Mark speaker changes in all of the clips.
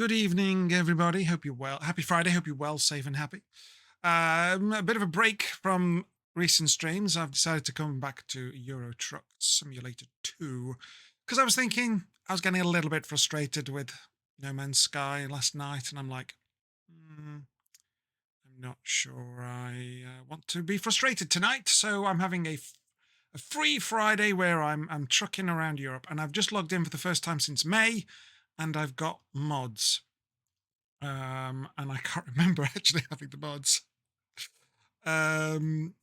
Speaker 1: Good evening, everybody. Hope you're well. Happy Friday. Hope you're well, safe, and happy. A bit of a break from recent streams. I've decided to come back to EuroTruck Simulator 2 because I was thinking I was getting a little bit frustrated with No Man's Sky last night, and I'm like, I'm not sure I want to be frustrated tonight. So I'm having a free Friday where I'm trucking around Europe, and I've just logged in for the first time since May, and I've got mods. And I can't remember actually having the mods.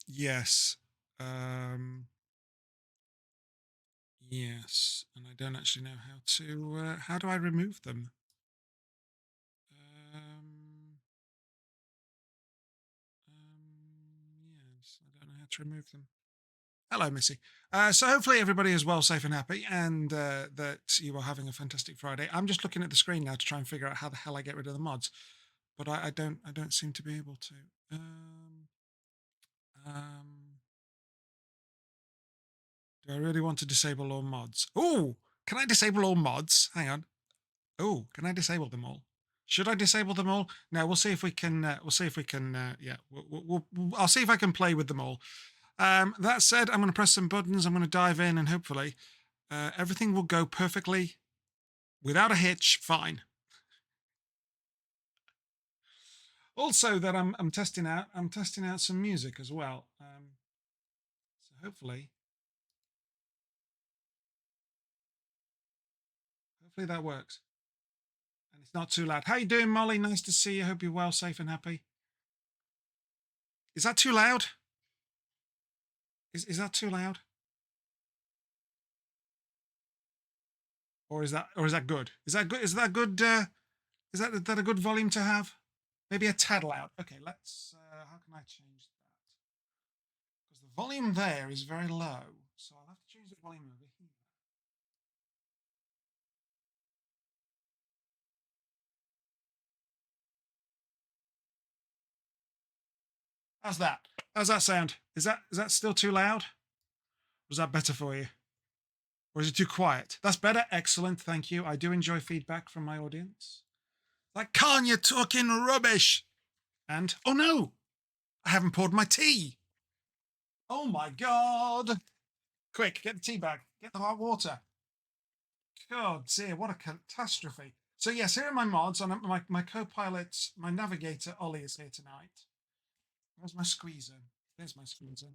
Speaker 1: Yes. Um, yes. And I don't actually know how do I remove them? Um, yes, I don't know how to remove them. Hello, Missy. So hopefully everybody is well, safe and happy, and that you are having a fantastic Friday. I'm just looking at the screen now to try and figure out how the hell I get rid of the mods, but I don't seem to be able to. Um, Do I really want to disable all mods? Oh, can I disable all mods? Hang on. Oh, can I disable them all? Should I disable them all? No, we'll see if we can. We'll see if we can. Yeah, I'll see if I can play with them all. That said, I'm going to press some buttons. I'm going to dive in, and hopefully, everything will go perfectly without a hitch. Fine. Also, that I'm testing out. I'm testing out some music as well. So hopefully that works. And it's not too loud. How you doing, Molly? Nice to see you. Hope you're well, safe, and happy. Is that too loud? Is that too loud? Or is that good? Is that good? Is that good? Is that a good volume to have? Maybe a tad loud. Okay, let's. How can I change that? Because the volume there is very low, so I'll have to change the volume over here. How's that? How's that sound? Is that still too loud? Was that better for you? Or is it too quiet? That's better. Excellent. Thank you. I do enjoy feedback from my audience. Like, Khan, you're talking rubbish. And, oh no, I haven't poured my tea. Oh my God. Quick, get the tea bag. Get the hot water. God dear, what a catastrophe. So yes, here are my mods. And my co-pilot, my navigator, Ollie, is here tonight. Where's my squeezer? There's my squeezer.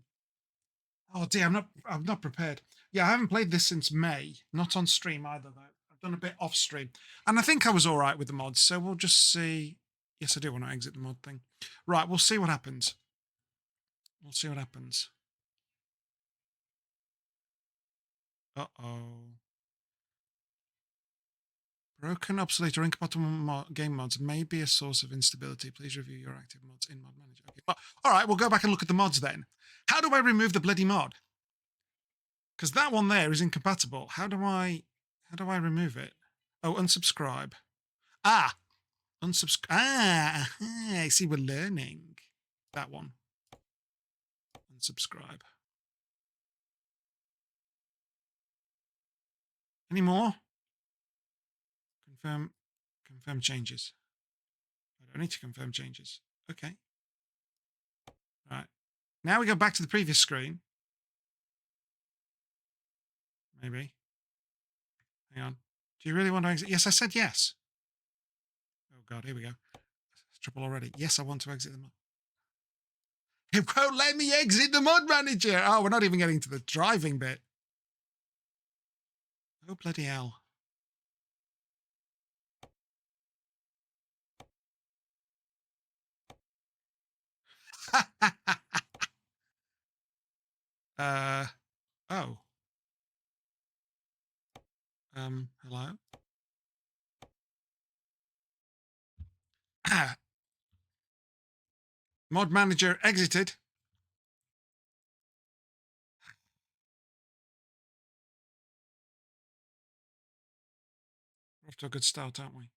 Speaker 1: Oh dear, I'm not prepared. Yeah, I haven't played this since May. Not on stream either, though. I've done a bit off stream. And I think I was all right with the mods, so we'll just see. Yes, I do want to exit the mod thing. Right, we'll see what happens. We'll see what happens. Uh-oh. Broken, obsolete, or incompatible game mods may be a source of instability. Please review your active mods in Mod Manager. Okay. Well, all right, we'll go back and look at the mods then. How do I remove the bloody mod? Because that one there is incompatible. How do I remove it? Oh, unsubscribe. Ah, unsubscribe. Ah, I see. We're learning that one. Unsubscribe. Any more? Confirm changes. I don't need to confirm changes. Okay. Right. Now we go back to the previous screen. Maybe. Hang on. Do you really want to exit? Yes, I said yes. Oh God, here we go. Triple already. Yes, I want to exit the mod. It won't let me exit the mod manager. Oh, we're not even getting to the driving bit. Oh, bloody hell. Oh. Hello? Ah, mod manager exited. We're off to a good start, aren't we?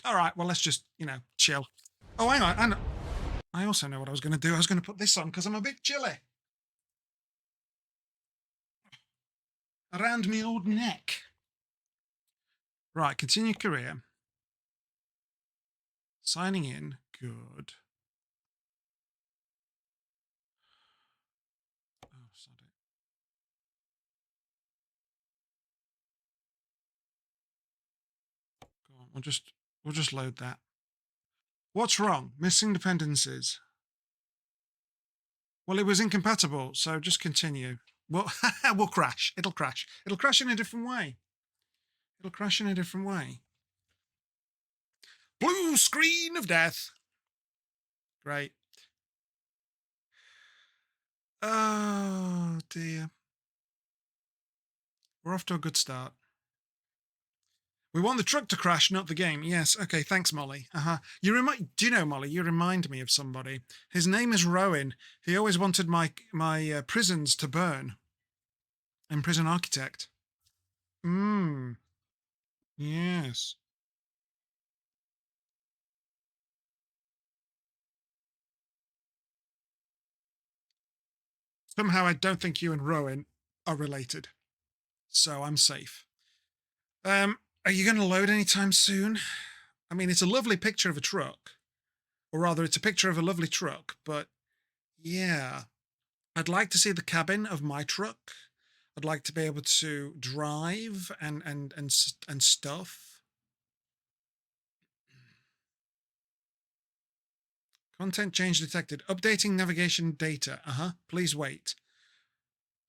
Speaker 1: All right, well, let's just, chill. Oh, hang on. I also know what I was going to do. I was going to put this on because I'm a bit chilly. Around me old neck. Right, continue career. Signing in. Good. Oh, sod it. Go on. We'll just load that. What's wrong? Missing dependencies. Well, it was incompatible, so just continue. Well, we'll crash. It'll crash. It'll crash in a different way. It'll crash in a different way. Blue screen of death. Great. Oh, dear. We're off to a good start. We want the truck to crash, not the game. Yes. Okay. Thanks, Molly. Do you know, Molly? You remind me of somebody. His name is Rowan. He always wanted my prisons to burn. In Prison Architect. Yes. Somehow, I don't think you and Rowan are related, so I'm safe. Are you going to load anytime soon? I mean, it's a lovely picture of a truck, or rather, it's a picture of a lovely truck. But yeah, I'd like to see the cabin of my truck. I'd like to be able to drive and stuff. Content change detected. Updating navigation data. Please wait.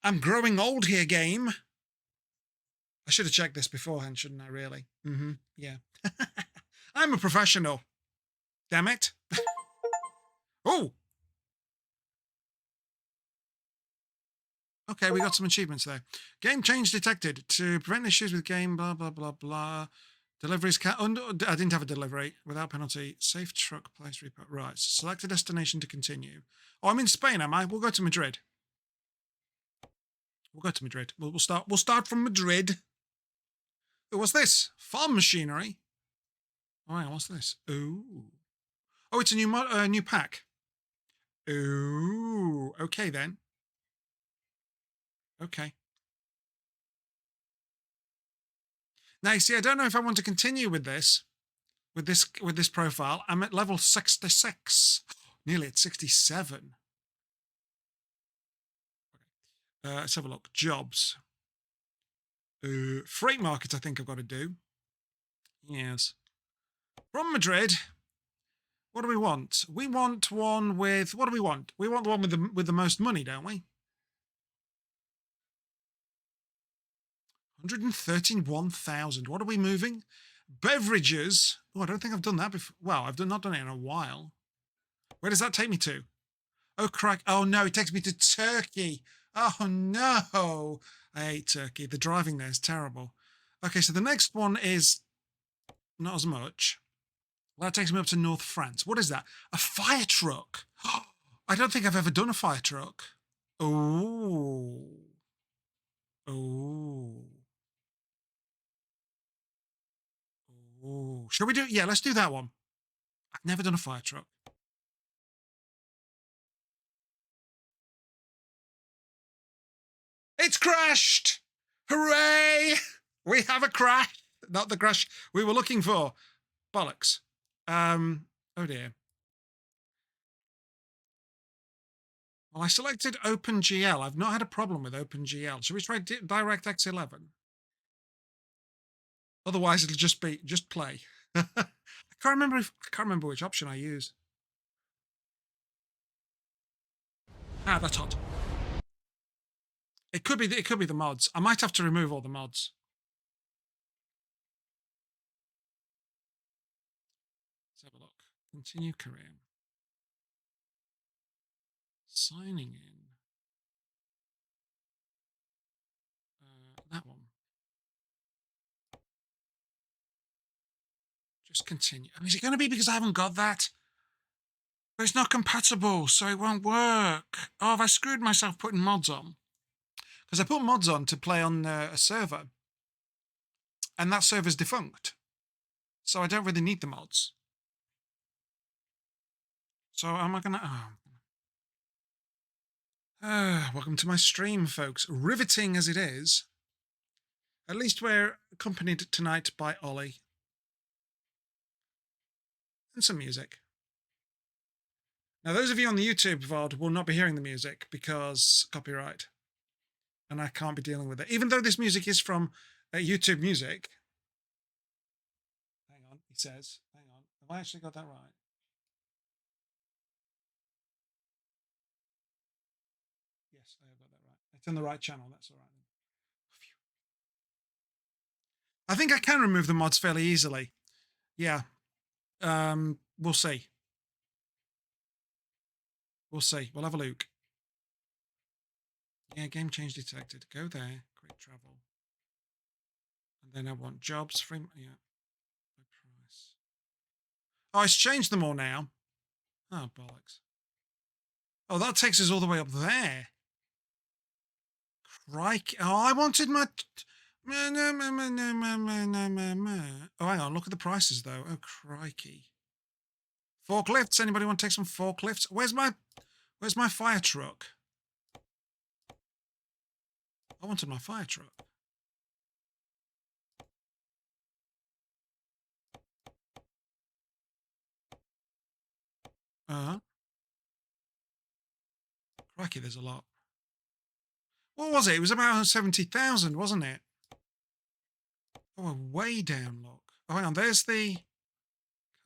Speaker 1: I'm growing old here, game. I should have checked this beforehand, shouldn't I, really? Yeah. I'm a professional. Damn it. Oh! Okay, we got some achievements there. Game change detected. To prevent issues with game, blah, blah, blah, blah. Deliveries can... I didn't have a delivery. Without penalty. Safe truck place repo. Right. Select a destination to continue. Oh, I'm in Spain, am I? We'll go to Madrid. We'll go to Madrid. We'll start from Madrid. What's this? Farm machinery. Oh, hang on, what's this? Ooh. Oh, it's a new pack. Ooh. Okay, then. Okay. Now, you see, I don't know if I want to continue with this profile. I'm at level 66. Nearly at 67. Let's have a look. Jobs. Freight market, I think I've got to do. Yes. From Madrid. What do we want? We want one with... What do we want? We want the one with the most money, don't we? 131,000. What are we moving? Beverages. Oh, I don't think I've done that before. Well, I've not done it in a while. Where does that take me to? Oh, crack. Oh, no, it takes me to Turkey. Oh, no. I hate Turkey. The driving there is terrible. Okay, so the next one is not as much. Well, that takes me up to North France. What is that? A fire truck. I don't think I've ever done a fire truck. Oh. Oh. Oh. Shall we do... Yeah, let's do that one. I've never done a fire truck. It's crashed! Hooray! We have a crash. Not the crash we were looking for. Bollocks. Oh dear. Well, I selected OpenGL. I've not had a problem with OpenGL. Should we try DirectX 11? Otherwise, it'll just play. I can't remember which option I use. Ah, that's hot. It could be the mods. I might have to remove all the mods. Let's have a look. Continue career. Signing in. That one. Just continue. Is it going to be because I haven't got that? But it's not compatible, so it won't work. Oh, have I screwed myself putting mods on? Because I put mods on to play on a server. And that server's defunct. So I don't really need the mods. So am I going to... welcome to my stream, folks. Riveting as it is. At least we're accompanied tonight by Ollie. and some music. Now, those of you on the YouTube VOD will not be hearing the music because copyright. And I can't be dealing with it. Even though this music is from YouTube Music. Hang on, he says. Hang on. Have I actually got that right? Yes, I have got that right. It's on the right channel. That's all right. I think I can remove the mods fairly easily. Yeah. We'll see. We'll see. We'll have a look. Yeah, game change detected. Go there. Create travel. And then I want jobs. Free. Yeah. My price. Oh, it's changed them all now. Oh, bollocks. Oh, that takes us all the way up there. Crikey. Oh, I wanted my... Oh, hang on. Look at the prices, though. Oh, crikey. Forklifts. Anybody want to take some forklifts? Where's my fire truck? I wanted my fire truck. Crikey, there's a lot. What was it? It was about 70,000, wasn't it? Oh, way down, look. Oh, hang on. There's the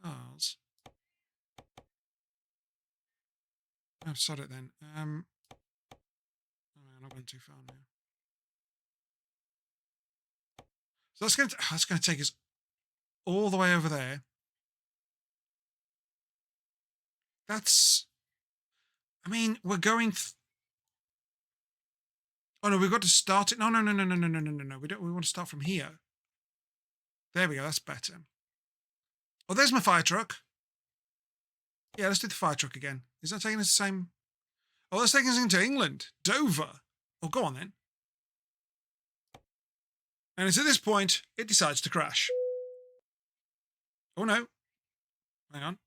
Speaker 1: cars. Oh, sod it then. Oh, I'm not going too far now. So that's going to take us all the way over there. That's... I mean, we're going... Oh, no, we've got to start it. No. We want to start from here. There we go. That's better. Oh, there's my fire truck. Yeah, let's do the fire truck again. Is that taking us the same... Oh, that's taking us into England. Dover. Oh, go on then. And it's at this point, it decides to crash. Oh, no. Hang on.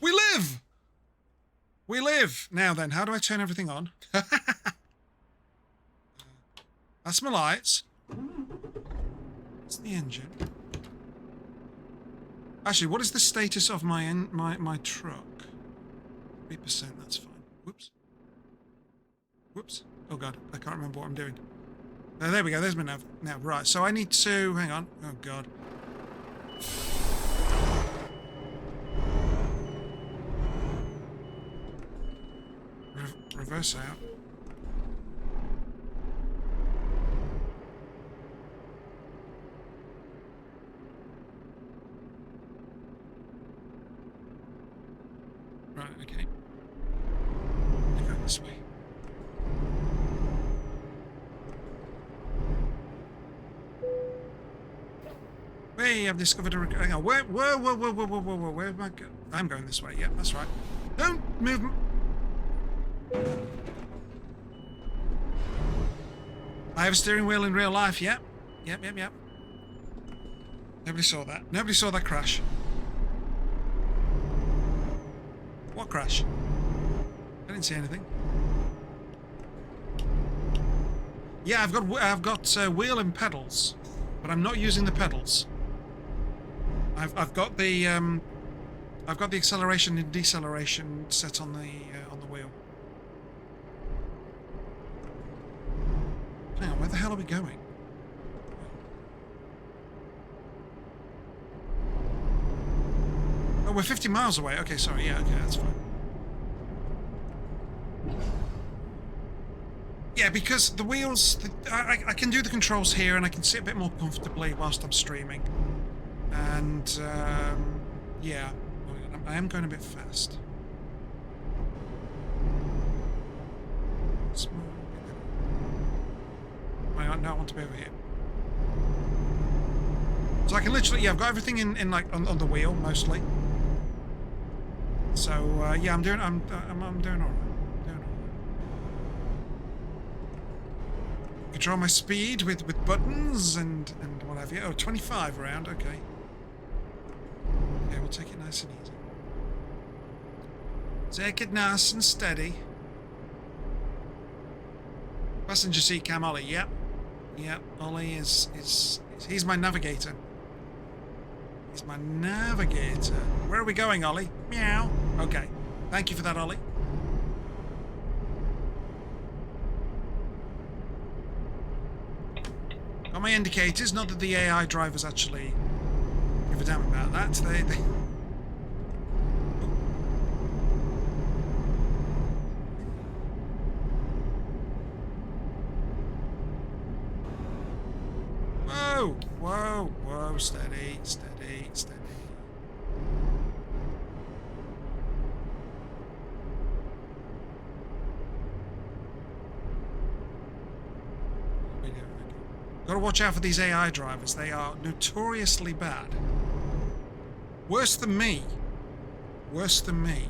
Speaker 1: We live! We live! Now then, how do I turn everything on? That's my lights. That's the engine. Actually, what is the status of my truck? 3%, that's fine. Whoops. Whoops. Oh, God. I can't remember what I'm doing. There we go. There's my nav. Now, right. So I need to... Hang on. Oh, God. Reverse out. Right, okay. I go this way. Hey, I've discovered a... Hang on. Whoa. Where am I going? I'm going this way. Yeah, that's right. Don't move... I have a steering wheel in real life, yep. Yep. Nobody saw that. Nobody saw that crash. What crash? I didn't see anything. Yeah, I've got wheel and pedals, but I'm not using the pedals. I've got the acceleration and deceleration set on the wheel. Hang on, where the hell are we going? Oh, we're 50 miles away. Okay, sorry. Yeah, okay, that's fine. Yeah, because the wheels... I can do the controls here, and I can sit a bit more comfortably whilst I'm streaming. And, yeah. I am going a bit fast. No, I want to be over here. So I can literally, yeah, I've got everything in like on the wheel mostly. So yeah, I'm doing all right. Control my speed with buttons and what have you. Oh, 25 around. Okay. Okay, we'll take it nice and easy. Take it nice and steady. Passenger seat cam Ollie. Yep. Ollie is he's my navigator. It's my navigator. Where are we going, Ollie? Meow. Okay. Thank you for that, Ollie. Got my indicators. Not that the AI drivers actually give a damn about that. They... Whoa! Whoa! Whoa! Steady, steady, steady. Gotta watch out for these AI drivers. They are notoriously bad. Worse than me. Worse than me.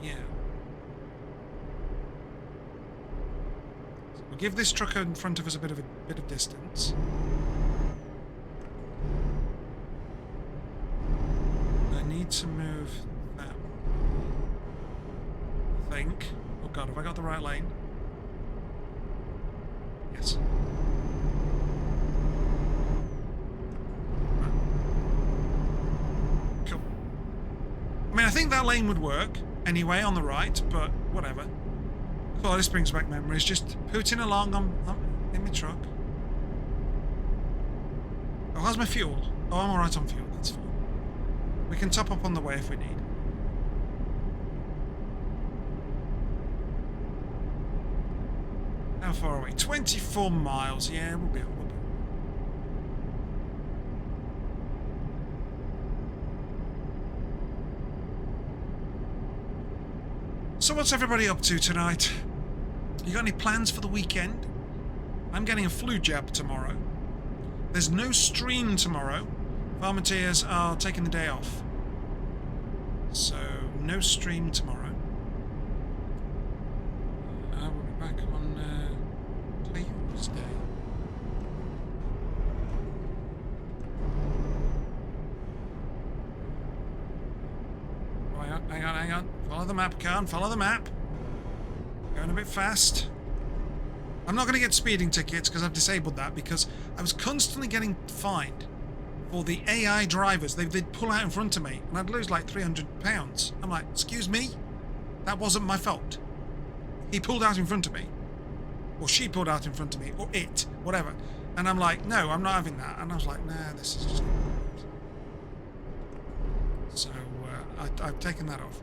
Speaker 1: Yeah. So we'll give this truck in front of us a bit of distance. I need to move that way. I think. Oh god, have I got the right lane? Yes. Right. Cool. I mean, I think that lane would work anyway on the right, but whatever. Oh, this brings back memories. Just putting along in my truck. Oh, how's my fuel? Oh, I'm alright on fuel. That's fine. We can top up on the way if we need. How far away? 24 miles. Yeah, we'll be able to. So what's everybody up to tonight? You got any plans for the weekend? I'm getting a flu jab tomorrow. There's no stream tomorrow. Farmiteers are taking the day off. So, no stream tomorrow. We'll be back on Tuesday. Oh, hang on. Follow the map, Khan. Follow the map. Going a bit fast. I'm not going to get speeding tickets because I've disabled that because I was constantly getting fined for the AI drivers. They'd pull out in front of me and I'd lose like £300. I'm like, excuse me? That wasn't my fault. He pulled out in front of me. Or she pulled out in front of me. Or it. Whatever. And I'm like, no, I'm not having that. And I was like, nah, this is just... So, I've taken that off.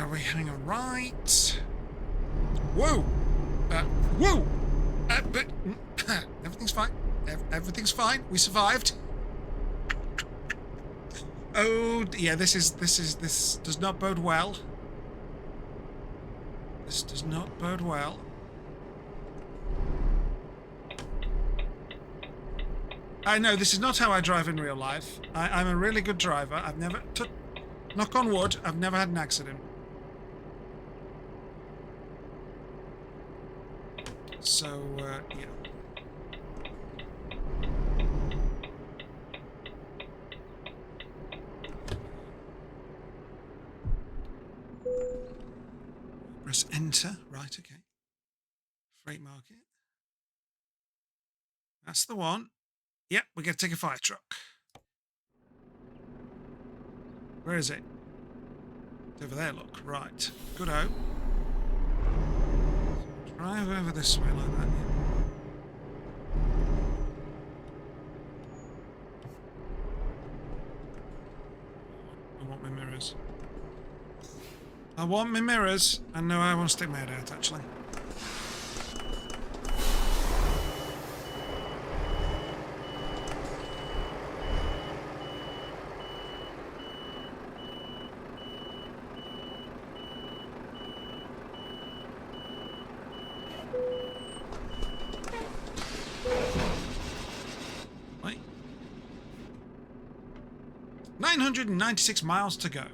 Speaker 1: We're heading a right. Whoa! Whoa! But everything's fine. Everything's fine. We survived. Oh yeah, this does not bode well. This does not bode well. I know this is not how I drive in real life. I'm a really good driver. I've never, knock on wood, I've never had an accident. So yeah. Press enter. Right, okay. Freight market. That's the one. Yep, we got to take a fire truck. Where is it? It's over there, look. Right. Good-o. Drive over this way like that. I want my mirrors. I want my mirrors. And no, I want to stick my head out, actually. Wait. 996 miles to go.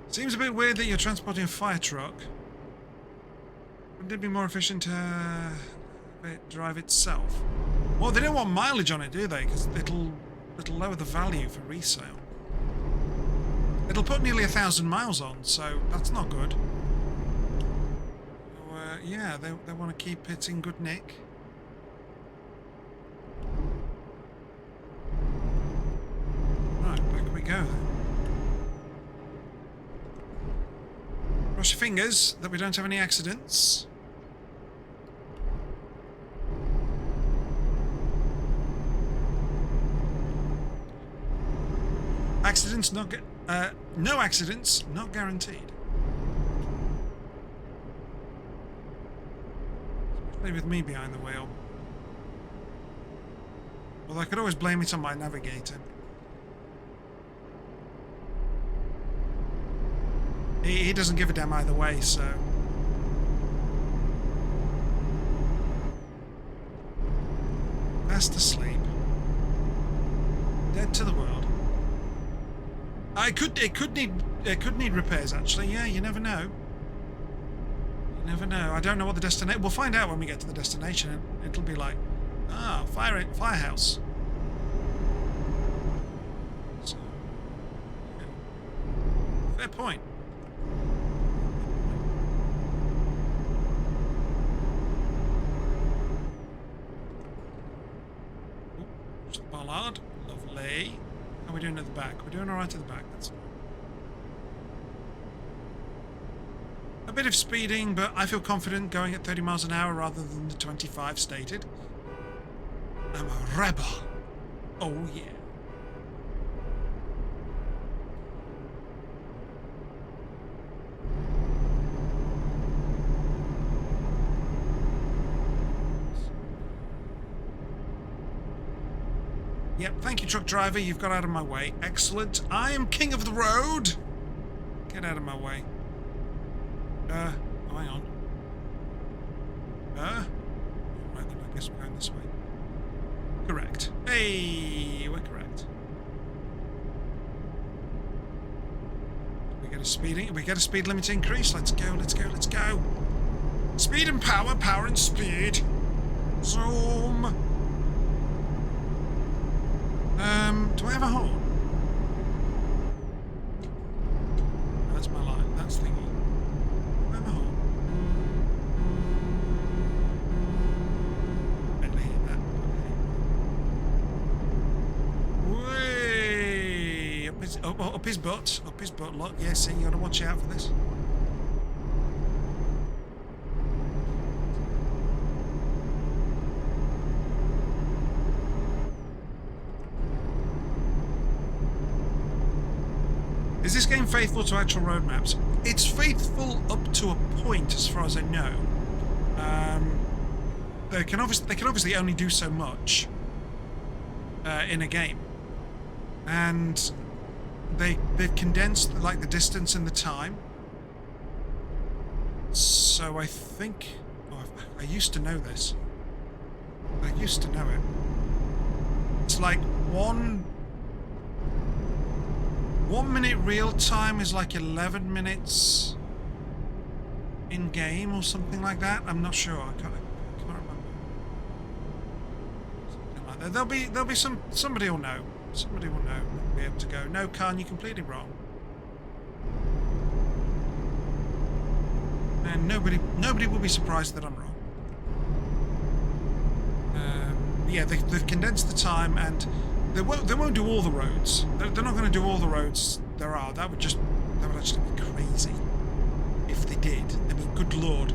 Speaker 1: Seems a bit weird that you're transporting a fire truck. Wouldn't it be more efficient to have it drive itself? Well, they don't want mileage on it, do they? Because it'll lower the value for resale. It'll put nearly 1,000 miles on, so that's not good. yeah, they want to keep it in good nick. Right, back we go then. Cross your fingers that we don't have any accidents. Accidents not no accidents not guaranteed. Especially with me behind the wheel. Well, I could always blame it on my navigator. He doesn't give a damn either way, so... Fast asleep. Dead to the world. It could need repairs, actually. Yeah, you never know. You never know. I don't know what the destination... We'll find out when we get to the destination, and it'll be like, ah, firehouse. So, yeah. Fair point. Bollard, lovely. How are we doing at the back? We're doing alright at the back. That's a bit of speeding, but I feel confident going at 30 miles an hour rather than the 25 stated. I'm a rebel. Oh yeah. Yep, thank you, truck driver. You've got out of my way. Excellent. I am king of the road. Get out of my way. Oh, hang on. Right then, I guess we're going this way. Correct. Hey, we're correct. We get a speed limit increase. Let's go, let's go, let's go. Speed and power, power and speed. Zoom. Do I have a horn? That's my line. That's thingy. Do I have a horn? Better hear that. Way up his butt. Up his butt. Look, yeah. See, you got to watch out for this. Is this game faithful to actual road maps? It's faithful up to a point, as far as I know. They can obviously only do so much in a game, and they've condensed like the distance and the time. So I think I used to know this. I used to know it. It's like 1 minute real time is like 11 minutes in game or something like that. I'm not sure. I can't remember. Something like that. There'll be somebody will know. Somebody will know. They'll be able to go, no, Khan, you're completely wrong. And nobody will be surprised that I'm wrong. Yeah, they've condensed the time, and they won't do all the roads. They're not going to do all the roads there are. That would actually be crazy if they did. I mean, good lord,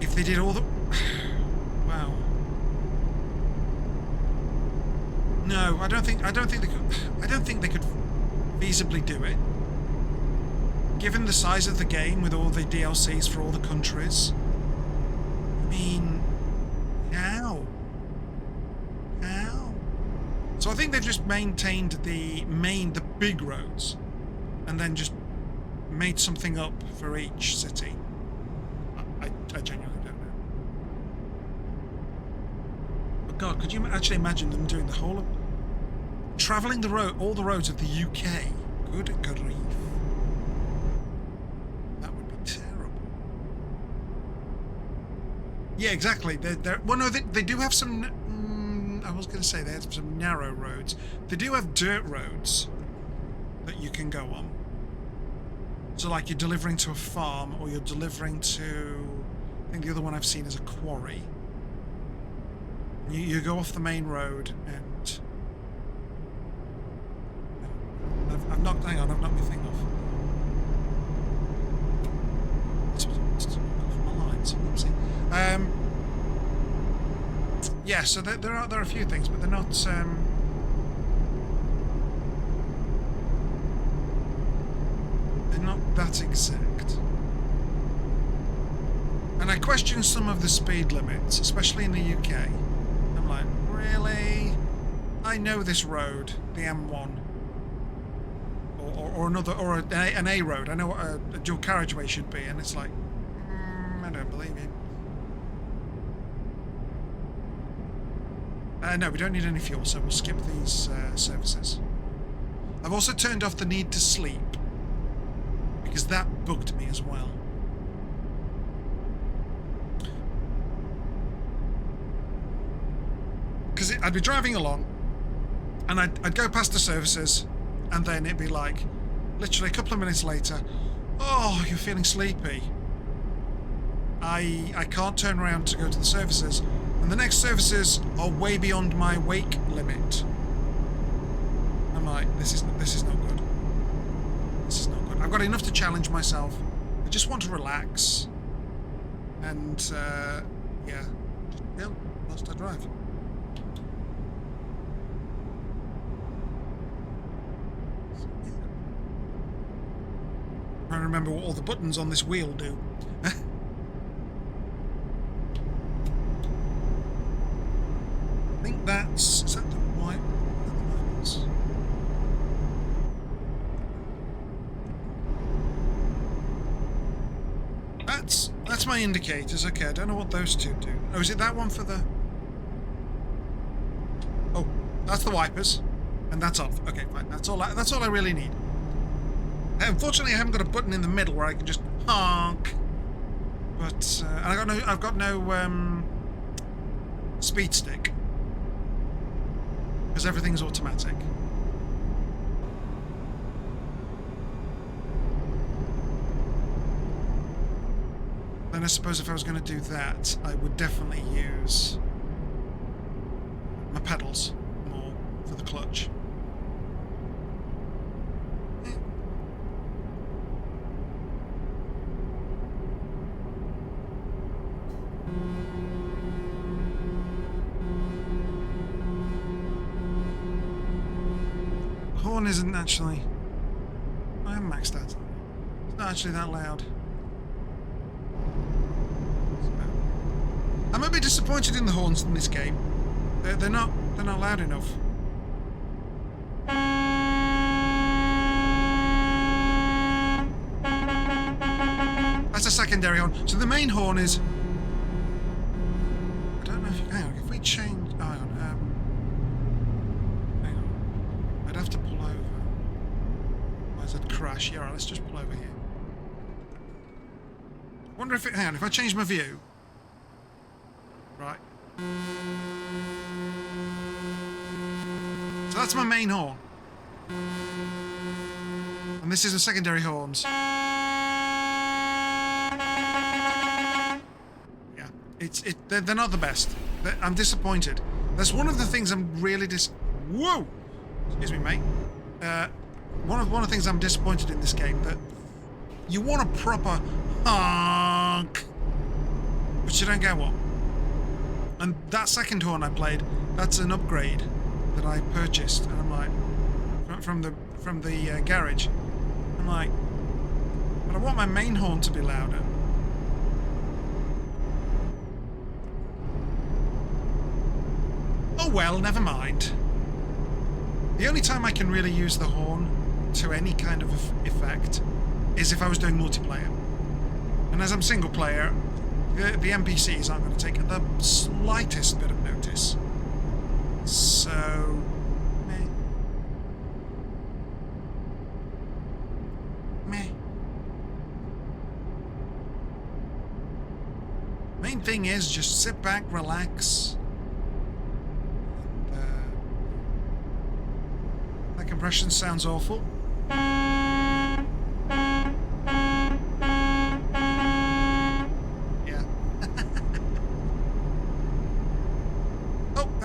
Speaker 1: if they did all the... Wow. No, I don't think they could feasibly do it. Given the size of the game with all the DLCs for all the countries. I mean, how? So I think they've just maintained the big roads, and then just made something up for each city. I genuinely don't know. But God, could you actually imagine them doing the whole of... travelling all the roads of the UK? Good grief. That would be terrible. Yeah, exactly. Well, no, they do have some... I was going to say they have some narrow roads. They do have dirt roads that you can go on. So like you're delivering to a farm, or you're delivering to... think the other one I've seen is a quarry. You go off the main road and... I've knocked... Hang on, I've knocked my thing off. It's off my lines. Oopsie. Yeah, so there are a few things, but they're not... they're not that exact. And I question some of the speed limits, especially in the UK. I'm like, really? I know this road, the M1, or another, or an A road. I know what a dual carriageway should be, and it's like, I don't believe you. No, we don't need any fuel, so we'll skip these services. I've also turned off the need to sleep, because that bugged me as well. Because I'd be driving along, and I'd go past the services, and then it'd be like, literally a couple of minutes later, oh, you're feeling sleepy. I can't turn around to go to the services, and the next services are way beyond my wake limit. I'm like, this is not good. This is not good. I've got enough to challenge myself. I just want to relax, and yeah, whilst I drive. I remember what all the buttons on this wheel do. I think that's... Is that the white... That's my indicators. Okay, I don't know what those two do. Oh, is it that one for the... Oh, that's the wipers. And that's off. Okay, fine. That's all I really need. Unfortunately, I haven't got a button in the middle where I can just honk. But and I've got no speed stick because everything's automatic. Then I suppose if I was going to do that, I would definitely use my pedals more for the clutch. Horn isn't actually... I am maxed out. It's not actually that loud. I'm a bit disappointed in the horns in this game. They're not loud enough. That's a secondary horn. So the main horn is... I don't know if... Hang on, if we change... Oh, hang on. Hang on. I'd have to pull over. Why does that crash? Yeah, alright, let's just pull over here. I wonder if it... Hang on, if I change my view... Right. So that's my main horn. And this is the secondary horns. Yeah. They're not the best. I'm disappointed. That's one of the things I'm really Whoa! Excuse me, mate. One of the things I'm disappointed in this game, that you want a proper honk, but you don't get one. And that second horn I played, that's an upgrade that I purchased, and I'm like, from the garage. I'm like, but I want my main horn to be louder. Oh well, never mind. The only time I can really use the horn to any kind of effect is if I was doing multiplayer. And as I'm single player, the NPCs aren't going to take the slightest bit of notice. So... meh. Meh. Main thing is just sit back, relax. That compression sounds awful. Yeah.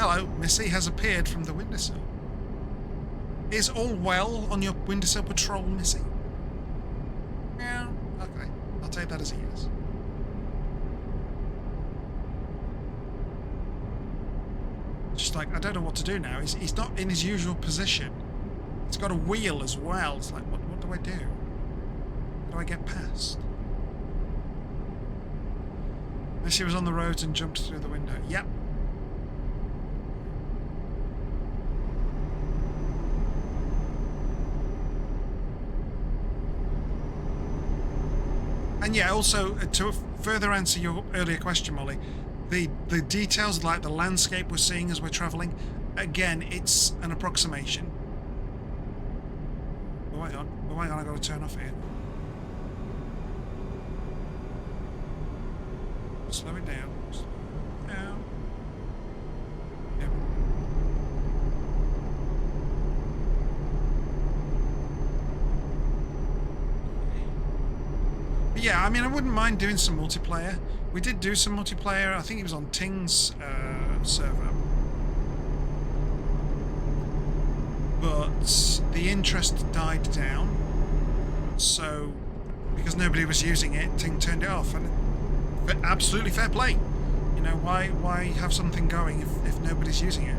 Speaker 1: Hello, Missy has appeared from the windowsill. Is all well on your windowsill patrol, Missy? Yeah, okay. I'll take that as a yes. Just like, I don't know what to do now. He's not in his usual position. It's got a wheel as well. It's like, what do I do? How do I get past? Missy was on the road and jumped through the window. Yep. And yeah, also, to further answer your earlier question, Molly, the details, like the landscape we're seeing as we're travelling, again, it's an approximation. Oh, hang on, I've got to turn off here. Slow it down. Slow it down. Yep. But yeah, I mean, I wouldn't mind doing some multiplayer. We did do some multiplayer. I think it was on Ting's server. But the interest died down. So, because nobody was using it, Ting turned it off. And absolutely fair play. You know, why have something going if nobody's using it?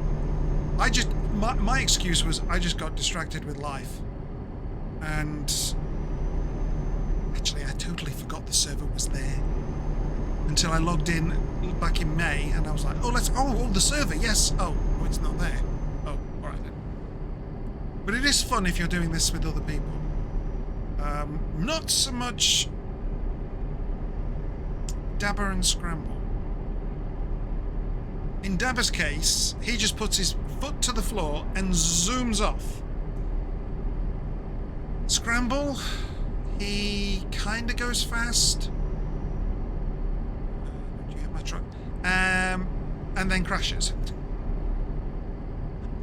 Speaker 1: My excuse was I just got distracted with life. And actually I totally forgot the server was there. Until I logged in back in May and I was like, oh, the server, yes. Oh, it's not there. Oh, alright then. But it is fun if you're doing this with other people. Not so much Dabber and Scramble. In Dabber's case, he just puts his foot to the floor and zooms off. Scramble, he kind of goes fast. Did you hit my truck? And then crashes.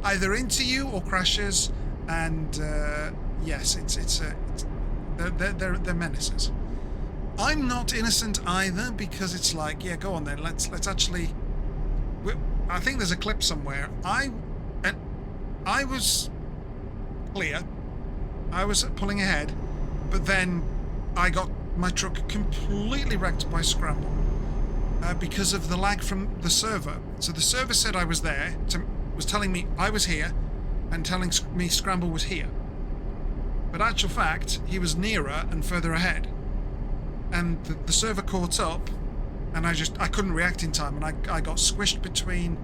Speaker 1: Either into you or crashes, and yes, they're menaces. I'm not innocent either, because it's like, yeah, go on then. Let's actually. I think there's a clip somewhere. I was clear. I was pulling ahead, but then I got my truck completely wrecked by Scramble because of the lag from the server. So the server said I was there, was telling me I was here, and telling me Scramble was here. But actual fact, he was nearer and further ahead. And the server caught up, and I couldn't react in time, and I got squished between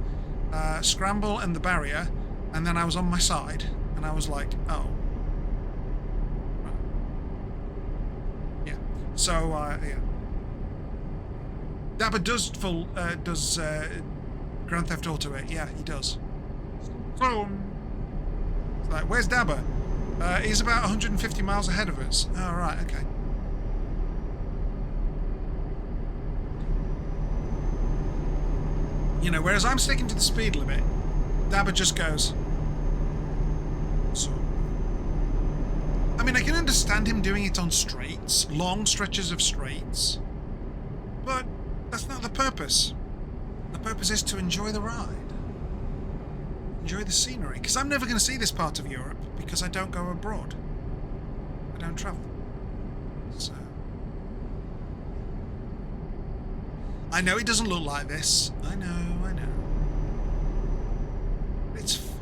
Speaker 1: Scramble and the barrier, and then I was on my side, and I was like, oh. Yeah. So, yeah. Dabber does Grand Theft Auto it. Yeah, he does. So, it's like, where's Dabber? He's about 150 miles ahead of us. Oh, right, okay. You know, whereas I'm sticking to the speed limit, Dabber just goes. So, I mean, I can understand him doing it on straights, long stretches of straights, but that's not the purpose. The purpose is to enjoy the ride. Enjoy the scenery. Because I'm never going to see this part of Europe, because I don't go abroad. I don't travel. So, I know it doesn't look like this. I know. It's fine.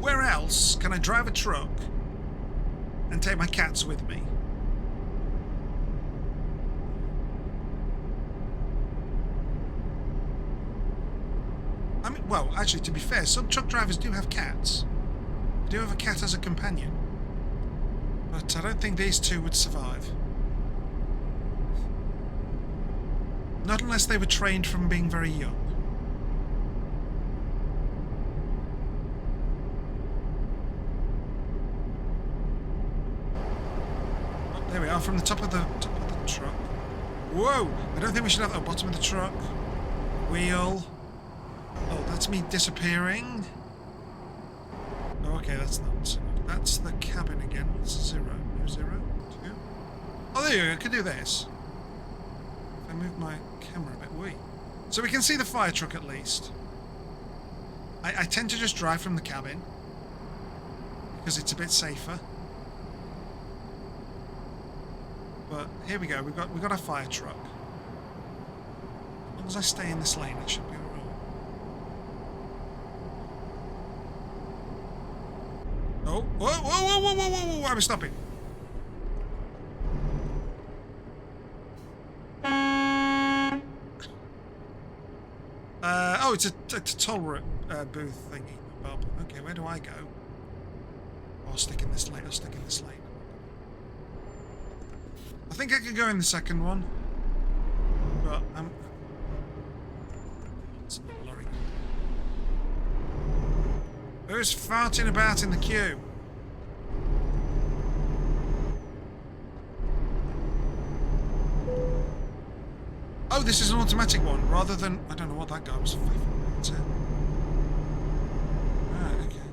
Speaker 1: Where else can I drive a truck and take my cats with me? I mean, well, actually, to be fair, some truck drivers do have cats. They do have a cat as a companion. But I don't think these two would survive. Not unless they were trained from being very young. Oh, there we are, from the top of the truck. Whoa! I don't think we should have the bottom of the truck. Wheel. Oh, that's me disappearing. Oh, okay, that's not. That's the cabin again. What's 0? No 0? 2? Oh, there you go. I can do this. If I move my camera a bit. Wait. So we can see the fire truck at least. I tend to just drive from the cabin because it's a bit safer. But here we go. We've got a fire truck. As long as I stay in this lane, it should be alright. Oh, whoa, whoa, whoa, whoa, whoa, whoa, whoa! I'm stopping. Oh, it's a toll booth thingy. Bob. Okay, where do I go? Oh, I'll stick in this lane. I'll stick in this lane. I think I could go in the second one, but I'm. It's not a lorry. Who's farting about in the queue? Oh, this is an automatic one, rather than... I don't know what that guy was faffing about. Right, okay.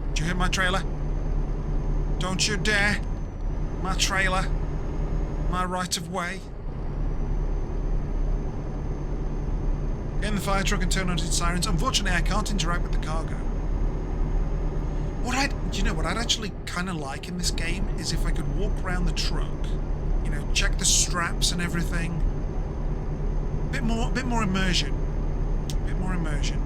Speaker 1: Did you hit my trailer? Don't you dare! My trailer. My right of way. Get in the fire truck and turn on its sirens. Unfortunately, I can't interact with the cargo. Do you know what I'd actually kind of like in this game is if I could walk around the truck, you know, check the straps and everything. Bit more immersion. Bit more immersion.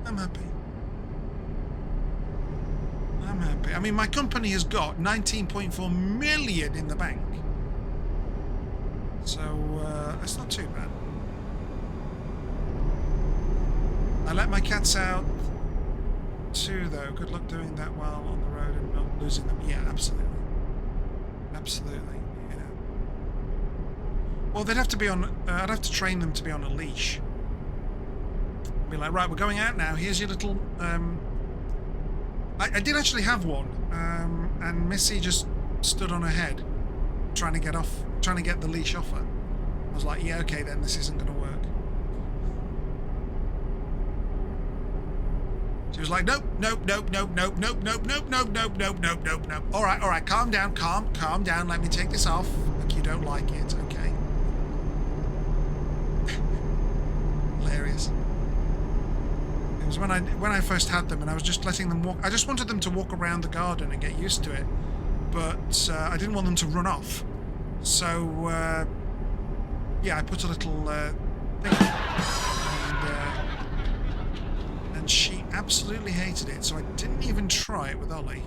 Speaker 1: I'm happy. I'm happy. I mean, my company has got 19.4 million in the bank. So, that's not too bad. I let my cats out too, though. Good luck doing that while on the road and not losing them. Yeah, absolutely. Absolutely. Yeah. Well, they'd have to be on... I'd have to train them to be on a leash. Be like, right, we're going out now. Here's your little... I did actually have one. And Missy just stood on her head. Trying to get the leash off her. I was like, yeah, okay, then this isn't going to work. She was like, nope, nope, nope, nope, nope, nope, nope, nope, nope, nope, nope, nope, nope, nope. All right, calm down, calm down. Let me take this off. Like you don't like it, okay? Hilarious. It was when I first had them, and I was just letting them walk. I just wanted them to walk around the garden and get used to it, but I didn't want them to run off. So yeah, I put a little thing, and she absolutely hated it, so I didn't even try it with Ollie.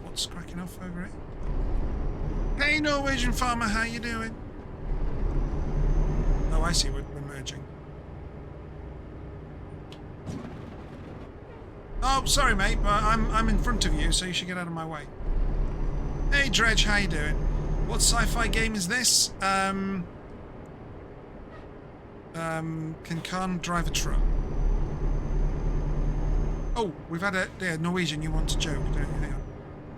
Speaker 1: What's cracking off over it? Hey, Norwegian farmer, how you doing? Oh, I see, we're merging. Oh, sorry, mate, but I'm in front of you, so you should get out of my way. Hey, Dredge, how you doing? What sci-fi game is this? Can Khan drive a truck? Oh, we've had a Norwegian. You want to joke, don't you?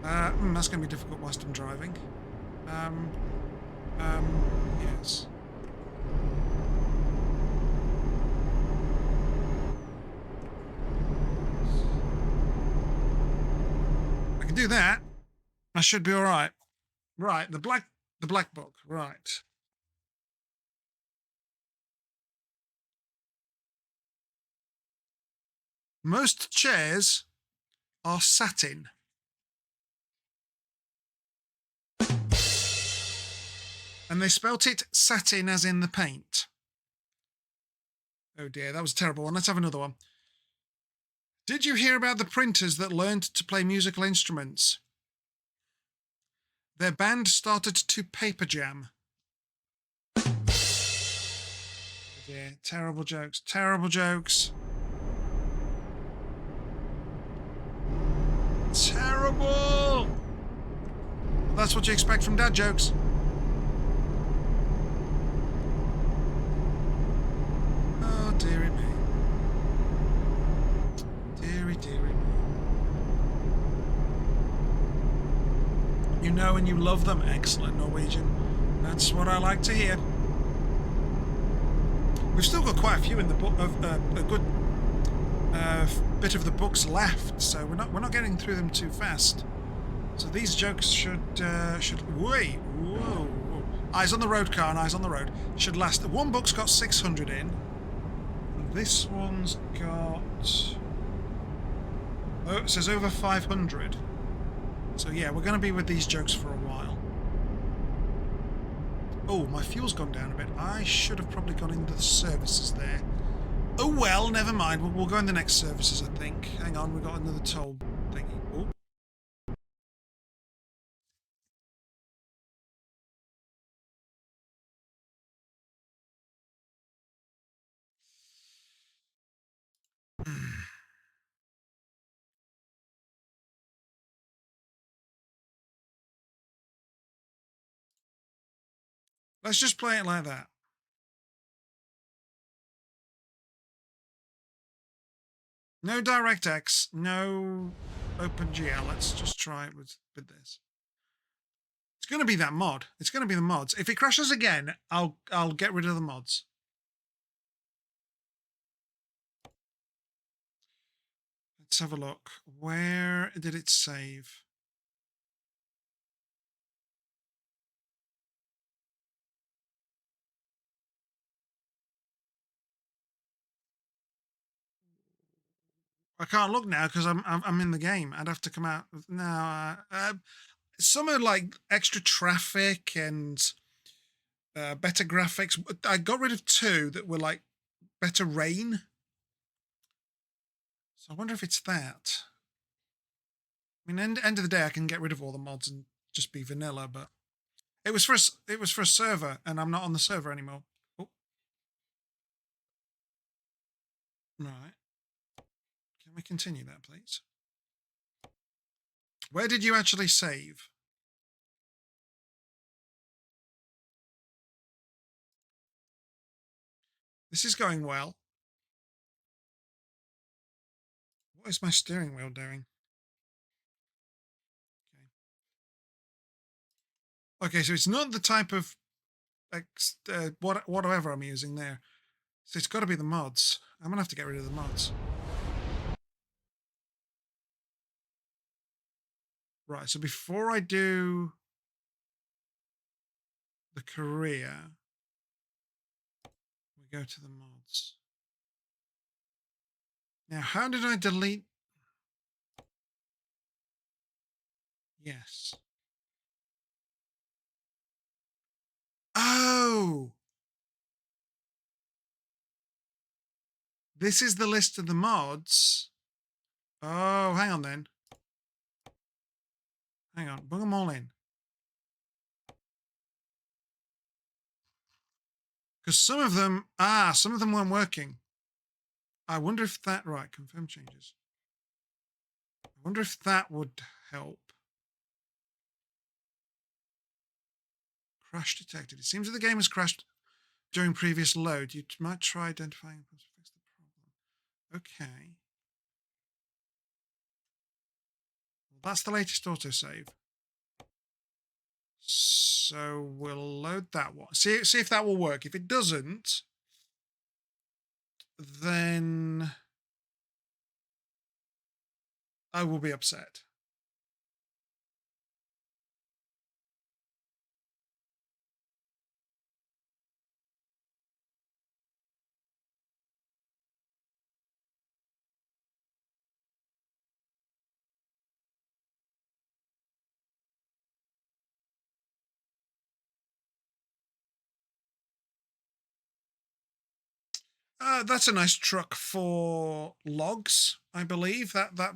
Speaker 1: Hang on. That's going to be difficult whilst I'm driving. Yes. I can do that. I should be all right. Right, the black book. Right. Most chairs are satin. And they spelt it satin as in the paint. Oh dear, that was a terrible one. Let's have another one. Did you hear about the printers that learned to play musical instruments? Their band started to paper jam. Oh dear, terrible jokes, terrible jokes. Terrible! That's what you expect from dad jokes. Oh, dearie me. Dearie, dearie me. You know and you love them. Excellent, Norwegian. That's what I like to hear. We've still got quite a few in the book of a good bit of the books left, so we're not getting through them too fast. So these jokes should wait. Whoa, whoa. Eyes on the road, car, and eyes on the road. Should last. One book's got 600 in. This one's got. Oh, it says over 500. So yeah, we're going to be with these jokes for a while. Oh, my fuel's gone down a bit. I should have probably gone into the services there. Oh well, never mind. We'll go in the next services, I think. Hang on, we've got another toll thingy. Oh. Let's just play it like that. No DirectX, no OpenGL. Let's just try it with this. It's going to be that mod. It's going to be the mods. If it crashes again, I'll get rid of the mods. Let's have a look. Where did it save? I can't look now because I'm in the game. I'd have to come out. No, some are like extra traffic and better graphics. I got rid of 2 that were like better rain. So I wonder if it's that. I mean, end of the day, I can get rid of all the mods and just be vanilla. But it was for a server, and I'm not on the server anymore. Oh. Right. Can we continue that, please? Where did you actually save? This is going well. What is my steering wheel doing? Okay, so it's not the type of whatever I'm using there. So it's got to be the mods. I'm gonna have to get rid of the mods. Right. So before I do the career, we go to the mods. Now, how did I delete? Yes. Oh, this is the list of the mods. Oh, hang on then. Hang on, bring them all in. Because some of them weren't working. I wonder if that, right, confirm changes. I wonder if that would help. Crash detected. It seems that the game has crashed during previous load. You might try identifying and fix the problem. Okay. Well, that's the latest autosave. So we'll load that one. See if that will work. If it doesn't, then I will be upset. That's a nice truck for logs, I believe. That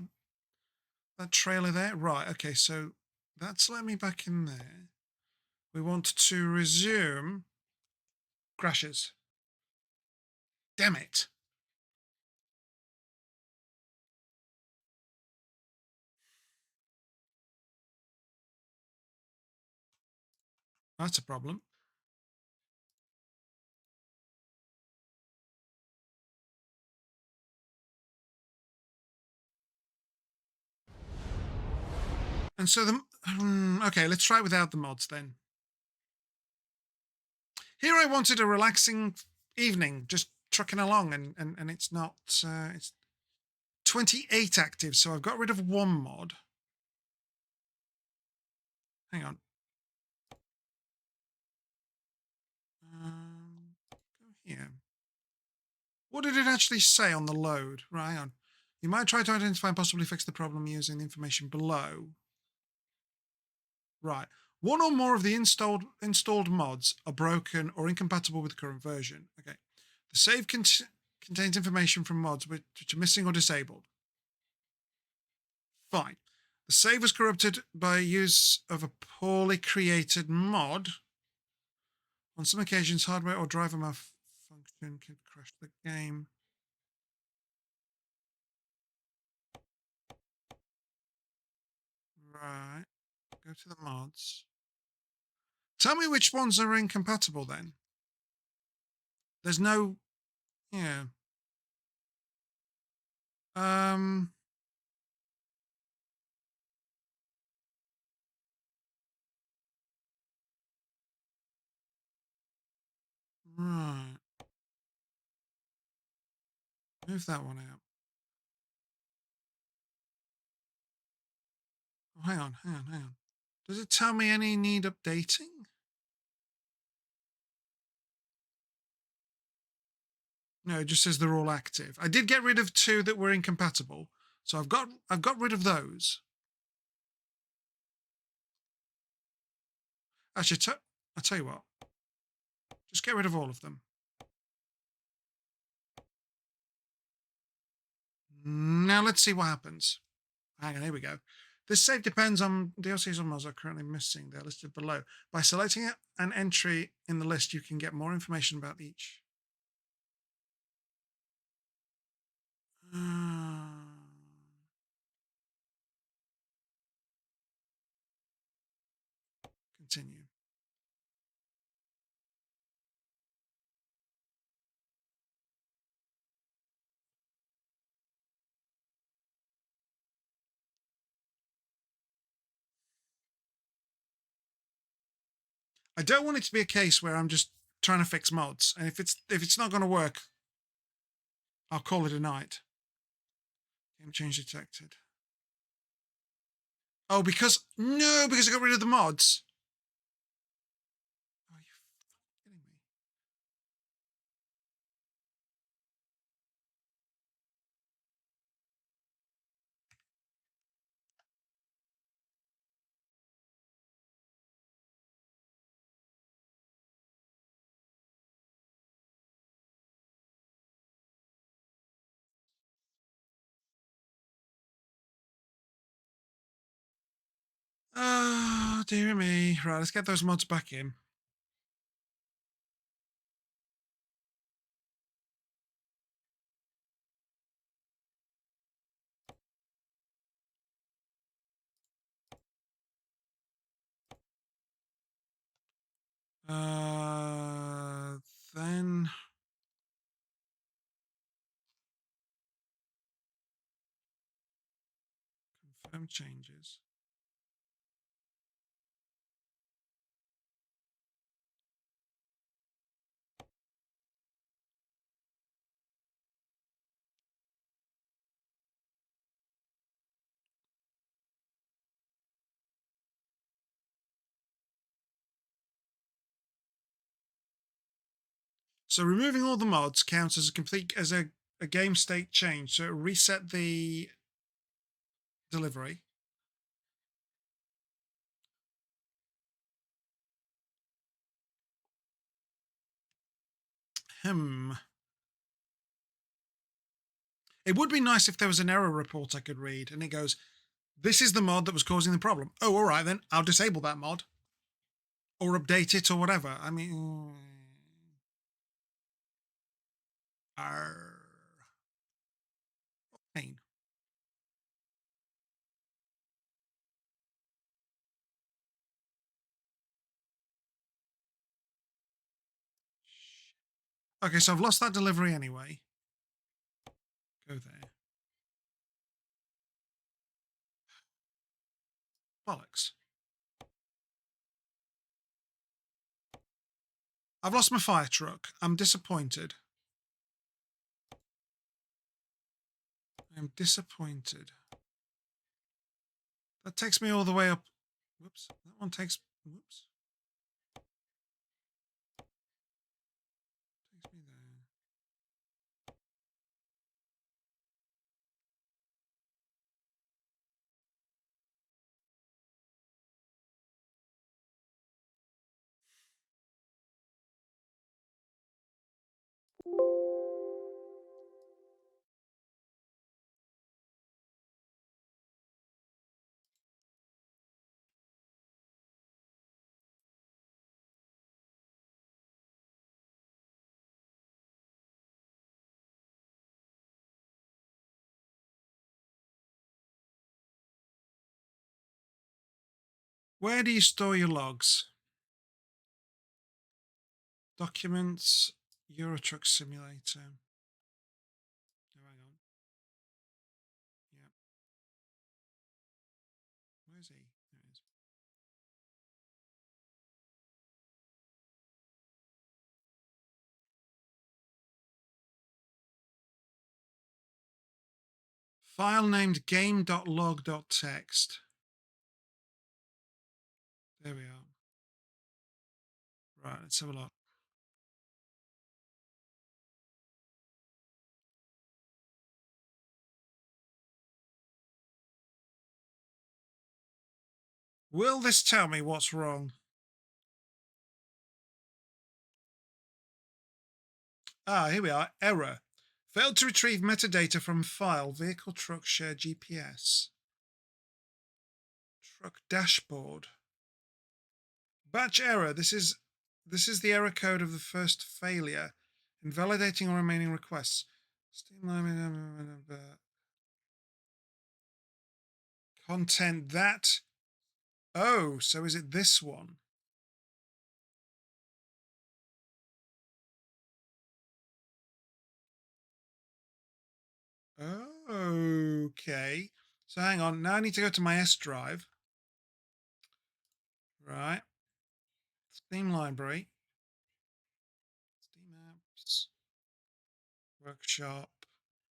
Speaker 1: trailer there. Right, okay, so that's let me back in there. We want to resume crashes. Damn it. That's a problem. And so okay, let's try it without the mods then. Here I wanted a relaxing evening, just trucking along, and it's not. It's 28 active, so I've got rid of 1 mod. Hang on. Go here. What did it actually say on the load? Right, hang on. You might try to identify and possibly fix the problem using the information below. Right. One or more of the installed mods are broken or incompatible with the current version. Okay. The save contains information from mods which are missing or disabled. Fine. The save was corrupted by use of a poorly created mod. On some occasions, hardware or driver malfunction can crash the game. Right. Go to the mods. Tell me which ones are incompatible then. There's no... Yeah. Um... Right. Move that one out. Oh, hang on. Does it tell me any need updating? No, it just says they're all active. I did get rid of 2 that were incompatible, so I've got rid of those. Actually, I'll tell you what. Just get rid of all of them. Now let's see what happens. Hang on, here we go. This save depends on DLCs or mods are currently missing. They're listed below. By selecting an entry in the list, you can get more information about each. Continue. I don't want it to be a case where I'm just trying to fix mods, and if it's not going to work, I'll call it a night. Game change detected. Oh, because I got rid of the mods. Are you kidding me? Oh, dear me. Right, let's get those mods back in. Then confirm changes. So removing all the mods counts as a game state change. So reset the delivery. It would be nice if there was an error report I could read, and it goes, "This is the mod that was causing the problem." Oh, all right then. I'll disable that mod, or update it, or whatever. I mean, pain. Okay, so I've lost that delivery anyway. Go there. Bollocks. I've lost my fire truck. I'm disappointed. I'm disappointed. That takes me all the way up Whoops. That one takes. Whoops. Takes me there. Where do you store your logs? Documents, EuroTruck Simulator. Oh, hang on. Yeah. Where's he? There he is. File named game.log.txt. There we are. Right, let's have a look. Will this tell me what's wrong? Ah, here we are. Error. Failed to retrieve metadata from file vehicle truck share GPS. Truck dashboard. Batch error. This is the error code of the first failure. Invalidating all remaining requests. Content that. Oh, so is it this one? Oh, okay. So hang on. Now I need to go to my S drive. Right. Steam library. Steam apps. Workshop.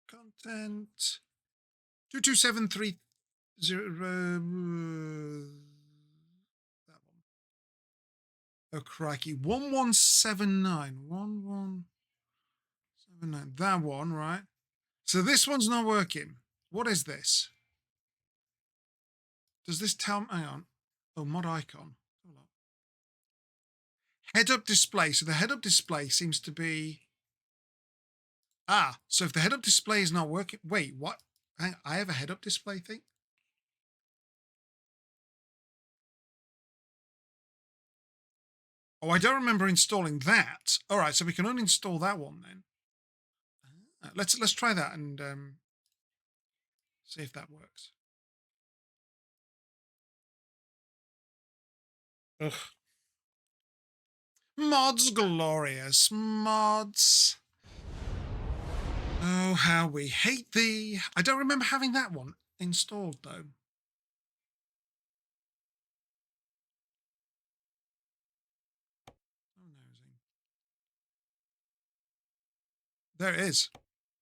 Speaker 1: Content. 22730. That one. Oh, crikey. 1179. 1179. That one, right? So this one's not working. What is this? Does this tell me? Hang on. Oh, mod icon. Head up display. So the head up display seems to be. Ah, so if the head up display is not working. Wait, what? Hang on, I have a head up display thing? Oh, I don't remember installing that. All right, so we can uninstall that one then. Let's try that and see if that works. Ugh. Mods glorious. Mods. Oh, how we hate thee. I don't remember having that one installed, though. Oh, nosy. There it is.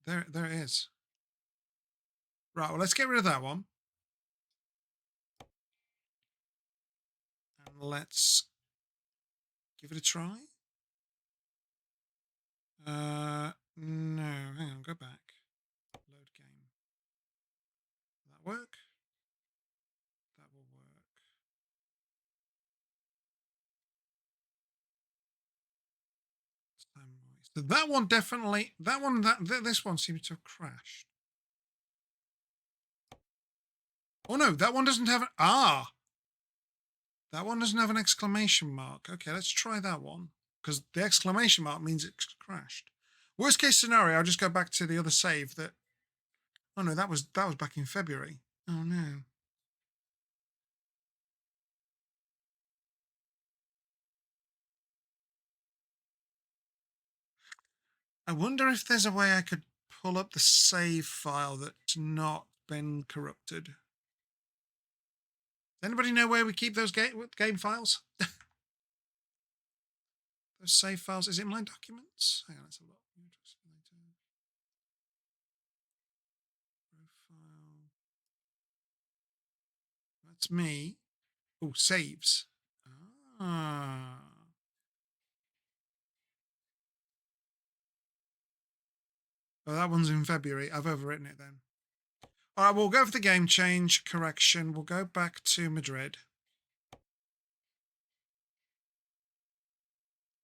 Speaker 1: There it is. Right, well, let's get rid of that one. And let's give it a try. No, hang on, go back. Load game. Will that work? That will work. So that one definitely, this one seems to have crashed. Oh no, that one doesn't have an, that one doesn't have an exclamation mark. Okay, let's try that one. Because the exclamation mark means it's crashed. Worst case scenario, I'll just go back to the other save that. Oh no, that was back in February. Oh no. I wonder if there's a way I could pull up the save file that's not been corrupted. Does anybody know where we keep those game files? Those save files. Is it my documents? Hang on, let's have a look. Profile. That's me. Oh, saves. Ah. Oh, that one's in February. I've overwritten it then. All right, we'll go for the game change correction. We'll go back to Madrid.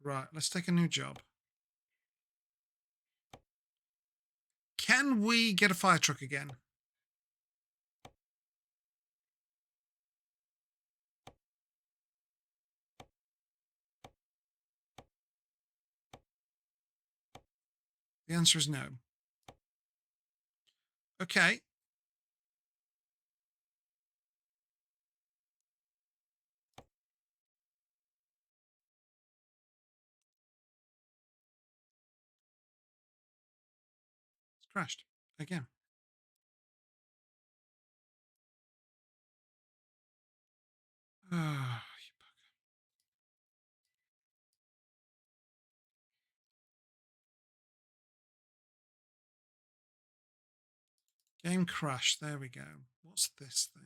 Speaker 1: Right, let's take a new job. Can we get a fire truck again? The answer is no. Okay. It's crashed again. Ah, game crash. There we go. What's this then?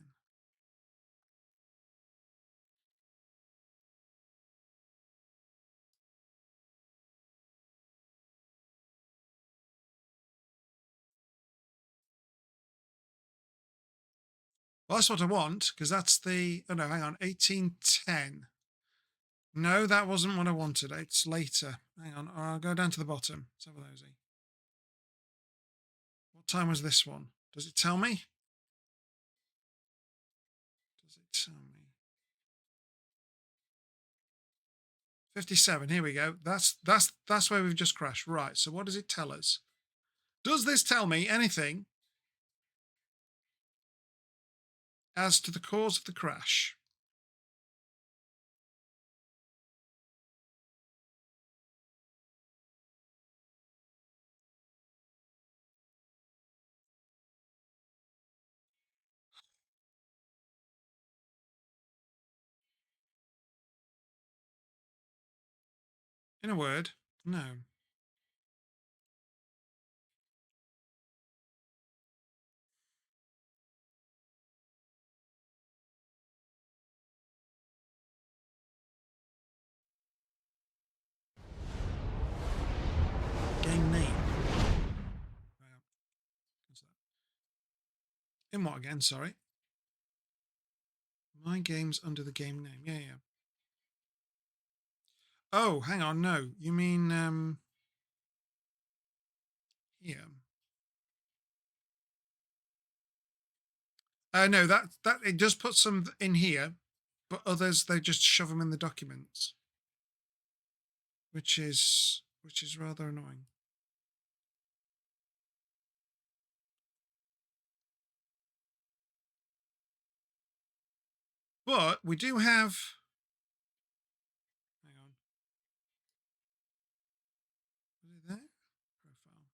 Speaker 1: Well, that's what I want, because that's the... Oh, no, hang on. 1810. No, that wasn't what I wanted. It's later. Hang on. I'll go down to the bottom. Let's have a nosy. What time was this one? Does it tell me? Does it tell me? 57. Here we go. That's where we've just crashed. Right. So what does it tell us? Does this tell me anything as to the cause of the crash? In a word, no. Game name. What's that? In what again? Sorry. My game's under the game name. Yeah, yeah. Oh, hang on. No, you mean here. No, that it does put some in here, but others they just shove them in the documents, which is rather annoying. But we do have. Hang on. Is it there? Profile.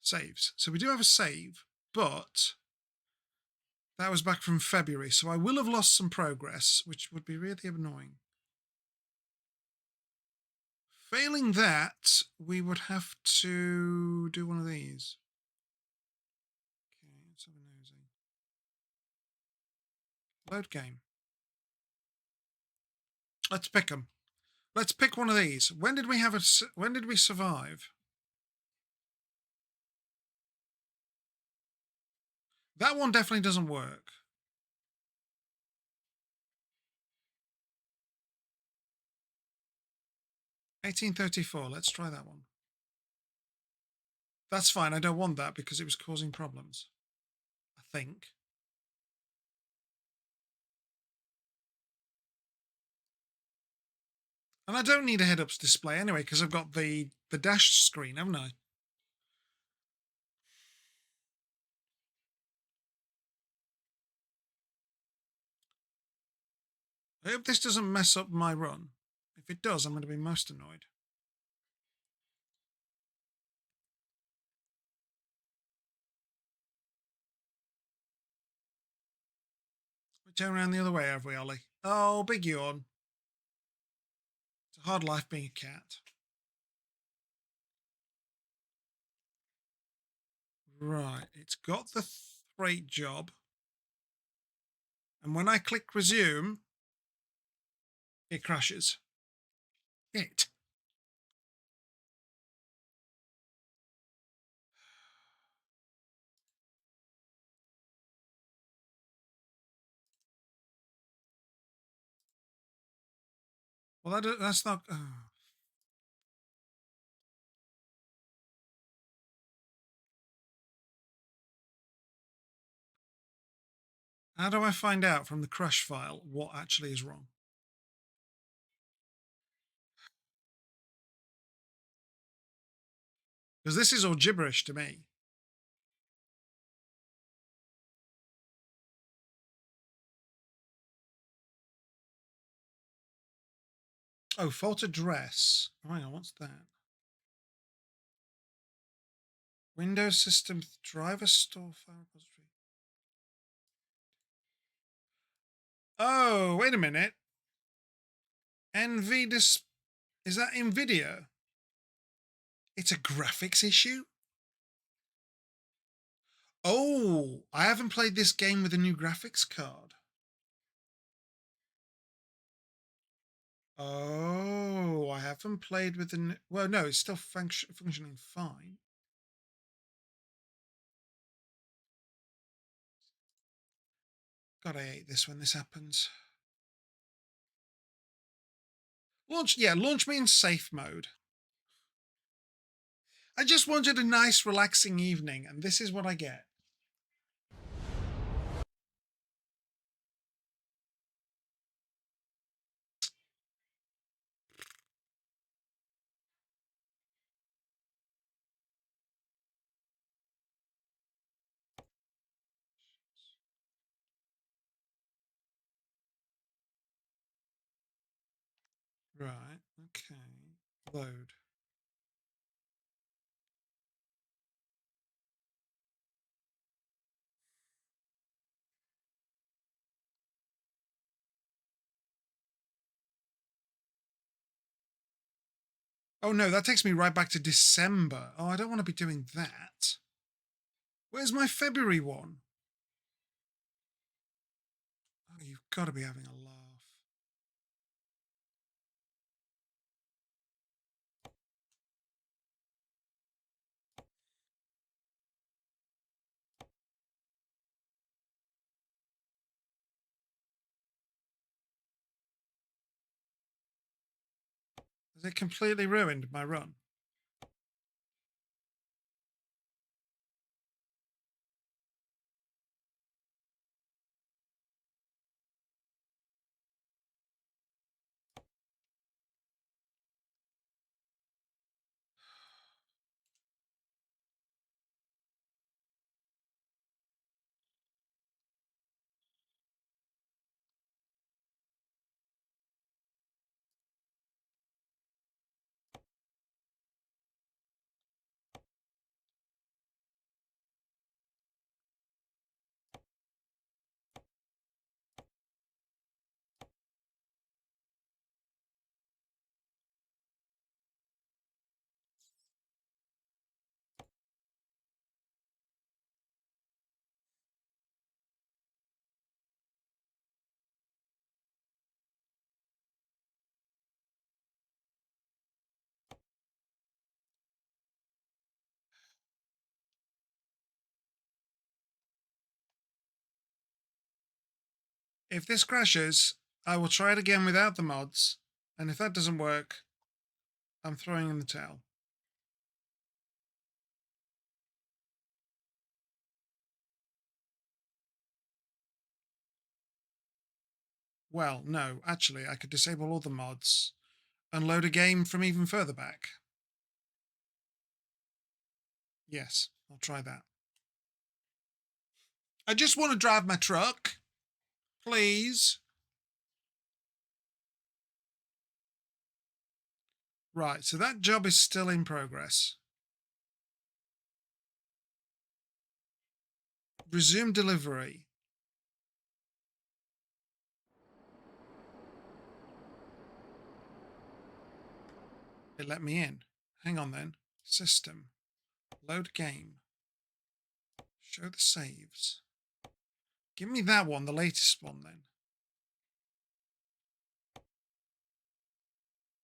Speaker 1: Saves. So we do have a save, but that was back from February, so I will have lost some progress, which would be really annoying. Failing that, we would have to do one of these. Okay, let's have a nosy. Load game. Let's pick them. Let's pick one of these. When did we have a? When did we survive? That one definitely doesn't work. $18.34. Let's try that one. That's fine. I don't want that because it was causing problems. I think. And I don't need a head-ups display anyway because I've got the dash screen, haven't I? I hope this doesn't mess up my run. If it does, I'm going to be most annoyed. We turn around the other way, have we, Ollie? Oh, big yawn. It's a hard life being a cat. Right, it's got the freight job. And when I click resume, it crashes. It. Well, that's not... How do I find out from the crush file what actually is wrong? Because this is all gibberish to me. Oh, fault address. Oh, hang on, what's that? Windows system driver store file repository. Oh, wait a minute. NV dis... Is that NVIDIA? It's a graphics issue? Oh, I haven't played this game with a new graphics card. Oh, I haven't played with the... Well, no, it's still functioning fine. God, I hate this when this happens. Launch, yeah, launch me in safe mode. I just wanted a nice, relaxing evening, and this is what I get. Right, okay. Load. Oh no, that takes me right back to December. Oh, I don't want to be doing that. Where's my February one? Oh, you've got to be having a laugh. Has it completely ruined my run? If this crashes, I will try it again without the mods. And if that doesn't work, I'm throwing in the towel. Well, no, actually, I could disable all the mods and load a game from even further back. Yes, I'll try that. I just want to drive my truck. Please. Right, so that job is still in progress. Resume delivery. It let me in. Hang on then. System. Load game. Show the saves. Give me that one, the latest one, then.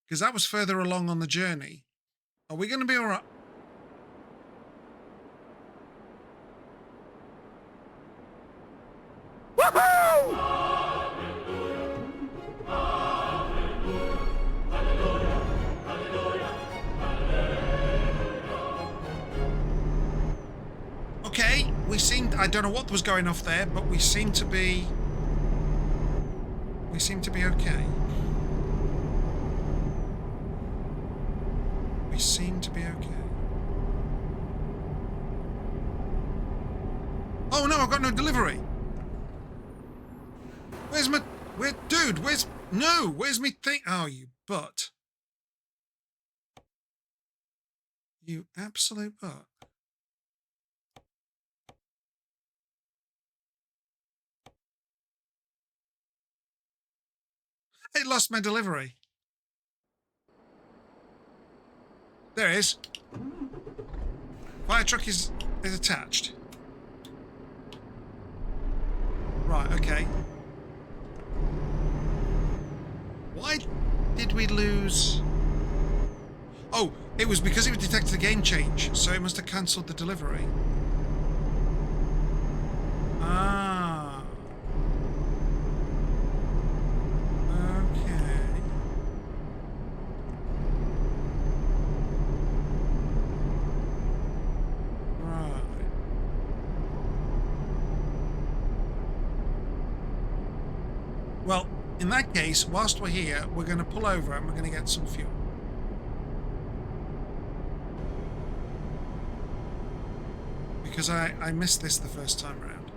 Speaker 1: Because that was further along on the journey. Are we going to be all right? Okay, we seemed, I don't know what was going off there, but we seem to be okay. We seem to be okay. Oh no, I've got no delivery. Where's my, dude, where's me thing? Oh, you butt. You absolute butt. It lost my delivery. There it is. Fire truck is attached. Right, okay. Why did we lose? Oh, it was because it detected a game change, so it must have cancelled the delivery. Ah. Okay. Right. Well, in that case, whilst we're here, we're going to pull over and we're going to get some fuel. Because I missed this the first time round.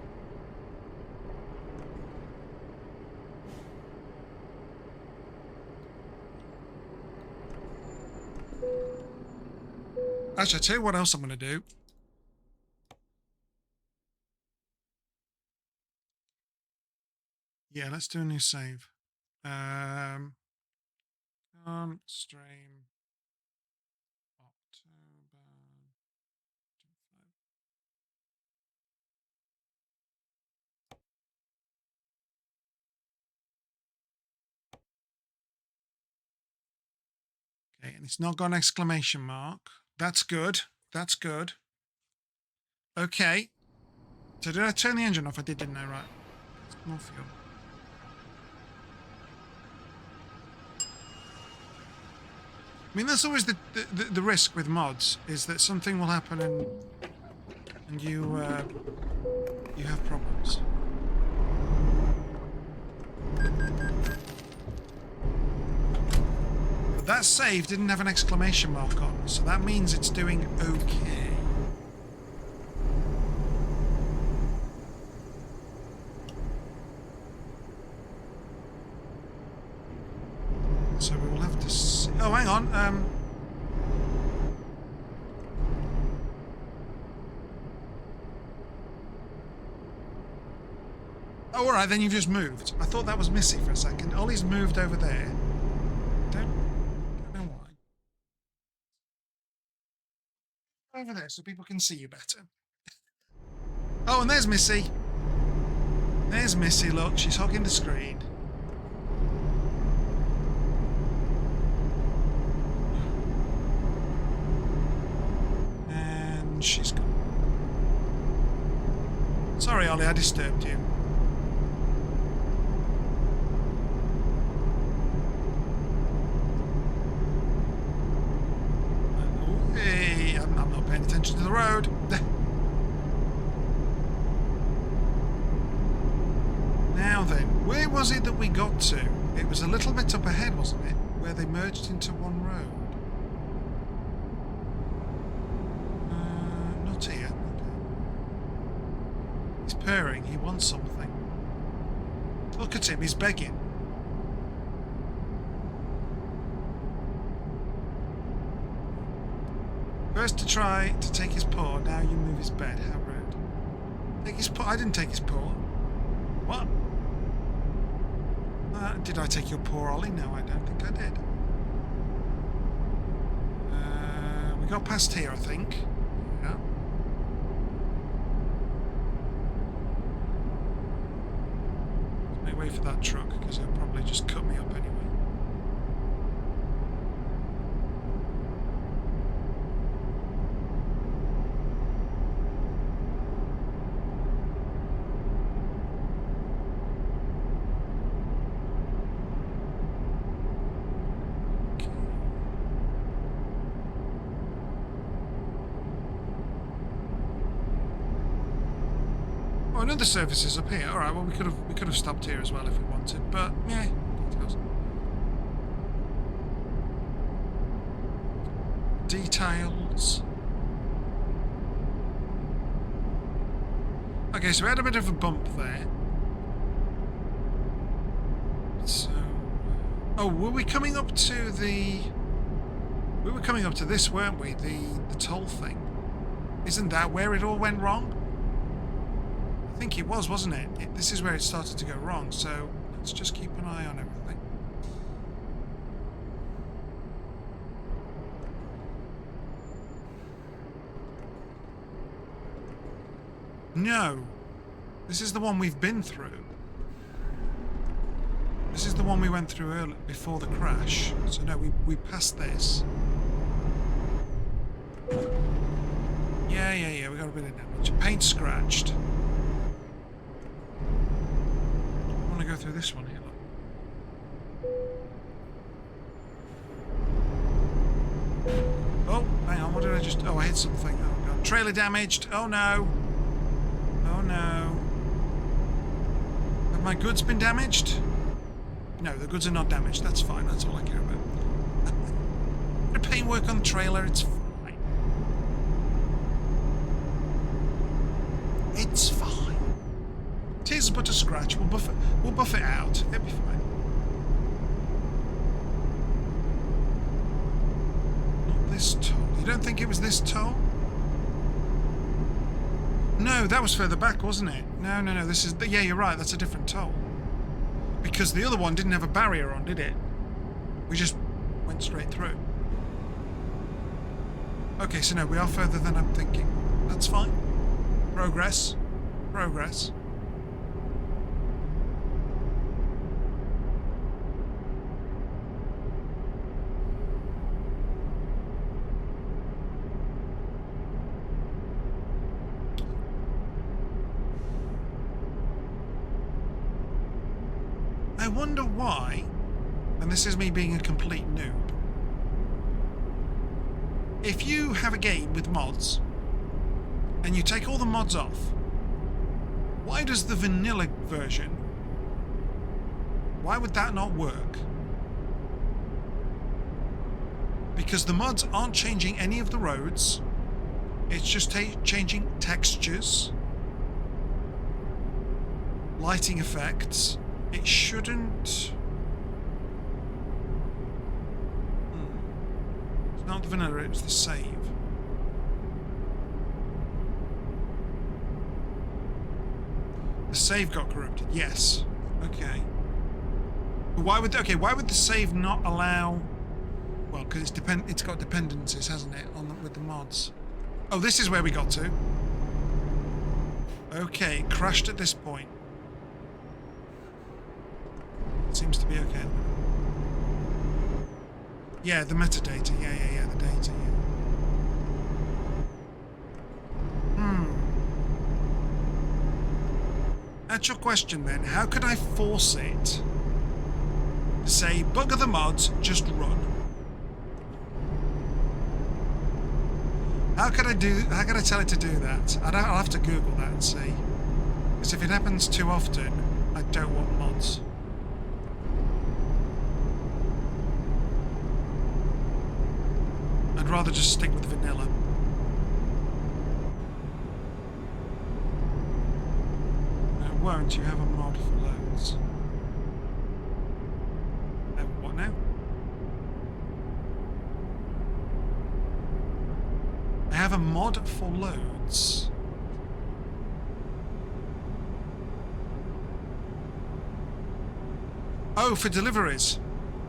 Speaker 1: Actually, I'll tell you what else I'm going to do. Yeah, let's do a new save. Stream October. Okay, and it's not got an exclamation mark. That's good. That's good. Okay. So did I turn the engine off? I did, didn't I? Right. More fuel. I mean, that's always the risk with mods, is that something will happen and you have problems. But that save didn't have an exclamation mark on, so that means it's doing okay. So we will have to see. Oh, hang on. Oh, all right. Then you've just moved. I thought that was Missy for a second. Ollie's moved over there. Don't know why. Over there, so people can see you better. Oh, and there's Missy. There's Missy. Look, she's hogging the screen. She's gone. Sorry, Ollie, I disturbed you. Hey, I'm not paying attention to the road. Now then, where was it that we got to? It was a little bit up ahead, wasn't it? Where they merged into one road. Here. Okay. He's purring. He wants something. Look at him. He's begging. First to try to take his paw. Now you move his bed. How rude. Take his paw. I didn't take his paw. What? Did I take your paw, Ollie? No, I don't think I did. We got past here, I think. Yeah. away for that truck, because he'll probably just cut me up anyway. Another surface is up here. All right. Well, we could have stopped here as well if we wanted, but yeah, details. Details. Okay, so we had a bit of a bump there. So, oh, were we coming up to the? We were coming up to this, weren't we? The toll thing. Isn't that where it all went wrong? I think it was, wasn't it? This is where it started to go wrong, so let's just keep an eye on everything. No. This is the one we've been through. This is the one we went through earlier, before the crash. So no, we passed this. Yeah, we got a bit of damage. Paint scratched. I want to go through this one here, look. Oh, hang on, what did I just... Oh, I hit something. Oh, God. Trailer damaged. Oh, no. Oh, no. Have my goods been damaged? No, the goods are not damaged. That's fine. That's all I care about. Bit of paint work on the trailer. It's fine. It's fine. It is but a scratch. We'll buff it out. It'll be fine. Not this toll. You don't think it was this toll? No, that was further back, wasn't it? No. This is... Yeah, you're right. That's a different toll. Because the other one didn't have a barrier on, did it? We just went straight through. Okay, so no, we are further than I'm thinking. That's fine. Progress. Progress. I wonder why, and this is me being a complete noob, if you have a game with mods and you take all the mods off, why does the vanilla version, why would that not work? Because the mods aren't changing any of the roads, it's just changing textures, lighting effects. It shouldn't... It's not the vanilla, it was the save. The save got corrupted, yes. Okay. But why would the save not allow... Well, because it's got dependencies, hasn't it, with the mods. Oh, this is where we got to. Okay, it crashed at this point. Seems to be okay. Yeah, the metadata. Yeah, the data, yeah. Actual question then, how could I force it to say, bugger the mods, just run? How could I tell it to do that? I'll have to Google that and see. Because if it happens too often, I don't want mods. I'd rather just stick with vanilla. No, won't you have a mod for loads? What now? I have a mod for loads. Oh, for deliveries.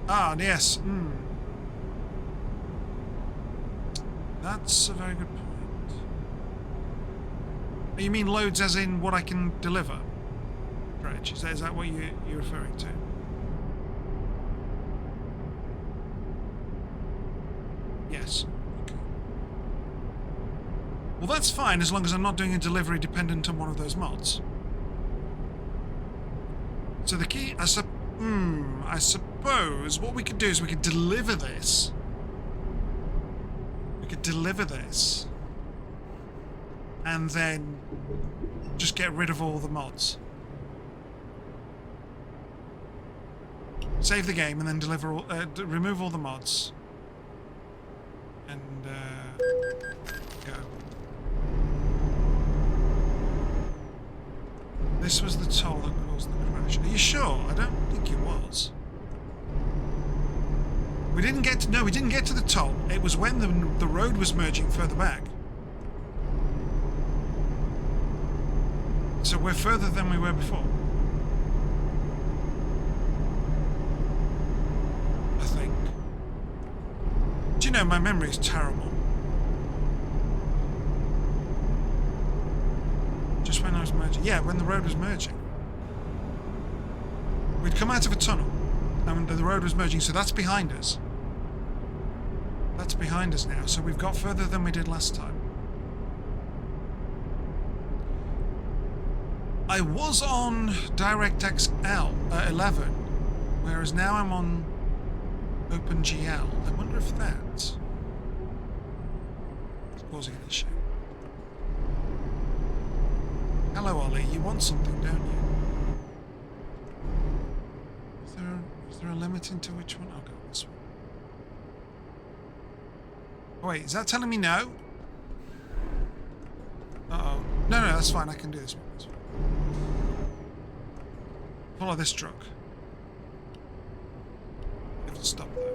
Speaker 1: Ah, yes. That's a very good point. You mean loads as in what I can deliver? Right. garage. Is that what you're referring to? Yes. Okay. Well, that's fine as long as I'm not doing a delivery dependent on one of those mods. So the key, I suppose what we could do is we could deliver this. We could deliver this. And then just get rid of all the mods. Save the game and then deliver all, remove all the mods. And go. This was the toll that caused the crash. Are you sure? I don't think it was. We didn't get to, no, we didn't get to the toll. It was when the road was merging further back. So we're further than we were before. I think. Do you know, my memory is terrible. Just when I was merging. Yeah, when the road was merging. We'd come out of a tunnel and the road was merging, so that's behind us. That's behind us now, so we've got further than we did last time. I was on DirectX 11, whereas now I'm on OpenGL. I wonder if that's causing an issue. Hello, Ollie. You want something, don't you? Is there a limit into which one? I'll go this one. Oh, wait, is that telling me no? Uh-oh. No, that's fine. I can do this one. That's fine. Follow this truck. You have to stop there.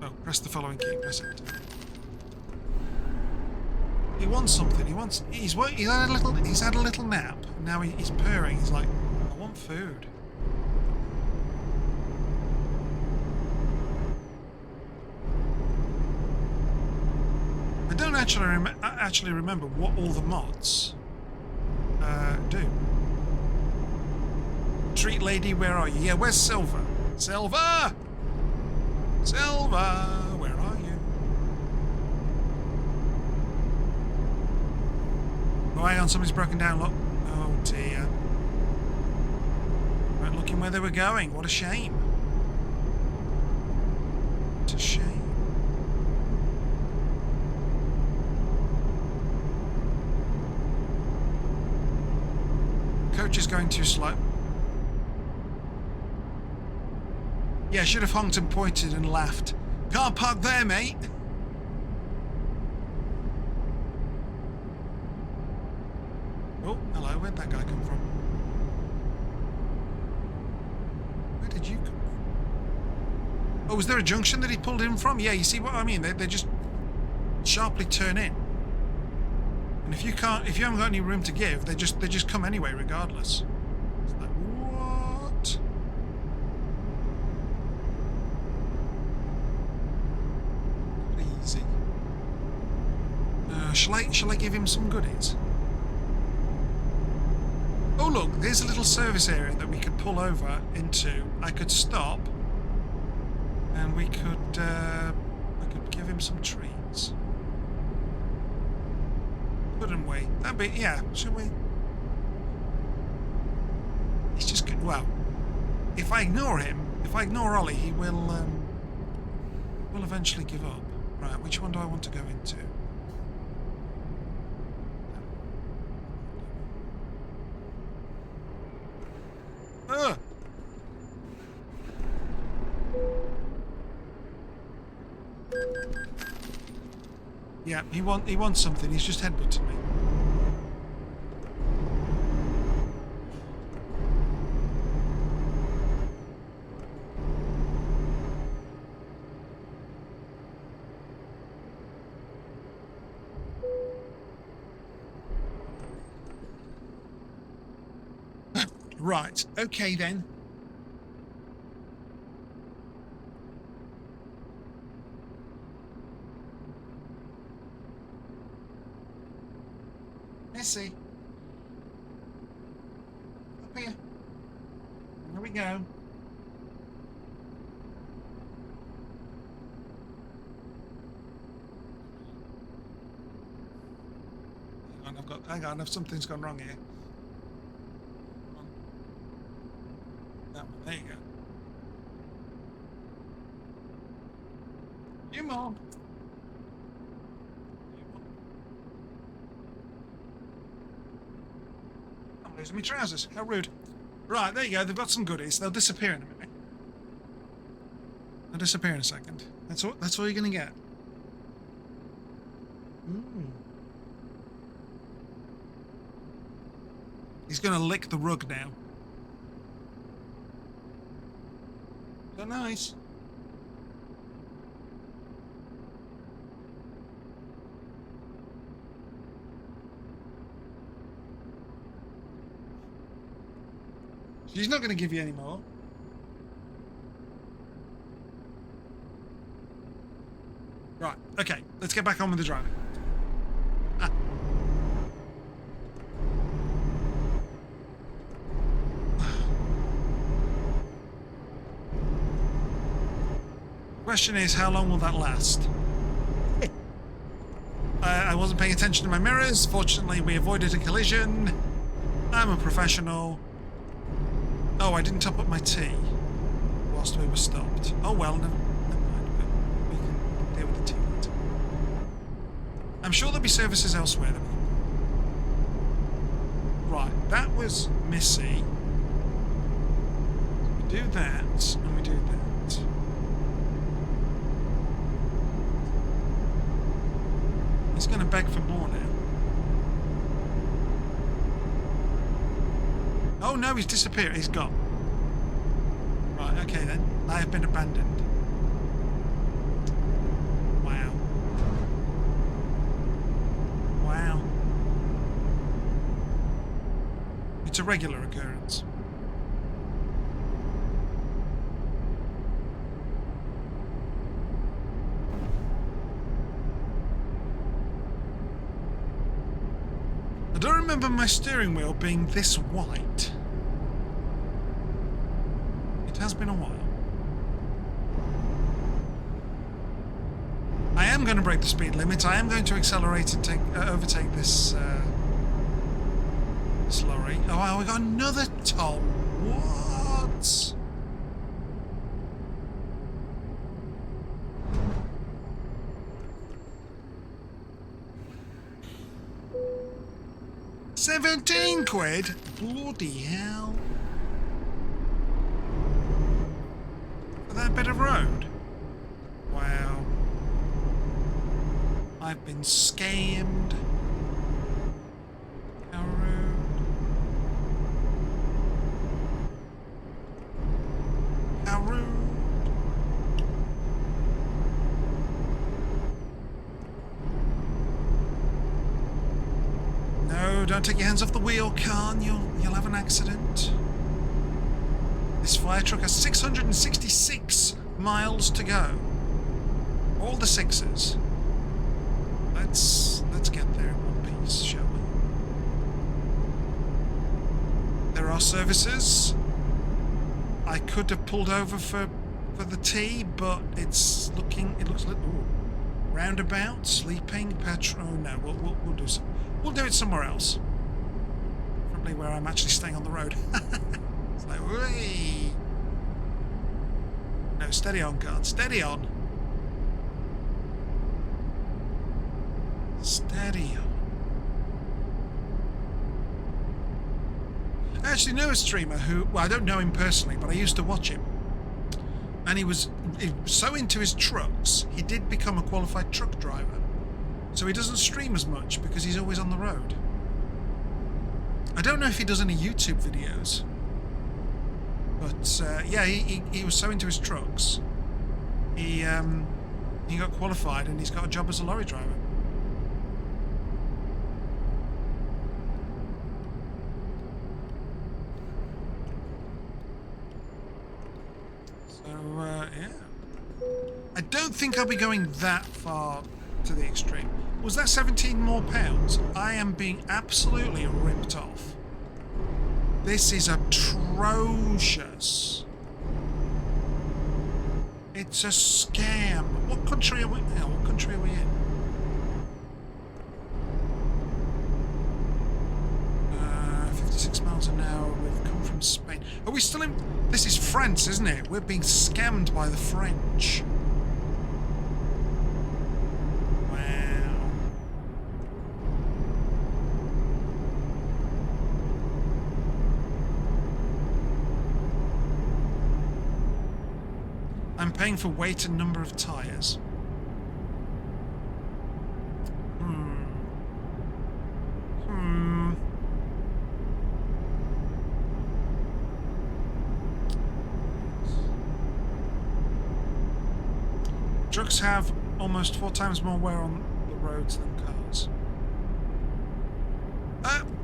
Speaker 1: Oh, press the following key. Press it. He wants something. He's had a little nap. And now he's purring. He's like, I want food. I don't actually remember what all the mods do. Treat lady, where are you? Yeah, where's Silver? Silver! Silver, where are you? Oh, hang on, somebody's broken down, look. Oh dear. Weren't looking where they were going. What a shame. What a shame. Coach is going too slow. Yeah, should have honked and pointed and laughed. Car park there, mate. Oh, hello. Where'd that guy come from? Where did you come from? Oh, was there a junction that he pulled in from? Yeah, you see what I mean? They just sharply turn in. And if you haven't got any room to give, they just come anyway, regardless. It's like, what? Easy. Shall I give him some goodies? Oh look, there's a little service area that we could pull over into. I could stop, and we could give him some treats. Couldn't we? That'd be, yeah, should we? He's just good. Well, if I ignore him, if I ignore Ollie, he will eventually give up. Right, which one do I want to go into? Ugh! Yeah, he wants something. He's just headbutted me. Right. Okay then. Missy. we go. Hang on, something's gone wrong here. That one, there you go. You more. I'm losing my trousers. How rude. Right, there you go. They've got some goodies. They'll disappear in a minute. They'll disappear in a second. That's all you're going to get. He's going to lick the rug now. So nice. She's not going to give you any more. Right, okay. Let's get back on with the driving. Ah. Question is, how long will that last? I wasn't paying attention to my mirrors. Fortunately, we avoided a collision. I'm a professional. Oh, I didn't top up my tea whilst we were stopped. Oh well, never mind. We can deal with the tea later. I'm sure there'll be services elsewhere. Right, that was Missy. We do that, and we do that. He's going to beg for more now. Oh no, he's disappeared. He's gone. Right, okay then. I have been abandoned. Wow. Wow. It's a regular occurrence. I don't remember my steering wheel being this white. It has been a while. I am going to break the speed limit. I am going to accelerate and overtake this this lorry. Oh, we got another toll. What? £17? Bloody hell. For that bit of road? Wow. I've been scammed. How rude. How rude. No, don't take your hands off the wheel, Khan. You'll have an accident. This fire truck has 666 miles to go. All the sixes. Let's get there in one piece, shall we? There are services. I could have pulled over for the tea, but it looks a little roundabout, sleeping, petrol. Oh, no, we'll do some. We'll do it somewhere else. Probably where I'm actually staying on the road. It's like, whee! No, steady on, guard. Steady on. Steady on. I actually know a streamer who, well, I don't know him personally, but I used to watch him. And he was so into his trucks, he did become a qualified truck driver. So he doesn't stream as much because he's always on the road. I don't know if he does any YouTube videos. But yeah, he was so into his trucks. He got qualified and he's got a job as a lorry driver. So yeah. I don't think I'll be going that far to the extreme. Was that 17 more pounds? I am being absolutely ripped off. This is atrocious. It's a scam. What country are we in? What country are we in? 56 miles an hour. We've come from Spain. Are we still in? This is France, isn't it? We're being scammed by the French. Wow. I'm paying for weight and number of tyres. Trucks have almost 4 times more wear on the roads than cars.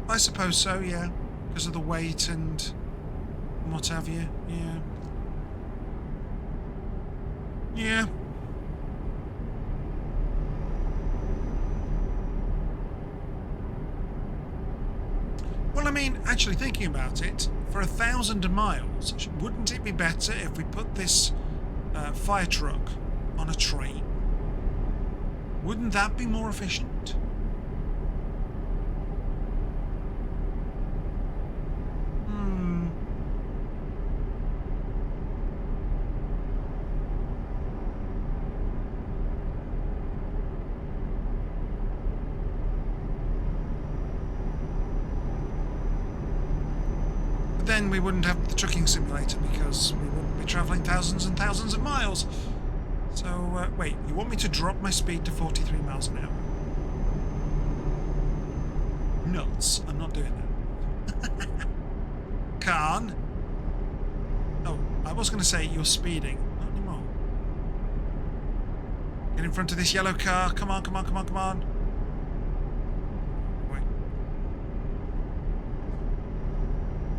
Speaker 1: I suppose so, yeah. Because of the weight and what have you, yeah. Yeah. Well, I mean, actually thinking about it, for 1,000 miles, wouldn't it be better if we put this fire truck on a train? Wouldn't that be more efficient? But then we wouldn't have the trucking simulator because we wouldn't be travelling thousands and thousands of miles. So, wait, you want me to drop my speed to 43 miles an hour? Nuts. I'm not doing that. Can't. Oh, I was going to say you're speeding. Not anymore. Get in front of this yellow car. Come on, come on, come on, come on. Wait.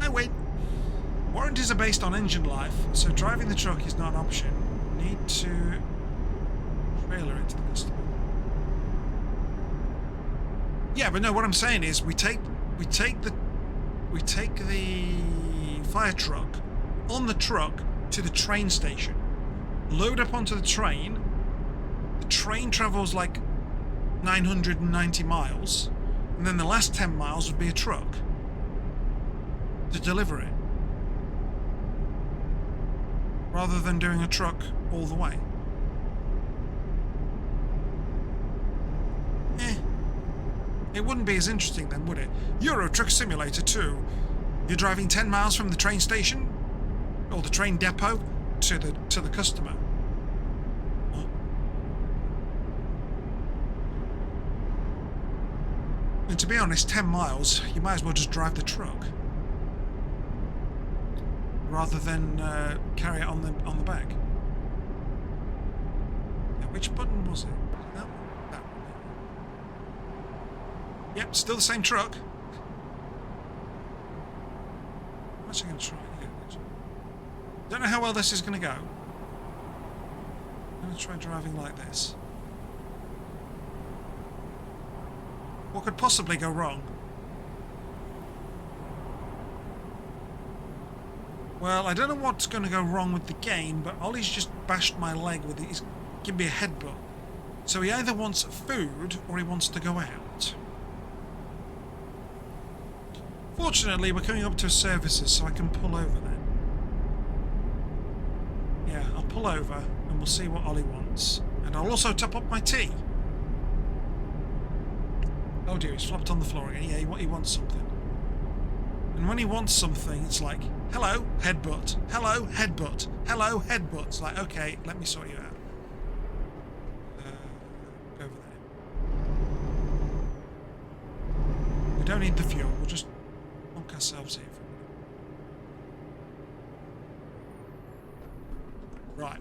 Speaker 1: I wait. Warranties are based on engine life, so driving the truck is not an option. Need to trailer it to the customer. Yeah, but no, what I'm saying is we take the fire truck on the truck to the train station, load up onto the train travels like 990 miles, and then the last 10 miles would be a truck to deliver it, rather than doing a truck all the way. It wouldn't be as interesting then, would it? EuroTruck Simulator 2. You're driving 10 miles from the train station or the train depot to the customer. What? And to be honest, 10 miles, you might as well just drive the truck rather than carry it on the back. Now, which button was it? That one. That one. Yep, still the same truck. I'm actually going to try it again. Don't know how well this is going to go. I'm going to try driving like this. What could possibly go wrong? Well, I don't know what's going to go wrong with the game, but Ollie's just bashed my leg with it. He's given me a headbutt. So he either wants food or he wants to go out. Fortunately, we're coming up to services, so I can pull over then. Yeah, I'll pull over and we'll see what Ollie wants. And I'll also top up my tea. Oh dear, he's flopped on the floor again. Yeah, he wants something. And when he wants something, it's like, hello, headbutt. Hello, headbutt. Hello, headbutt. It's like, okay, let me sort you out. Over there. We don't need the fuel. We'll just bonk ourselves here for a minute. Right.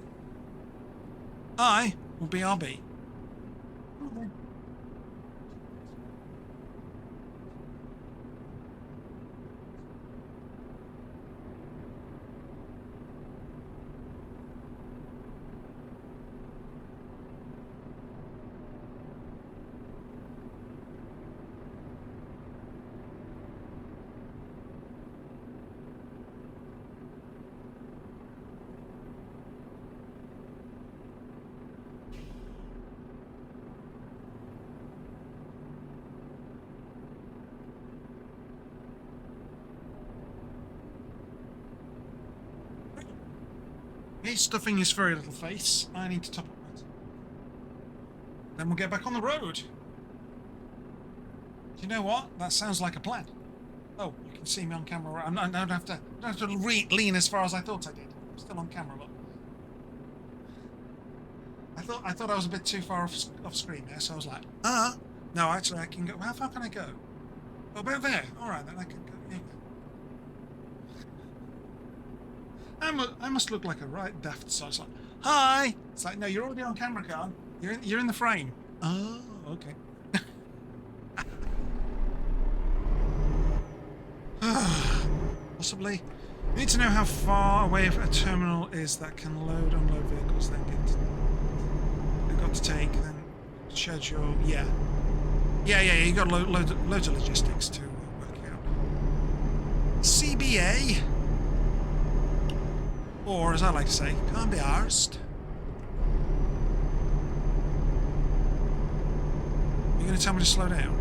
Speaker 1: I will be RB. He's stuffing his furry little face. I need to top up that. Then we'll get back on the road. Do you know what? That sounds like a plan. Oh, you can see me on camera. I don't have to lean as far as I thought I did. I'm still on camera, look. I thought I was a bit too far off screen there, so I was like, no, actually I can go. How far can I go? Oh, about there. All right, then I can go. Here we go. I must look like a right daft. So it's like, hi. It's like, no, you're already on camera, Carl. You're in the frame. Oh, okay. Possibly. You need to know how far away a terminal is that can load, unload vehicles, then they've got to take, then schedule. Yeah. You got loads of logistics to work out. CBA, or as I like to say, can't be arsed. You're going to tell me to slow down?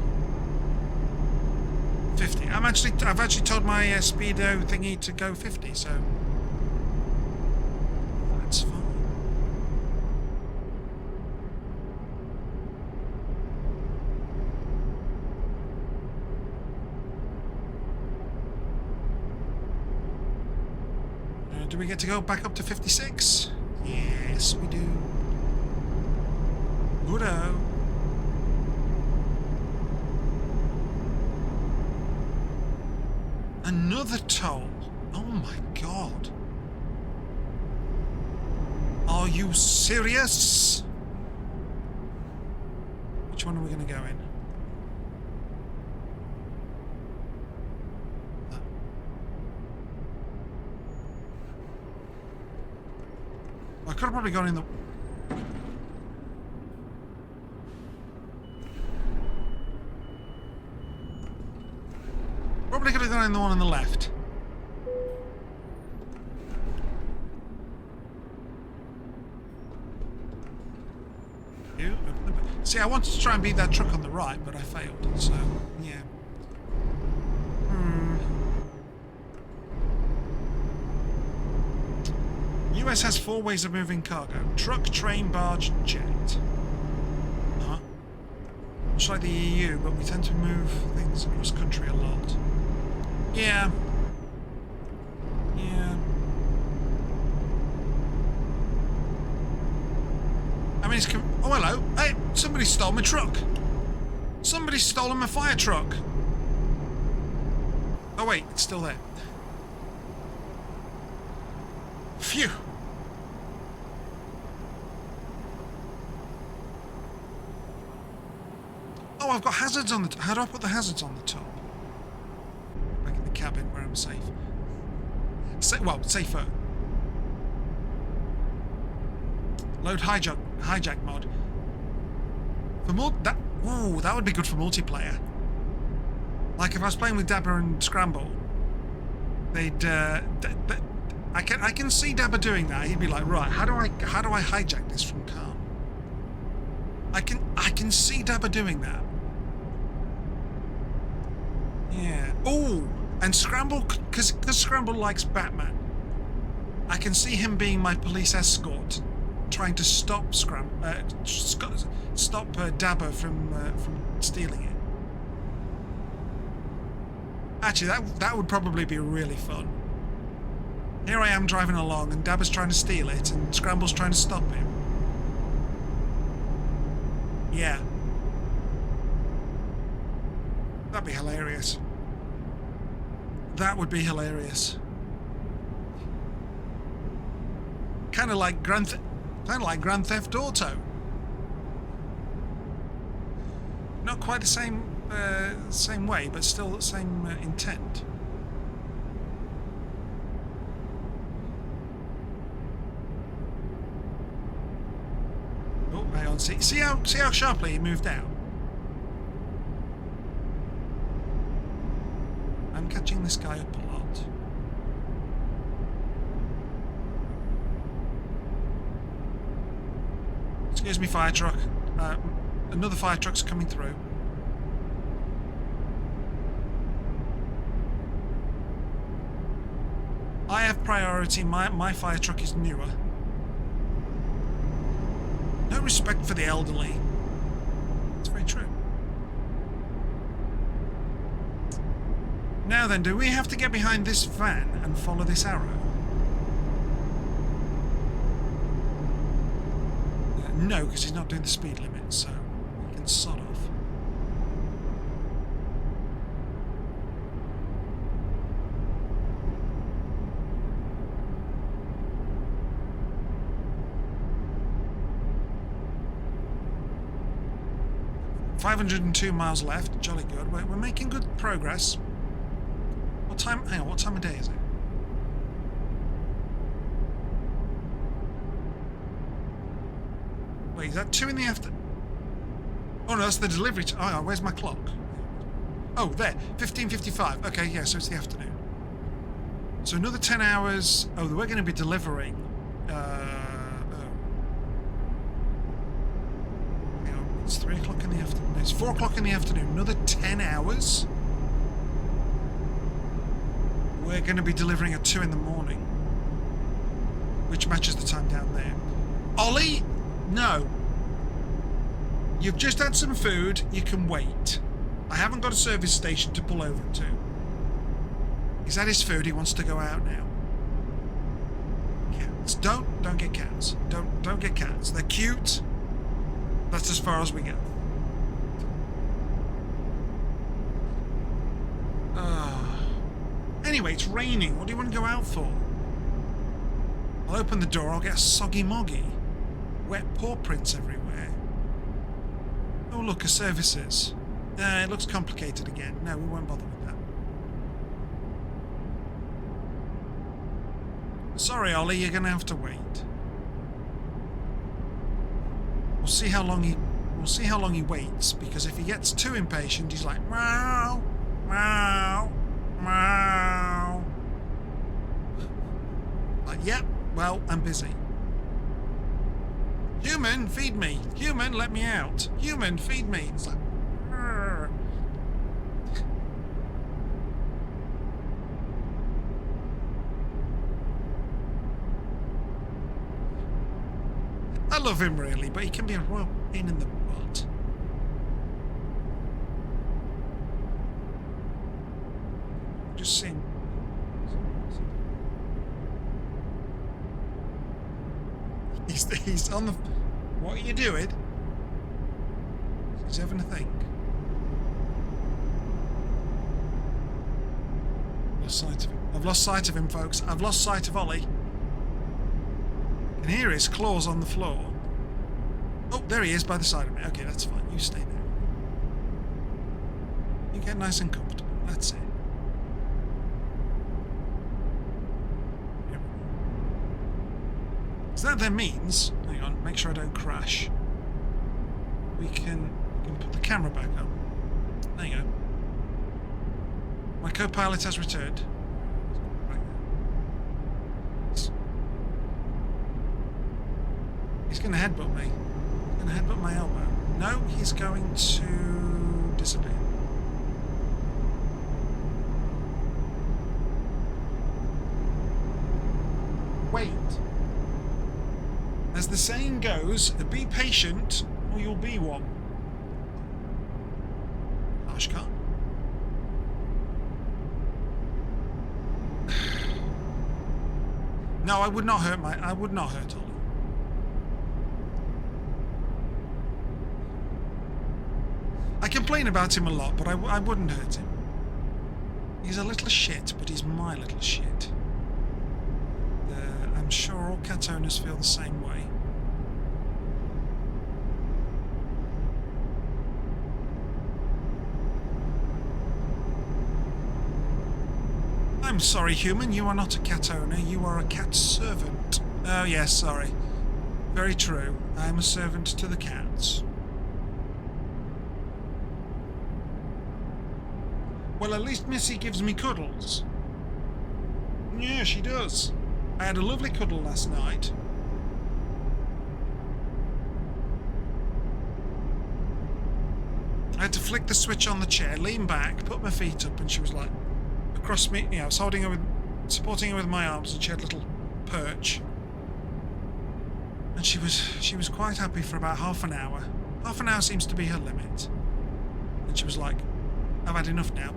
Speaker 1: 50. I've actually told my speedo thingy to go 50, so that's fine. Do we get to go back up to 56? Yes, we do. Good-o. Another toll. Oh my god. Are you serious? Which one are we going to go in? I could have probably gone in the... Probably could have gone in the one on the left. See, I wanted to try and beat that truck on the right, but I failed, so, yeah. US has 4 ways of moving cargo. Truck, train, barge, jet. Much like the EU, but we tend to move things across country a lot. Yeah. I mean, it's... Oh, hello. Hey, somebody stole my truck. Somebody's stolen my fire truck. Oh, wait, it's still there. Phew. Oh, I've got hazards on the... How do I put the hazards on the top? Back in the cabin where I'm safe. Well, safer. Load hijack mod. For more... Ooh, that would be good for multiplayer. Like if I was playing with Dabba and Scramble, they'd... I can see Dabba doing that. He'd be like, right, how do I hijack this from Calm? I can see Dabba doing that. Yeah. Oh, and Scramble, because Scramble likes Batman. I can see him being my police escort, trying to stop Dabba from stealing it. Actually, that would probably be really fun. Here I am driving along, and Dabba's trying to steal it, and Scramble's trying to stop him. Yeah. That'd be hilarious. That would be hilarious. Kind of like Grand Theft Auto. Not quite the same way, but still the same intent. Oh, hang on. See how sharply he moved out. I'm catching this guy up a lot. Excuse me, fire truck. Another fire truck's coming through. I have priority. My fire truck is newer. respect for the elderly. It's very true. Now then, do we have to get behind this van and follow this arrow? No, because he's not doing the speed limit, so we can sod off. $502 miles left. Jolly good. We're making good progress. What time? Hang on. What time of day is it? Wait, is that 2 in the afternoon? Oh no, that's the delivery. Oh, where's my clock? Oh, there. 15:55. Okay, yeah. So it's the afternoon. So another 10 hours. Oh, we're going to be delivering. It's 3 o'clock in the afternoon. It's 4 o'clock in the afternoon. Another 10 hours. We're going to be delivering at 2 in the morning, which matches the time down there. Ollie, no. You've just had some food. You can wait. I haven't got a service station to pull over to. He's had his food. He wants to go out now. Cats. Don't get cats. Don't get cats. They're cute. That's as far as we go. Anyway, it's raining. What do you want to go out for? I'll open the door. I'll get a soggy moggy. Wet paw prints everywhere. Oh, look, a services. It looks complicated again. No, we won't bother with that. Sorry, Ollie, you're going to have to wait. We'll see how long he waits, because if he gets too impatient, he's like meow, meow, meow. Like, yep, well, I'm busy. Human, feed me. Human, let me out. Human, feed me. It's like, Rrr. I love him really, but he can be a real pain in the butt. Just seeing. He's on the. What are you doing? He's having a think. Lost sight of him. I've lost sight of him, folks. I've lost sight of Ollie. And here his claws on the floor. Oh, there he is by the side of me. Okay, that's fine. You stay there. You get nice and comfortable. That's it. So that then means, hang on, make sure I don't crash. We can put the camera back up. There you go. My co-pilot has returned. He's going to headbutt me. He's going to headbutt my elbow. No, he's going to disappear. Wait. As the saying goes, be patient or you'll be one. Harsh car. No, I would not hurt Ollie. I complain about him a lot, but I wouldn't hurt him. He's a little shit, but he's my little shit. I'm sure all cat owners feel the same way. I'm sorry, human, you are not a cat owner, you are a cat servant. Oh yes, sorry. Very true. I am a servant to the cats. Well, at least Missy gives me cuddles. Yeah, she does. I had a lovely cuddle last night. I had to flick the switch on the chair, lean back, put my feet up, and she was like across me. I was holding her supporting her with my arms, and she had a little perch. And And she was quite happy for about half an hour. Half an hour seems to be her limit. And she was like, I've had enough now.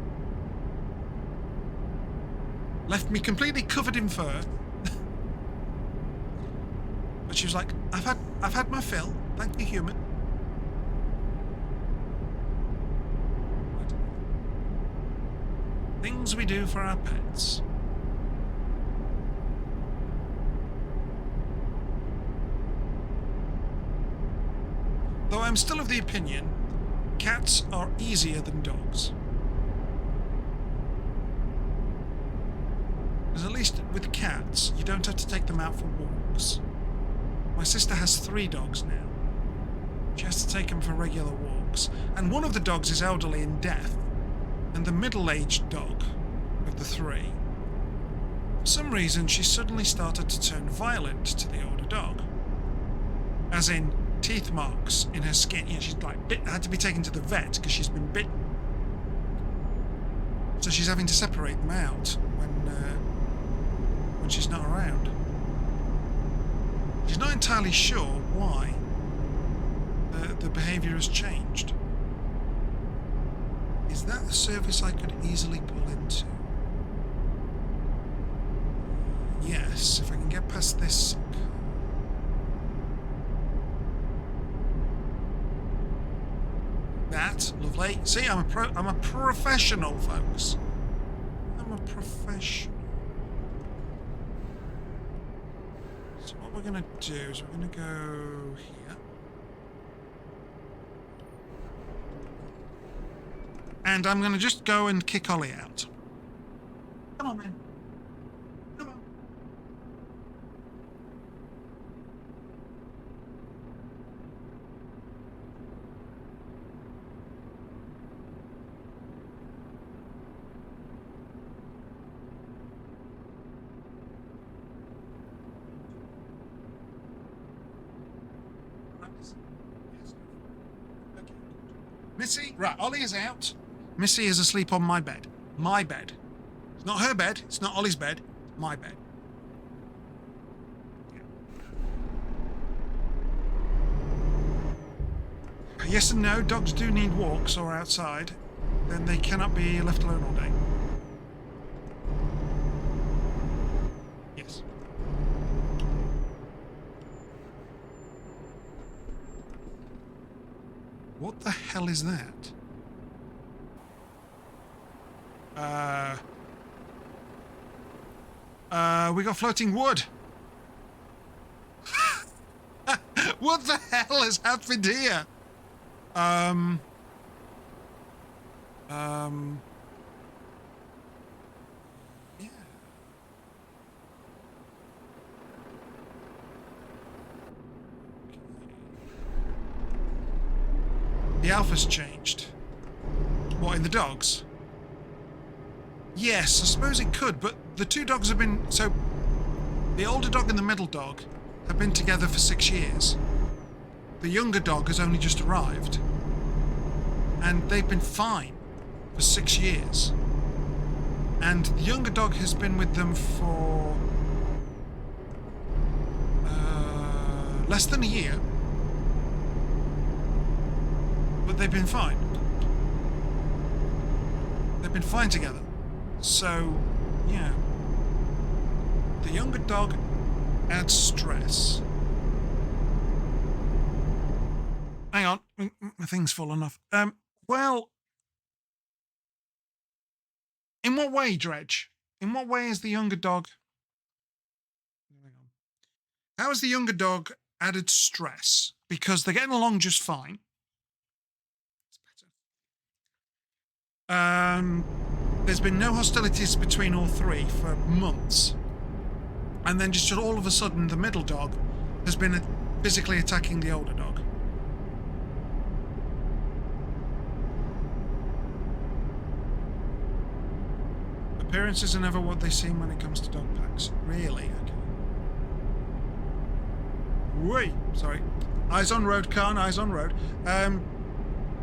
Speaker 1: Left me completely covered in fur. But she was like, I've had my fill. Thank you, human. Things we do for our pets. Though I'm still of the opinion, cats are easier than dogs. Because at least with cats, you don't have to take them out for walks. My sister has 3 dogs now. She has to take them for regular walks. And one of the dogs is elderly and deaf. And the middle-aged dog of the 3, for some reason, she suddenly started to turn violent to the older dog. As in, teeth marks in her skin. Yeah, she's like had to be taken to the vet because she's been bitten. So she's having to separate them out when she's not around. She's not entirely sure why the behaviour has changed. Is that a service I could easily pull into? Yes, if I can get past this. That, lovely. See, I'm a professional, folks. I'm a professional. So what we're gonna do is we're gonna go here. And I'm gonna just go and kick Ollie out. Come on, man. Come on. Missy, right, Ollie is out. Missy is asleep on my bed. My bed. It's not her bed. It's not Ollie's bed. My bed. Yeah. Yes and no. Dogs do need walks or outside. Then they cannot be left alone all day. Yes. What the hell is that? We got floating wood. What the hell has happened here? Yeah. The alpha's changed. What, in the dogs? Yes, I suppose it could, but the 2 dogs have been... So, the older dog and the middle dog have been together for 6 years. The younger dog has only just arrived. And they've been fine for 6 years. And the younger dog has been with them for... less than a year. But they've been fine. They've been fine together. So, yeah. The younger dog adds stress. Hang on. My thing's fallen off. Well... In what way, Dredge? In what way is the younger dog... How has the younger dog added stress? Because they're getting along just fine. There's been no hostilities between all 3 for months. And then just all of a sudden, the middle dog has been physically attacking the older dog. Appearances are never what they seem when it comes to dog packs. Really? Okay. Wait, sorry. Eyes on road, Khan, eyes on road.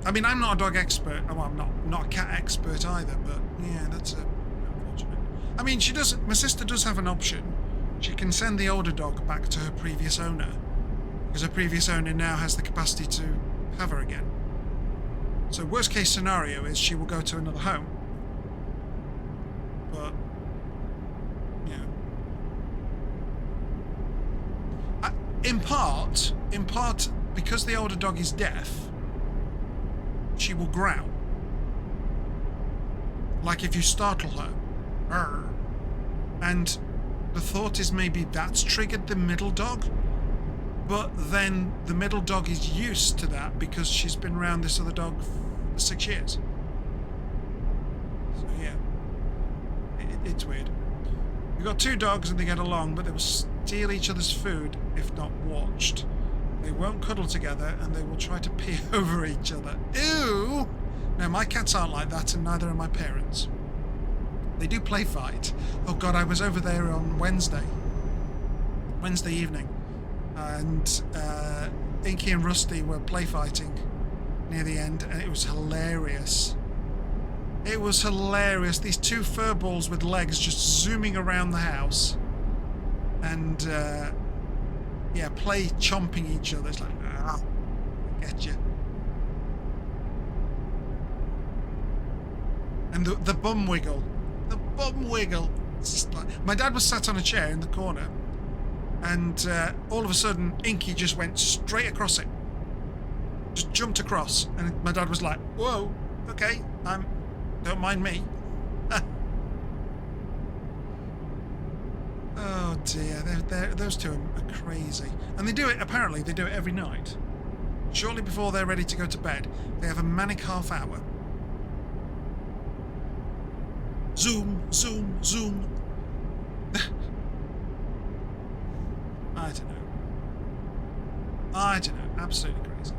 Speaker 1: I mean, I'm not a dog expert. Well, I'm not a cat expert either, but yeah, that's unfortunate. I mean, my sister does have an option. She can send the older dog back to her previous owner because her previous owner now has the capacity to have her again. So worst case scenario is she will go to another home. But, you know, in part, because the older dog is deaf, she will growl. Like if you startle her. Arr. And the thought is maybe that's triggered the middle dog, but then the middle dog is used to that because she's been around this other dog for 6 years. So yeah, it's weird. You've got two dogs and they get along, but they will steal each other's food if not watched. They won't cuddle together and they will try to pee over each other. Ew! No, my cats aren't like that, and neither are my parents. They do play fight. Oh god, I was over there on Wednesday evening, and Inky and Rusty were play fighting near the end, and it was hilarious. It was hilarious. These two furballs with legs just zooming around the house, and yeah, play chomping each other. It's like, I get you. And the bum wiggle. The bum wiggle. It's just like, my dad was sat on a chair in the corner, and all of a sudden Inky just went straight across it. Just jumped across, and my dad was like, whoa, okay, don't mind me. Oh dear, those two are crazy. And apparently they do it every night. Shortly before they're ready to go to bed, they have a manic half hour. Zoom, zoom, zoom. I don't know. Absolutely crazy.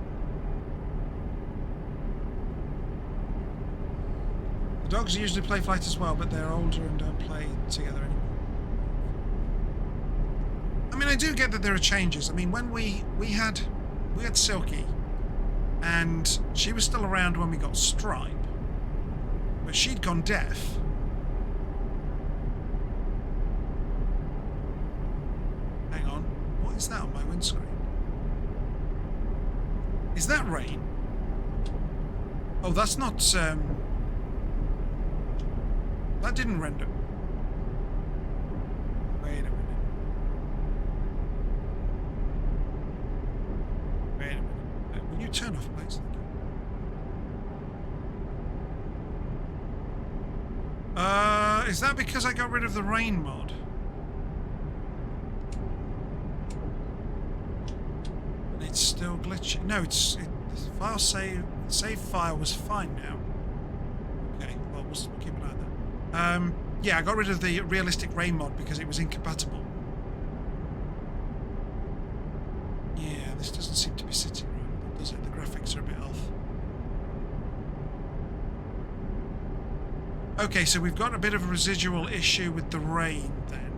Speaker 1: The dogs usually play fight as well, but they're older and don't play together anymore. I mean, I do get that there are changes. I mean, when we had Silky, and she was still around when we got Stripe, but she'd gone deaf. Hang on, what is that on my windscreen? Is that rain? Oh, that's not. That didn't render. Wait a minute. Will you turn off, please? Is that because I got rid of the rain mod? And it's still glitching. No, the file save file was fine now. Okay, well, we'll keep an eye on that. Yeah, I got rid of the realistic rain mod because it was incompatible. Yeah, this doesn't seem to be sitting right, does it? The graphics are a bit off. Okay, so we've got a bit of a residual issue with the rain then.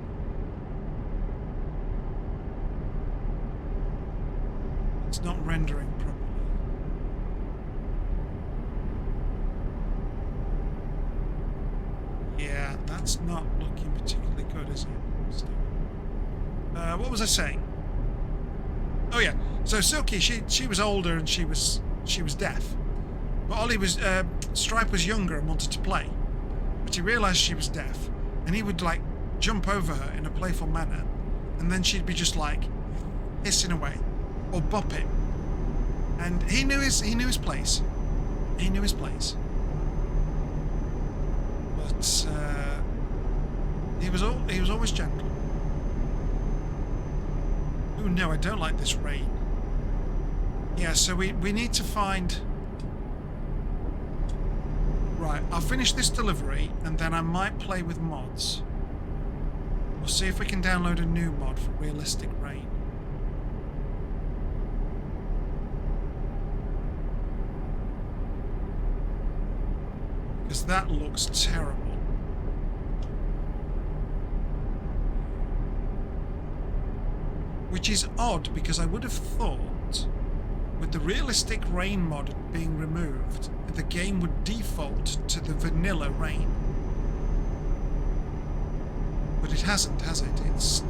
Speaker 1: It's not rendering properly. Yeah, that's not looking particularly good, is it? What was I saying? Oh yeah, so Silky, she was older and she was deaf, but Stripe was younger and wanted to play, but he realised she was deaf, and he would like jump over her in a playful manner, and then she'd be just like hissing away or bop him, and he knew his place. He knew his place. But he was always gentle. Oh no, I don't like this rain. Yeah, so we need to find. Right, I'll finish this delivery and then I might play with mods. We'll see if we can download a new mod for realistic rain. Because that looks terrible. Which is odd, because I would have thought with the realistic rain mod being removed, the game would default to the vanilla rain. But it hasn't, has it? It's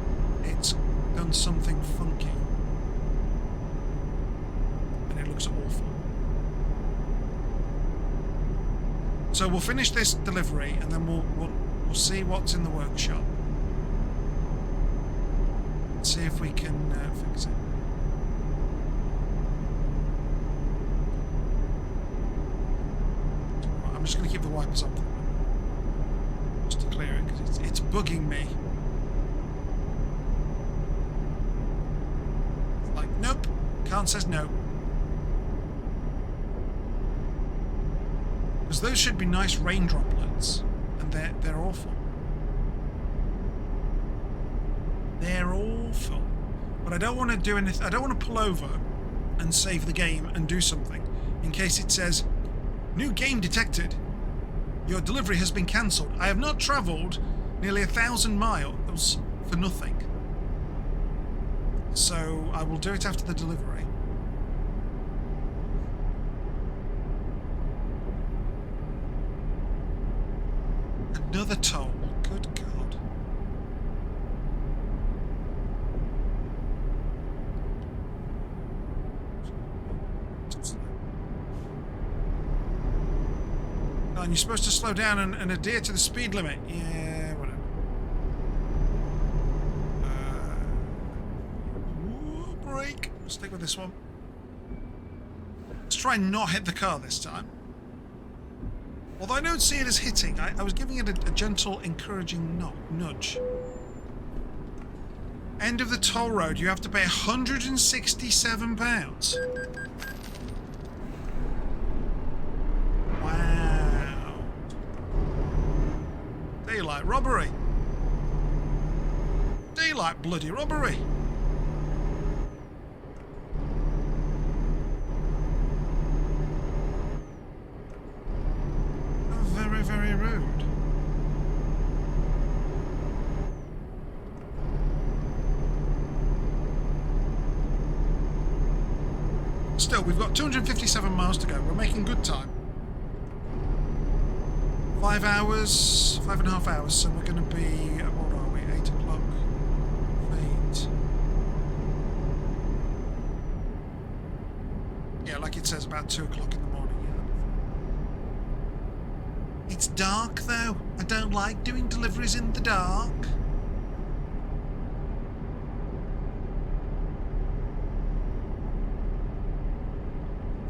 Speaker 1: done something funky. looks awful. So we'll finish this delivery and then we'll see what's in the workshop. See if we can fix it. I'm just going to keep the wipers on for the moment, just to clear it because it's bugging me. It's like, nope, Khan says no. Because those should be nice rain droplets, and they're awful. They're awful. But I don't want to do anything. I don't want to pull over and save the game and do something in case it says, "New game detected. Your delivery has been cancelled. I have not travelled nearly 1,000 miles for nothing." So I will do it after the delivery. Another toll. Good God. Oh, and you're supposed to slow down and adhere to the speed limit. Yeah, whatever. Brake. Stick with this one. Let's try and not hit the car this time. Although I don't see it as hitting, I was giving it a gentle, encouraging nudge. End of the toll road, you have to pay £167. Wow. Daylight robbery. Daylight bloody robbery. Very, very rude. Still, we've got 257 miles to go. We're making good time. 5 hours, 5.5 hours, so we're going to be, what are we, 8 o'clock? 8. Yeah, like it says, about 2 o'clock in the morning. It's dark, though. I don't like doing deliveries in the dark.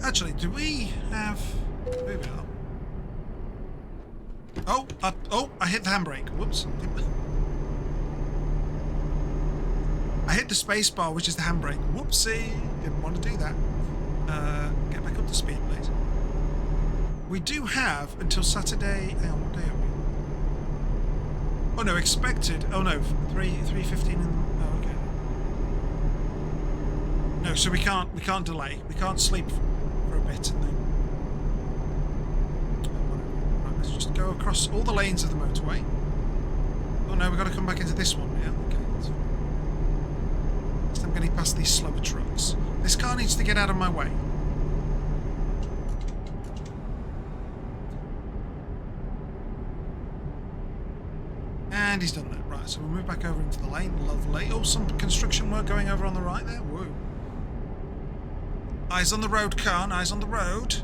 Speaker 1: Actually, do we have... Here we are. Oh, I hit the handbrake. Whoops. I hit the space bar, which is the handbrake. Whoopsie. Didn't want to do that. Get back up to speed, please. We do have until Saturday. Hang on, what day are we? Oh no, expected. Oh no, 3:15. Oh, okay. No, so we can't delay. We can't sleep for a bit and then. Right, let's just go across all the lanes of the motorway. Oh no, we've got to come back into this one. Yeah, okay. So I'm getting past these slower trucks. This car needs to get out of my way. And he's done that. Right, so we'll move back over into the lane. Lovely. Oh, some construction work going over on the right there. Whoa. Eyes on the road, Khan. Eyes on the road.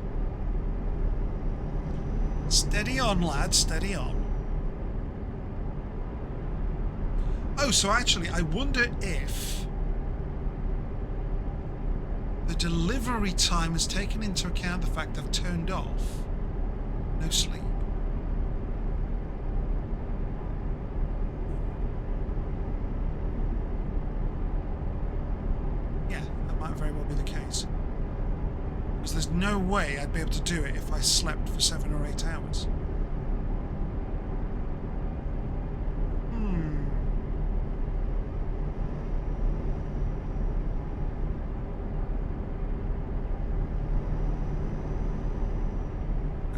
Speaker 1: Steady on, lad. Steady on. Oh, so actually, I wonder if the delivery time has taken into account the fact I've turned off no sleep. Very well be the case, because there's no way I'd be able to do it if I slept for 7 or 8 hours.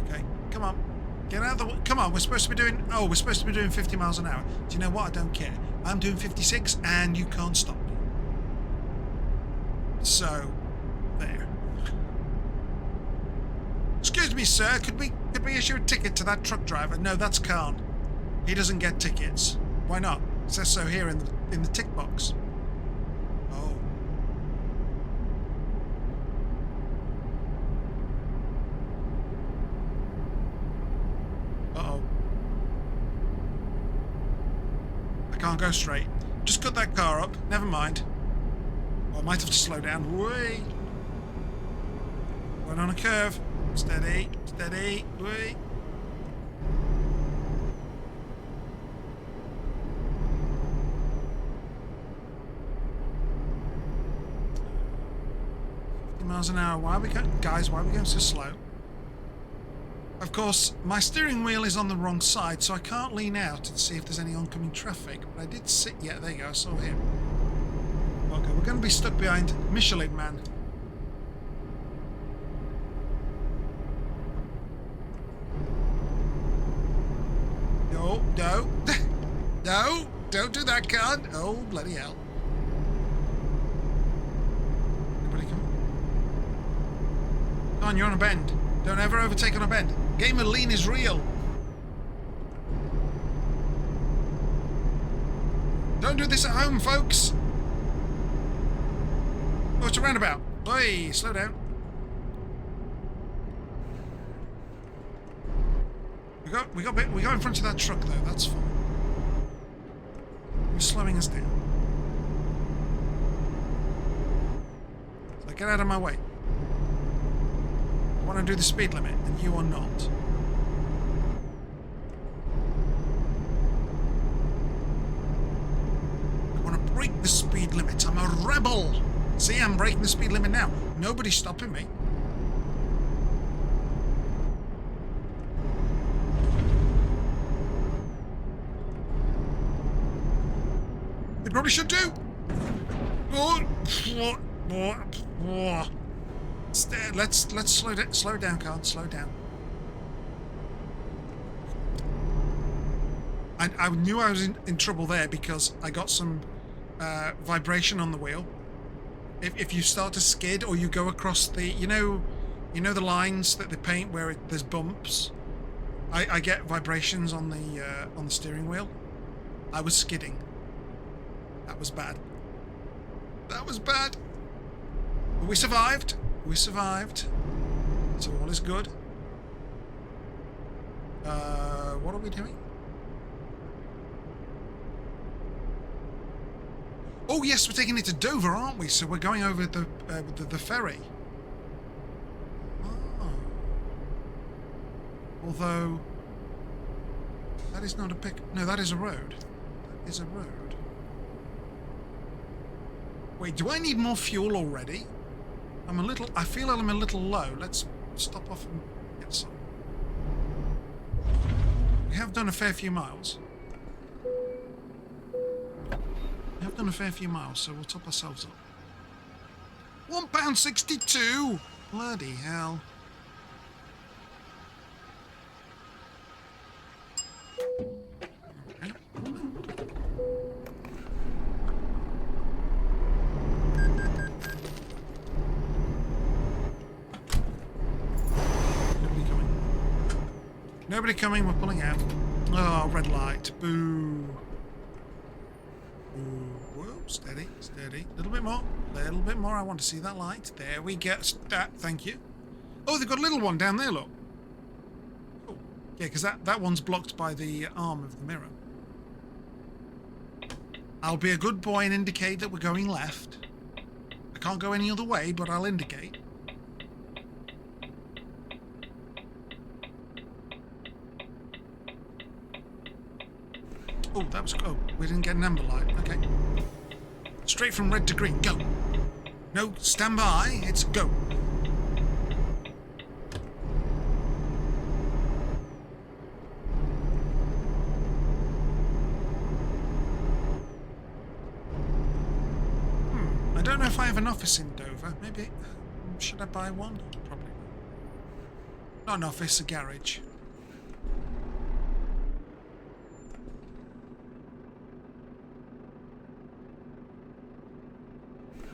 Speaker 1: Okay, come on, get out of the way. Come on, we're supposed to be doing 50 miles an hour. Do you know what? I don't care. I'm doing 56 and you can't stop me. So, there. Excuse me, sir. Could we issue a ticket to that truck driver? No, that's Khan. He doesn't get tickets. Why not? It says so here in the tick box. Oh. I can't go straight. Just cut that car up. Never mind. Oh, I might have to slow down. Whee! Went on a curve. Steady, steady, whee! Miles an hour. Why are we going, guys? Why are we going so slow? Of course, my steering wheel is on the wrong side, so I can't lean out to see if there's any oncoming traffic. But I did sit. Yeah, there you go. I saw him. Okay, we're going to be stuck behind Michelin Man. No, no, no! Don't do that, cunt! Oh, bloody hell! On, you're on a bend. Don't ever overtake on a bend. Game of lean is real. Don't do this at home, folks. Oh, it's a roundabout. Oi, slow down. We got in front of that truck though. That's fine. We're slowing us down. So get out of my way. I want to do the speed limit, and you are not. I want to break the speed limit. I'm a rebel. See, I'm breaking the speed limit now. Nobody's stopping me. They probably should do. Let's slow down, car. Slow down. I knew I was in trouble there because I got some vibration on the wheel. If you start to skid or you go across the, you know the lines that they paint where there's bumps. I get vibrations on the steering wheel. I was skidding. That was bad. That was bad. But we survived. We survived. So all is good. What are we doing? Oh yes, we're taking it to Dover, aren't we? So we're going over the ferry. Oh. Although that is not a pick. No, that is a road. That is a road. Wait, do I need more fuel already? I feel I'm a little low. Let's stop off and get some. We have done a fair few miles. We have done a fair few miles, so we'll top ourselves up. £1.62! Bloody hell. Okay. Nobody coming, we're pulling out. Oh, red light. Boo. Boo. Whoa, steady, steady. A little bit more. A little bit more. I want to see that light. There we get that. Thank you. Oh, they've got a little one down there, look. Oh, yeah, because that one's blocked by the arm of the mirror. I'll be a good boy and indicate that we're going left. I can't go any other way, but I'll indicate. Oh, that was... Oh, we didn't get an amber light. Okay. Straight from red to green. Go. No, stand by. It's go. I don't know if I have an office in Dover. Maybe... Should I buy one? Probably not. Not an office, a garage.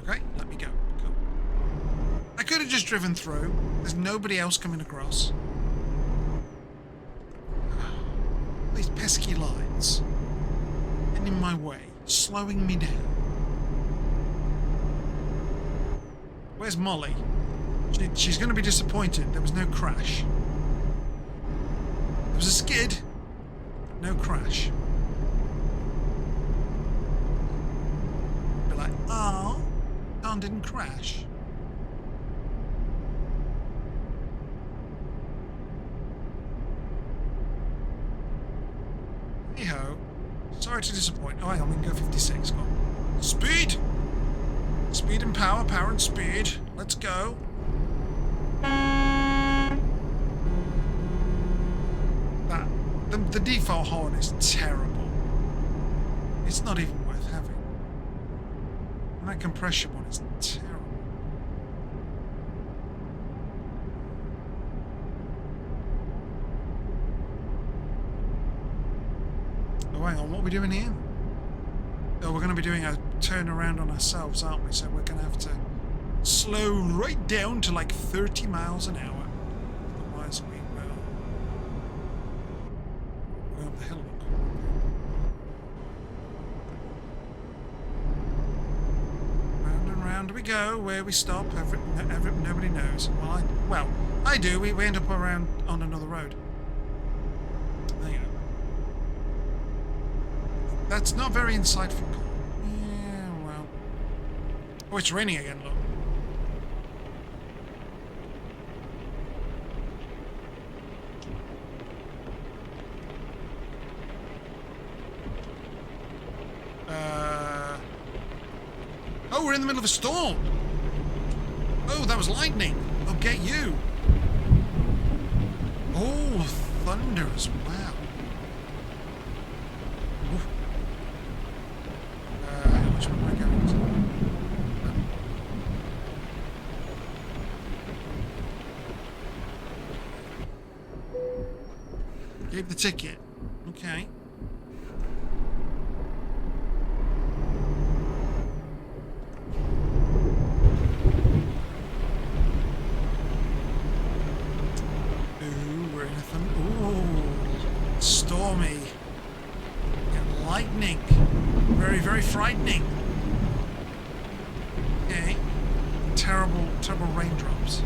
Speaker 1: Okay, let me go. Go. I could have just driven through. There's nobody else coming across. These pesky lights. Getting in my way. Slowing me down. Where's Molly? She's going to be disappointed. There was no crash. There was a skid. No crash. Oh, car didn't crash. Hey ho. Sorry to disappoint. Oh, hang on, we can go 56. Go on. Speed! Speed and power, power and speed. Let's go. The default horn is terrible. It's not even worth having. And that compression one is terrible. Oh, hang on, what are we doing here? Oh, we're going to be doing a turnaround on ourselves, aren't we? So we're going to have to slow right down to like 30 miles an hour. Otherwise we will go up the hill. Round and round we go. Where we stop, nobody knows. Well, I do. We end up around on another road. There you go. That's not very insightful. Yeah, well. Oh, it's raining again, look. Oh, we're in the middle of a storm. Oh, that was lightning. Oh, get you. Oh, thunder as well. Which one am I going to? Gave the ticket. Okay. Stormy and lightning. Very, very frightening. Okay. Terrible, terrible raindrops.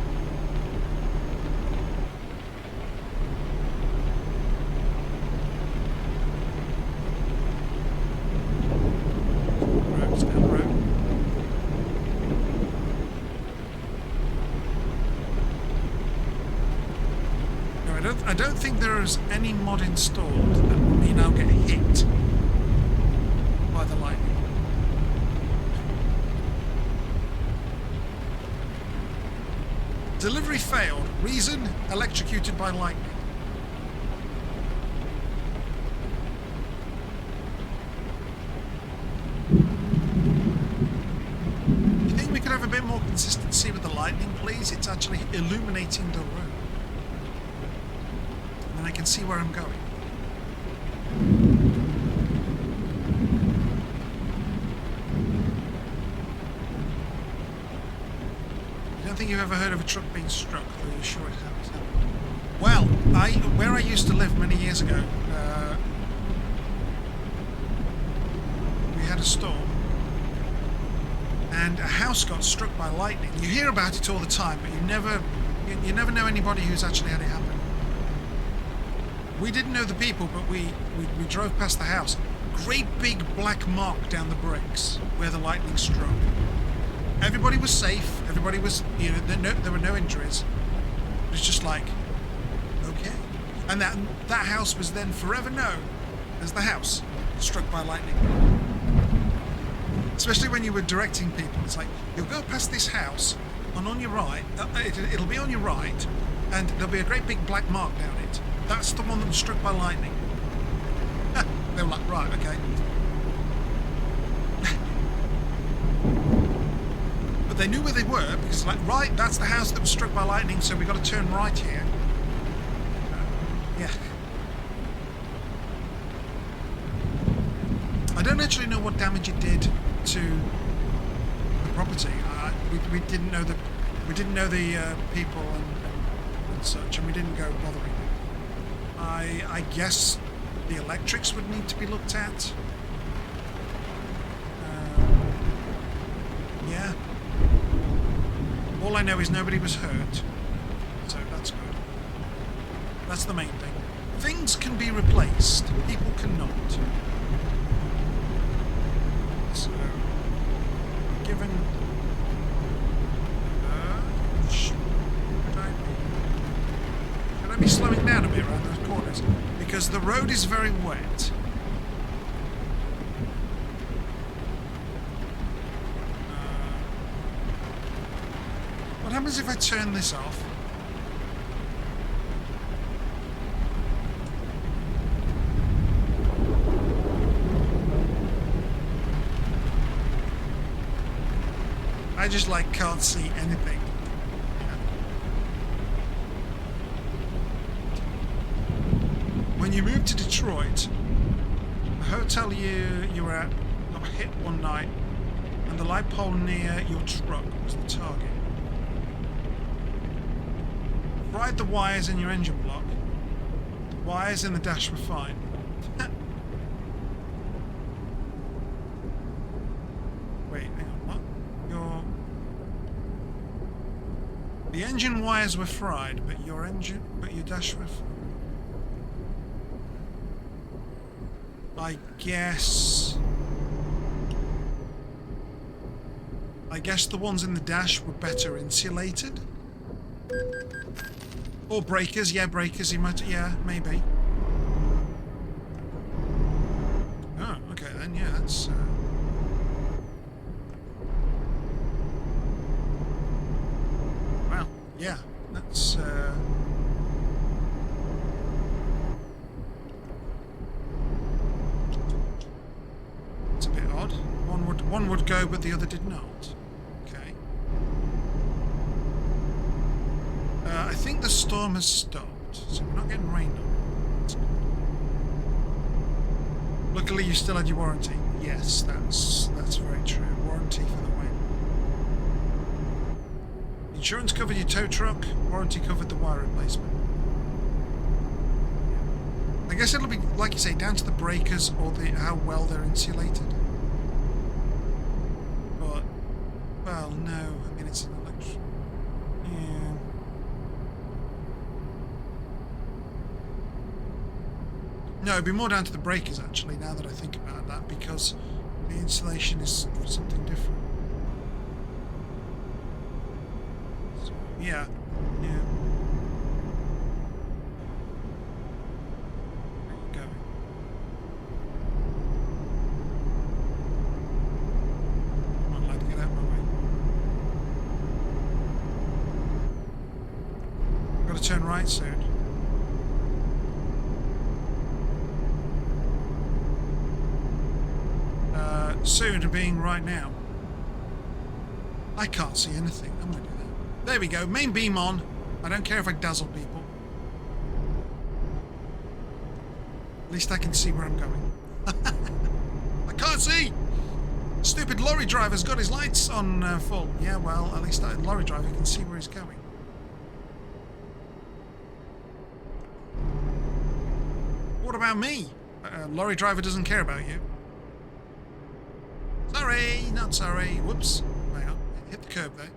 Speaker 1: Roads down the road. I don't think there is any mod installed that will mean I'll get hit by the lightning. Delivery failed. Reason: electrocuted by lightning. You think we could have a bit more consistency with the lightning, please? It's actually illuminating the road. I can see where I'm going. I don't think you've ever heard of a truck being struck, though you're sure it has. Well, where I used to live many years ago, we had a storm, and a house got struck by lightning. You hear about it all the time, but you never know anybody who's actually had it happen. We didn't know the people, but we drove past the house. Great big black mark down the bricks where the lightning struck. Everybody was safe. Everybody was, there were no injuries. It was just like, okay. And that house was then forever known as the house struck by lightning. Especially when you were directing people. It's like, you'll go past this house, and on your right, it'll be on your right, and there'll be a great big black mark down it. That's the one that was struck by lightning. They were like, right, okay. But they knew where they were, because it's like, right, that's the house that was struck by lightning, so we've got to turn right here. Yeah. I don't actually know what damage it did to the property. We didn't know the people and such, and we didn't go bothering them. I guess the electrics would need to be looked at. Yeah. All I know is nobody was hurt, so that's good. That's the main thing. Things can be replaced, people cannot. So, moving? Should I be slowing down a bit around those corners? Because the road is very wet. What happens if I turn this off? I just like can't see anything. When you moved to Detroit, the hotel you were at got hit one night, and the light pole near your truck was the target. Fried the wires in your engine block. The wires in the dash were fine. Wait, hang on, what? The engine wires were fried, but your dash were fried. I guess the ones in the dash were better insulated. Or breakers, yeah, breakers, you might, yeah, maybe. Oh, okay then, yeah, that's... Well, yeah, that's... It's a bit odd. One would go, but the other did not. Okay. I think the storm has stopped, so we're not getting rained on. That's good. Luckily, you still had your warranty. Yes, that's very true. Warranty for the win. Insurance covered your tow truck. Warranty covered the wire replacement. I guess it'll be, like you say, down to the breakers or how well they're insulated. But, well, no. I mean, it's an electric... Yeah. No, it'd be more down to the breakers, actually, now that I think about that, because the insulation is something different. So, yeah. Yeah. Turn right soon. Soon being right now. I can't see anything. I'm going to do that. There we go. Main beam on. I don't care if I dazzle people. At least I can see where I'm going. I can't see! Stupid lorry driver's got his lights on full. Yeah, well, at least that lorry driver can see where he's going. What about me? Lorry driver doesn't care about you. Sorry, not sorry. Whoops. Hang on. Hit the curb there.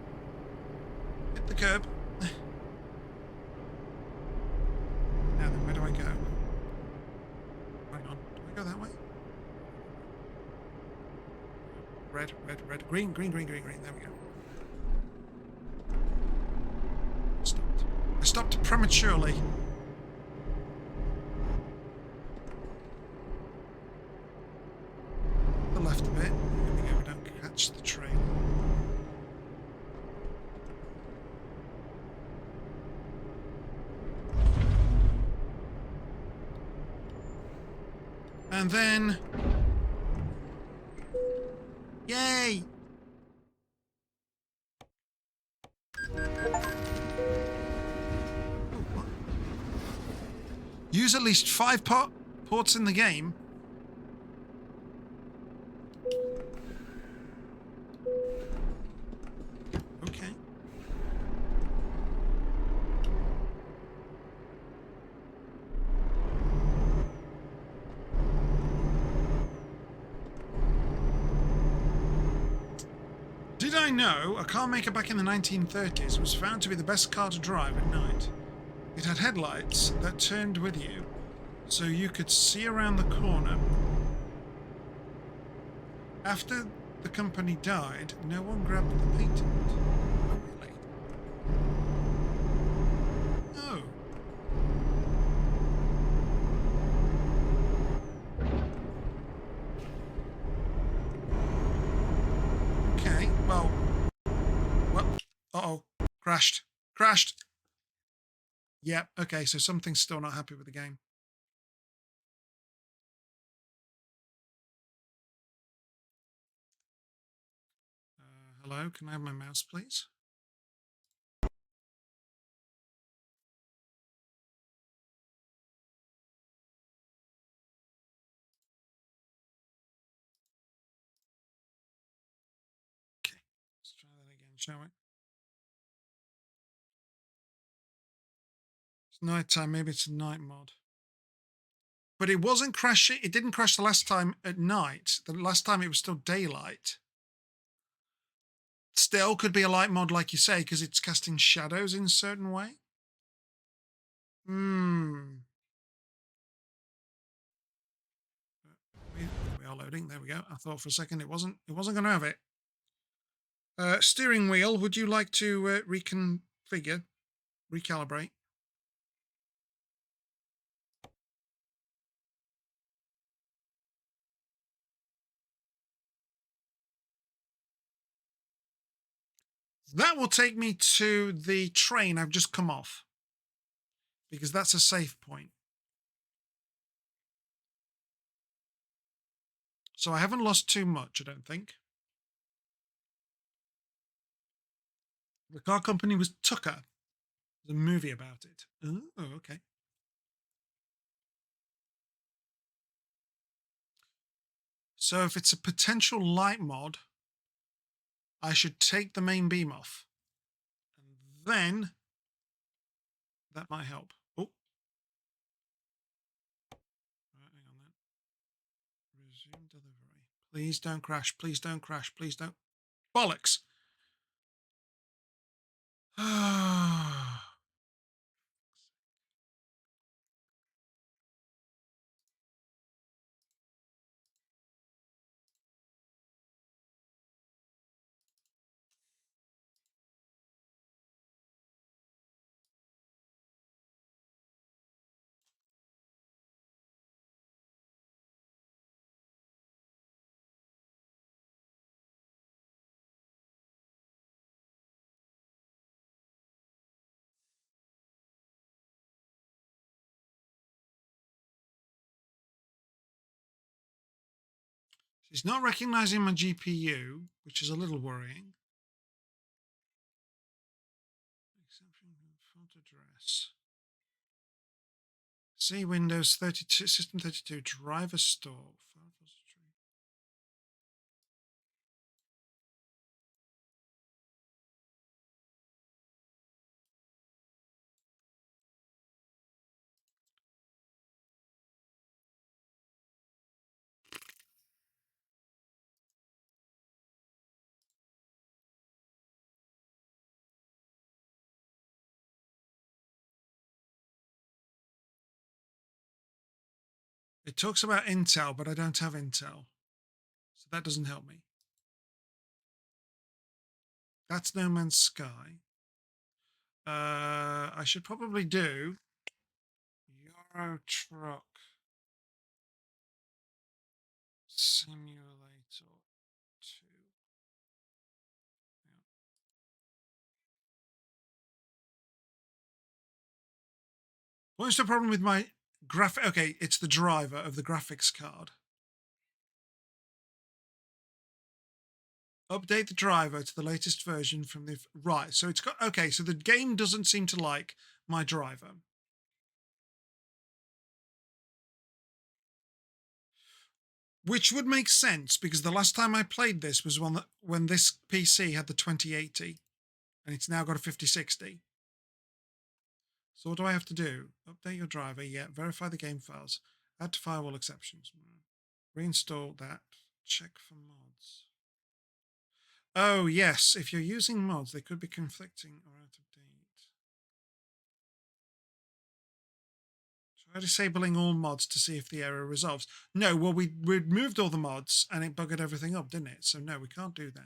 Speaker 1: Hit the curb. Now then, where do I go? Hang on. Do I go that way? Red, red, red. Green, green, green, green, green. There we go. Stopped. I stopped prematurely. The left a bit. Here we go, we don't catch the train. And then... Yay! Oh, what? Use at least 5 ports in the game. Okay. Did I know a car maker back in the 1930s was found to be the best car to drive at night? It had headlights that turned with you, so you could see around the corner. After the company died, no one grabbed the patent. Oh, really? Oh. Okay, well, uh-oh, crashed. Crashed. Yep, okay, so something's still not happy with the game. Hello, can I have my mouse, please? Okay, let's try that again, shall we? It's night time, maybe it's a night mod. But it wasn't crashing, it didn't crash the last time at night. The last time it was still daylight. Still could be a light mod, like you say, because it's casting shadows in a certain way. We are loading. There we go. I thought for a second it wasn't going to have it. Steering wheel. Would you like to reconfigure, recalibrate? That will take me to the train I've just come off, because that's a safe point. So I haven't lost too much, I don't think. The car company was Tucker. There's a movie about it. Oh, okay. So if it's a potential light mod, I should take the main beam off. And then that might help. Oh. Right, hang on then. Resume delivery. Please don't crash. Please don't crash. Please don't. Bollocks. She's not recognizing my GPU, which is a little worrying. Exception font address. See Windows 32, System 32, driver store, file repository. It talks about Intel, but I don't have Intel. So that doesn't help me. That's No Man's Sky. I should probably do EuroTruck Simulator 2. Yeah. What's the problem with my graphic? Okay, it's the driver of the graphics card. Update the driver to the latest version from the right. So it's got okay. So the game doesn't seem to like my driver, which would make sense because the last time I played this was when this PC had the 2080, and it's now got a 5060. So what do I have to do? Update your driver. Yeah. Verify the game files. Add to firewall exceptions. Reinstall that. Check for mods. Oh, yes. If you're using mods, they could be conflicting or out of date. Try disabling all mods to see if the error resolves. No, well, we removed all the mods and it buggered everything up, didn't it? So no, we can't do that.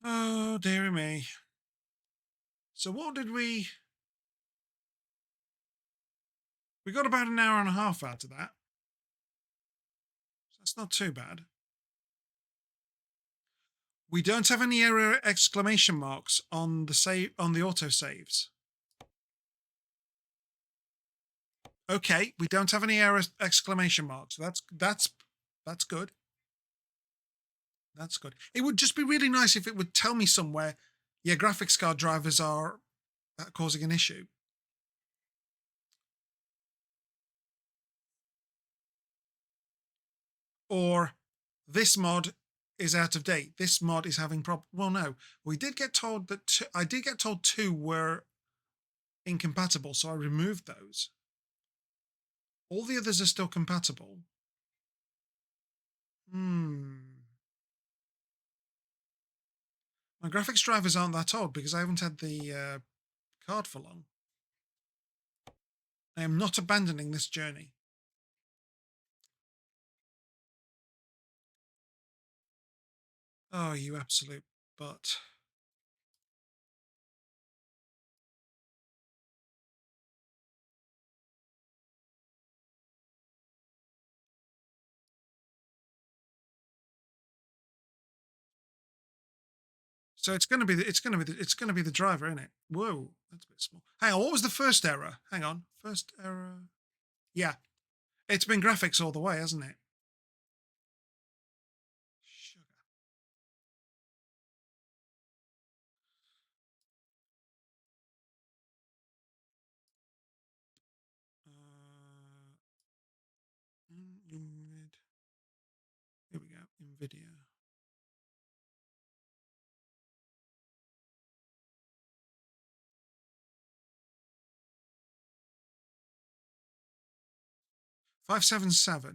Speaker 1: Oh, dearie me. So what did we... We got about an hour and a half out of that. So that's not too bad. We don't have any error exclamation marks on the auto saves. Okay, we don't have any error exclamation marks. That's good. That's good. It would just be really nice if it would tell me somewhere, yeah, graphics card drivers are causing an issue. Or this mod is out of date. This mod is having problems. Well, no, we did get told that I did get told 2 were incompatible, so I removed those. All the others are still compatible. My graphics drivers aren't that old because I haven't had the card for long. I am not abandoning this journey. Oh, you absolute butt. So it's going to be the driver, isn't it? Whoa, that's a bit small. Hang on, what was the first error? Hang on, first error. Yeah, it's been graphics all the way, hasn't it? Sugar. Here we go. NVIDIA. $577.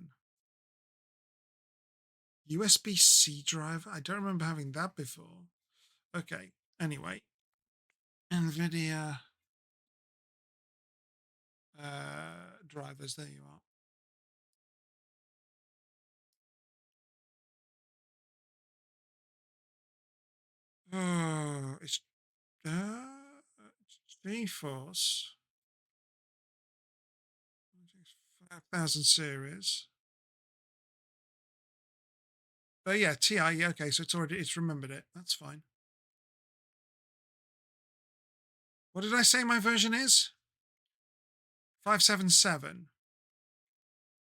Speaker 1: USB-C drive. I don't remember having that before. Okay. Anyway, NVIDIA drivers. There you are. Oh, it's GeForce 5000 series. Oh yeah, TI. Yeah, okay, so it's remembered it. That's fine. What did I say my version is? 577.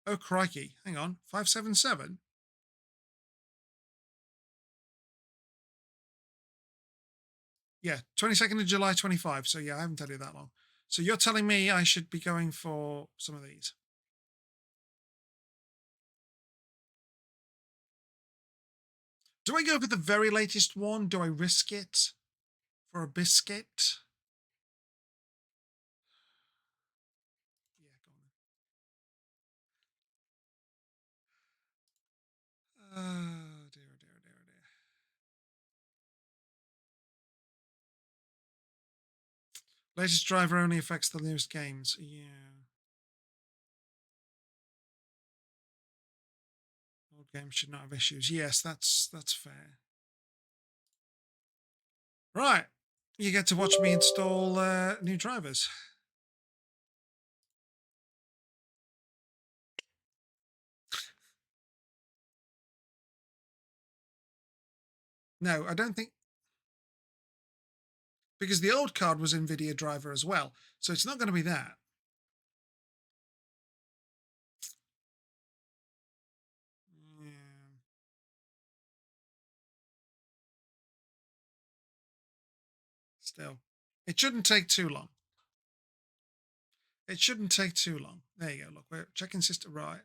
Speaker 1: Oh crikey! Hang on, 577. Yeah, 22nd of July 25. So yeah, I haven't had it that long. So you're telling me I should be going for some of these? Do I go for the very latest one? Do I risk it for a biscuit? Yeah, go on. Oh dear, dear, dear, dear. Latest driver only affects the newest games. Yeah. Old games should not have issues. Yes, that's fair. Right. You get to watch me install new drivers. No, I don't think, because the old card was NVIDIA driver as well. So it's not going to be that. Yeah. Still, it shouldn't take too long. It shouldn't take too long. There you go. Look, we're checking system right.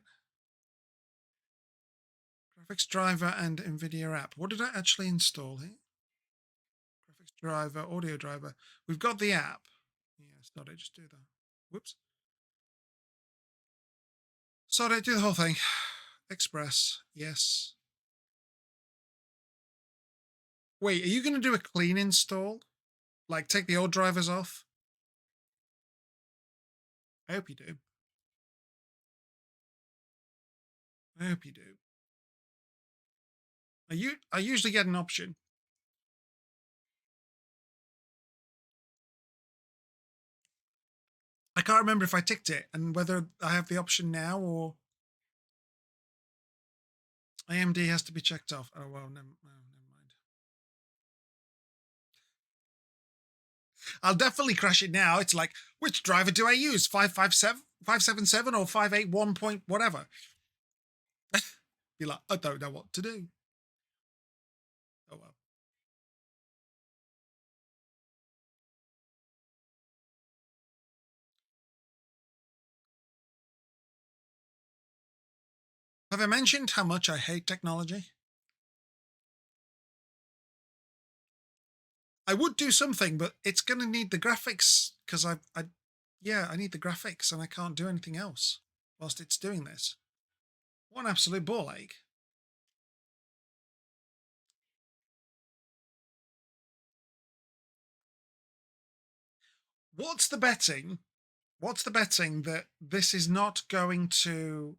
Speaker 1: Graphics driver and NVIDIA app. What did I actually install here? Graphics driver, audio driver. We've got the app. Yeah, sorry, just do that. Whoops. Sorry, do the whole thing. Express. Yes. Wait, are you going to do a clean install? Like take the old drivers off? I hope you do. I hope you do. I usually get an option. I can't remember if I ticked it and whether I have the option now or AMD has to be checked off. Oh, well, never mind. I'll definitely crash it now. It's like, which driver do I use? 557, 577 or 581 point whatever? Be like, I don't know what to do. Oh, well. Have I mentioned how much I hate technology? I would do something, but it's going to need the graphics because I need the graphics and I can't do anything else whilst it's doing this. One absolute ball ache. What's the betting? What's the betting that this is not going to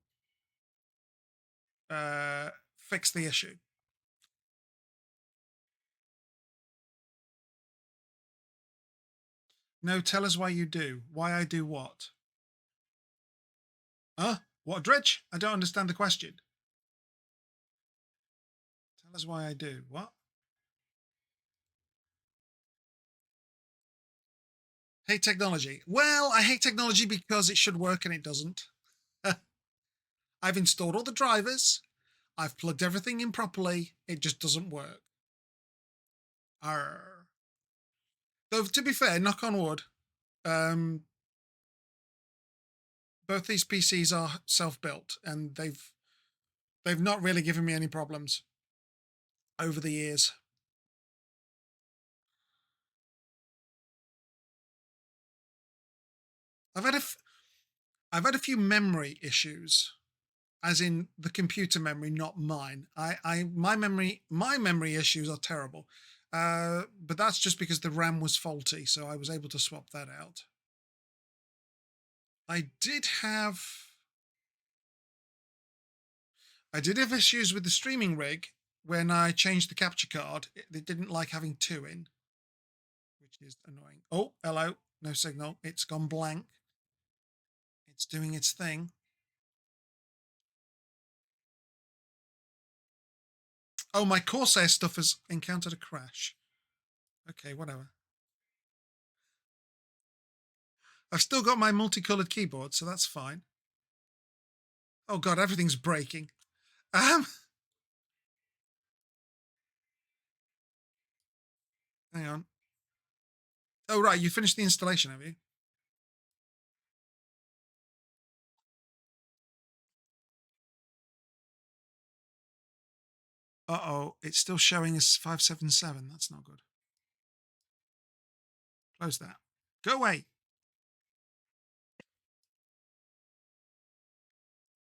Speaker 1: fix the issue? No, tell us why you do. Why I do what? Huh? What, Dredge? I don't understand the question. Tell us why I do. What? Hate technology. Well, I hate technology because it should work and it doesn't. I've installed all the drivers. I've plugged everything in properly. It just doesn't work. Arr. Though, to be fair, knock on wood, both these PCs are self-built and they've not really given me any problems over the years. I've had a few memory issues, as in the computer memory, not mine. My memory issues are terrible, but that's just because the RAM was faulty, so I was able to swap that out. I did have issues with the streaming rig when I changed the capture card. It didn't like having two in, which is annoying. Oh, hello, no signal. It's gone blank. It's doing its thing. Oh, my Corsair stuff has encountered a crash. Okay, whatever. I've still got my multicolored keyboard, so that's fine. Oh god, everything's breaking. Hang on. Oh right, you finished the installation, have you? Uh-oh, it's still showing as 577. That's not good. Close that. Go away.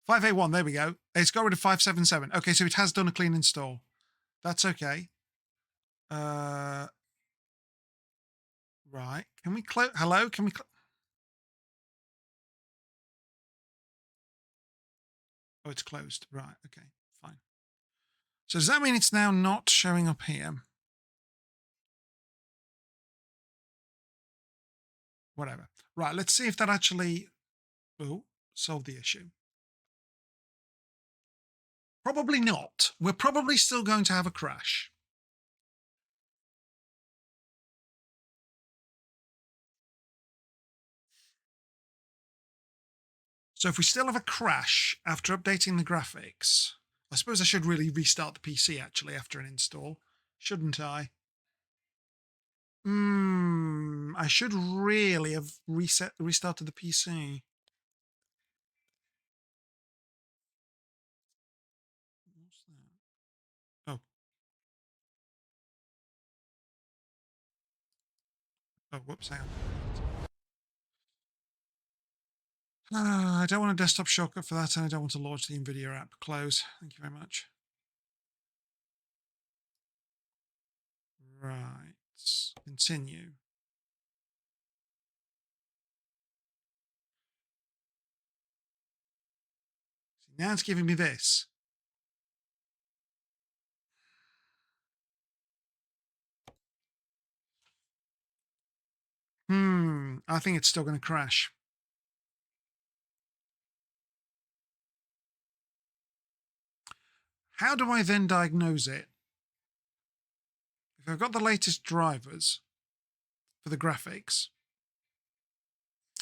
Speaker 1: 581, there we go. It's got rid of 577. Okay, so it has done a clean install. That's okay. Right. Can we close? Hello? Can we? Oh, it's closed. Right. Okay. Fine. So does that mean it's now not showing up here? Whatever. Right. Let's see if that actually solved the issue. Probably not. We're probably still going to have a crash. So if we still have a crash after updating the graphics, I suppose I should really restart the PC actually after an install, shouldn't I? I should really have restarted the PC. What's that? Oh. Oh, whoops, hang on. I don't want a desktop shortcut for that, and I don't want to launch the NVIDIA app. Close. Thank you very much. Right. Continue. Now it's giving me this. I think it's still going to crash. How do I then diagnose it? If I've got the latest drivers for the graphics,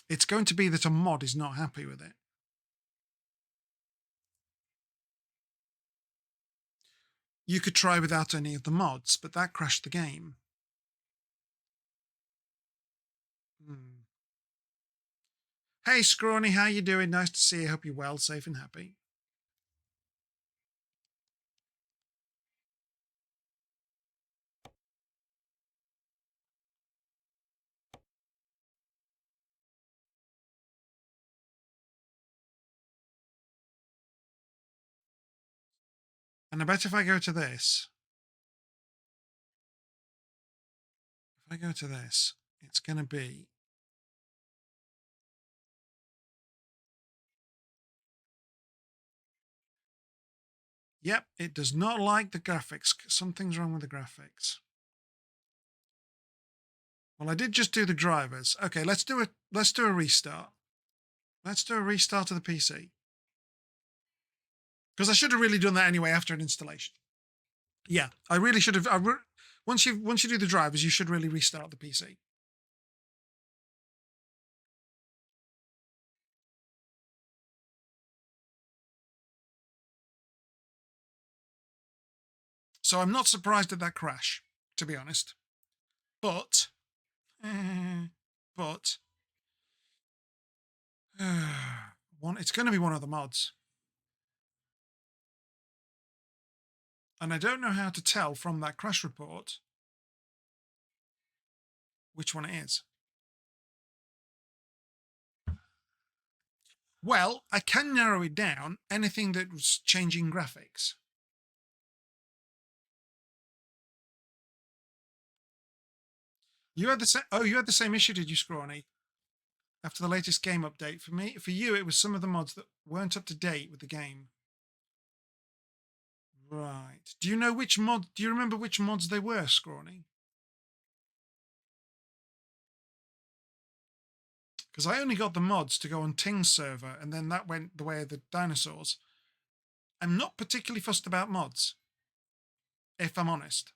Speaker 1: it's going to be that a mod is not happy with it. You could try without any of the mods, but that crashed the game. Hey, Scrawny, how you doing? Nice to see you. Hope you're well, safe and happy. And I bet if I go to this, it's going to be yep, it does not like the graphics. Something's wrong with the graphics. Well, I did just do the drivers. Okay, let's do a restart. Let's do a restart of the PC. Because I should have really done that anyway after an installation. Yeah, I really should have. Once you do the drivers, you should really restart the PC. So I'm not surprised at that crash, to be honest. But it's going to be one of the mods. And I don't know how to tell from that crash report which one it is. Well, I can narrow it down. Anything that was changing graphics. You had the same. Oh, you had the same issue, did you, Scrawny? After the latest game update, for you, it was some of the mods that weren't up to date with the game. Right. Do you know which mod? Do you remember which mods they were, Scrawny? Because I only got the mods to go on Ting's server, and then that went the way of the dinosaurs. I'm not particularly fussed about mods, if I'm honest.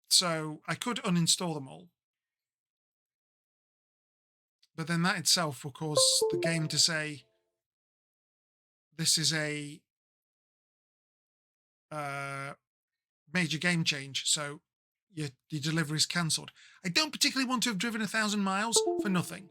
Speaker 1: So I could uninstall them all. But then that itself will cause the game to say, this is a major game change, so your delivery is cancelled. I don't particularly want to have driven 1,000 miles for nothing.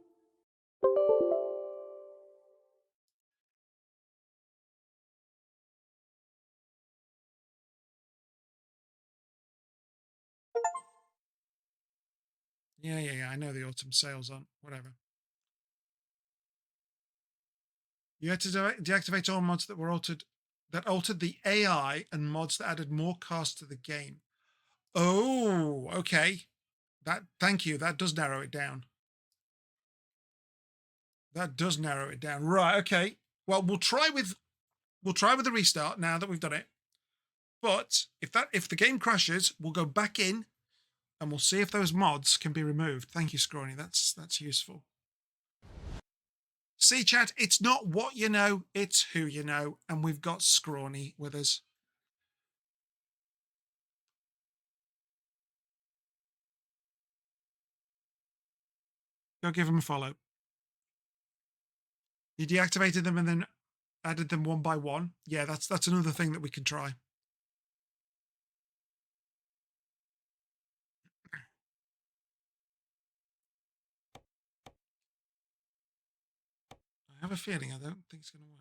Speaker 1: Yeah, I know the autumn sales on, whatever. You had to deactivate all mods that were altered, that altered the AI, and mods that added more cost to the game. Oh, okay. Thank you. That does narrow it down. That does narrow it down. Right, okay. Well, we'll try with the restart now that we've done it. But if the game crashes, we'll go back in and we'll see if those mods can be removed. Thank you, Scrawny. That's useful. See, chat, it's not what you know, it's who you know, and we've got Scrawny with us. Go give him a follow. You deactivated them and then added them one by one. Yeah, that's another thing that we can try. I have a feeling I don't think it's going to work.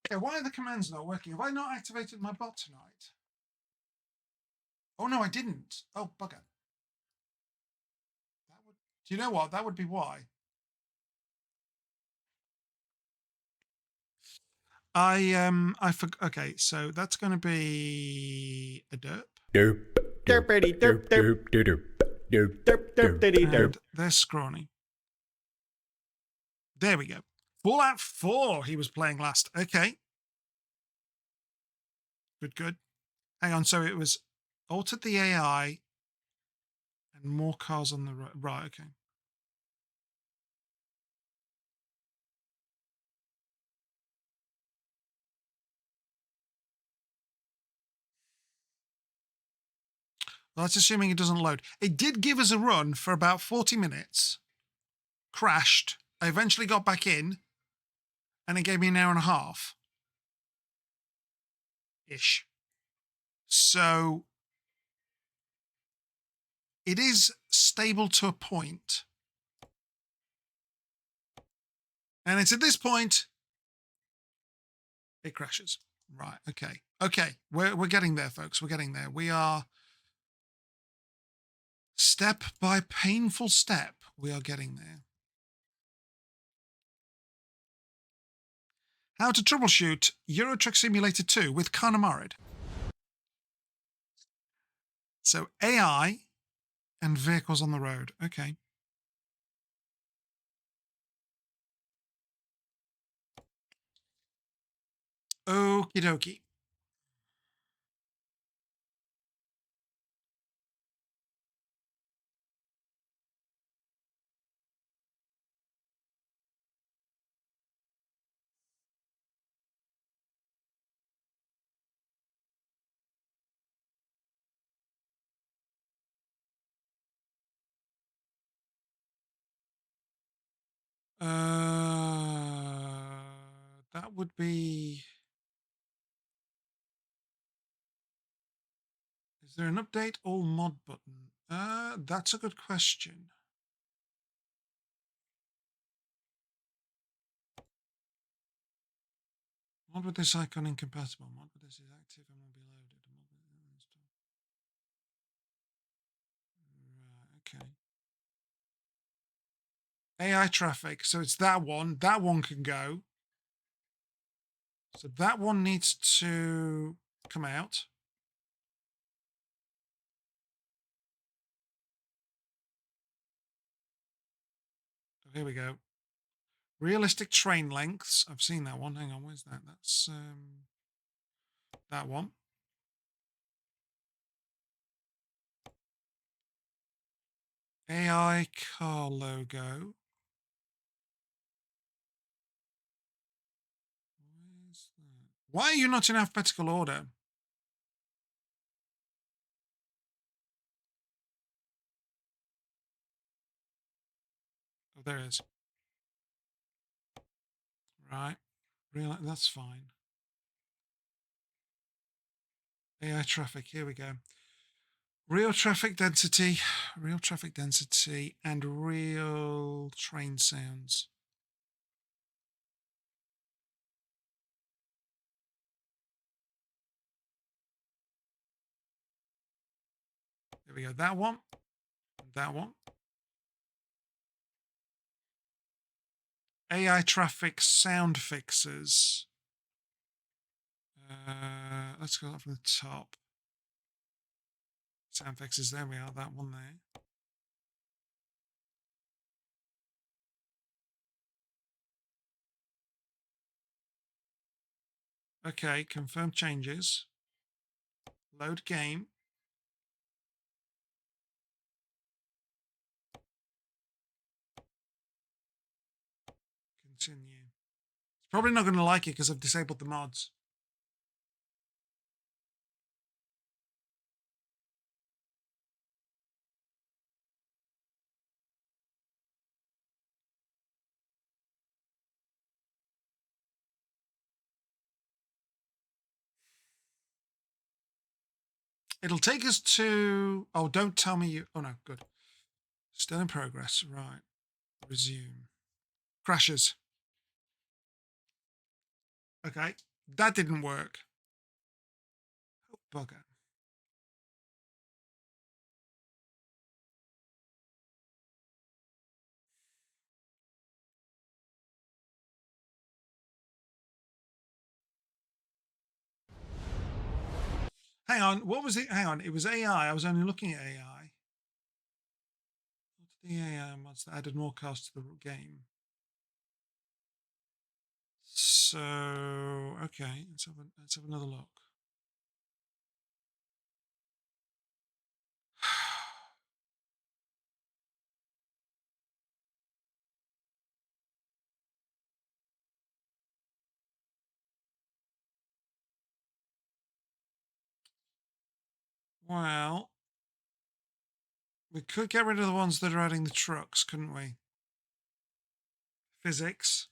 Speaker 1: Okay, why are the commands not working? Have I not activated my bot tonight? Oh, no, I didn't. Oh, bugger. That would Do you know what? That would be why. I forgot. Okay, so that's going to be a derp.
Speaker 2: Derp, derpity derp derp derp derp derp derpity derp.
Speaker 1: And there's Scrawny. There we go. Fallout 4 he was playing last. Okay. Good, good. Hang on, so it was altered the AI and more cars on the road. Right, okay. Well, that's assuming it doesn't load. It did give us a run for about 40 minutes. Crashed. I eventually got back in. And it gave me an hour and a half. Ish. So it is stable to a point. And it's at this point it crashes. Right. Okay. Okay. We're getting there, folks. We're getting there. We are step by painful step. We are getting there. How to troubleshoot EuroTruck Simulator 2 with Carnamorid. So AI and vehicles on the road. Okay. Okie dokie. That would be. Is there an update all mod button? That's a good question. Mod with this icon incompatible. Mod with this is active and will be loaded. Right, okay. AI traffic. So it's that one. That one can go. So that one needs to come out. So here we go. Realistic train lengths. I've seen that one. Hang on, where's that? That's that one. AI car logo. Where's that? Why are you not in alphabetical order? Oh, there it is. Right. That's fine. AI traffic. Here we go. Real traffic density, and real train sounds. There we go. That one. That one. AI traffic sound fixers. Let's go up from the top. Sound fixers. There we are. That one there. Okay. Confirm changes. Load game. Continue. It's probably not going to like it because I've disabled the mods. It'll take us to. Oh, don't tell me you. Oh, no. Good. Still in progress. Right. Resume. Crashes. Okay. That didn't work. Oh, bugger. Hang on, what was it? Hang on, it was AI. I was only looking at AI. What's the AI mods that added more cost to the game? So, okay, let's have another look. Well, we could get rid of the ones that are adding the trucks, couldn't we? Physics.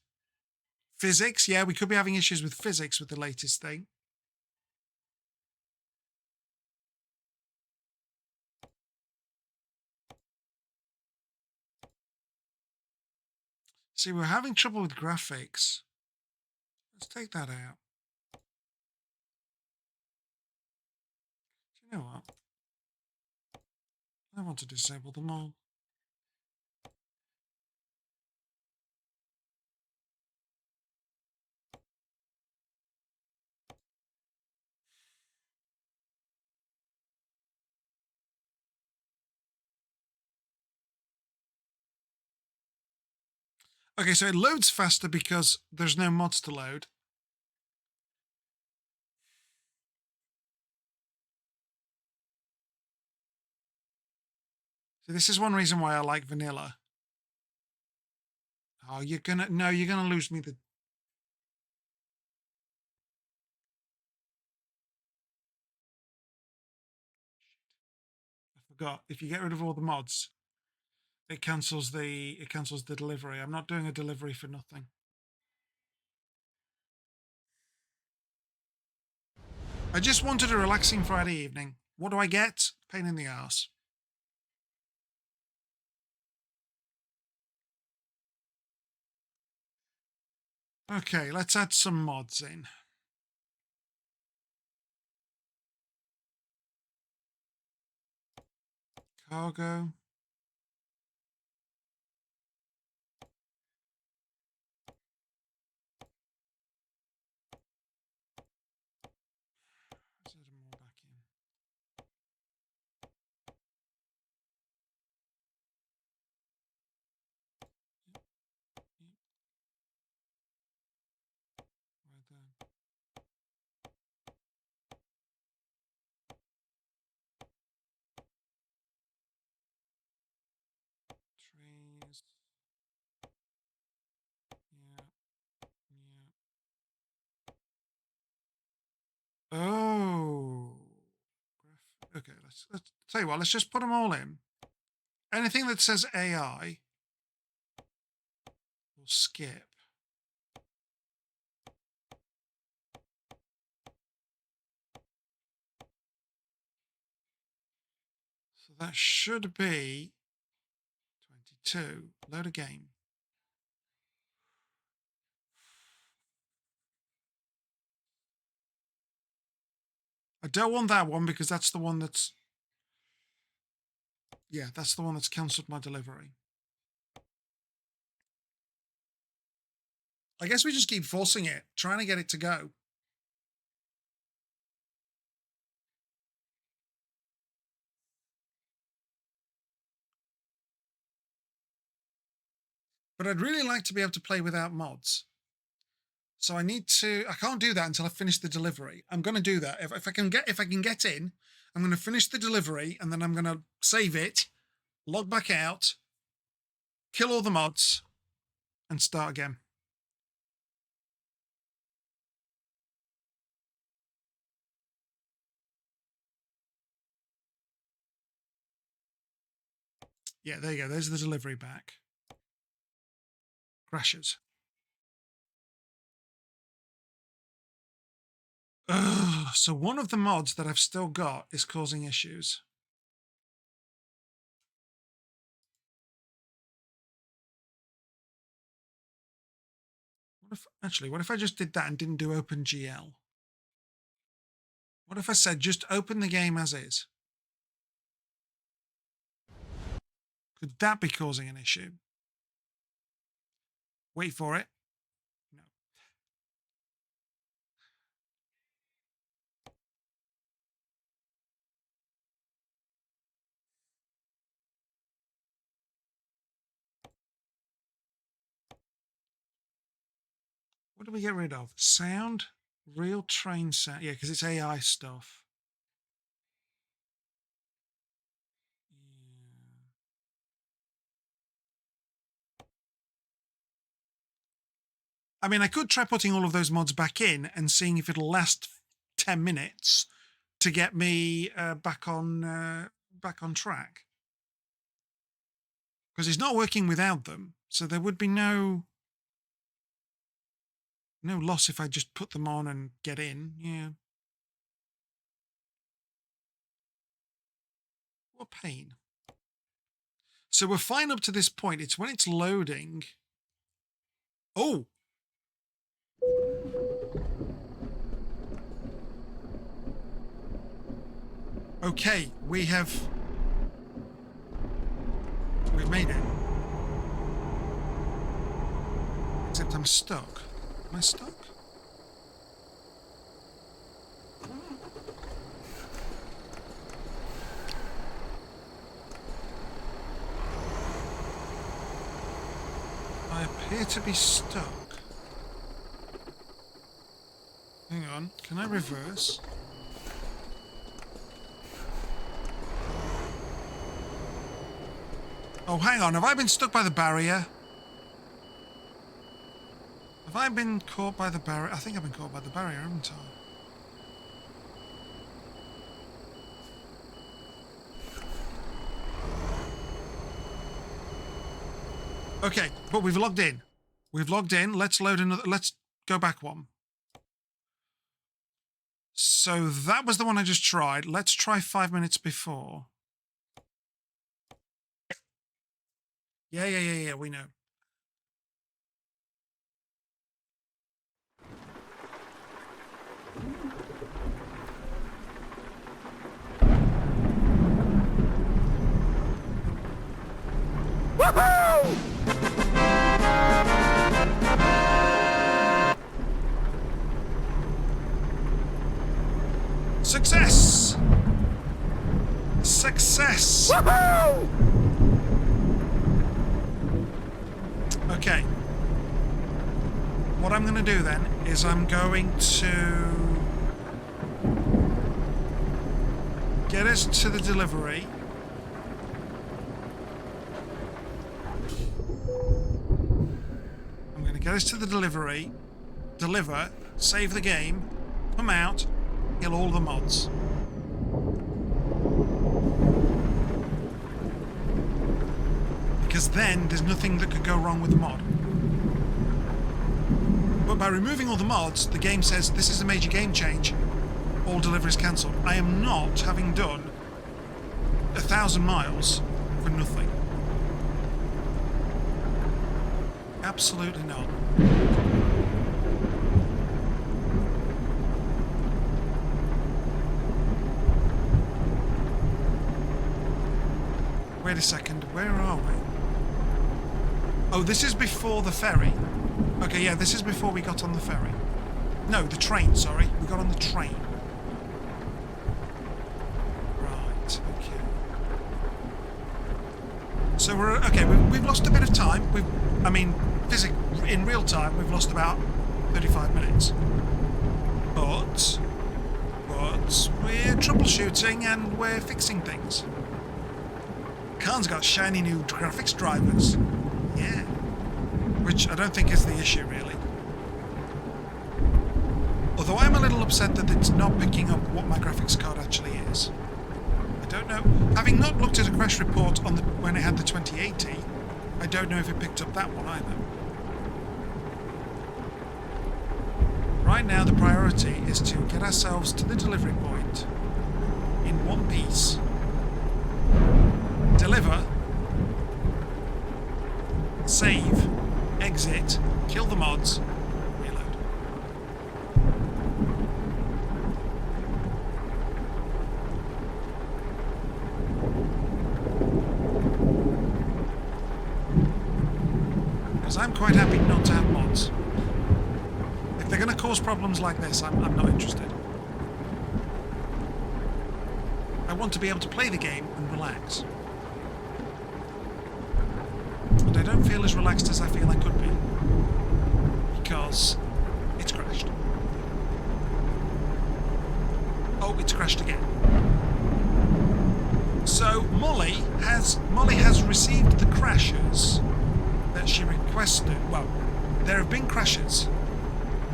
Speaker 1: Physics, yeah, we could be having issues with physics with the latest thing. See, we're having trouble with graphics. Let's take that out. Do you know what? I want to disable them all. Okay, so it loads faster because there's no mods to load. So this is one reason why I like vanilla. Oh, you're gonna lose me the. I forgot. If you get rid of all the mods, it cancels the delivery. I'm not doing a delivery for nothing. I just wanted a relaxing Friday evening. What do I get? Pain in the ass. Okay, let's add some mods in. Cargo. Let's add more back in. Yep. Right there. Trees. Yeah. Yeah. Oh. Okay, let's tell you what, let's just put them all in. Anything that says AI, we'll skip. So that should be 22. Load a game. I don't want that one because that's the one that's. Yeah, that's the one that's cancelled my delivery. I guess we just keep forcing it, trying to get it to go. But I'd really like to be able to play without mods. So I can't do that until I finish the delivery. I'm going to do that. If I can get in, I'm going to finish the delivery and then I'm going to save it, log back out, kill all the mods, and start again. Yeah, there you go. There's the delivery back. Crashes. Ugh, so one of the mods that I've still got is causing issues. What if I just did that and didn't do OpenGL? What if I said just open the game as is? Could that be causing an issue? Wait for it. No. do we get rid of? Sound, real train sound. Yeah, because it's AI stuff. I mean, I could try putting all of those mods back in and seeing if it'll last 10 minutes to get me back on track. Because it's not working without them, so there would be no loss if I just put them on and get in. Yeah. What pain. So we're fine up to this point. It's when it's loading. Oh! Okay, we've made it. Except I'm stuck. Am I stuck? I appear to be stuck. Hang on, can I reverse? Oh, hang on, have I been stuck by the barrier? Have I been caught by the barrier? I think I've been caught by the barrier, haven't I? Okay, but we've logged in. We've logged in. Let's load another. Let's go back one. So that was the one I just tried. Let's try 5 minutes before. Yeah, we know.
Speaker 2: Woohoo!
Speaker 1: Success! Success!
Speaker 2: Woohoo!
Speaker 1: Okay. What I'm going to do then is I'm going to get us to the delivery. I'm going to get us to the delivery, deliver, save the game, come out, kill all the mods. Because then there's nothing that could go wrong with the mod. But by removing all the mods, the game says this is a major game change. All deliveries cancelled. I am not having done 1,000 miles for nothing. Absolutely not. Wait a second, where are we? Oh, this is before the ferry. Okay, yeah, this is before we got on the ferry. No, the train, sorry. We got on the train. Right, okay. So we've lost a bit of time. In real time, we've lost about 35 minutes. But we're troubleshooting and we're fixing things. Khan's got shiny new graphics drivers. Yeah. Which I don't think is the issue, really. Although I'm a little upset that it's not picking up what my graphics card actually is. I don't know. Having not looked at a crash report on when it had the 2080, I don't know if it picked up that one either. Right now, the priority is to get ourselves to the delivery point in one piece. Deliver, save, exit, kill the mods, reload. Because I'm quite happy not to have mods. If they're going to cause problems like this, I'm not interested. I want to be able to play the game and relax. But I don't feel as relaxed as I feel I could be. Because it's crashed. Oh, it's crashed again. So Molly has received the crashes that she requested. Well, there have been crashes,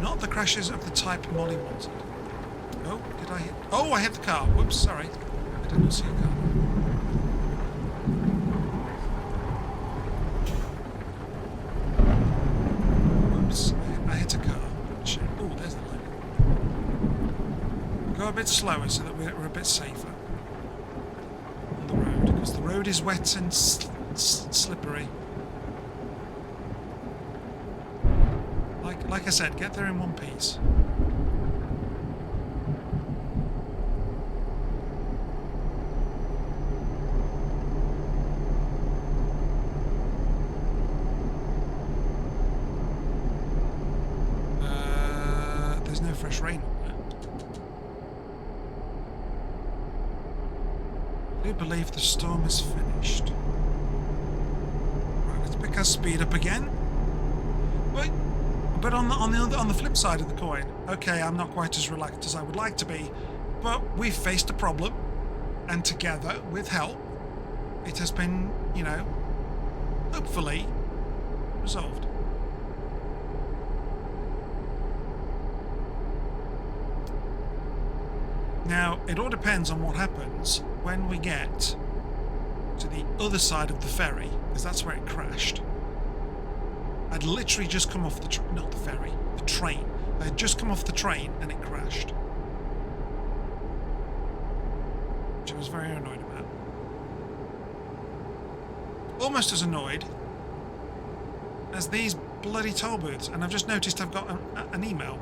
Speaker 1: not the crashes of the type Molly wanted. Oh, did I hit? Oh, I hit the car. Whoops, sorry. I didn't see a car. Whoops, I hit a car. Shit. Oh, there's the line. Go a bit slower so that we're a bit safer on the road, because the road is wet and slippery. Like I said, get there in one piece. There's no fresh rain on there. I do believe the storm is finished. Right, let's pick our speed up again. Wait. But on the flip side of the coin, okay, I'm not quite as relaxed as I would like to be, but we've faced a problem, and together, with help, it has been, you know, hopefully resolved. Now, it all depends on what happens when we get to the other side of the ferry, because that's where it crashed. I'd literally just come off the not the ferry, the train. I had just come off the train and it crashed. Which I was very annoyed about. Almost as annoyed as these bloody toll booths. And I've just noticed I've got an email.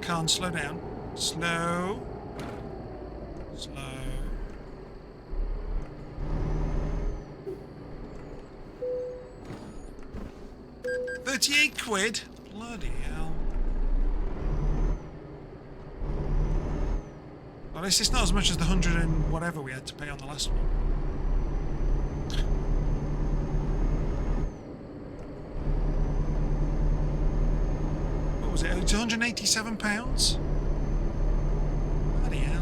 Speaker 1: Can't slow down. Slow. Slow. £38? Bloody hell. Well, at least it's not as much as the 100 and whatever we had to pay on the last one. What was it? It's £187? Bloody hell.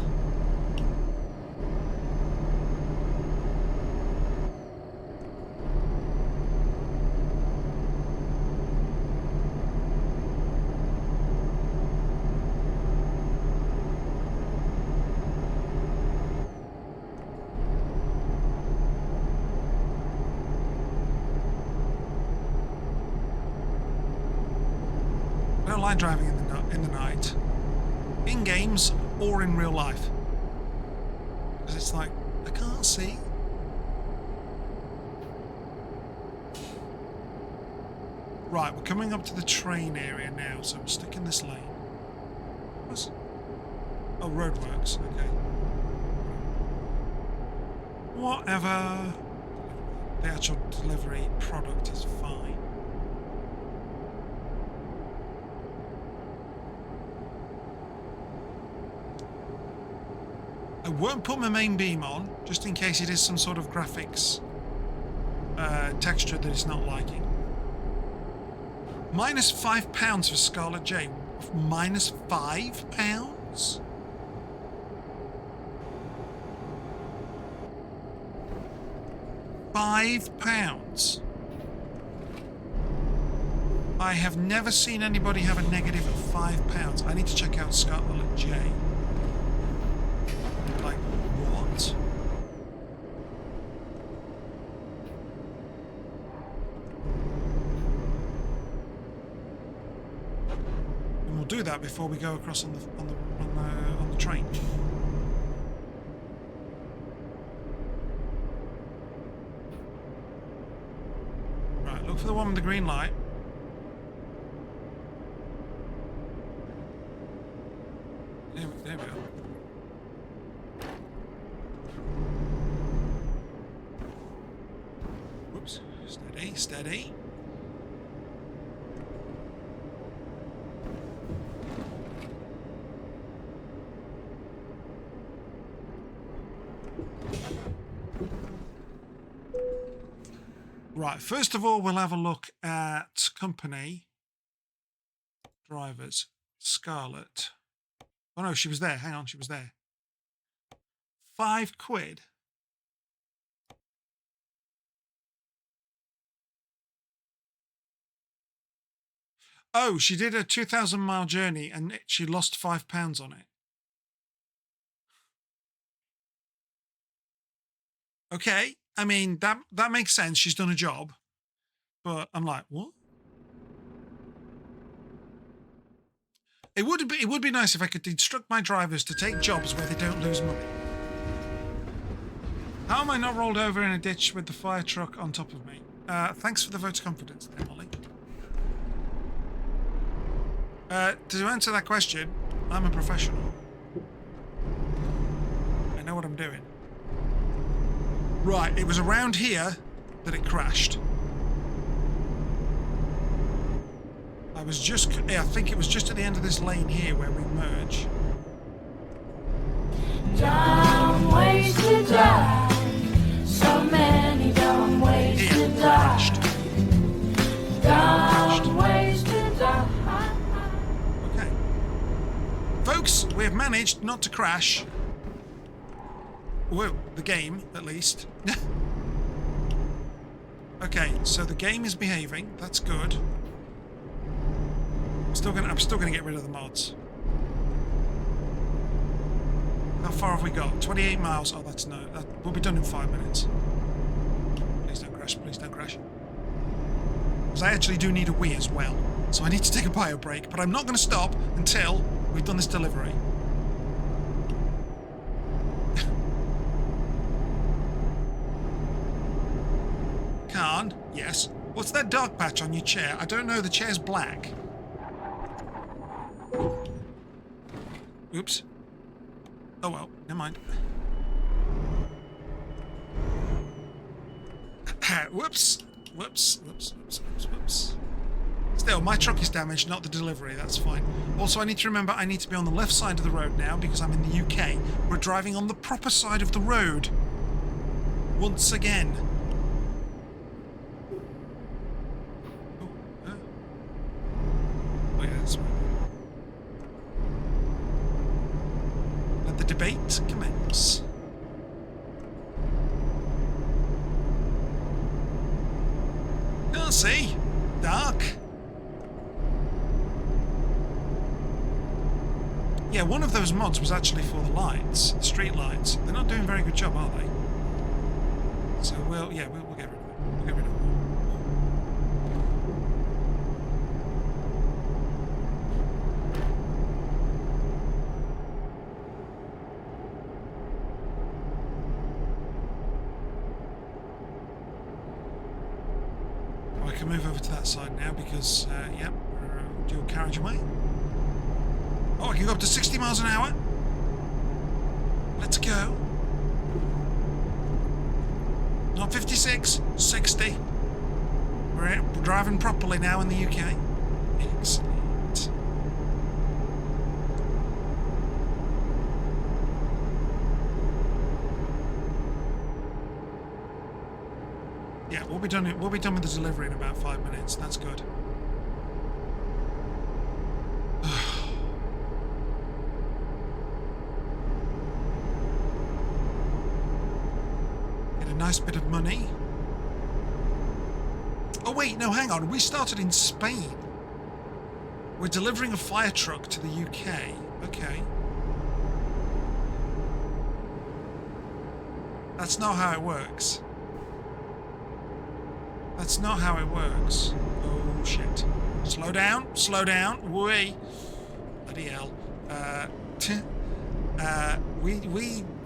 Speaker 1: I don't like driving in the night, in games or in real life, because it's like I can't see. Right, we're coming up to the train area now, so we'll stick in this lane. What's... Oh, roadworks. Okay. Whatever. The actual delivery product is fine. I won't put my main beam on, just in case it is some sort of graphics texture that it's not liking. Minus £5 for Scarlet J. Minus £5? £5. I have never seen anybody have a negative of £5. I need to check out Scarlet J. Like, what? And we'll do that before we go across on the train. Right, look for the one with the green light. There we go. Whoops. Steady, steady. Right, first of all, we'll have a look at company drivers. Scarlett. Oh no, she was there. Hang on, she was there. £5. Oh, she did a 2,000-mile journey and she lost £5 on it. Okay, I mean that makes sense. She's done a job, but I'm like, what? It would be nice if I could instruct my drivers to take jobs where they don't lose money. How am I not rolled over in a ditch with the fire truck on top of me? Thanks for the vote of confidence there, Molly. To answer that question, I'm a professional. I know what I'm doing. Right, it was around here that it crashed. I think it was just at the end of this lane here where we merge.
Speaker 3: Dumb ways to die. So many dumb ways
Speaker 1: Here,
Speaker 3: to die.
Speaker 1: crashed.
Speaker 3: Dumb ways to die.
Speaker 1: Okay. Folks, we have managed not to crash. Whoa, the game, at least. Okay, so the game is behaving. That's good. I'm still gonna get rid of the mods. How far have we got? 28 miles. Oh, we'll be done in 5 minutes. Please don't crash. Please don't crash. Because I actually do need a wee as well. So I need to take a bio break, but I'm not going to stop until we've done this delivery. Khan, yes. What's that dark patch on your chair? I don't know. The chair's black. Oops. Oh well, never mind. Whoops. Whoops. Whoops. Whoops. Whoops. Whoops. Still, my truck is damaged, not the delivery. That's fine. Also, I need to remember I need to be on the left side of the road now because I'm in the UK. We're driving on the proper side of the road. Once again. Oh yeah, that's right. Let the debate commence. Can't see. Dark. Yeah, one of those mods was actually for the lights, the street lights. They're not doing a very good job, are they? So we'll get rid of it. We'll get rid of it. I can move over to that side now because, yep, we're dual carriageway. Oh, I can go up to 60 miles an hour. Let's go. Not 56, 60. We're driving properly now in the UK. Excellent. Yeah, we'll be done with the delivery in about 5 minutes. That's good. Nice bit of money. Oh wait, no, hang on. We started in Spain. We're delivering a fire truck to the UK. Okay. That's not how it works. That's not how it works. Oh shit. Slow down, slow down. Wait. Bloody hell.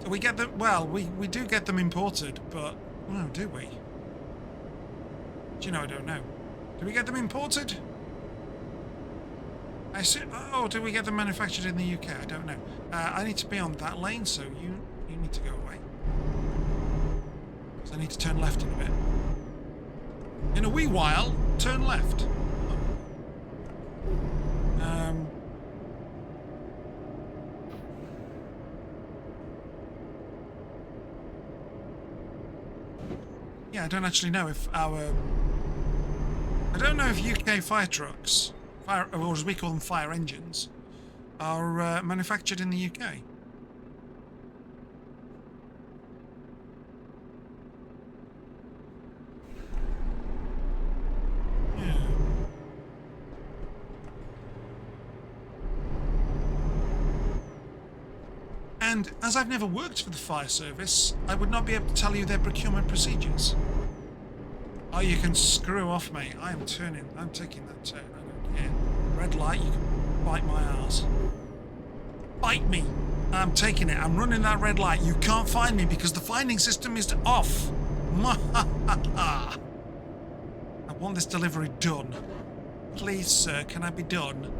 Speaker 1: We get them. Well, we do get them imported, but no, do we? Do you know? I don't know. Do we get them imported? I see. Oh, do we get them manufactured in the UK? I don't know. I need to be on that lane, so you need to go away. Because I need to turn left in a bit. In a wee while, turn left. Yeah, I don't actually know if our... I don't know if UK fire trucks, or as we call them, fire engines, are manufactured in the UK. Yeah. And as I've never worked for the fire service, I would not be able to tell you their procurement procedures. Oh, you can screw off, mate. I'm taking that turn. I don't care. Red light, you can bite my ass. Bite me. I'm taking it. I'm running that red light. You can't find me because the finding system is off. I want this delivery done. Please, sir, can I be done?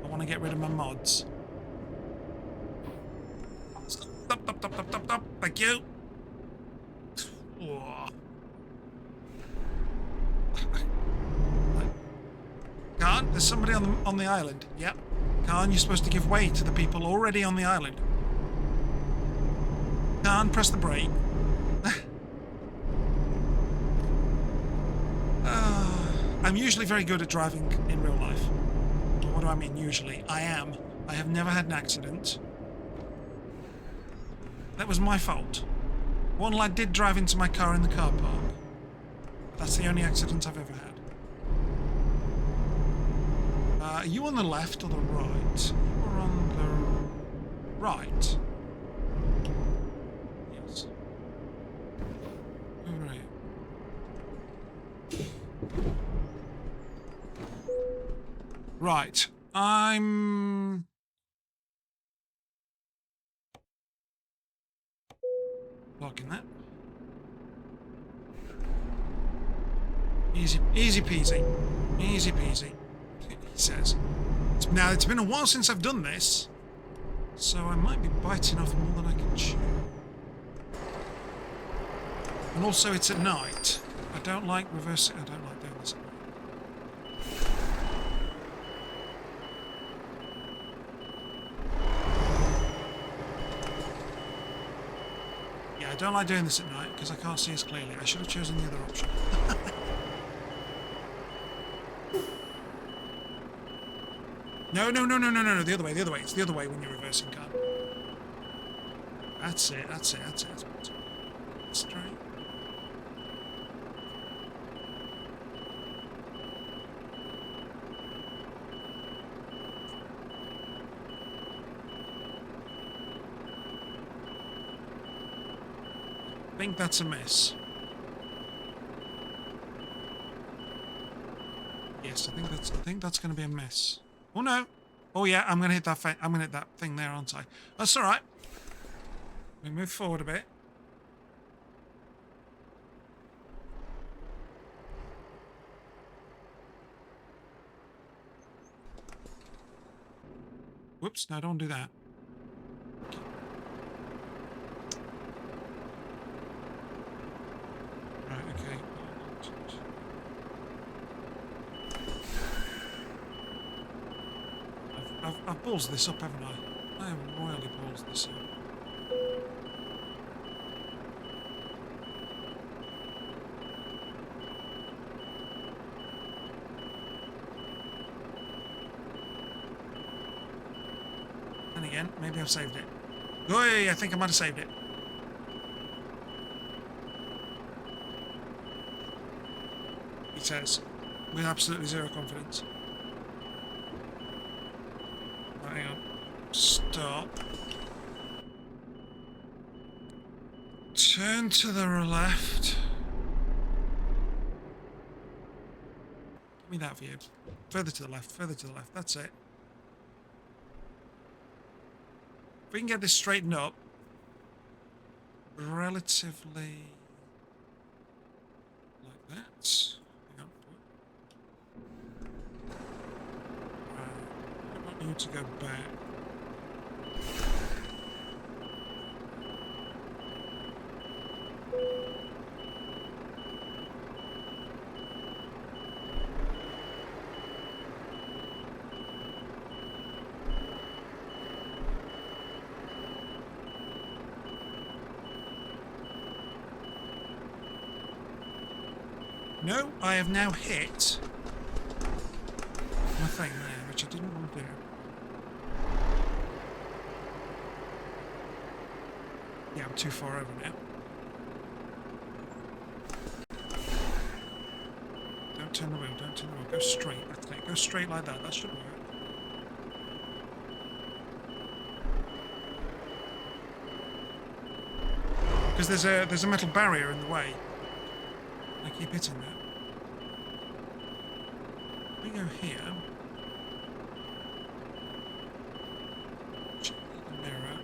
Speaker 1: I want to get rid of my mods. Stop. Thank you. Oh. Khan, there's somebody on the island. Yep. Khan, you're supposed to give way to the people already on the island. Khan, press the brake. I'm usually very good at driving in real life. What do I mean usually? I am. I have never had an accident. That was my fault. One lad did drive into my car in the car park. That's the only accident I've ever had. Are you on the left or the right? Or on the right? Yes. Alright. Right. I'm... Locking that. Easy peasy. Easy peasy. He says. Now, it's been a while since I've done this, so I might be biting off more than I can chew. And also, it's at night. I don't like reversing. I don't like doing this at night. Yeah, I don't like doing this at night because I can't see as clearly. I should have chosen the other option. No, the other way, It's the other way when you're reversing car. That's it. Straight. I think that's a miss. Yes, I think that's going to be a miss. Oh no! Oh yeah, I'm going to hit that. I'm going to hit that thing there, aren't I? That's all right. We move forward a bit. Whoops! No, don't do that. Right. Okay. I've balls this up, haven't I? I have royally balls this up. And again, maybe I've saved it. Oi, I think I might have saved it. He says, with absolutely zero confidence. Hang on. Stop. Turn to the left. Give me that view. Further to the left, that's it. If we can get this straightened up relatively like that. Hang on. I want you to go back. No, I have now hit my thing there, which I didn't want to do. Yeah, I'm too far over now. Don't turn the wheel, don't turn the wheel. Go straight, that's it. Go straight like that. That should work. Because there's a metal barrier in the way. I keep hitting that. We go here. Check the mirror.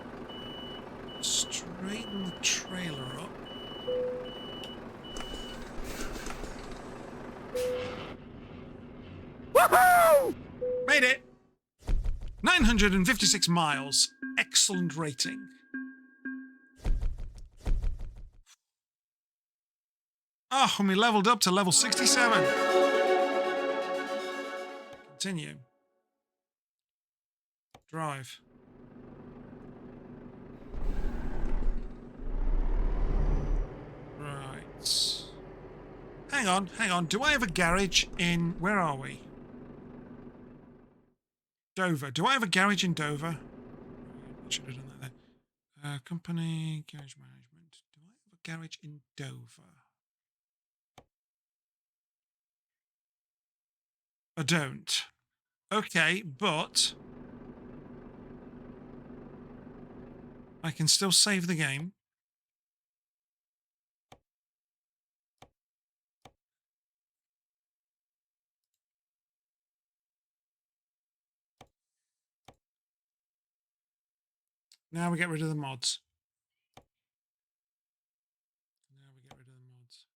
Speaker 1: Straighten the trailer up. Woohoo! Made it! 956 miles. Excellent rating. Oh, and we leveled up to level 67. Continue. Drive. Right. Hang on. Do I have a garage in... Where are we? Dover. Do I have a garage in Dover? I should have done that there. Company, garage management. Do I have a garage in Dover? I don't. Okay, but... I can still save the game. Now we get rid of the mods. Now we get rid of the mods.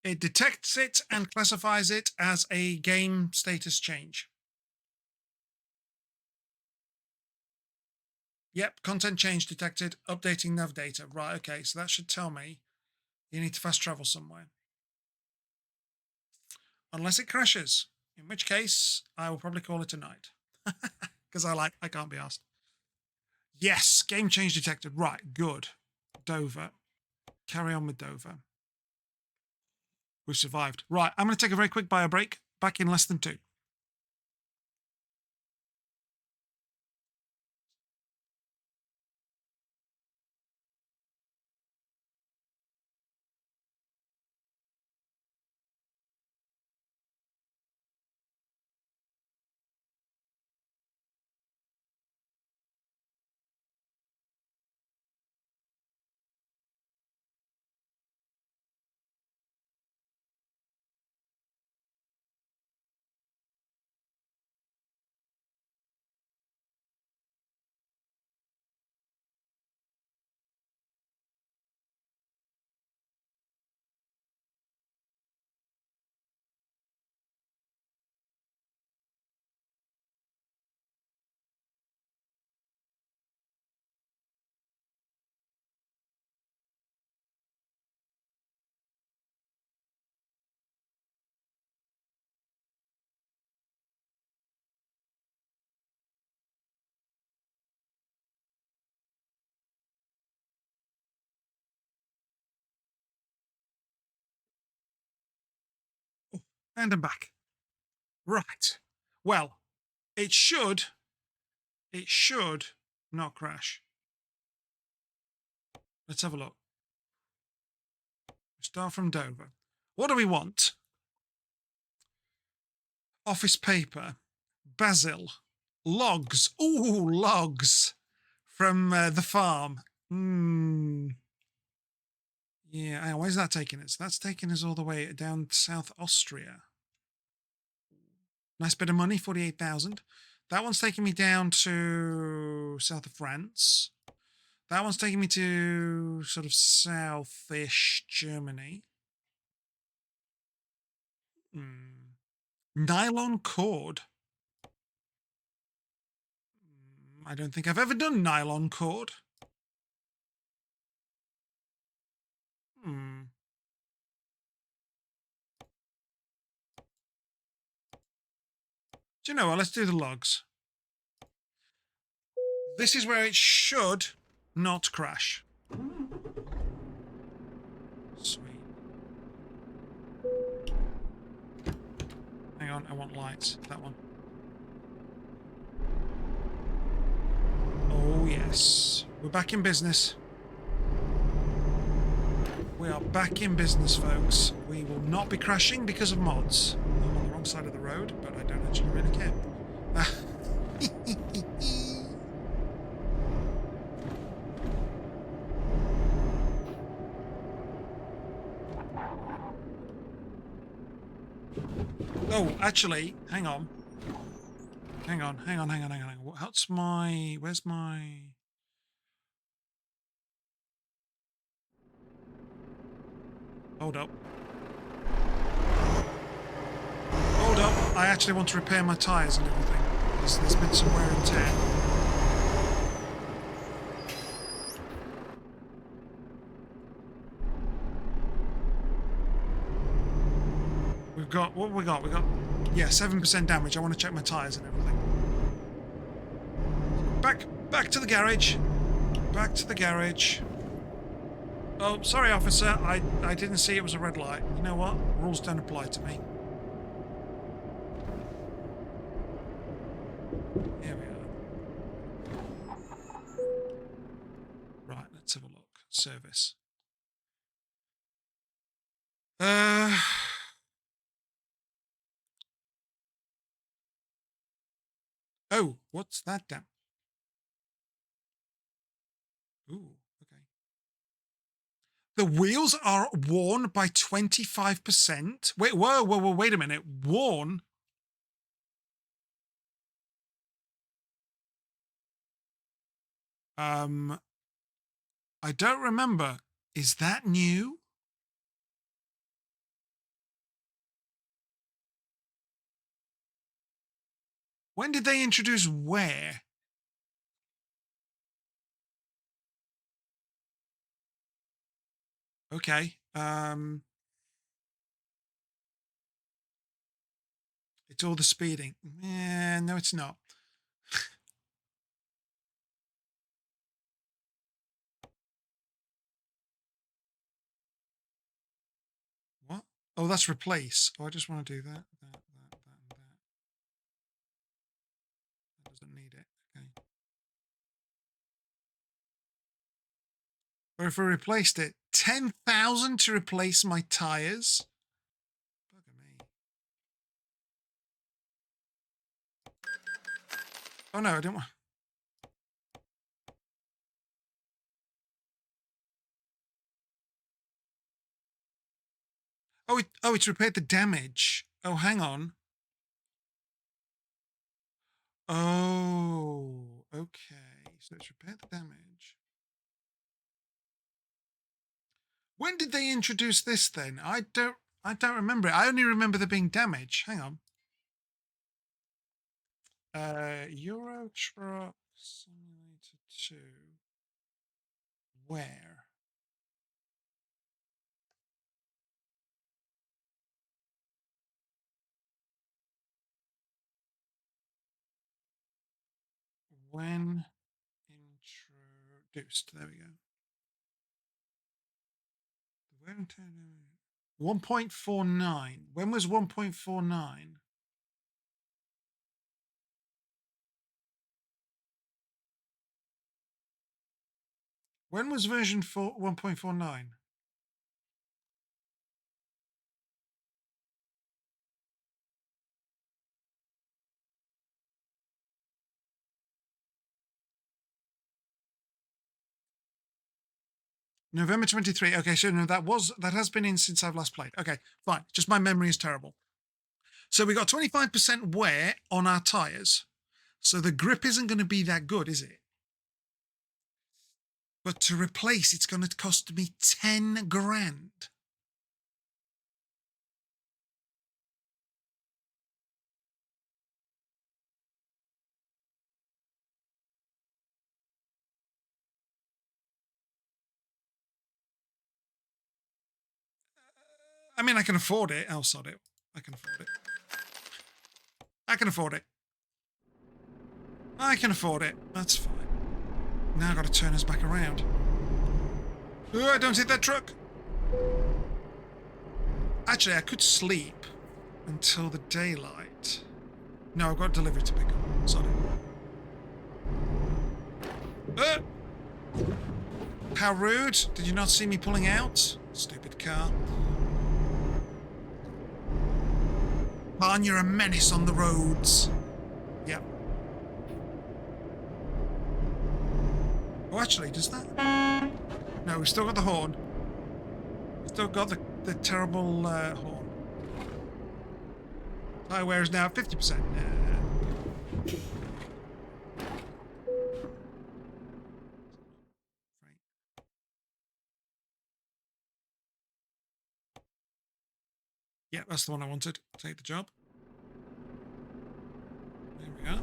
Speaker 1: It detects it and classifies it as a game status change. Yep, content change detected, updating nav data. Right, okay, so that should tell me you need to fast travel somewhere. Unless it crashes, in which case I will probably call it a night. Because I can't be asked. Yes, game change detected. Right, good. Dover. Carry on with Dover. We've survived. Right, I'm going to take a very quick bio break. Back in less than 2. And I'm back. Right. Well, it should not crash. Let's have a look. Start from Dover. What do we want? Office paper, basil, logs. Ooh, logs from the farm. Yeah, where's that taking us? That's taking us all the way down South Austria. Nice bit of money, 48,000. That one's taking me down to south of France. That one's taking me to sort of south-ish Germany. Nylon cord. I don't think I've ever done nylon cord. Do you know what? Let's do the logs. This is where it should not crash. Sweet. Hang on, I want lights. That one. Oh, yes. We're back in business. We are back in business, folks. We will not be crashing because of mods. I'm on the wrong side of the road, but I don't actually really care. Oh, actually, hang on. Hang on. What's my... Where's my... Hold up. Hold up. I actually want to repair my tyres and everything. There's been some wear and tear. We've got... What have we got? We got... Yeah, 7% damage. I want to check my tyres and everything. Back to the garage. Back to the garage. Oh, sorry, officer. I didn't see it was a red light. You know what? Rules don't apply to me. Here we are. Right, let's have a look. Service. Oh, what's that damn? Ooh, okay. The wheels are worn by 25%. Wait, whoa, wait a minute. Worn? I don't remember. Is that new? When did they introduce wear? Okay. It's all the speeding. No, it's not. What? Oh, that's replace. Oh, I just want to do that, and that. That doesn't need it. Okay. Or if I replaced it, 10,000 to replace my tires? Bugger me. Oh no, I didn't want... Oh, it's repaired the damage. Oh, hang on. Oh, okay. So it's repaired the damage. When did they introduce this then? I don't remember it. I only remember there being damage. Hang on. EuroTruck Simulator 2. Where? When introduced. There we go. The wear and tear 1.49. When was 1.49? When was version 1.49? November 23. Okay, so no, that has been in since I've last played. Okay, fine. Just my memory is terrible. So we got 25% wear on our tires. So the grip isn't going to be that good, is it? But to replace, it's going to cost me 10 grand. I mean, I can afford it. I'll sod it. I can afford it. I can afford it. I can afford it. That's fine. Now I've got to turn us back around. Oh, don't hit that truck. Actually, I could sleep until the daylight. No, I've got delivery to pick up. Sorry. How rude. Did you not see me pulling out? Stupid car. Man, you're a menace on the roads. Yep. Oh, actually, does that? No, we've still got the horn. Still got the terrible horn. Tire wear is now 50%. Yeah, that's the one I wanted. Take the job. There we are.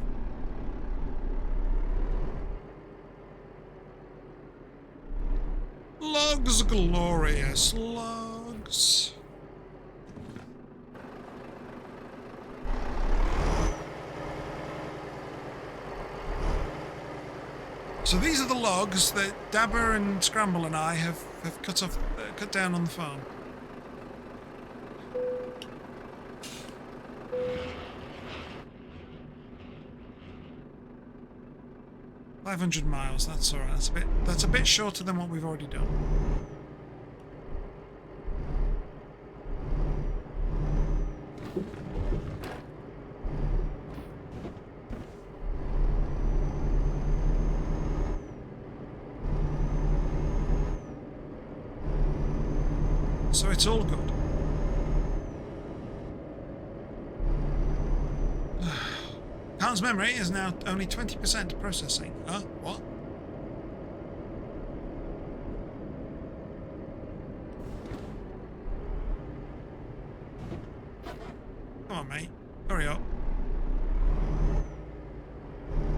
Speaker 1: Logs, glorious logs. So these are the logs that Dabber and Scramble and I have cut down on the farm. $500 miles. That's all right. That's a bit shorter than what we've already done. So it's all good. Carl's memory is now only 20% processing. Huh? What? Come on, mate. Hurry up.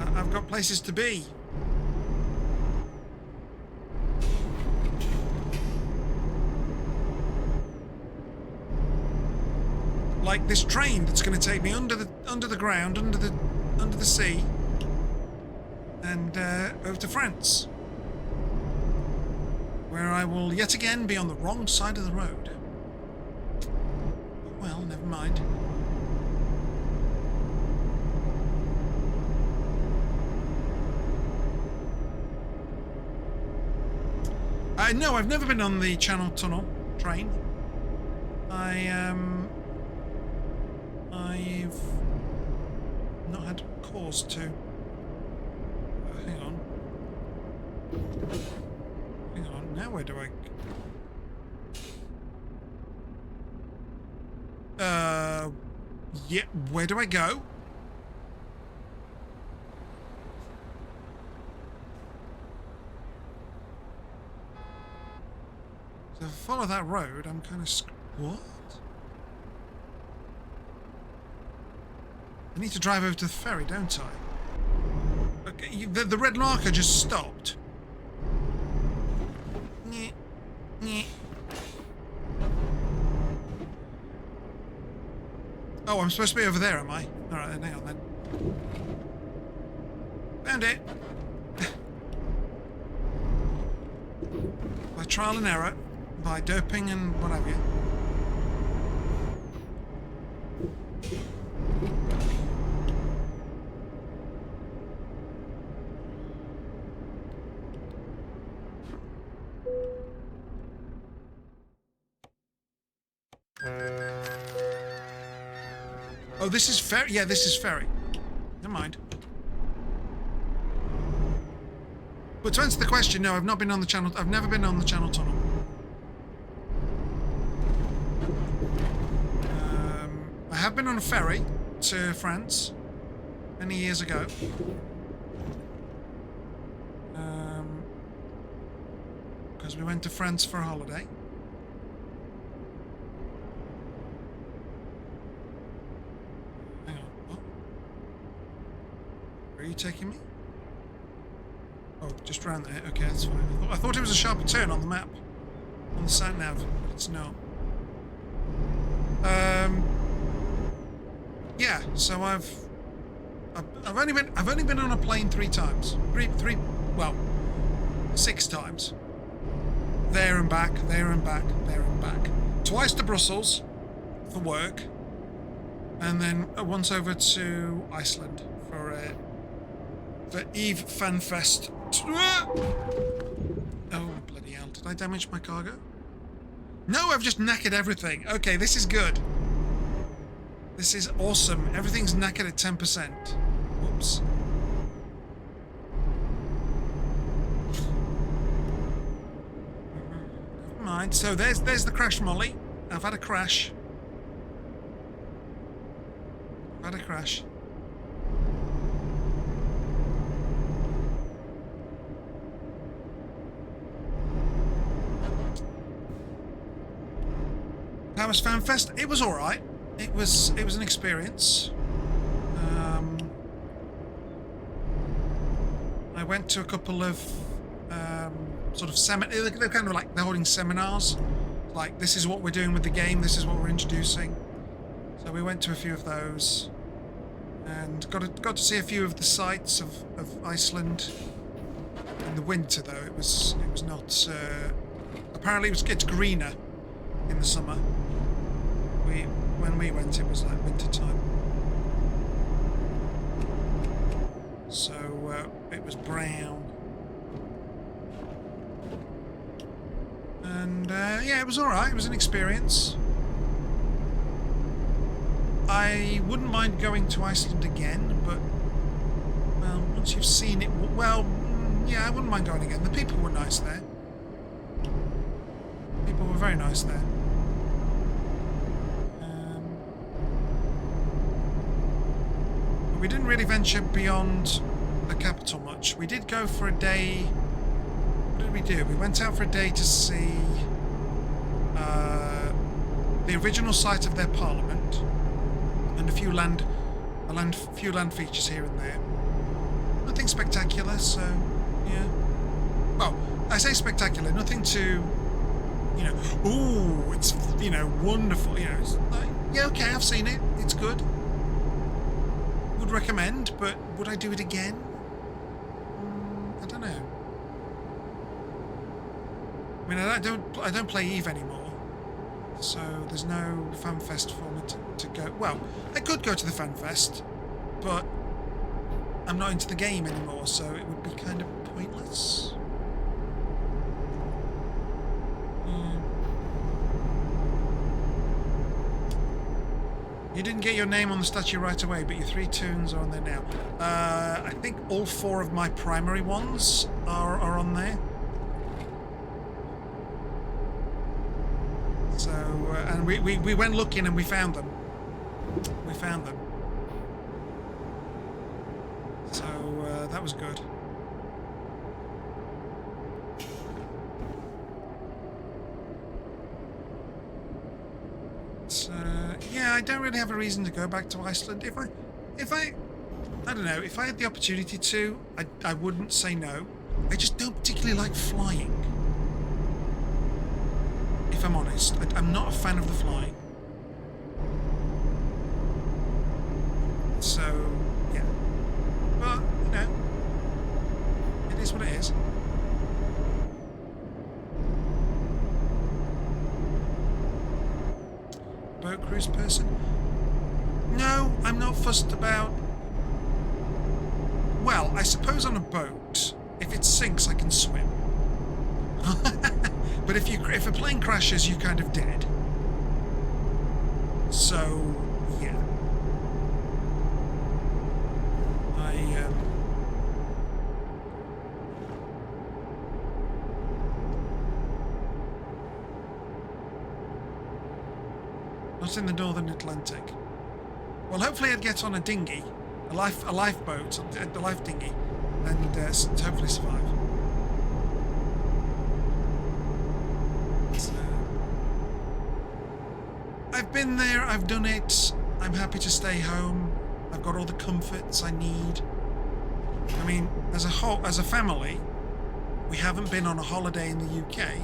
Speaker 1: I've got places to be. Like this train that's going to take me under the ground, under the sea, and over to France, where I will yet again be on the wrong side of the road. Well, never mind. No, I've never been on the Channel Tunnel train. I've not had cause to. Hang on. Hang on. Now where do I? Yeah. Where do I go? So if I follow that road, I'm kind of what? I need to drive over to the ferry, don't I? Okay, the red marker just stopped. Nyeh, nyeh. Oh, I'm supposed to be over there, am I? Alright then, hang on then. Found it! By trial and error, by doping and what have you. Oh, this is ferry. Yeah, this is ferry. Never mind. But to answer the question, no, I've not been on the channel. I've never been on the Channel Tunnel. I have been on a ferry to France many years ago. Because we went to France for a holiday. Where are you taking me? Oh, just round there. Okay, that's fine. I thought it was a sharper turn on the map. On the sat nav. It's not. Yeah, so I've I've only been on a plane 3 times. Well, 6 times. There and back, there and back, there and back. Twice to Brussels for work, and then once over to Iceland for Eve Fanfest. Oh bloody hell! Did I damage my cargo? No, I've just knackered everything. Okay, this is good. This is awesome. Everything's knackered at 10%. Whoops. Never mind. So there's the crash, Molly. I've had a crash. I've had a crash. How was FanFest? It was all right. It was an experience. I went to a couple of sort of they're kind of like they're holding seminars. Like, this is what we're doing with the game. This is what we're introducing. So we went to a few of those, and got to see a few of the sights of Iceland. In the winter, though, it was not. Apparently, it's greener in the summer. When we went, it was like winter time. So it was brown. And yeah, it was alright. It was an experience. I wouldn't mind going to Iceland again, but well, once you've seen it, well, yeah, I wouldn't mind going again. The people were nice there. People were very nice there. We didn't really venture beyond the capital much. We did go for a day. What did we do? We went out for a day to see the original site of their parliament and a few land features here and there. Nothing spectacular, so yeah. Well, I say spectacular, nothing too, you know, ooh, it's, you know, wonderful. You know, it's like, yeah, okay, I've seen it. It's good. Would recommend, but would I do it again? I don't know. I mean, I don't play Eve anymore, so there's no FanFest for me to go. Well, I could go to the FanFest, but I'm not into the game anymore, so it would be kind of pointless. You didn't get your name on the statue right away, but your 3 tunes are on there now. I think all 4 of my primary ones are on there. So, and we went looking and we found them. We found them. So, that was good. Yeah, I don't really have a reason to go back to Iceland. If I don't know, if I had the opportunity to, I wouldn't say no. I just don't particularly like flying. If I'm honest, I'm not a fan of the flying. So, yeah. But, you know, it is what it is. Boat cruise person? No, I'm not fussed about... Well, I suppose on a boat, if it sinks, I can swim. But if a plane crashes, you're kind of dead. So, yeah. Not in the Northern Atlantic. Well, hopefully I'd get on a dinghy, a lifeboat, a life dinghy, and hopefully survive. So, I've been there, I've done it. I'm happy to stay home. I've got all the comforts I need. I mean, as a family, we haven't been on a holiday in the UK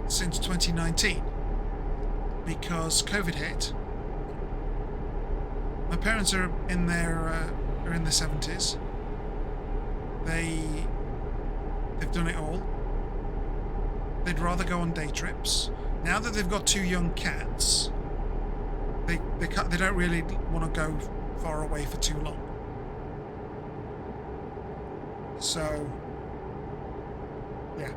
Speaker 1: since 2019. Because COVID hit. My parents are in their are in their 70s. They've done it all. They'd rather go on day trips. Now that they've got 2 young cats, they don't really want to go far away for too long. So, yeah.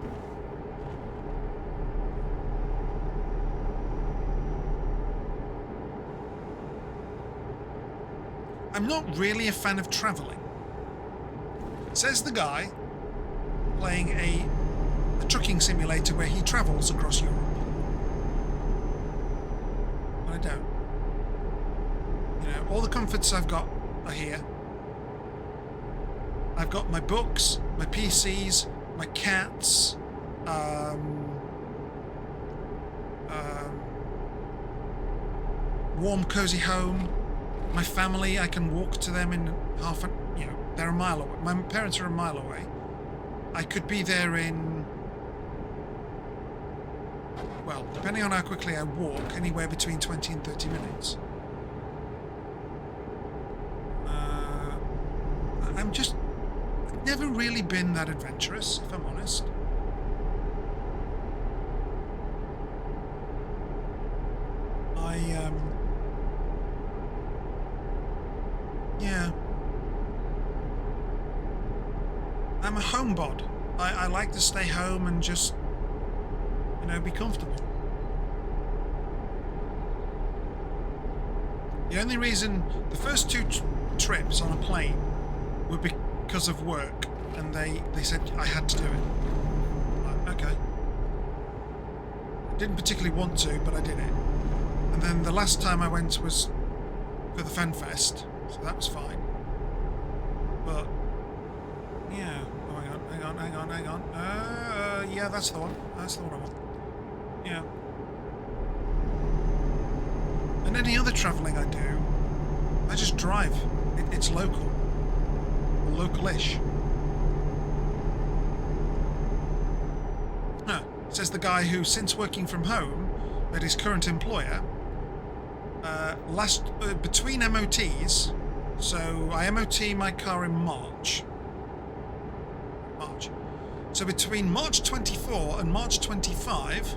Speaker 1: I'm not really a fan of travelling. Says the guy playing a trucking simulator where he travels across Europe. But I don't. You know, all the comforts I've got are here. I've got my books, my PCs, my cats, warm, cozy home. My family, I can walk to them in half an, you know, they're a mile away. My parents are a mile away. I could be there in, well, depending on how quickly I walk, anywhere between 20 and 30 minutes. I've never really been that adventurous, if I'm honest. Yeah. I'm a homebod. I like to stay home and just, you know, be comfortable. The only reason, the first 2 trips on a plane were because of work, and they said I had to do it. I'm like, okay. I didn't particularly want to, but I did it. And then the last time I went was for the Fen Fest, so that was fine. But yeah, oh, hang on. Yeah, that's the one. That's the one I want. Yeah. And any other travelling I do, I just drive. It's local. Or local-ish. Says the guy who, since working from home at his current employer, between MOTs, so I MOT my car in March. So between March 24 and March 25,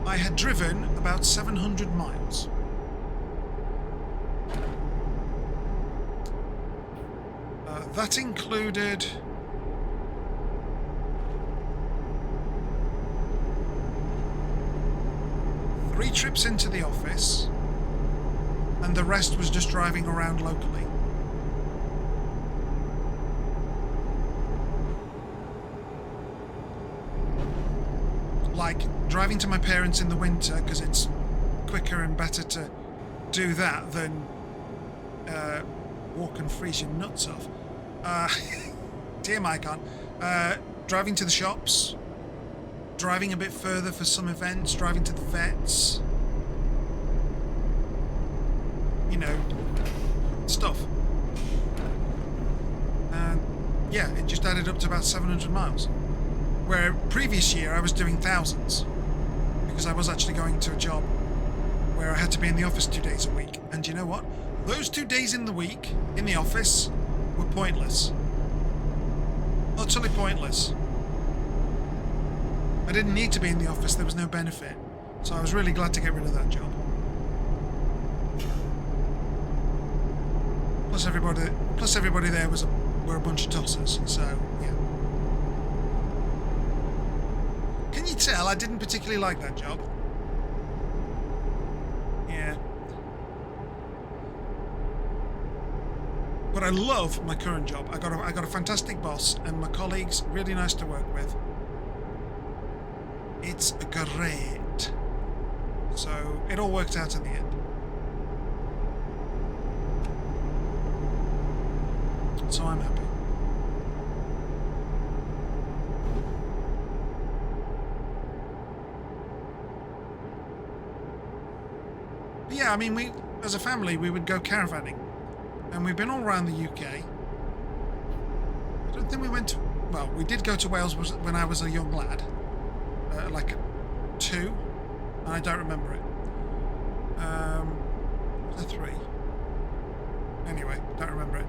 Speaker 1: I had driven about 700 miles. That included three trips into the office, and the rest was just driving around locally. Like driving to my parents in the winter because it's quicker and better to do that than walk and freeze your nuts off. Dear my God. Driving to the shops, driving a bit further for some events, driving to the vets, you know, stuff. And yeah, it just added up to about 700 miles. Where previous year I was doing thousands because I was actually going to a job where I had to be in the office 2 days a week. And you know what? Those 2 days in the week in the office were pointless. Utterly pointless. I didn't need to be in the office. There was no benefit. So I was really glad to get rid of that job. Plus everybody there were a bunch of tossers. So yeah. Can you tell I didn't particularly like that job? Yeah. But I love my current job. I got a fantastic boss, and my colleagues really nice to work with. It's great. So it all worked out in the end. So I'm happy. But yeah, I mean, we, as a family, we would go caravanning. And we've been all around the UK. I don't think we went to... Well, we did go to Wales when I was a young lad. Like 2. And I don't remember it. 3. Anyway, don't remember it.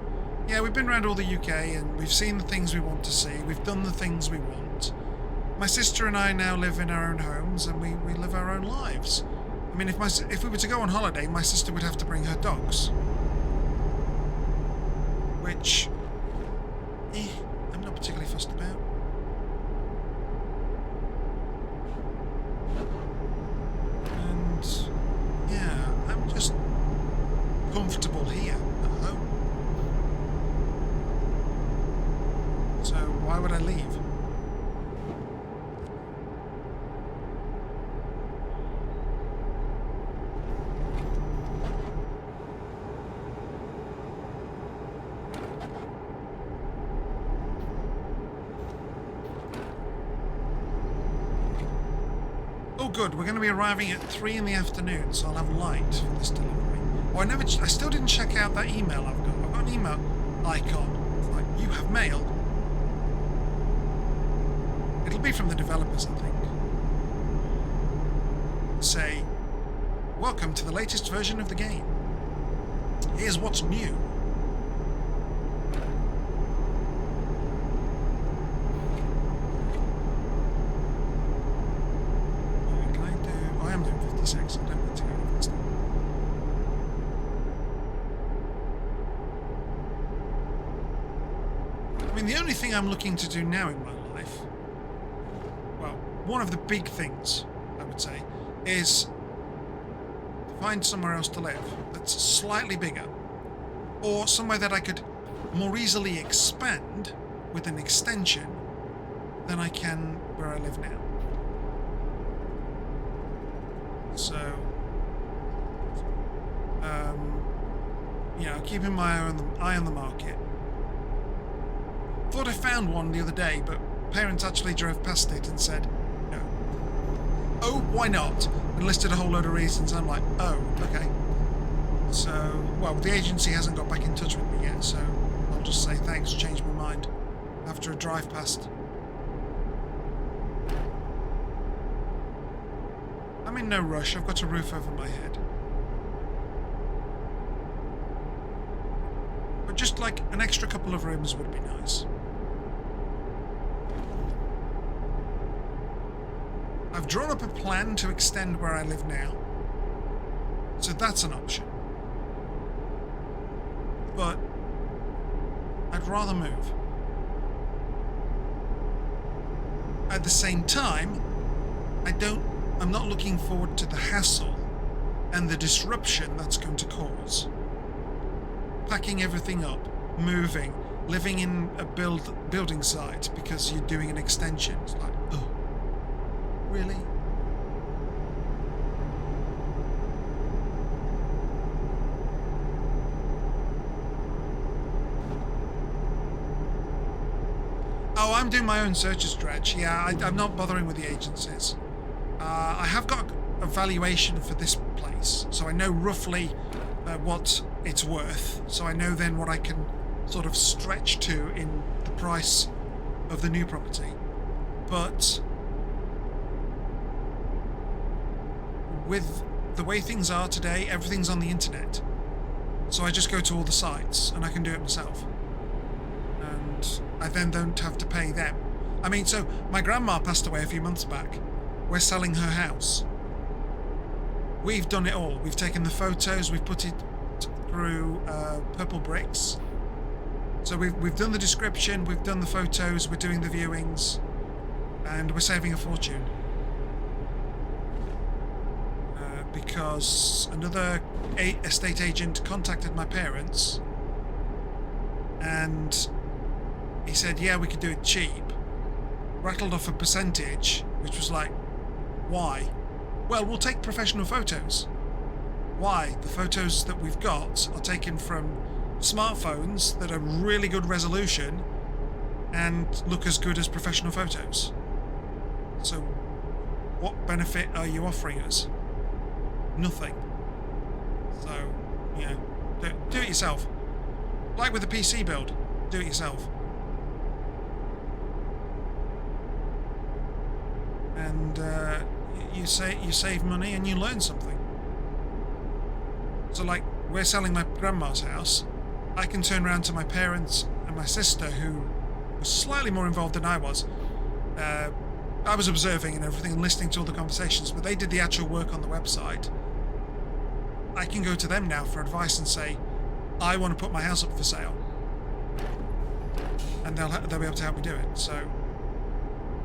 Speaker 1: Yeah, we've been around all the UK and we've seen the things we want to see. We've done the things we want. My sister and I now live in our own homes and we live our own lives. I mean, if we were to go on holiday, my sister would have to bring her dogs. Which, I'm not particularly fussed about. And, yeah, I'm just comfortable here at home. So why would I leave? Oh good, we're going to be arriving at 3 in the afternoon, so I'll have light for this delivery. Oh, I still didn't check out that email I've got. I've got an email icon. It's like, you have mail. It'll be from the developers, I think. Say, welcome to the latest version of the game. Here's what's new. Can I do... Oh, I am doing 56. I don't need to go any faster. I mean, the only thing I'm looking to do now in my life, well, one of the big things, I would say, is to find somewhere else to live that's slightly bigger, or somewhere that I could more easily expand with an extension than I can where I live now. So, yeah, keeping my eye on the market. Thought I found one the other day, but parents actually drove past it and said, no. Oh, why not? And listed a whole load of reasons. I'm like, oh, okay. So, well, the agency hasn't got back in touch with me yet, so I'll just say thanks, change my mind after a drive past. I'm in no rush. I've got a roof over my head. But just like an extra couple of rooms would be nice. I've drawn up a plan to extend where I live now. So that's an option. But I'd rather move. At the same time, I'm not looking forward to the hassle and the disruption that's going to cause. Packing everything up, moving, living in a building site because you're doing an extension. It's like, oh, really? Oh, I'm doing my own searches, Dredge. Yeah, I'm not bothering with the agencies. I have got a valuation for this place, so I know roughly what it's worth. So I know then what I can sort of stretch to in the price of the new property. But with the way things are today, everything's on the internet. So I just go to all the sites and I can do it myself. And I then don't have to pay them. I mean, so my grandma passed away a few months back. We're selling her house. We've done it all. We've taken the photos, we've put it through Purple Bricks. So we've done the description, we've done the photos, we're doing the viewings, and we're saving a fortune. Because another estate agent contacted my parents, and he said, yeah, we could do it cheap. Rattled off a percentage, which was like, why? Well, we'll take professional photos. Why? The photos that we've got are taken from smartphones that are really good resolution and look as good as professional photos. So, what benefit are you offering us? Nothing. So, yeah, do it yourself. Like with the PC build, do it yourself. And you save money and you learn something. So like, we're selling my grandma's house. I can turn around to my parents and my sister, who was slightly more involved than I was. I was observing and everything and listening to all the conversations, but they did the actual work on the website. I can go to them now for advice and say, I want to put my house up for sale. And they'll be able to help me do it. So,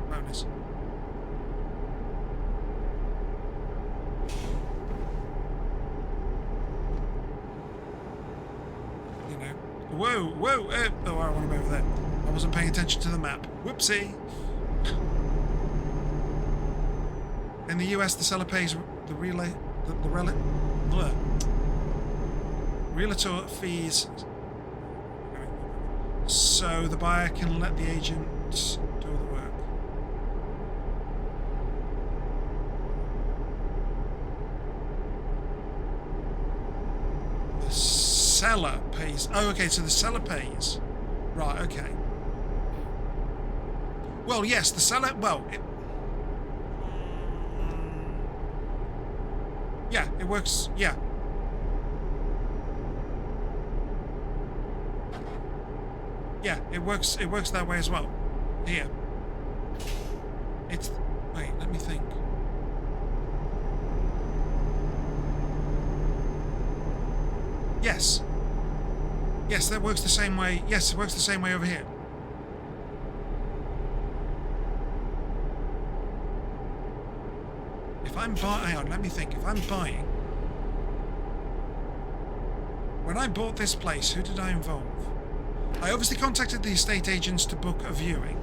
Speaker 1: bonus. You know, whoa! Oh, I want to be over there. I wasn't paying attention to the map. Whoopsie. In the US, the seller pays the realtor fees, so the buyer can let the agent do the work. The seller pays. Oh, okay, so the seller pays. Right, okay. Well, yes, the seller. Well, yeah, it works. Yeah. Yeah, it works. It works that way as well. Here. It's. Wait, let me think. Yes. Yes, that works the same way. Yes, it works the same way over here. If I'm buying, hang on, let me think. If I'm buying, when I bought this place, who did I involve? I obviously contacted the estate agents to book a viewing.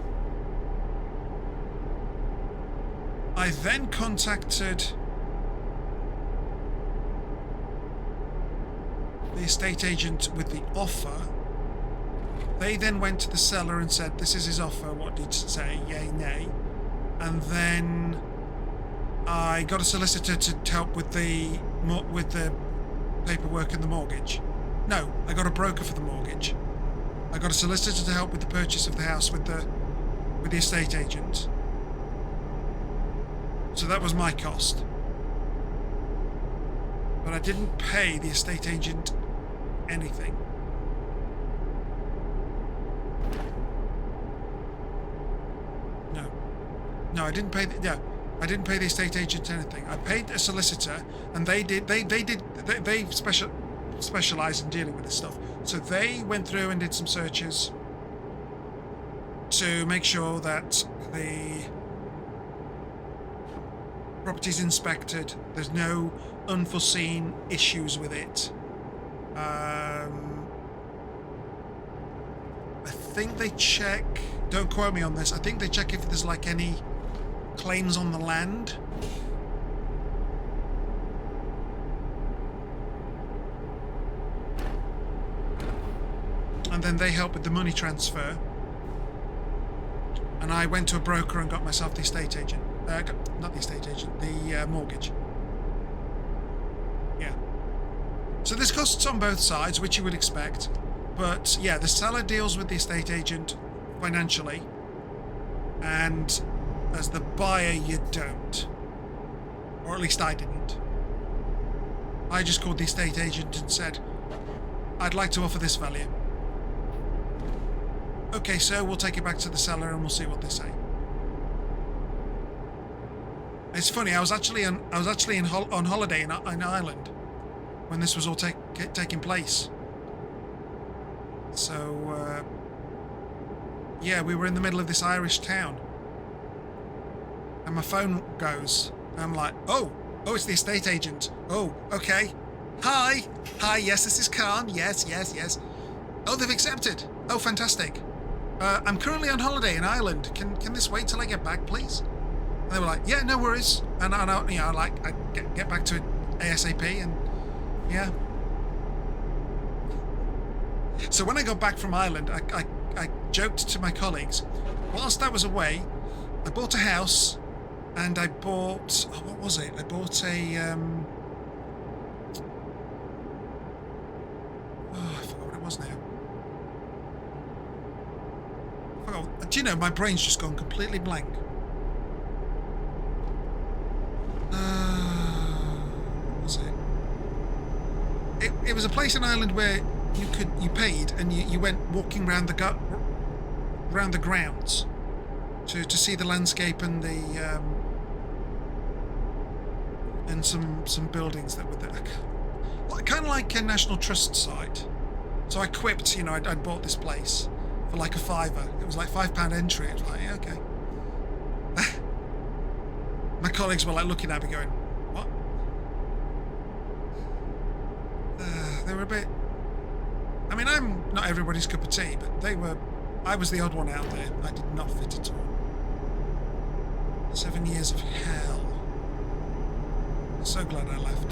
Speaker 1: I then contacted the estate agent with the offer. They then went to the seller and said, "This is his offer. What did you say? Yay, nay?" And then I got a solicitor to help with the paperwork and the mortgage. No, I got a broker for the mortgage. I got a solicitor to help with the purchase of the house with the estate agent. So that was my cost. But I didn't pay the estate agent anything. No, I didn't pay. I didn't pay the estate agent anything. I paid a solicitor, and they specialize in dealing with this stuff. So they went through and did some searches to make sure that the property's inspected. There's no unforeseen issues with it. I think they check. Don't quote me on this. I think they check if there's like any claims on the land. And then they help with the money transfer. And I went to a broker and got myself the estate agent. Not the estate agent, the mortgage. Yeah. So there's costs on both sides, which you would expect. But yeah, the seller deals with the estate agent financially. And as the buyer, you don't. Or at least I didn't. I just called the estate agent and said, "I'd like to offer this value." "Okay, sir, we'll take it back to the seller and we'll see what they say." It's funny. I was actually on holiday in Ireland when this was all taking place. So yeah, we were in the middle of this Irish town, and my phone goes. And I'm like, "Oh, it's the estate agent. Oh, okay. Hi, yes, this is Khan. Yes. Oh, they've accepted. Oh, fantastic. I'm currently on holiday in Ireland. Can this wait till I get back, please?" And they were like, "Yeah, no worries." And I get back to it ASAP, and yeah. So when I got back from Ireland, I joked to my colleagues, whilst I was away, I bought a house, and I bought, what was it? I bought a, I forgot what it was now. Do you know, my brain's just gone completely blank. What was it? It was a place in Ireland where you paid and you went walking around around the grounds to see the landscape and the and some buildings that were there. Well, kind of like a National Trust site. So I quipped, I'd bought this place for like a £5. It was like £5 entry. It was like, yeah, okay. My colleagues were like looking at me going, what? They were a bit... I mean, I'm not everybody's cup of tea, but they were... I was the odd one out there. I did not fit at all. 7 years of hell. So glad I left.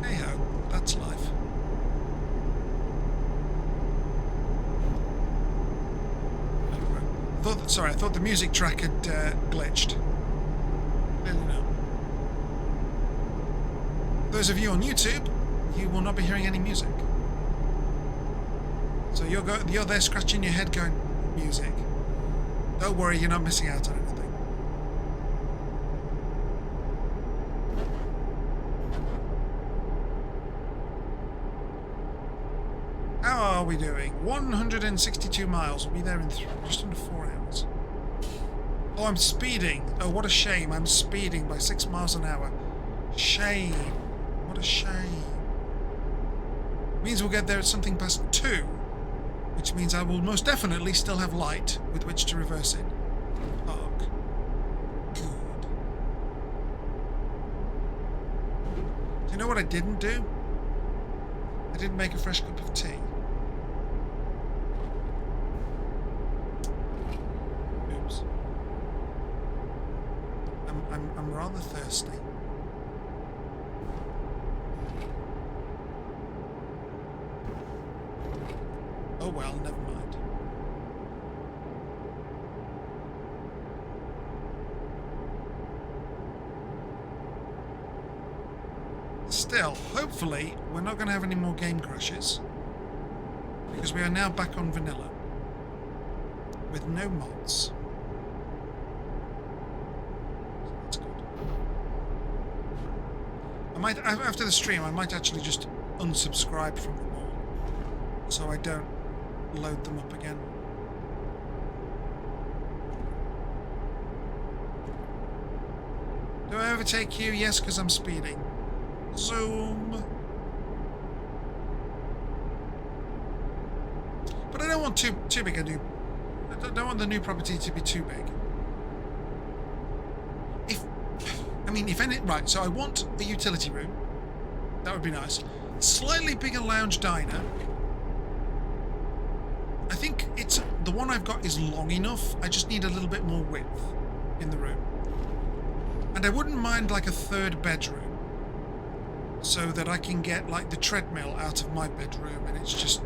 Speaker 1: Hey ho, that's life. I thought the music track had glitched. Clearly not. Those of you on YouTube, you will not be hearing any music. So you're there scratching your head going, music. Don't worry, you're not missing out on anything. How are we doing? 162 miles. We'll be there in just under 4 hours. Oh, I'm speeding. Oh, what a shame. I'm speeding by 6 miles an hour. Shame. What a shame. Means we'll get there at something past 2. Which means I will most definitely still have light with which to reverse in. Park. Good. Do you know what I didn't do? I didn't make a fresh cup of tea. Oops. I'm rather thirsty. Oh well, never mind. Still, hopefully, we're not going to have any more game crashes. Because we are now back on vanilla. With no mods. That's good. I might, after the stream, I might actually just unsubscribe from them all. So I don't load them up again. Do I overtake you? Yes, because I'm speeding. Zoom. But I don't want too big a new... I don't want the new property to be too big. If any... Right, so I want a utility room. That would be nice. Slightly bigger lounge diner. I think it's... The one I've got is long enough. I just need a little bit more width in the room. And I wouldn't mind like a third bedroom. So that I can get like the treadmill out of my bedroom and it's just,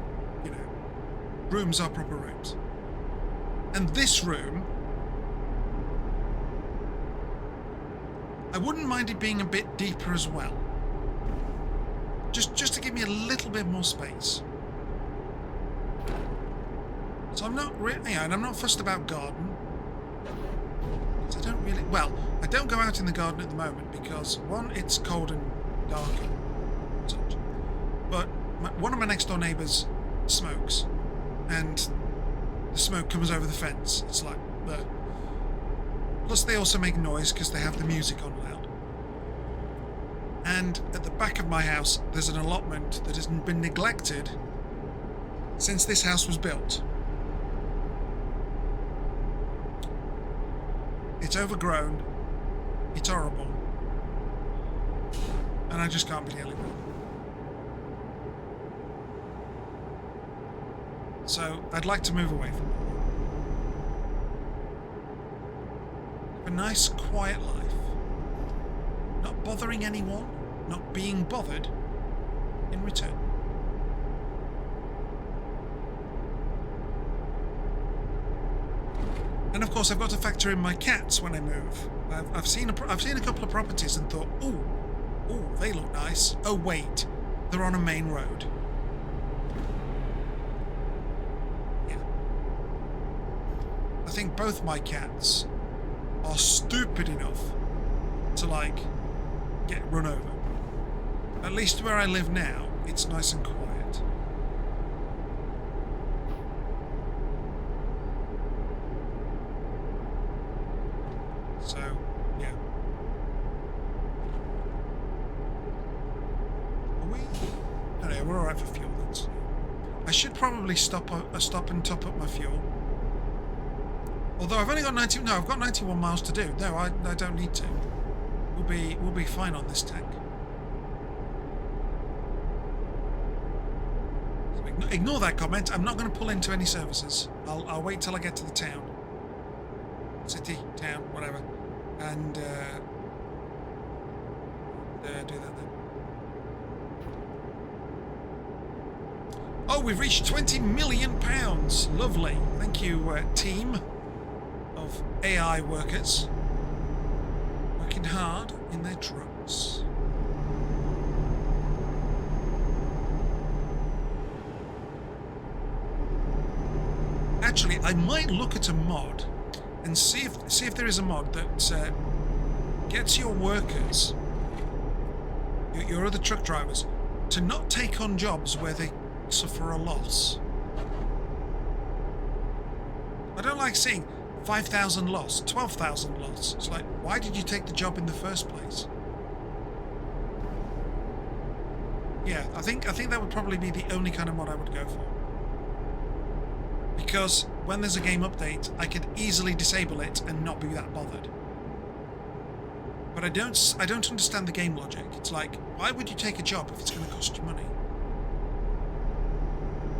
Speaker 1: rooms are proper rooms. And this room, I wouldn't mind it being a bit deeper as well. Just to give me a little bit more space. So I'm not really, and I'm not fussed about garden. So I don't really, I don't go out in the garden at the moment because one, it's cold and dark and such. But one of my next door neighbours smokes, and the smoke comes over the fence. It's like, bleh. Plus they also make noise because they have the music on loud. And at the back of my house, there's an allotment that has been neglected since this house was built. It's overgrown. It's horrible. And I just can't be dealing with it. So, I'd like to move away from it. A nice, quiet life. Not bothering anyone, not being bothered in return. And of course, I've got to factor in my cats when I move. I've seen a couple of properties and thought, ooh, they look nice. Oh wait, they're on a main road. Yeah. I think both my cats are stupid enough to, like, get run over. At least where I live now, it's nice and quiet. So, yeah. Are we? No, no, we're alright for fuel. That's. I should probably stop and top up my fuel. Although I've only got 90. No, I've got 91 miles to do. No, I don't need to. We'll be fine on this tank. So ignore that comment. I'm not going to pull into any services. I'll wait till I get to the town. City, town, whatever, and do that then. Oh, we've reached £20 million. Lovely. Thank you, team of AI workers working hard in their trucks. Actually, I might look at a mod and see if there is a mod that gets your workers, your other truck drivers, to not take on jobs where they suffer a loss. I don't like seeing 5,000 loss, 12,000 loss. It's like, why did you take the job in the first place? Yeah, I think that would probably be the only kind of mod I would go for. Because when there's a game update, I could easily disable it and not be that bothered. But I don't understand the game logic. It's like, why would you take a job if it's going to cost you money?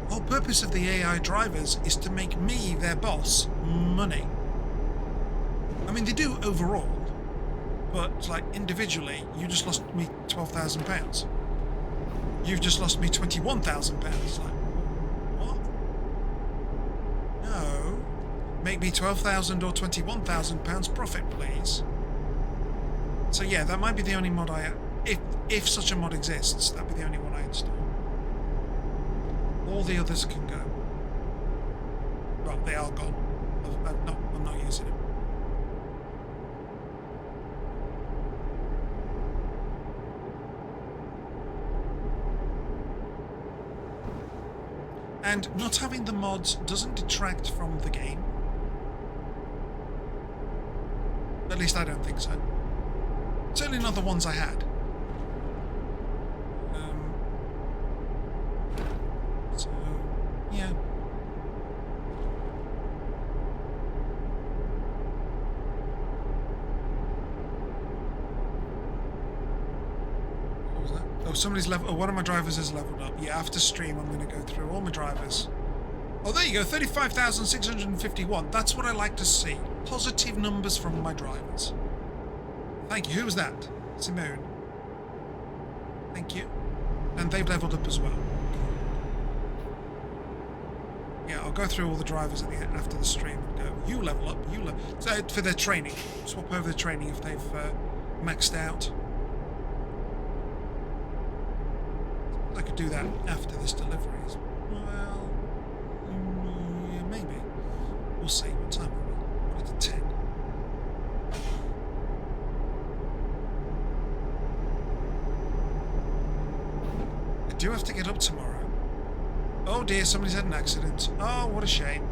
Speaker 1: The whole purpose of the AI drivers is to make me, their boss, money. I mean, they do overall, but like individually, you just lost me £12,000. You've just lost me £21,000. Like, what? No. Make me £12,000 or £21,000 profit, please. So yeah, that might be the only mod if such a mod exists, that'd be the only one I install. All the others can go. Well, they are gone. I'm not using them. And not having the mods doesn't detract from the game. At least I don't think so. Certainly not the ones I had. So, yeah. What was that? Oh, somebody's level. Oh, one of my drivers has leveled up. Yeah, after stream, I'm going to go through all my drivers. Oh, there you go. 35,651. That's what I like to see. Positive numbers from my drivers. Thank you. Who was that? Simone. Thank you. And they've leveled up as well. Yeah, I'll go through all the drivers after the stream and go, you level up, you level. So for their training, swap over the training if they've maxed out. I could do that after this delivery. Well, yeah, maybe. We'll see. What time are we? What is it, 10? I do have to get up tomorrow. Oh dear, somebody's had an accident. Oh, what a shame.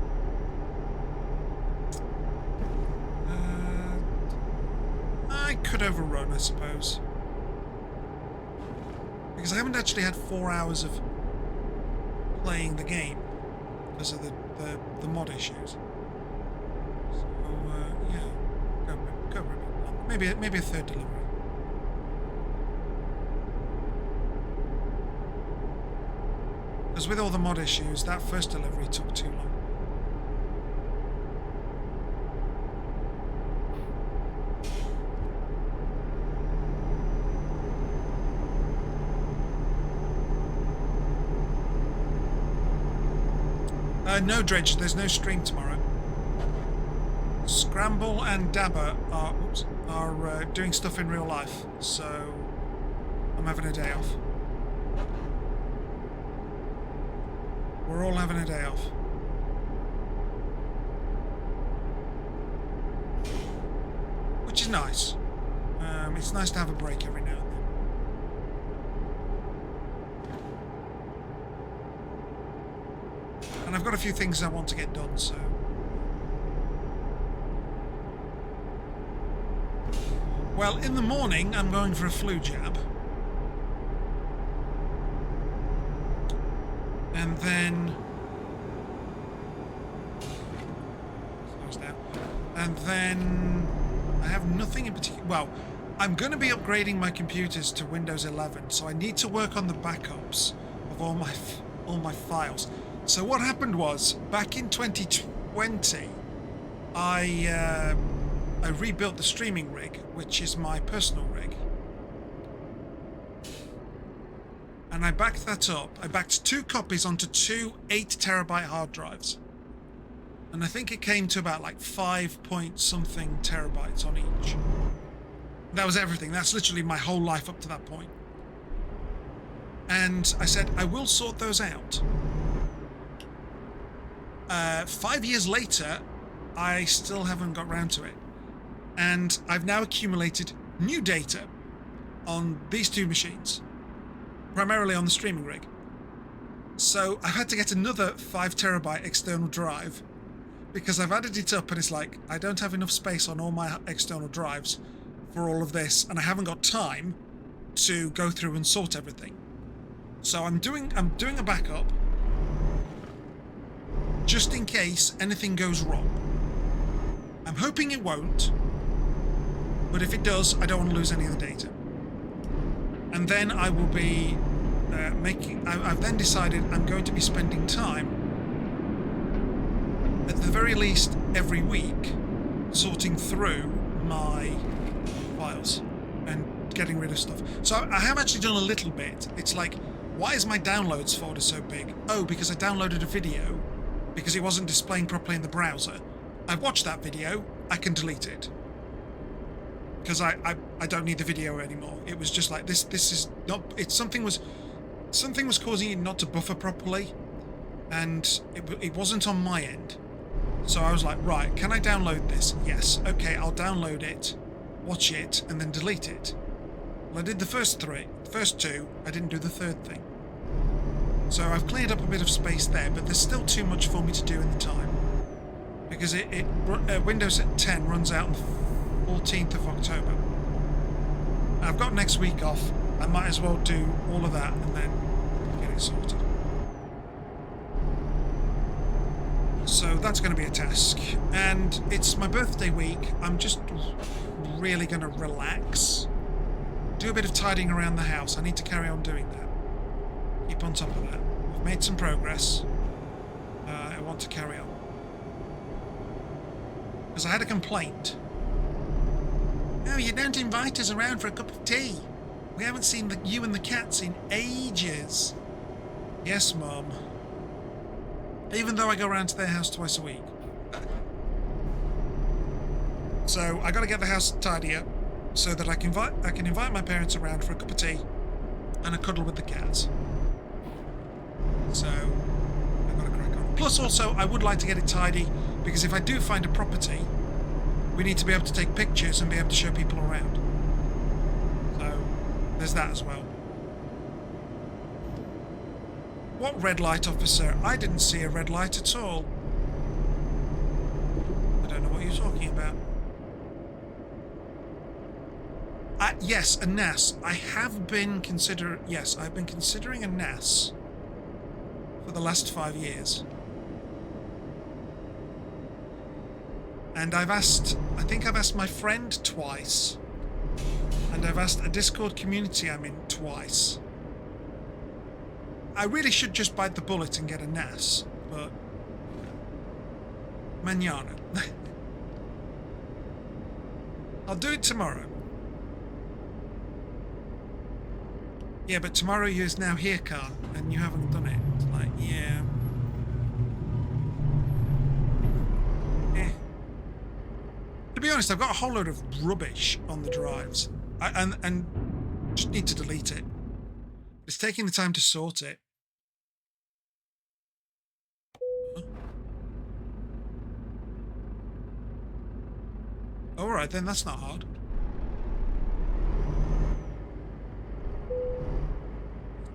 Speaker 1: I could overrun, I suppose. Because I haven't actually had 4 hours of playing the game because of the mod issues. So, yeah. Go for a bit longer. Maybe a third delivery. Because with all the mod issues, that first delivery took too long. No, Dredge, there's no stream tomorrow. Scramble and Dabber are doing stuff in real life, so I'm having a day off. We're all having a day off. Which is nice. It's nice to have a break every now and then. And I've got a few things I want to get done, so... Well, in the morning, I'm going for a flu jab. And then... Slows down. And then... I have nothing in particular... Well, I'm going to be upgrading my computers to Windows 11, so I need to work on the backups of all my files. So what happened was, back in 2020, I rebuilt the streaming rig, which is my personal rig. And I backed that up. I backed 2 copies onto 2 8-terabyte hard drives. And I think it came to about like 5 point something terabytes on each. That was everything. That's literally my whole life up to that point. And I said, I will sort those out. 5 years later, I still haven't got round to it. And I've now accumulated new data on these 2 machines, primarily on the streaming rig. So I've had to get another 5 terabyte external drive because I've added it up and it's like, I don't have enough space on all my external drives for all of this, and I haven't got time to go through and sort everything. So I'm doing a backup just in case anything goes wrong. I'm hoping it won't, but if it does, I don't want to lose any of the data. And then I will be I've then decided I'm going to be spending time, at the very least every week, sorting through my files and getting rid of stuff. So I have actually done a little bit. It's like, why is my downloads folder so big? Oh, because I downloaded a video because it wasn't displaying properly in the browser. I watched that video, I can delete it. Because I don't need the video anymore. It was just like, this is not, something was causing it not to buffer properly, and it wasn't on my end. So I was like, right, can I download this? Yes, okay, I'll download it, watch it, and then delete it. Well, I did the first 2, I didn't do the third thing. So I've cleared up a bit of space there, but there's still too much for me to do in the time. Because Windows 10 runs out on the 14th of October. I've got next week off. I might as well do all of that and then get it sorted. So that's going to be a task. And it's my birthday week. I'm just really going to relax. Do a bit of tidying around the house. I need to carry on doing that. Keep on top of that. I've made some progress. I want to carry on. Because I had a complaint. No, you don't invite us around for a cup of tea. We haven't seen you and the cats in ages. Yes, Mum. Even though I go around to their house twice a week. So I got to get the house tidier so that I can invite my parents around for a cup of tea and a cuddle with the cats. So I've got to crack on. Plus, also, I would like to get it tidy because if I do find a property, we need to be able to take pictures and be able to show people around. So there's that as well. What red light, officer? I didn't see a red light at all. I don't know what you're talking about. Yes, a NAS. I've been considering a NAS for the last 5 years. And I think I've asked my friend twice. And I've asked a Discord community I'm in twice. I really should just bite the bullet and get a NAS, but... Mañana. I'll do it tomorrow. Yeah, but tomorrow is now here, Khan, and you haven't done it. It's like, yeah... To be honest, I've got a whole load of rubbish on the drives, and just need to delete it. It's taking the time to sort it. Huh? All right, then that's not hard.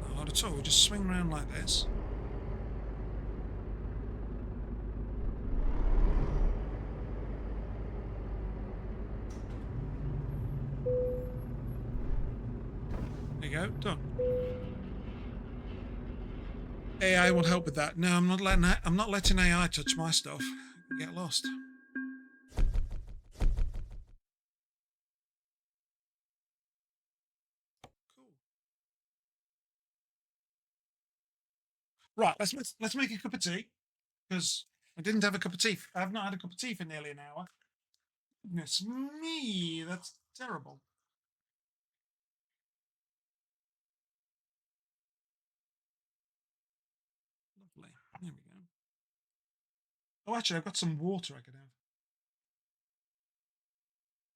Speaker 1: Not hard at all. We just swing around like this. go. Done. AI will help with that. No, I'm not letting AI touch my stuff. Get lost. Cool. Right, let's make a cup of tea because I didn't have a cup of tea. I have not had a cup of tea for nearly an hour. Goodness me, that's terrible. Lovely. There we go. Oh, actually, I've got some water I could have.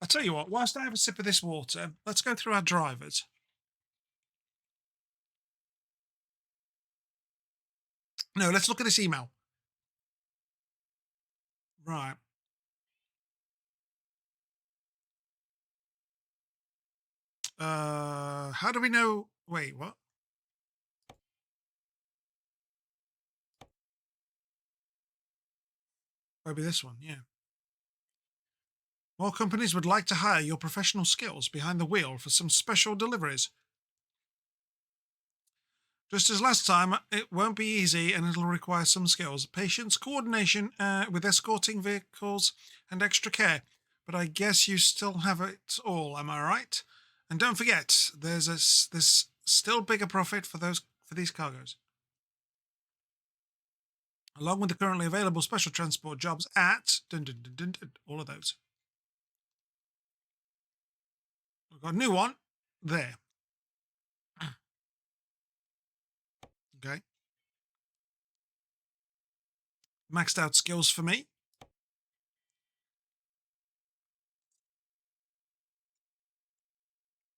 Speaker 1: I'll tell you what, whilst I have a sip of this water, let's go through our drivers. No, let's look at this email. Right. How do we know? Wait, what? Maybe this one, yeah. More companies would like to hire your professional skills behind the wheel for some special deliveries. Just as last time, it won't be easy and it'll require some skills, patience, coordination with escorting vehicles, and extra care. But I guess you still have it all, am I right? And don't forget, there's still bigger profit for these cargoes. Along with the currently available special transport jobs at all of those. We've got a new one there. Okay. Maxed out skills for me.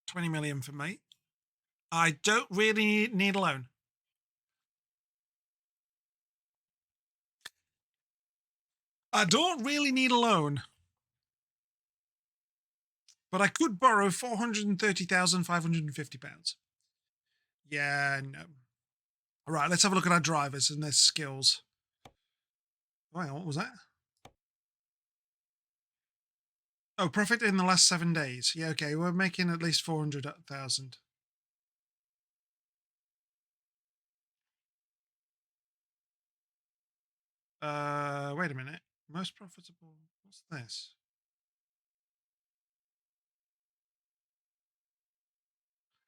Speaker 1: 20 million for me. I don't really need a loan. I don't really need a loan. But I could borrow £430,550. Yeah, no. All right, let's have a look at our drivers and their skills. Oh, hang on, what was that? Oh, profit in the last 7 days. Yeah, okay, we're making at least 400,000. Wait a minute. Most profitable. What's this?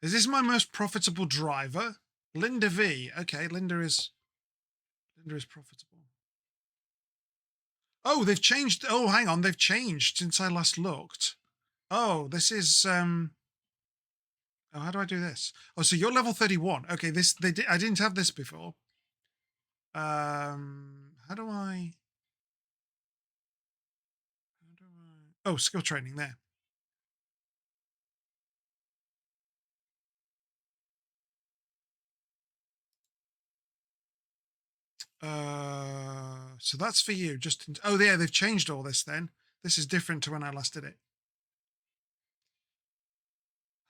Speaker 1: Is this my most profitable driver? Linda V. Okay, Linda is profitable. Oh, they've changed. Oh, hang on, they've changed since I last looked. Oh, this is oh, how do I do this? Oh, so you're level 31. Okay, I didn't have this before. How do I Oh, skill training there. So that's for you. Oh, yeah, they've changed all this then. This is different to when I last did it.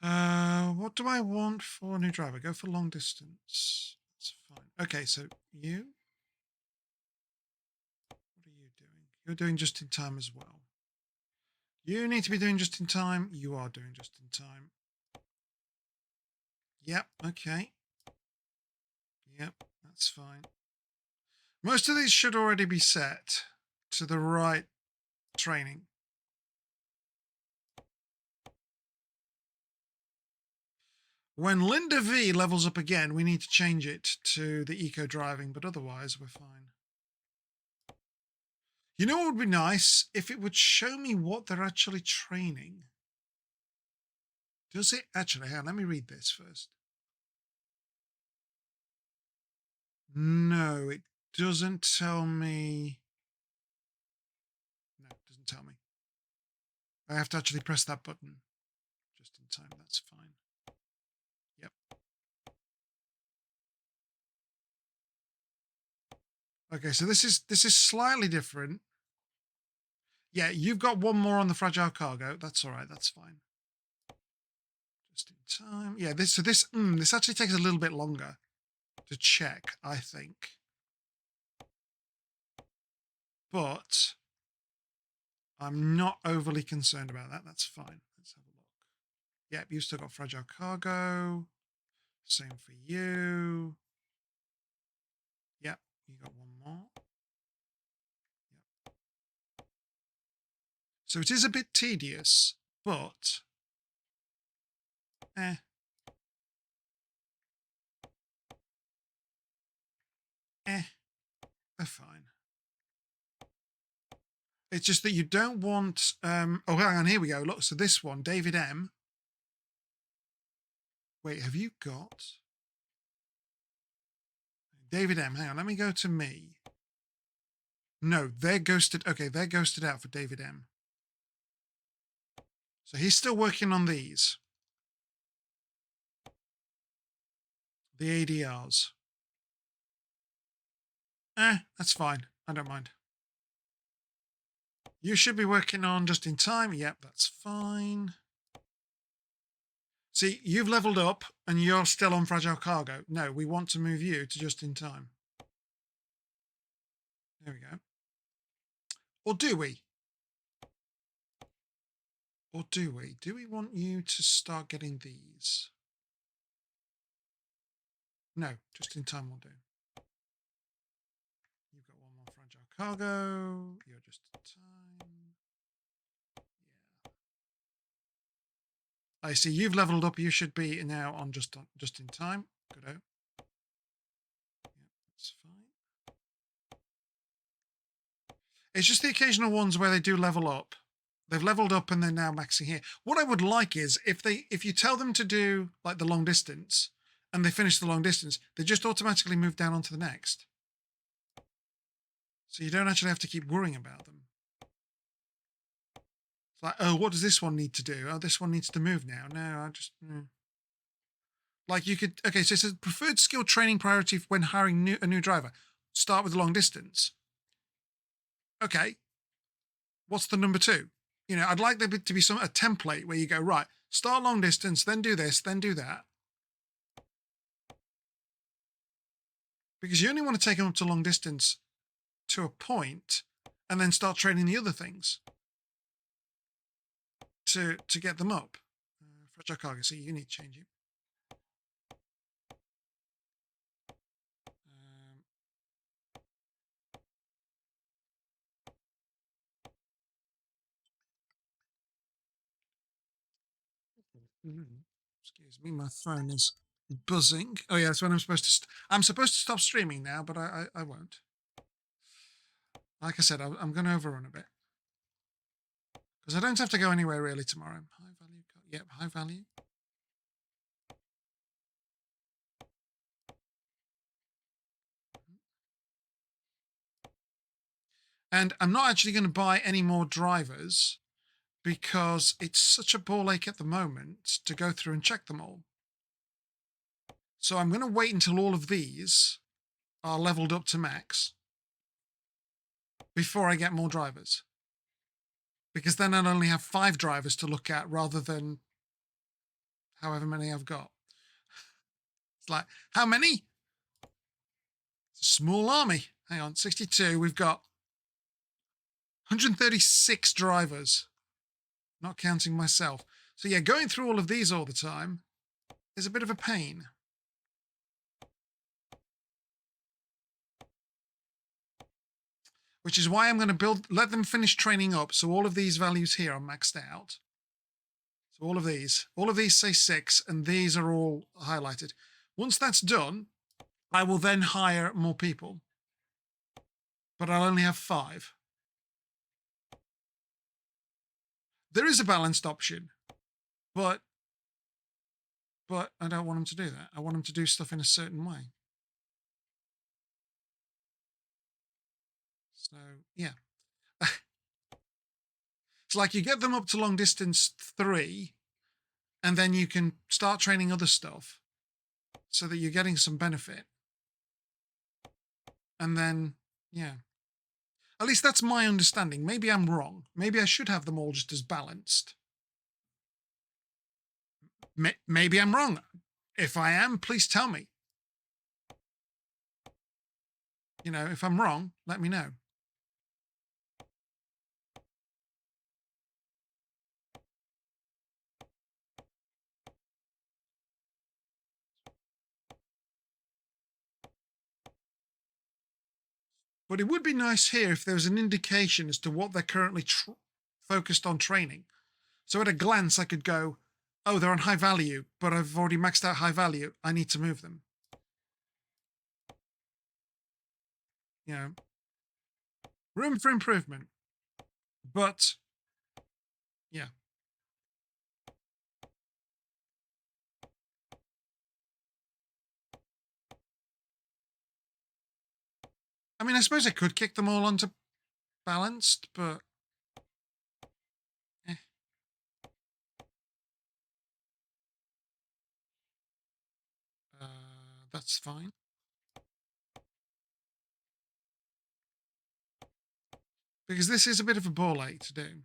Speaker 1: What do I want for a new driver? Go for long distance. That's fine. Okay, so you. What are you doing? You're doing just in time as well. You need to be doing just in time. You are doing just in time. Yep, okay. Yep, that's fine. Most of these should already be set to the right training. When Linda V levels up again, we need to change it to the eco driving, but otherwise we're fine. You know what would be nice? If it would show me what they're actually training. Does it actually? Hang on, let me read this first. No, it doesn't tell me. No, it doesn't tell me. I have to actually press that button. Just in time, that's fine. Yep. Okay, so this is slightly different. Yeah, you've got one more on the fragile cargo. That's all right. That's fine. Just in time. Yeah, this actually takes a little bit longer to check, I think. But I'm not overly concerned about that. That's fine. Let's have a look. Yep, you've still got fragile cargo. Same for you. Yep, you got one more. Yep. So it is a bit tedious, but they're fine. It's just that you don't want. Oh, hang on. Here we go. Look. So this one, David M. Wait, have you got David M? Hang on. Let me go to me. No, they're ghosted. Okay, they're ghosted out for David M. So he's still working on these. The ADRs. That's fine. I don't mind. You should be working on just in time. Yep, that's fine. See, you've leveled up and you're still on fragile cargo. No, we want to move you to just in time. There we go. Or do we? Or do we? Do we want you to start getting these? No, just in time will do. You've got one more fragile cargo. You're just in time. Yeah. I see you've leveled up. You should be now on just in time. Good out. Yeah, that's fine. It's just the occasional ones where they do level up. They've leveled up and they're now maxing here. What I would like is if you tell them to do like the long distance and they finish the long distance, they just automatically move down onto the next. So you don't actually have to keep worrying about them. It's like, oh, what does this one need to do? Oh, this one needs to move now. No, I just... Like you could... Okay, so it says preferred skill training priority when hiring a new driver. Start with the long distance. Okay. What's the number 2? You know, I'd like there to be a template where you go, right, start long distance, then do this, then do that. Because you only want to take them up to long distance to a point and then start training the other things to get them up. Fragile cargo, so you need to change it. Excuse me, my phone is buzzing. Oh yeah, that's when I'm supposed to. I'm supposed to stop streaming now, but I won't. Like I said, I'm going to overrun a bit because I don't have to go anywhere really tomorrow. High value. Yep, high value. And I'm not actually going to buy any more drivers because it's such a ball ache at the moment to go through and check them all. So I'm going to wait until all of these are leveled up to max before I get more drivers. Because then I'll only have 5 drivers to look at rather than however many I've got. It's like, how many? It's a small army. Hang on, 62. We've got 136 drivers, not counting myself. So yeah, going through all of these all the time is a bit of a pain. Which is why I'm going to let them finish training up. So all of these values here are maxed out. So all of these say 6 and these are all highlighted. Once that's done, I will then hire more people, but I'll only have 5. There is a balanced option, but I don't want them to do that. I want them to do stuff in a certain way. So yeah. It's like you get them up to long distance 3 and then you can start training other stuff so that you're getting some benefit. And then, yeah. At least that's my understanding. Maybe I'm wrong. Maybe I should have them all just as balanced. Maybe I'm wrong. If I am, please tell me. You know, if I'm wrong, let me know. But it would be nice here if there was an indication as to what they're currently focused on training. So at a glance, I could go, oh, they're on high value, but I've already maxed out high value. I need to move them. You know, room for improvement. But, yeah. I mean, I suppose I could kick them all onto balanced, but... eh. That's fine. Because this is a bit of a ball ache to do.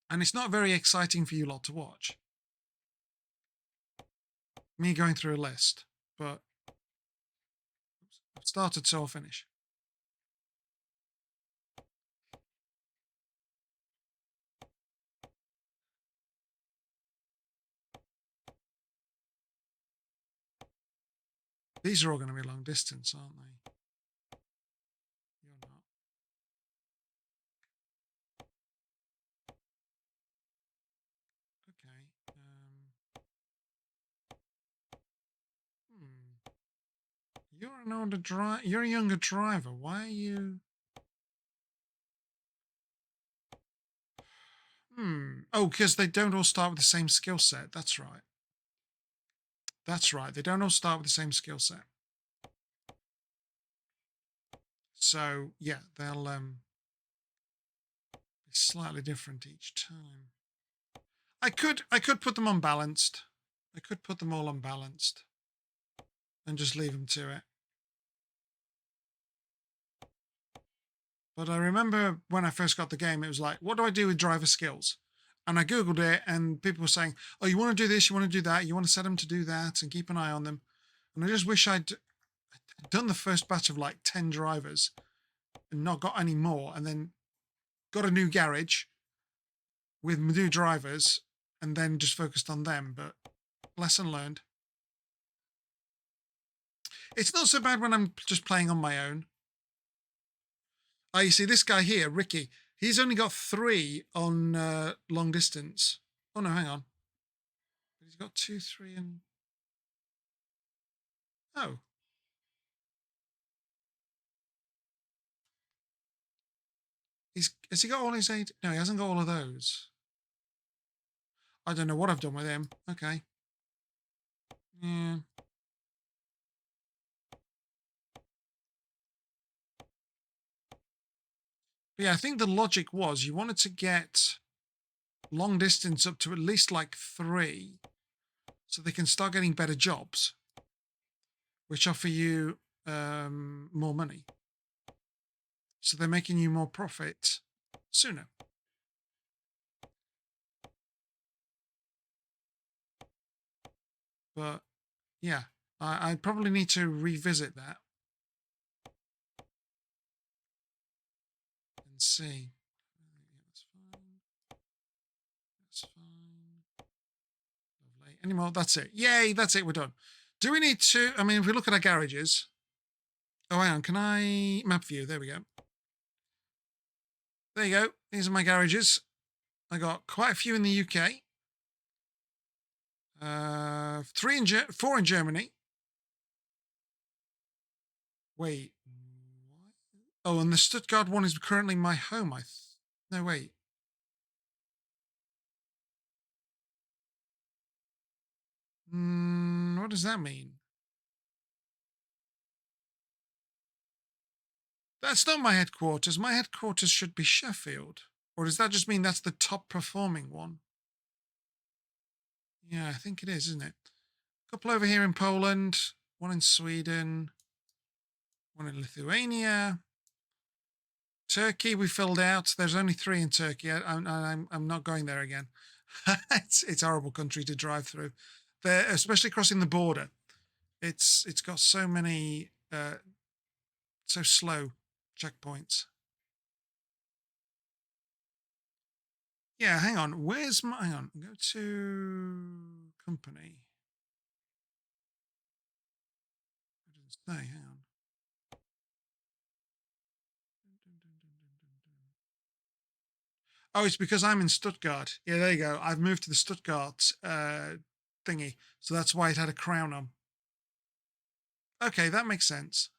Speaker 1: And it's not very exciting for you lot to watch. Me going through a list. But I've started, so I'll finish. These are all going to be long distance, aren't they? You're not. Okay. You're an older driver. You're a younger driver. Why are you? Oh, because they don't all start with the same skill set. That's right. That's right. They don't all start with the same skill set. So yeah, they'll be slightly different each time. I could put them unbalanced. I could put them all unbalanced and just leave them to it. But I remember when I first got the game, it was like, what do I do with driver skills? And I Googled it and people were saying, oh, you want to do this, you want to do that, you want to set them to do that and keep an eye on them. And I just wish I'd done the first batch of like 10 drivers and not got any more, and then got a new garage with new drivers and then just focused on them. But lesson learned. It's not so bad when I'm just playing on my own. Oh, you see this guy here, Ricky, he's only got 3 on long distance. Oh no, hang on. He's got 2, 3 and... oh. Has he got all his 8? No, he hasn't got all of those. I don't know what I've done with him. Okay. Yeah. But yeah, I think the logic was you wanted to get long distance up to at least like 3 so they can start getting better jobs, which offer you more money. So they're making you more profit sooner. But yeah, I probably need to revisit that and see. That's fine. That's fine. Lovely. Any more? That's it. Yay, that's it. We're done. Do we need to... I mean, if we look at our garages... oh, hang on. Can I... map view? There we go. There you go. These are my garages. I got quite a few in the UK. 4 in Germany. Wait. What? Oh, and the Stuttgart one is currently my home. No, wait. What does that mean? That's not my headquarters. My headquarters should be Sheffield. Or does that just mean that's the top performing one? Yeah, I think it is, isn't it? A couple over here in Poland, 1 in Sweden, 1 in Lithuania. Turkey we filled out. There's only 3 in Turkey. I'm not going there again. It's a horrible country to drive through. Especially crossing the border. It's got so many so slow checkpoints. Yeah, hang on. Where's my... hang on. Go to company. It doesn't say. Hang on. Oh, it's because I'm in Stuttgart. Yeah, there you go. I've moved to the Stuttgart thingy. So that's why it had a crown on. Okay, that makes sense.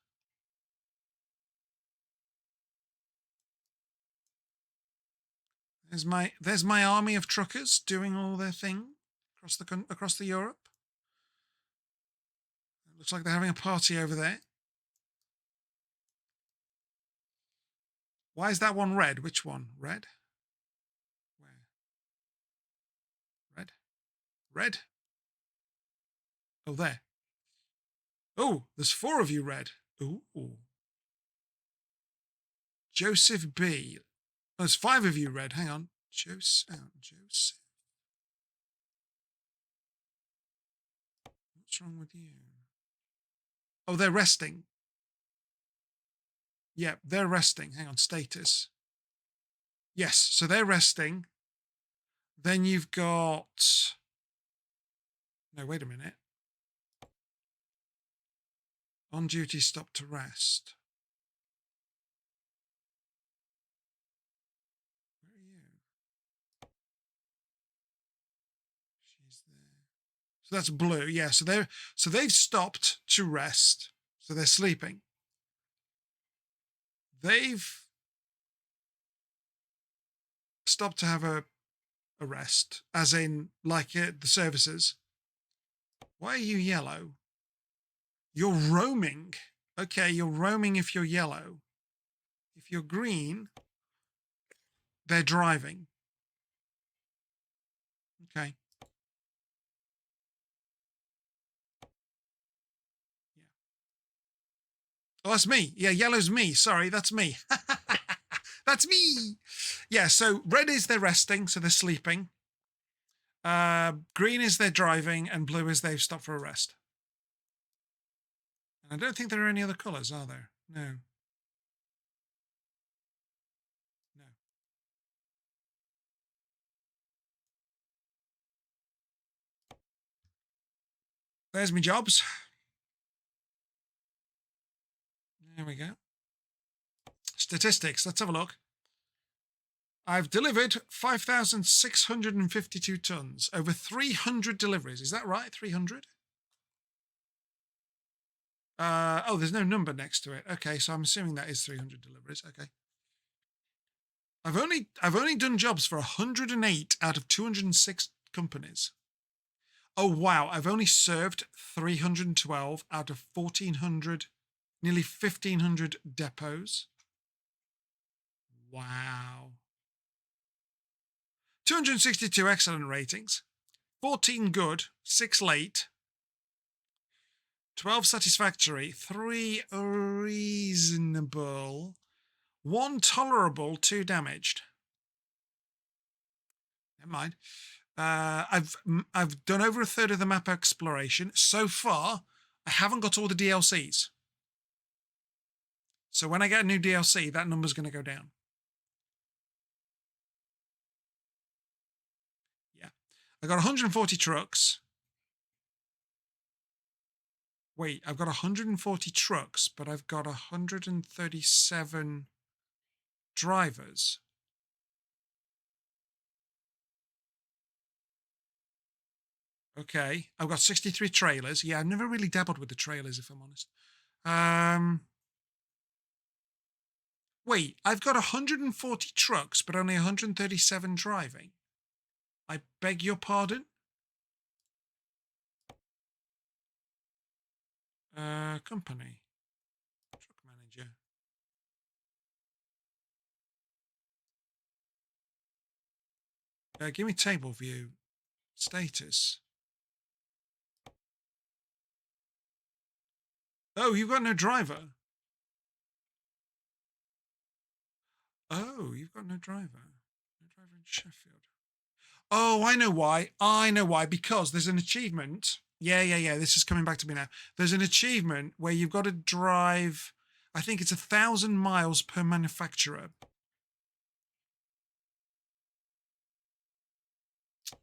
Speaker 1: There's my army of truckers doing all their thing across the Europe. It looks like they're having a party over there. Why is that one red? Which one? Red? Where? Red? Red? Oh, there. Oh, there's 4 of you red. Ooh. Joseph B. Oh, there's 5 of you red. Hang on. Joseph. What's wrong with you? Oh, they're resting. Yeah, they're resting. Hang on. Status. Yes, so they're resting. Then you've got... No, wait a minute. On duty, stop to rest. Where are you? She's there. So that's blue. Yeah, so they've stopped to rest. So they're sleeping. They've stopped to have a rest, as in like the services. Why are you yellow? You're roaming. Okay, you're roaming if you're yellow. If you're green, they're driving. Okay. Yeah. Oh, that's me. Yeah, yellow's me. Sorry, that's me. That's me. Yeah, so red is they're resting, so they're sleeping. Green is they're driving, and blue is they've stopped for a rest. And I don't think there are any other colours, are there? No. No. There's my jobs. There we go. Statistics. Let's have a look. I've delivered 5,652 tons, over 300 deliveries. Is that right? 300? Oh, there's no number next to it. Okay, so I'm assuming that is 300 deliveries. Okay. I've only done jobs for 108 out of 206 companies. Oh wow, I've only served 312 out of 1,400, nearly 1,500 depots. Wow. 262 excellent ratings, 14 good, 6 late, 12 satisfactory, 3 reasonable, 1 tolerable, 2 damaged. Never mind. I've done over a third of the map exploration. So far, I haven't got all the DLCs. So when I get a new DLC, that number's going to go down. Yeah. I got 140 trucks. Wait, I've got 140 trucks, but I've got 137 drivers. Okay, I've got 63 trailers. Yeah, I've never really dabbled with the trailers, if I'm honest. Wait, I've got 140 trucks, but only 137 driving. I beg your pardon? Company. Truck manager. Give me table view. Status. Oh, you've got no driver. Oh, you've got no driver. No driver in Sheffield. Oh, I know why. I know why. Because there's an achievement. Yeah. This is coming back to me now. There's an achievement where you've got to drive, I think it's 1,000 miles per manufacturer.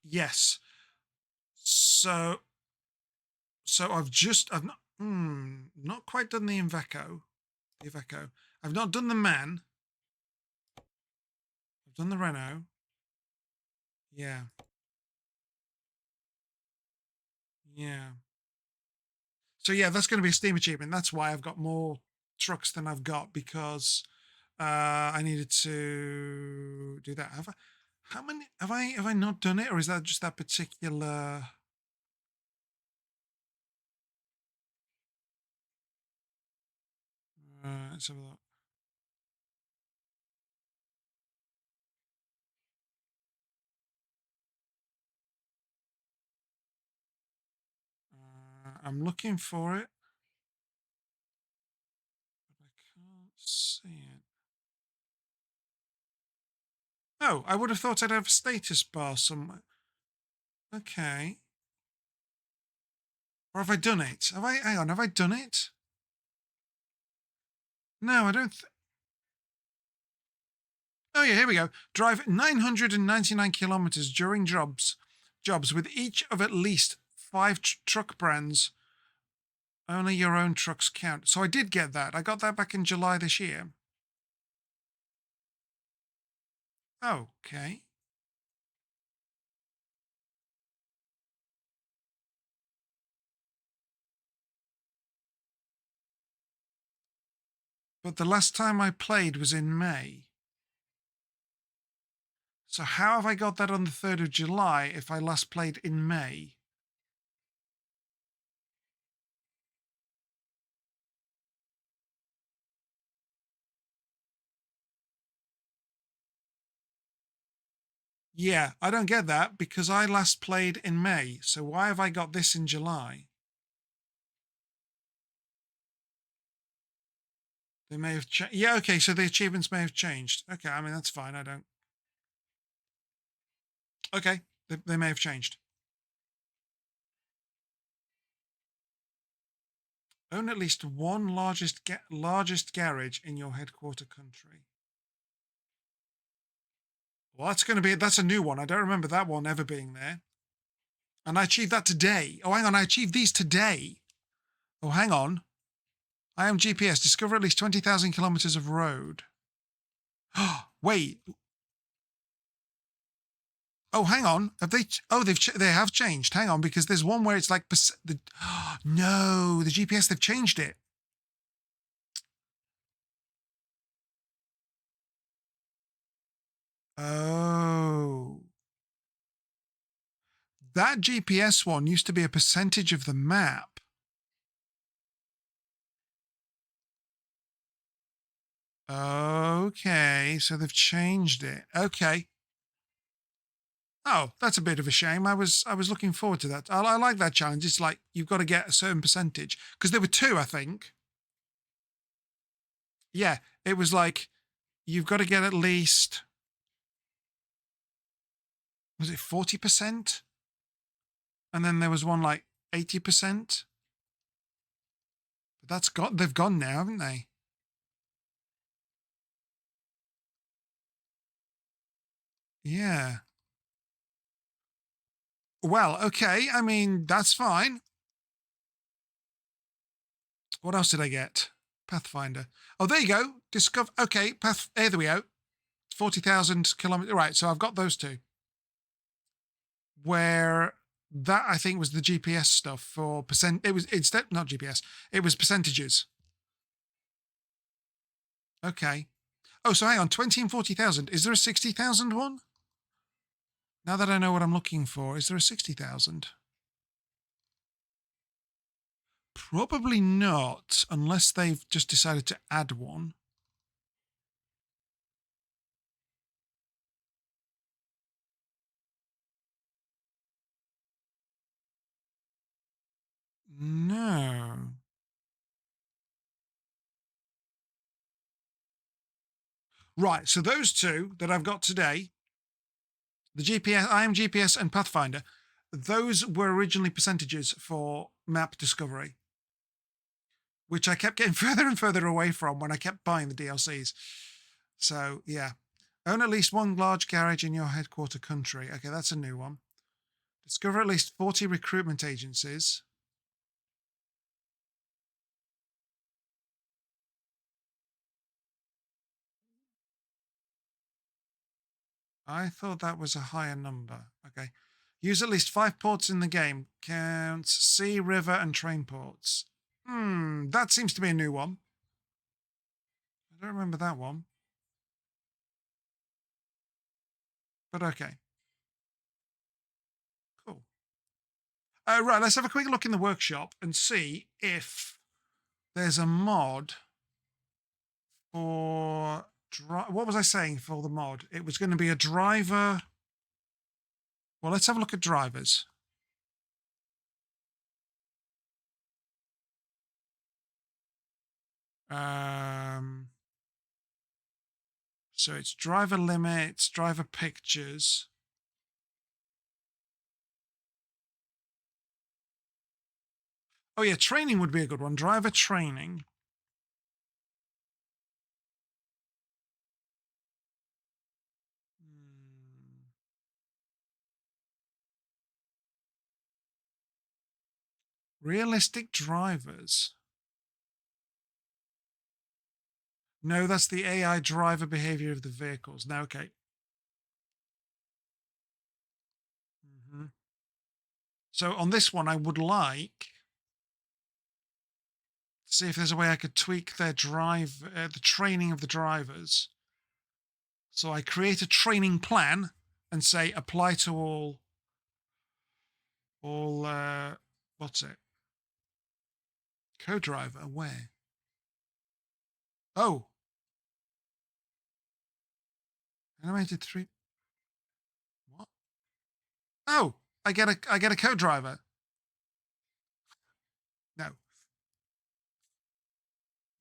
Speaker 1: Yes. So I've not quite done the Iveco. I've not done the Man. I've done the Renault. Yeah. Yeah. So yeah, that's going to be a Steam achievement. That's why I've got more trucks than I've got, because I needed to do that. How many have I not done it, or is that just that particular? Let's have a look. I'm looking for it, but I can't see it. Oh, I would have thought I'd have a status bar somewhere. Okay. Or have I done it? Have I? Hang on. Have I done it? No, I don't. Oh yeah, here we go. Drive 999 kilometers during jobs with each of at least five truck brands. Only your own trucks count. So I did get that. I got that back in July this year. Okay. But the last time I played was in May. So how have I got that on the 3rd of July if I last played in May? Yeah, I don't get that because I last played in May. So why have I got this in July? They may have changed. Yeah, okay, so the achievements may have changed. Okay, I mean, that's fine. I don't. Okay, they may have changed. Own at least one largest garage in your headquarter country. Well, that's a new one. I don't remember that one ever being there. And I achieved that today. Oh, hang on, I achieved these today. Oh, hang on. I am GPS. Discover at least 20,000 kilometers of road. Wait. Oh, hang on. Have they? Oh, they have changed. Hang on, because there's one where it's like the. No, the GPS, they've changed it. Oh. That GPS one used to be a percentage of the map. Okay, so they've changed it. Okay. Oh, that's a bit of a shame. I was looking forward to that. I like that challenge. It's like you've got to get a certain percentage because there were two, I think. Yeah, it was like you've got to get at least, was it 40%? And then there was one like 80%. But they've gone now, haven't they? Yeah. Well, okay. I mean, that's fine. What else did I get? Pathfinder. Oh, there you go. Discover. Okay, there we go. 40,000 kilometers. Right. So I've got those two. Where that I think was the GPS stuff for percent. It was instead not GPS. It was percentages. Okay. Oh, so hang on. 20 and 40,000. Is there a 60,000 one? Now that I know what I'm looking for, is there a 60,000? Probably not, unless they've just decided to add one. No. Right, so those two that I've got today, the GPS, I am GPS and Pathfinder, those were originally percentages for map discovery, which I kept getting further and further away from when I kept buying the DLCs. So, yeah. Own at least one large garage in your headquarter country. Okay, that's a new one. Discover at least 40 recruitment agencies. I thought that was a higher number. Okay. Use at least 5 ports in the game. Counts sea, river, and train ports. That seems to be a new one. I don't remember that one. But okay. Cool. Right, let's have a quick look in the workshop and see if there's a mod for... what was I saying for the mod? It was going to be a driver... Well, let's have a look at drivers. So it's driver limits, driver pictures. Oh yeah, training would be a good one. Driver training. Realistic drivers. No, that's the AI driver behavior of the vehicles. No, okay. So on this one, I would like to see if there's a way I could tweak their the training of the drivers. So I create a training plan and say apply to all, what's it? Co-driver, where? Oh. Animated 3. What? Oh, I get a co-driver. No.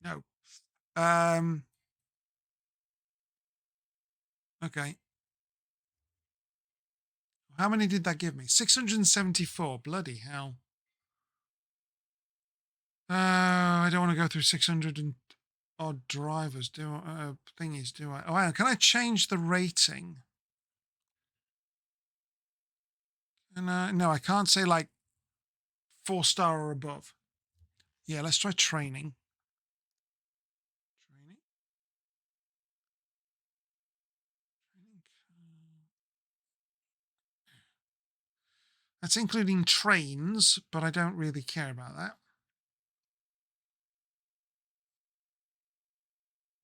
Speaker 1: No. Okay. How many did that give me? 674. Bloody hell. I don't want to go through 600 and odd drivers, thingies, do I? Oh, hang on. Can I change the rating? And no, I can't say like 4-star or above. Yeah, let's try training. That's including trains, but I don't really care about that.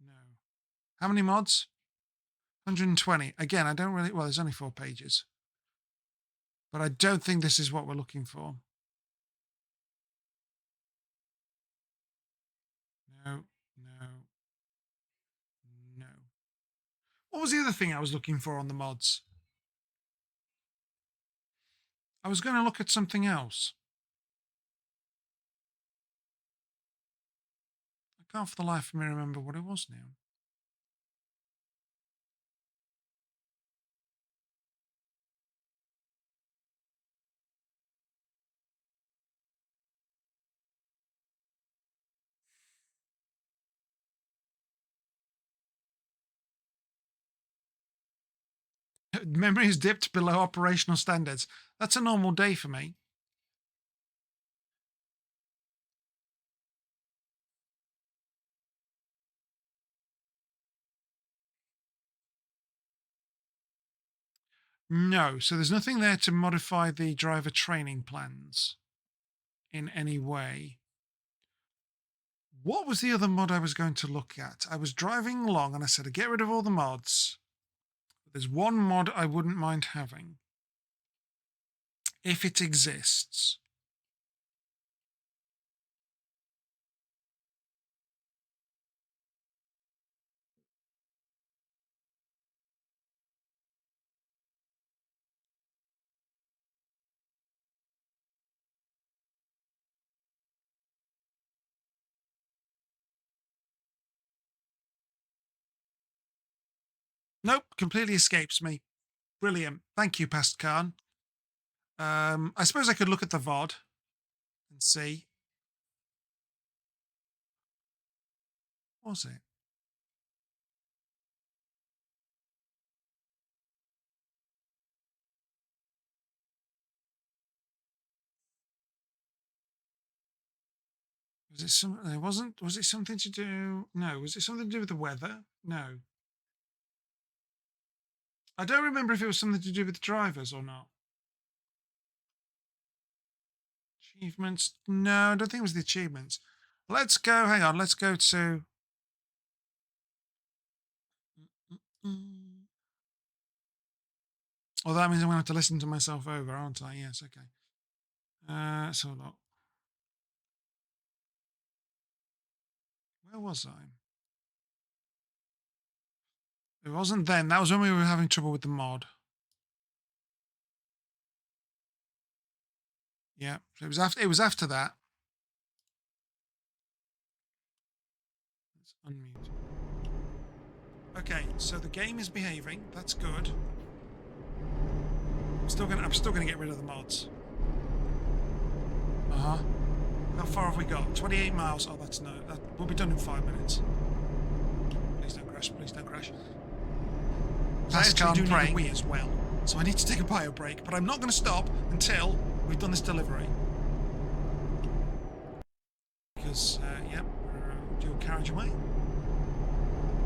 Speaker 1: No. How many mods? 120. Again, I don't really... Well, there's only 4 pages. But I don't think this is what we're looking for. No, no, no. What was the other thing I was looking for on the mods? I was going to look at something else. I can't for the life of me remember what it was now. Memory is dipped below operational standards. That's a normal day for me. No, so there's nothing there to modify the driver training plans in any way. What was the other mod I was going to look at? I was driving along and I said, get rid of all the mods. There's one mod I wouldn't mind having. If it exists. Nope, completely escapes me. Brilliant. Thank you, Past Khan. I suppose I could look at the VOD and see. What was it? Was it something? It wasn't. Was it something to do? No. Was it something to do with the weather? No. I don't remember if it was something to do with the drivers or not. Achievements? No, I don't think it was the achievements. Let's go. Hang on. Let's go to. Oh, that means I'm going to have to listen to myself over, aren't I? Yes. Okay. So look. Where was I? It wasn't then. That was when we were having trouble with the mod. Yeah. It was after. It was after that. Let's unmute. Okay. So the game is behaving. That's good. I'm still gonna get rid of the mods. Uh-huh. How far have we got? 28 miles. Oh, that's no. That will be done in 5 minutes. Please don't crash. Please don't crash. I actually do need a wee as well, so I need to take a bio break. But I'm not going to stop until we've done this delivery. Because, yep, we're dual carriageway.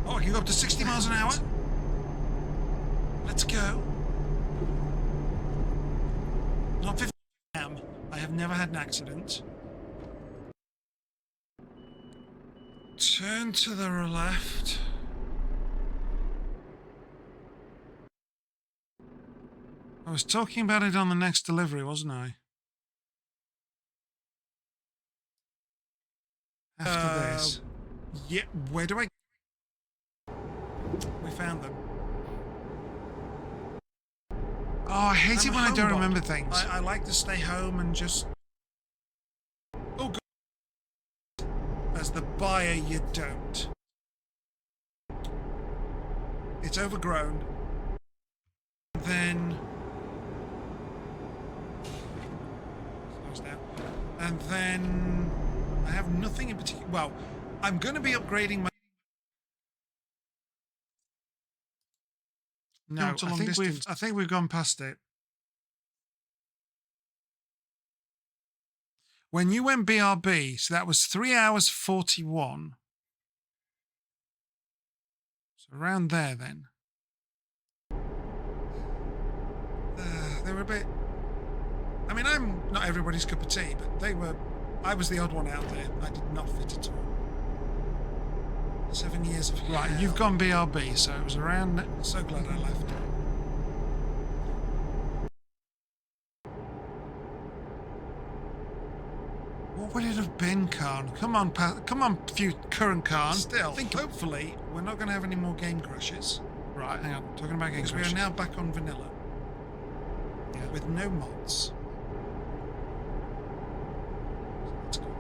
Speaker 1: Oh, I can go up to 60 miles an hour. Let's go. Not 50. I have never had an accident. Turn to the left. I was talking about it on the next delivery, wasn't I? After this. Yeah, where do I... We found them. Oh, I hate it when I don't remember things. I like to stay home and just... Oh, God. As the buyer, you don't. It's overgrown. Then... Slows down. And then... I have nothing in particular... Well, I'm going to be upgrading my... No, I think we've gone past it. When you went BRB, so that was 3 hours 41. So around there then. They were a bit... I mean, I'm not everybody's cup of tea, but they were... I was the odd one out there. I did not fit at all. 7 years of hell. Right, you've gone BRB, so it was around... So glad I left. What would it have been, Khan? Come on, current Khan. Still, I think hopefully we're not going to have any more game crashes. Right, hang on. Talking about game crashes. Because we are now back on vanilla. Yeah. With no mods. So that's good.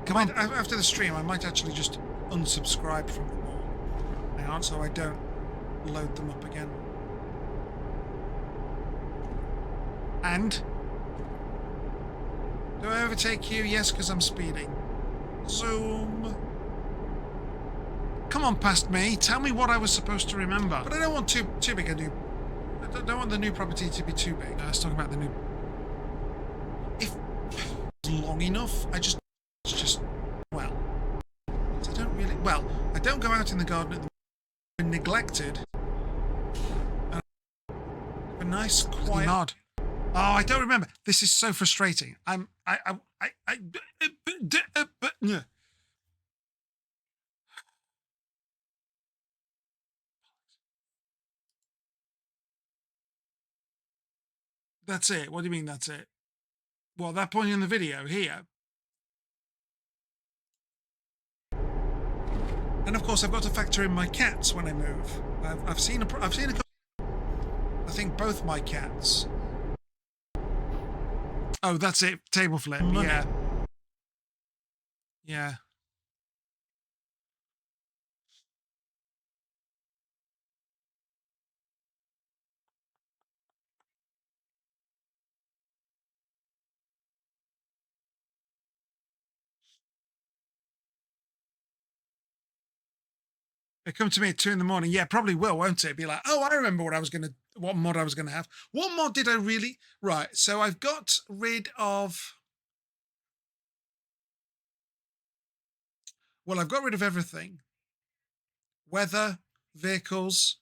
Speaker 1: Come on. After the stream, I might actually just unsubscribe from them all. Hang on, so I don't load them up again. And... Do I overtake you? Yes, because I'm speeding. Zoom. Come on past me. Tell me what I was supposed to remember. But I don't want too big a new... I don't want the new property to be too big. I was talking about the new... If it's long enough, it's just... Well... I don't really... Well, I don't go out in the garden at the... Been neglected. A nice, quiet... Nod. Oh, I don't remember. This is so frustrating. That's it. What do you mean that's it? Well, that point in the video here. And of course, I've got to factor in my cats when I move. I've seen a couple. I think both my cats. Oh, that's it. Table flip. Money. Yeah. Yeah. It come to me at 2 a.m. Yeah, probably will, won't it? Be like, oh, I remember what mod I was gonna have. What mod did I really? Right. So I've got rid of. Well, I've got rid of everything. Weather, vehicles,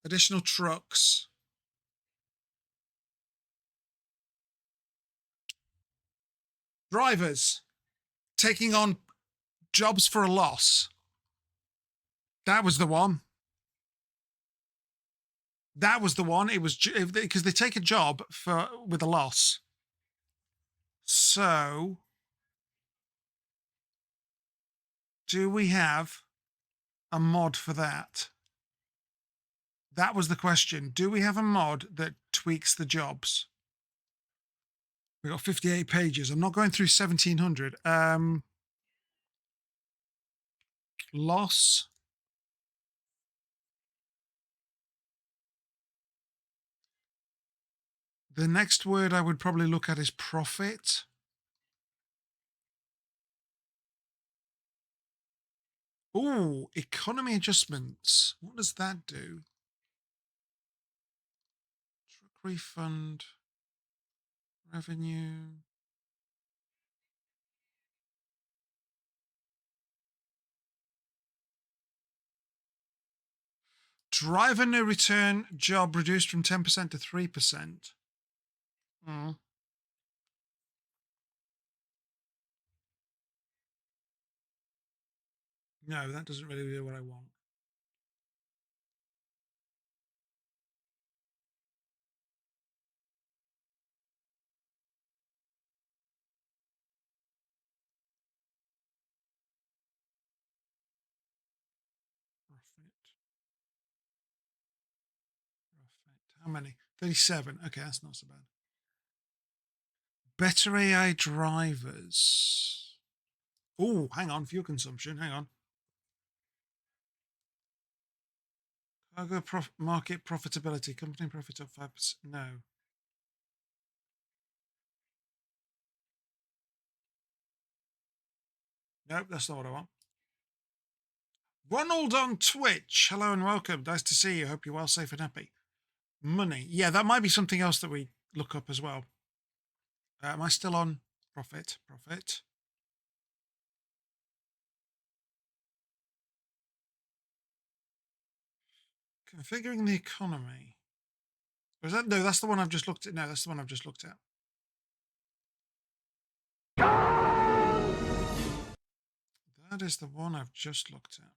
Speaker 1: additional trucks. Drivers taking on jobs for a loss. That was the one. That was the one. It was because they take a job with a loss. So, do we have a mod for that? That was the question. Do we have a mod that tweaks the jobs? We've got 58 pages. I'm not going through 1700. Loss. The next word I would probably look at is profit. Oh, economy adjustments. What does that do? Truck refund. Revenue. Driver no return job reduced from 10% to 3%. Mm. No, that doesn't really do what I want. Profit. How many? 37. Okay, that's not so bad. Better AI drivers. Oh, hang on. Fuel consumption. Hang on. Cargo market profitability. Company profit up 5%. No. Nope, that's not what I want. Ronald on Twitch. Hello and welcome. Nice to see you. Hope you're well, safe, and happy. Money. Yeah, that might be something else that we look up as well. Am I still on profit? Profit. Configuring the economy. Or is that no? That's the one I've just looked at. No, that's the one I've just looked at. That is the one I've just looked at.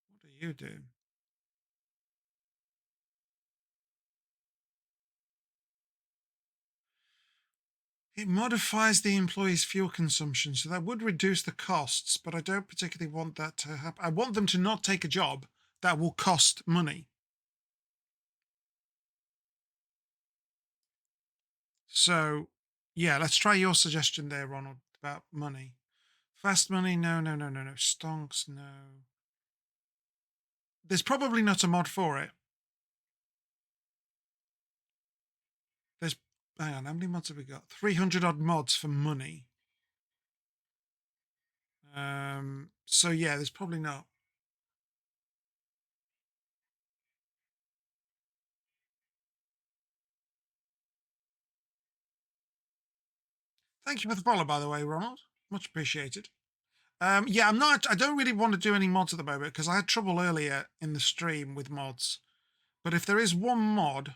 Speaker 1: What do you do? It modifies the employee's fuel consumption, so that would reduce the costs, but I don't particularly want that to happen. I want them to not take a job that will cost money. So, yeah, let's try your suggestion there, Ronald, about money. Fast money, no. Stonks, no. There's probably not a mod for it. There's, hang on, how many mods have we got? 300 odd mods for money. So yeah, there's probably not. Thank you for the follow, by the way, Ronald. Much appreciated. Yeah, I don't really want to do any mods at the moment because I had trouble earlier in the stream with mods. But if there is one mod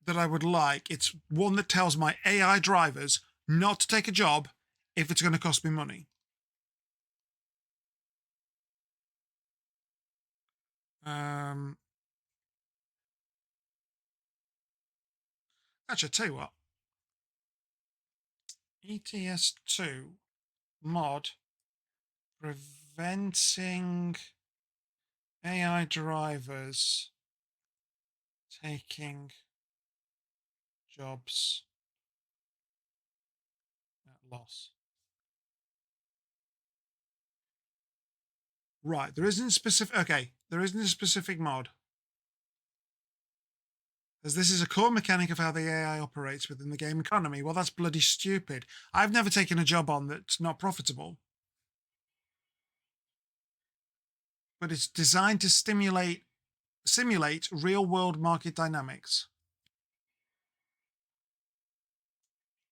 Speaker 1: that I would like, it's one that tells my AI drivers not to take a job if it's going to cost me money. Actually, I'll tell you what. ETS2 mod preventing AI drivers taking jobs at loss. Right, there isn't specific. Okay, there isn't a specific mod. As this is a core mechanic of how the AI operates within the game economy. Well, that's bloody stupid. I've never taken a job on that's not profitable. But it's designed to simulate real world market dynamics.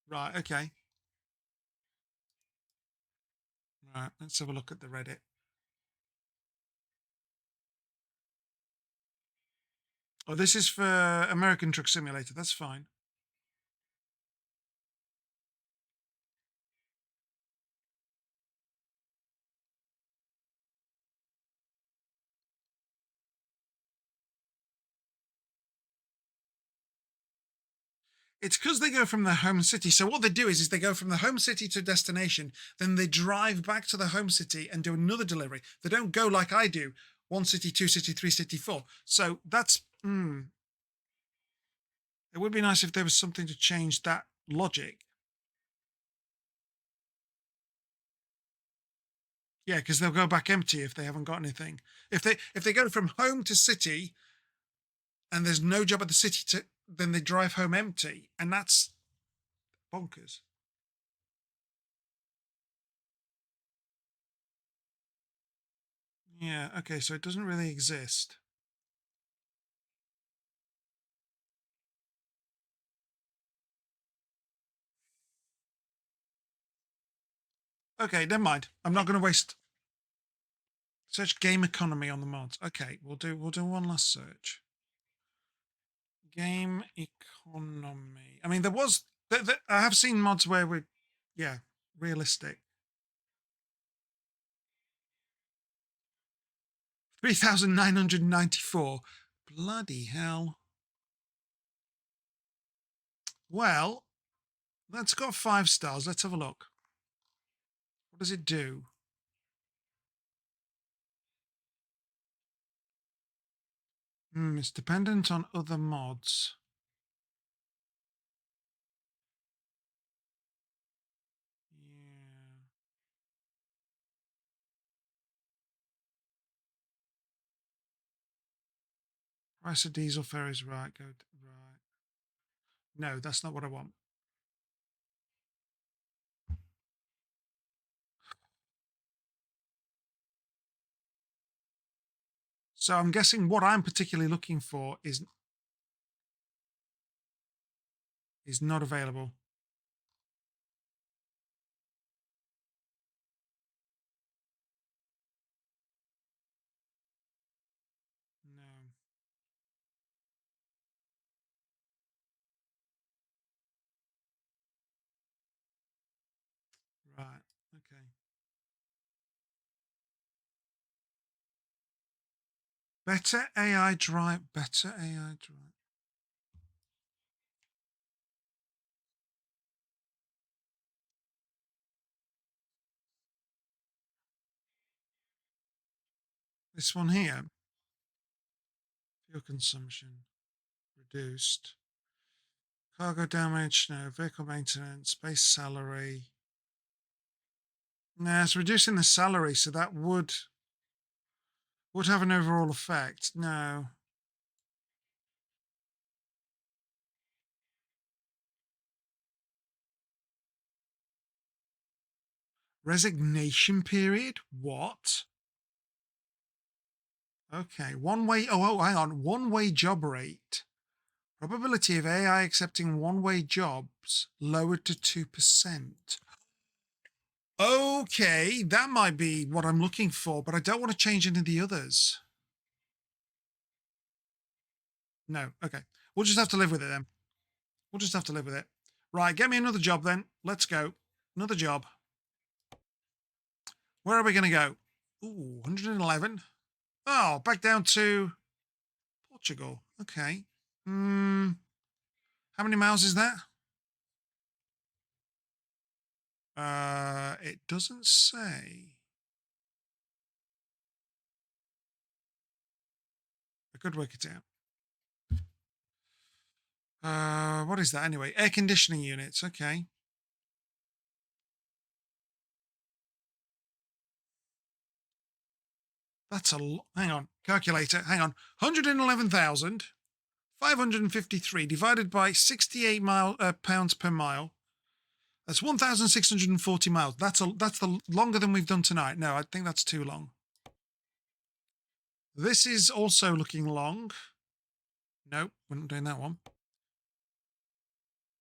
Speaker 1: Right, okay. Right, let's have a look at the Reddit. Oh, this is for American Truck Simulator. That's fine. It's because they go from their home city. So what they do is they go from the home city to destination, then they drive back to the home city and do another delivery. They don't go like I do, 1 city, 2 city, 3 city, 4. So that's it would be nice if there was something to change that logic. Yeah, because they'll go back empty if they haven't got anything. If they go from home to city and there's no job at the city to, then they drive home empty, and that's bonkers. Yeah, okay, so it doesn't really exist. Okay, never mind. I'm not going to waste. Search game economy on the mods. Okay, we'll do one last search. Game economy. I mean, there was. I have seen mods where we, yeah, realistic. 3,994. Bloody hell. Well, that's got 5 stars. Let's have a look. What does it do? It's dependent on other mods. Yeah. Price of diesel fare is right. Go right. No, that's not what I want. So I'm guessing what I'm particularly looking for is not available. No. Right. Okay. Better AI drive. Better AI drive. This one here. Fuel consumption reduced. Cargo damage. No. Vehicle maintenance. Base salary. No, it's reducing the salary, so that would have an overall effect. No. Resignation period? What? Okay. One way. Oh, hang on. One way job rate. Probability of AI accepting one way jobs lowered to 2%. Okay, that might be what I'm looking for, but I don't want to change any of the others. No, okay. We'll just have to live with it then. We'll just have to live with it. Right, get me another job then. Let's go. Another job. Where are we going to go? Ooh, 111. Oh, back down to Portugal. Okay. How many miles is that? It doesn't say. I could work it out. What is that anyway? Air conditioning units. Okay. That's a lot. Hang on. Calculator. Hang on. 111,553 divided by 68 pounds per mile. That's 1,640 miles. That's the longer than we've done tonight. No, I think that's too long. This is also looking long. Nope, we're not doing that one.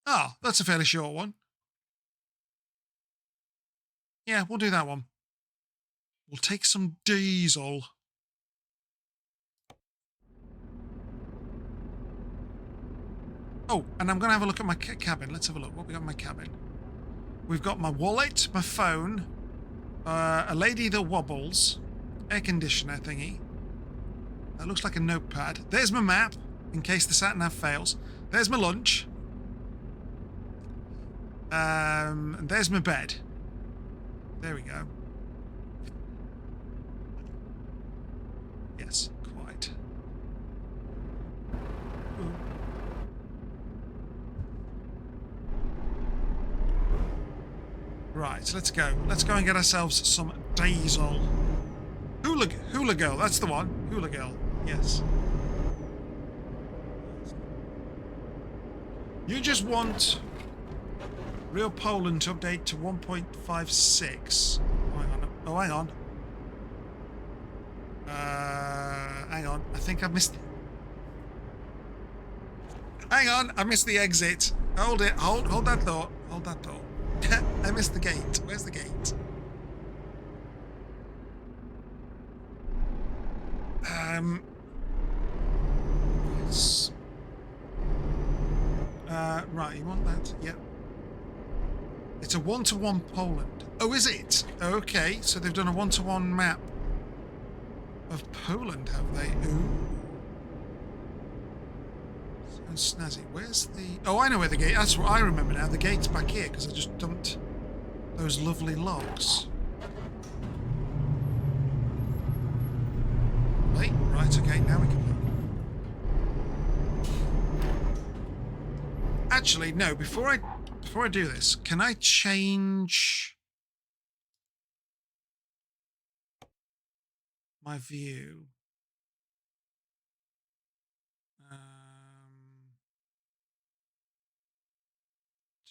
Speaker 1: Ah, that's a fairly short one. Yeah, we'll do that one. We'll take some diesel. Oh, and I'm going to have a look at my cabin. Let's have a look. What we got in my cabin? We've got my wallet, my phone, a lady that wobbles, air conditioner thingy. That looks like a notepad. There's my map, in case the sat-nav fails. There's my lunch. And there's my bed. There we go. Yes, quite. Ooh. Right, let's go. Let's go and get ourselves some diesel. Hula girl, that's the one. Hula girl, yes. You just want Real Poland to update to 1.56. Oh, hang on. Oh, hang on. Hang on. I think I missed. Hang on, I missed the exit. Hold it. Hold that thought. Hold that thought. I missed the gate. Where's the gate? Yes. Right, you want that? Yep. It's a 1-to-1 Poland. Oh, is it? Okay, so they've done a 1-to-1 map of Poland, have they? Ooh. So snazzy. Where's the... Oh, I know where the gate... That's what I remember now. The gate's back here, because I just dumped those lovely logs. Wait, right, okay, now we can... Actually, no, before I do this, can I change my view?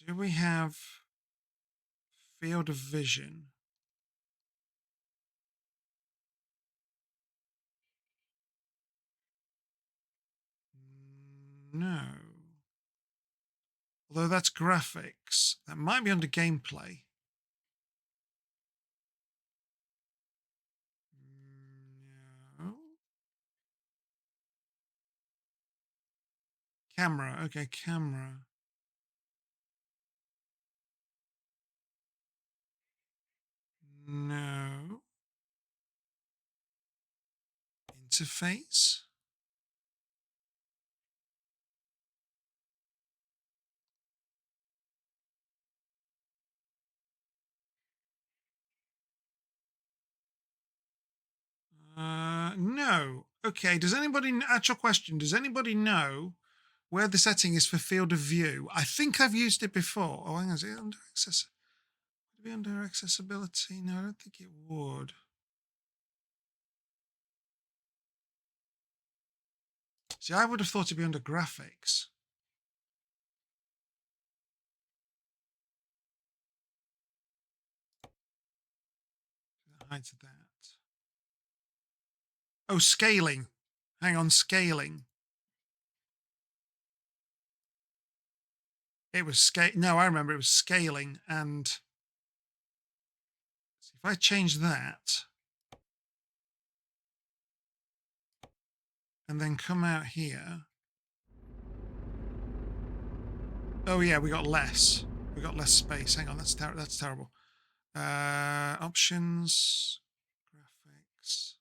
Speaker 1: Do we have field of vision? No. Although that's graphics. That might be under gameplay. No. Camera. Okay, camera. No. Interface. No. Okay, does anybody... Actual question. Does anybody know where the setting is for field of view? I think I've used it before. Oh, hang on. Is it under access? Would it be under accessibility? No, I don't think it would. See, I would have thought it'd be under graphics. That hides that. Oh, scaling. Hang on, scaling. It was scale. No, I remember it was scaling. And if I change that and then come out here. Oh yeah, we got less. We got less space. Hang on, that's terrible. Options, graphics.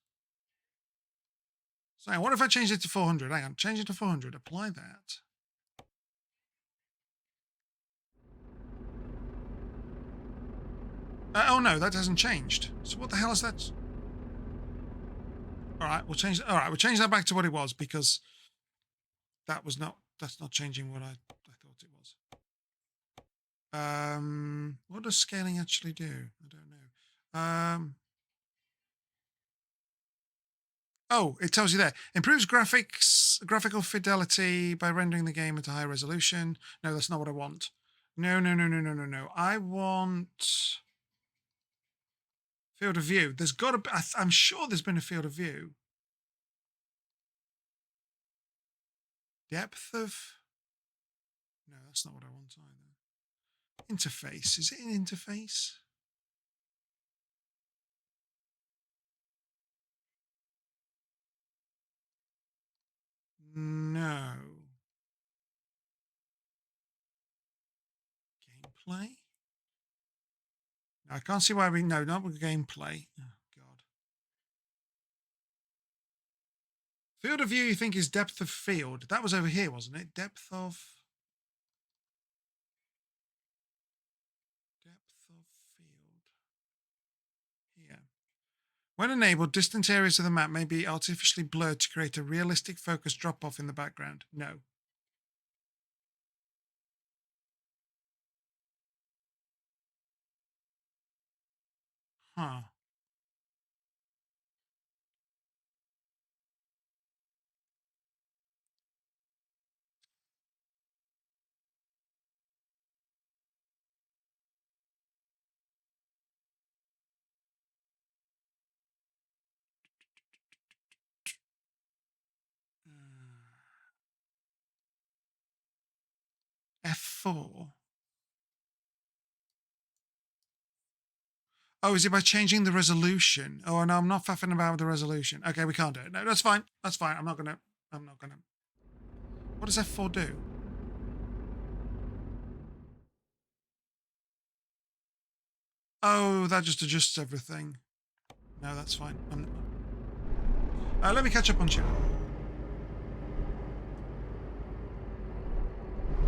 Speaker 1: So what if I change it to 400? Hang on, change it to 400. Apply that. Oh no, that hasn't changed. So what the hell is that? All right, we'll change. All right, we'll change that back to what it was because that's not changing what I thought it was. What does scaling actually do? I don't know. Oh, it tells you there. Improves graphical fidelity by rendering the game at a high resolution. No, that's not what I want. No. I want field of view. There's got to be, I'm sure there's been a field of view. Depth of... No, that's not what I want either. Interface. Is it an interface? No. Gameplay? I can't see why we... No, not with gameplay. Oh, God. Field of view you think is depth of field. That was over here, wasn't it? Depth of field. Here. When enabled, distant areas of the map may be artificially blurred to create a realistic focus drop-off in the background. No. Huh. F4. Oh, is it by changing the resolution? Oh, no, I'm not faffing about with the resolution. Okay, we can't do it. No, that's fine. That's fine. I'm not gonna. What does F4 do? Oh, that just adjusts everything. No, that's fine. Let me catch up on chat.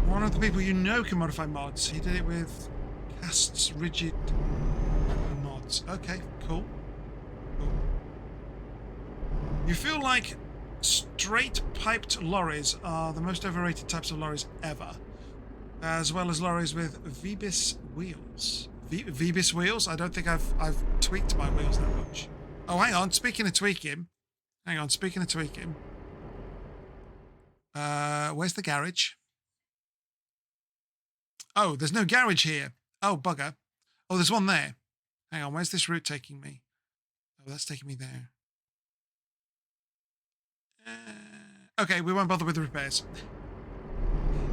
Speaker 1: One of the people you know can modify mods. He did it with Cast's rigid mods. Okay, cool. You feel like straight piped lorries are the most overrated types of lorries ever, as well as lorries with VBIS wheels. VBIS wheels? I don't think I've tweaked my wheels that much. Oh, hang on. Speaking of tweaking. Where's the garage? Oh, there's no garage here. Oh, bugger. Oh, there's one there. Hang on, where's this route taking me? Oh, that's taking me there. Okay, we won't bother with the repairs.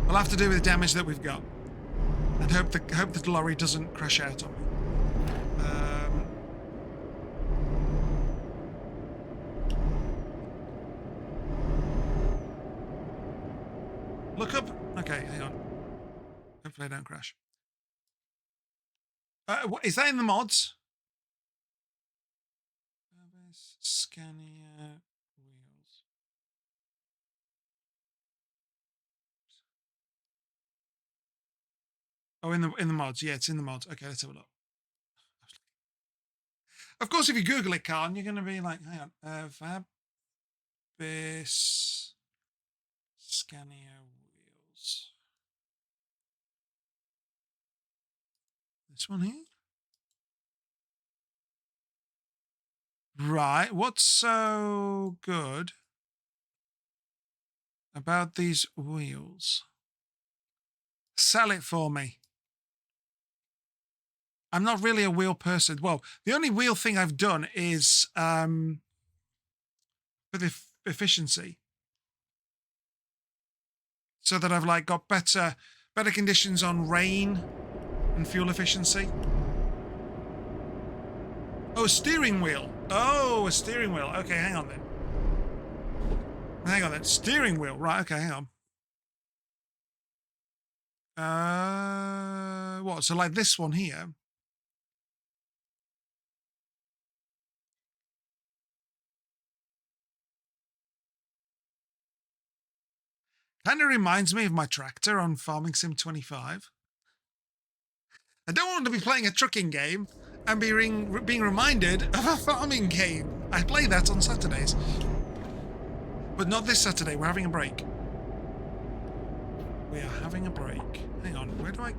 Speaker 1: We'll have to do with the damage that we've got. And hope the lorry doesn't crash out on me. Look up. Okay, hang on. Hopefully I don't crash. Is that in the mods? Scania wheels. Oh, in the mods. Yeah, it's in the mods. Okay, let's have a look. Of course, if you Google it, Khan, you're going to be like, hang on. Vabis Scania wheels. This one here? Right. What's so good about these wheels? Sell it for me. I'm not really a wheel person. Well, the only wheel thing I've done is for the efficiency. So that I've like got better conditions on rain and fuel efficiency. Oh, a steering wheel. Oh, a steering wheel. Okay, hang on then. Steering wheel. Right, okay, hang on. What? So like this one here. Kind of reminds me of my tractor on Farming Sim 25. I don't want to be playing a trucking game and being reminded of a farming game. I play that on Saturdays. But not this Saturday. We're having a break. We are having a break. Hang on. Where do I...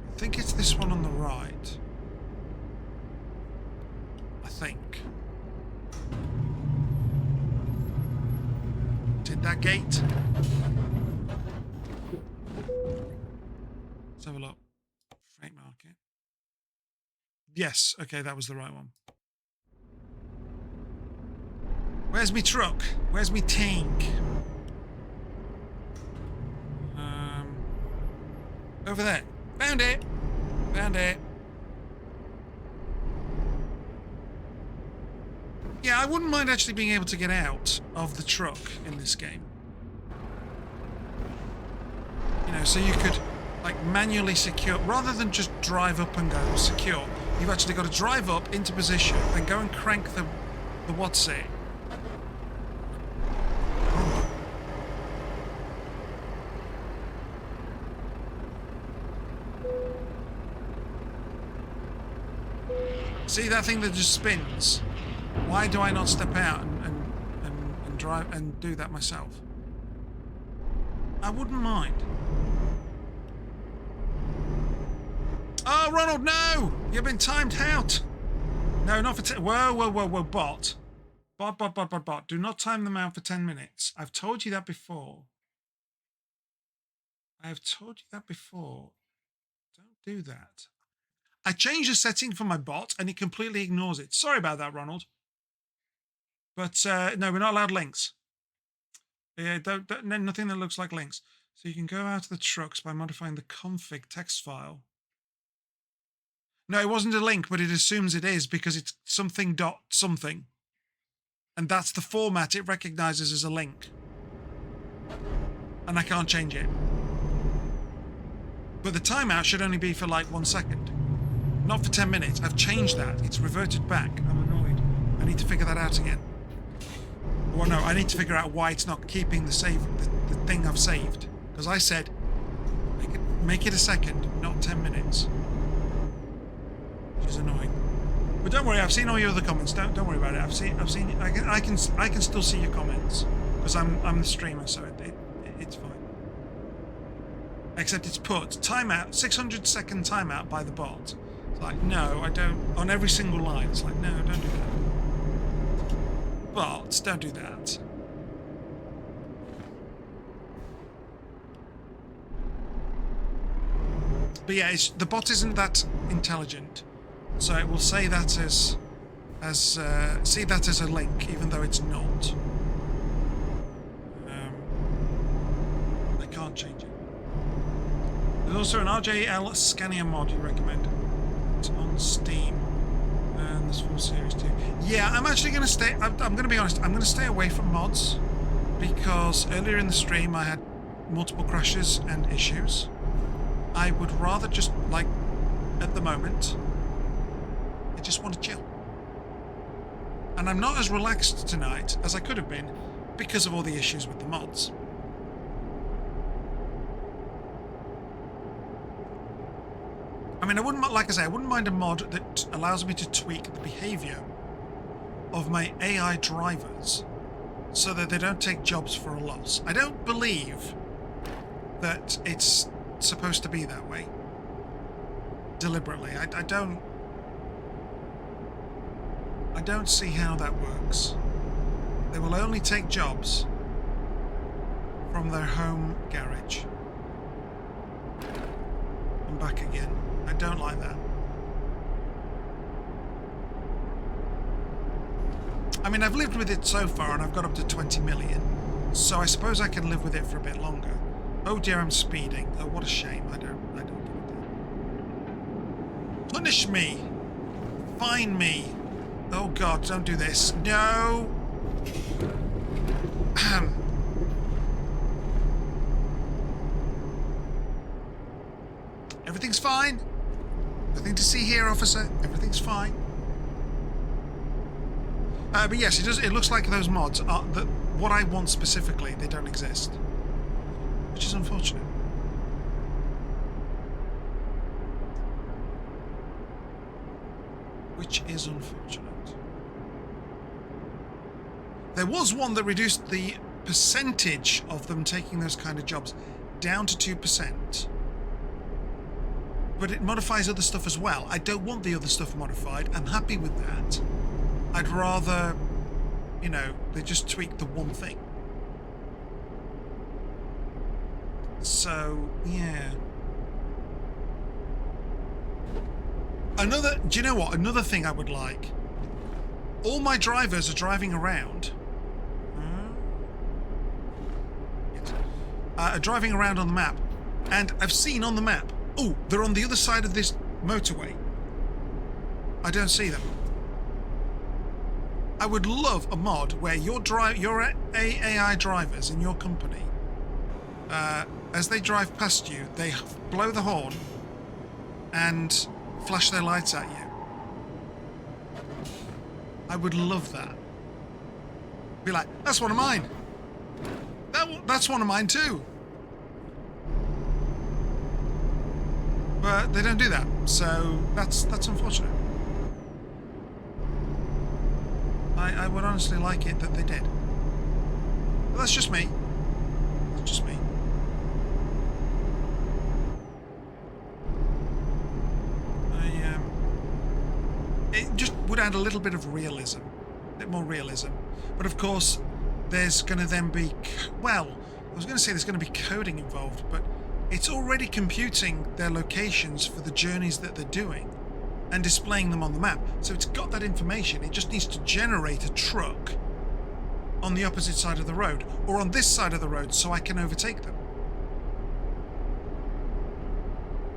Speaker 1: I think it's this one on the right. I think. Did that gate? Let's have a look. Freight market. Yes, okay, that was the right one. Where's me truck? Where's me tank? Over there. Found it. Found it. Yeah, I wouldn't mind actually being able to get out of the truck in this game. You know, so you could like manually secure, rather than just drive up and go secure, you've actually got to drive up into position, then go and crank the what's it. See that thing that just spins? Why do I not step out and drive and do that myself? I wouldn't mind. Oh, Ronald, no! You've been timed out. No, not for whoa, bot. Bot. Do not time them out for 10 minutes. I've told you that before. I have told you that before. Don't do that. I changed the setting for my bot and it completely ignores it. Sorry about that, Ronald. But no, we're not allowed links. Yeah, nothing that looks like links. So you can go out of the trucks by modifying the config text file. No, it wasn't a link, but it assumes it is because it's something dot something. And that's the format it recognizes as a link. And I can't change it. But the timeout should only be for like 1 second. Not for 10 minutes. I've changed that. It's reverted back. I'm annoyed. I need to figure that out again. Well, no, I need to figure out why it's not keeping the thing I've saved. Because I said, make it a second, not 10 minutes. Which is annoying. But don't worry, I've seen all your other comments. Don't worry about it. I've seen. I can still see your comments because I'm the streamer, so it's fine. Except it's put timeout 600-second timeout by the bot. It's like no, I don't. On every single line, it's like no, don't do that. Bots, don't do that. But yeah, the bot isn't that intelligent. So it will say that see that as a link, even though it's not. I can't change it. There's also an RJL Scania mod you recommend. It's on Steam, and there's full series too. Yeah, I'm actually going to stay. I'm going to be honest. I'm going to stay away from mods because earlier in the stream I had multiple crashes and issues. I would rather just like at the moment. I just want to chill. And I'm not as relaxed tonight as I could have been because of all the issues with the mods. I mean, I wouldn't, like I say, I wouldn't mind a mod that allows me to tweak the behavior of my AI drivers so that they don't take jobs for a loss. I don't believe that it's supposed to be that way. Deliberately. I don't see how that works. They will only take jobs from their home garage and back again. I don't like that. I mean, I've lived with it so far and I've got up to 20 million, so I suppose I can live with it for a bit longer. Oh dear, I'm speeding. Oh, what a shame. I don't get it. Punish me. Fine me. Oh God, don't do this. No. Everything's fine. Nothing to see here, officer. Everything's fine. But yes, it looks like those mods are what I want specifically. They don't exist, which is unfortunate. Which is unfortunate. There was one that reduced the percentage of them taking those kind of jobs down to 2%. But it modifies other stuff as well. I don't want the other stuff modified. I'm happy with that. I'd rather, you know, they just tweak the one thing. So, yeah. Do you know what? Another thing I would like. All my drivers are driving around. Are driving around on the map. And I've seen on the map, oh, they're on the other side of this motorway. I don't see them. I would love a mod where your AI drivers in your company, as they drive past you, they blow the horn and flash their lights at you. I would love that. Be like, that's one of mine. That's one of mine too. But they don't do that, so that's unfortunate. I would honestly like it that they did. But that's just me. That's just me. It just would add a little bit of realism. A bit more realism. But of course, there's going to then be... Well, I was going to say there's going to be coding involved, but it's already computing their locations for the journeys that they're doing and displaying them on the map. So it's got that information. It just needs to generate a truck on the opposite side of the road or on this side of the road so I can overtake them.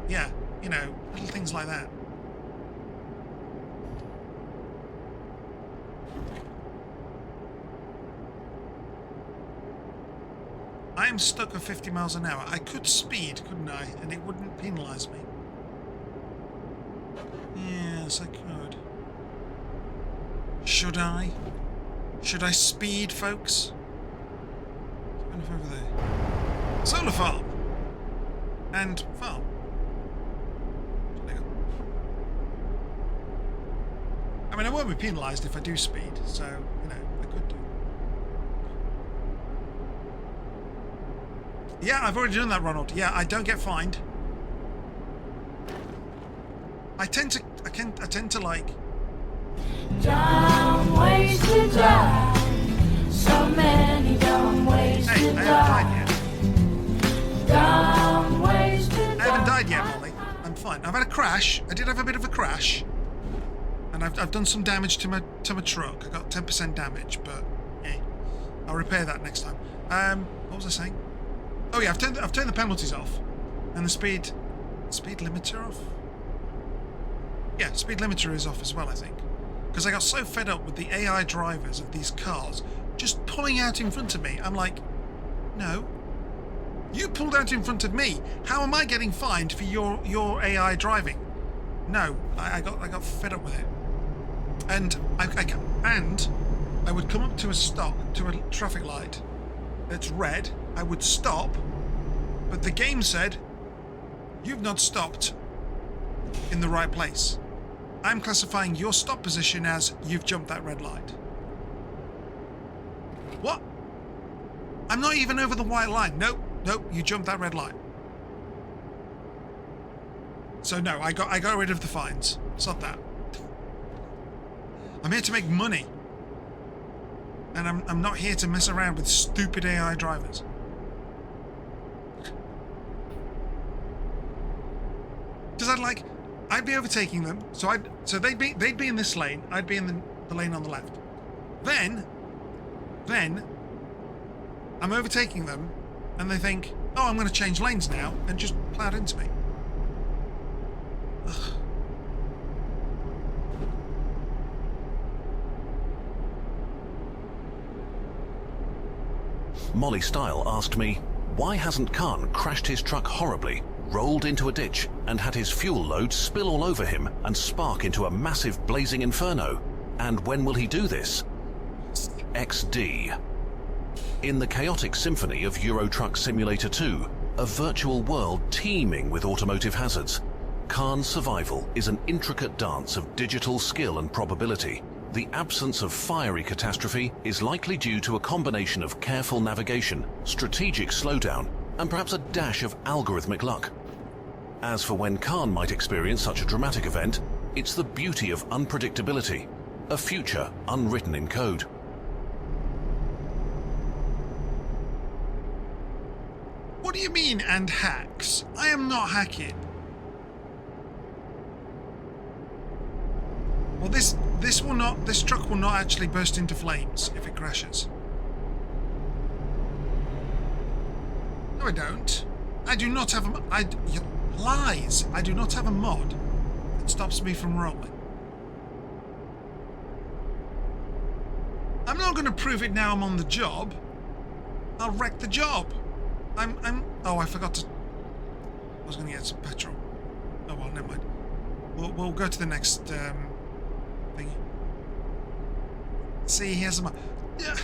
Speaker 1: Yeah, you know, little things like that. I am stuck at 50 miles an hour. I could speed, couldn't I? And it wouldn't penalise me. Yes, I could. Should I? Should I speed, folks? Kind of over there. Solar farm. And farm. There you go. I mean, I won't be penalised if I do speed, so, you know, I could do. Yeah, I've already done that, Ronald. Yeah, I don't get fined. I tend to like...
Speaker 3: Dumb ways to die. So many dumb ways
Speaker 1: Hey,
Speaker 3: to
Speaker 1: I
Speaker 3: die.
Speaker 1: haven't died yet.
Speaker 3: Dumb ways to die.
Speaker 1: I haven't died yet, Molly. I'm fine. I've had a crash. I did have a bit of a crash. And I've done some damage to my truck. I got 10% damage, but I'll repair that next time. What was I saying? Oh yeah, I've turned the penalties off. And the speed limiter off? Yeah, speed limiter is off as well, I think. Because I got so fed up with the AI drivers of these cars just pulling out in front of me. I'm like, no. You pulled out in front of me. How am I getting fined for your AI driving? No, I got fed up with it. And I would come up to a traffic light that's red. I would stop, but the game said, you've not stopped in the right place. I'm classifying your stop position as you've jumped that red light. What? I'm not even over the white line. Nope, you jumped that red light. So no, I got rid of the fines. Stop that. I'm here to make money. And I'm not here to mess around with stupid AI drivers. Because I'd be overtaking them, so they'd be in this lane, I'd be in the lane on the left. Then I'm overtaking them, and they think, oh, I'm going to change lanes now, and just plowed into me. Ugh.
Speaker 4: Molly Style asked me, why hasn't Khan crashed his truck horribly, rolled into a ditch, and had his fuel load spill all over him and spark into a massive blazing inferno? And when will he do this? XD. In the chaotic symphony of EuroTruck Simulator 2, a virtual world teeming with automotive hazards, Khan's survival is an intricate dance of digital skill and probability. The absence of fiery catastrophe is likely due to a combination of careful navigation, strategic slowdown, and perhaps a dash of algorithmic luck. As for when Khan might experience such a dramatic event, it's the beauty of unpredictability, a future unwritten in code.
Speaker 1: What do you mean, and hacks? I am not hacking. Well, this truck will not actually burst into flames if it crashes. No, I don't. I do not have lies. I do not have a mod stops me from rolling. I'm not going to prove it now I'm on the job. I'll wreck the job. Oh, I forgot to... I was going to get some petrol. Oh, well, never mind. We'll go to the next thingy. See, here's some... Yeah.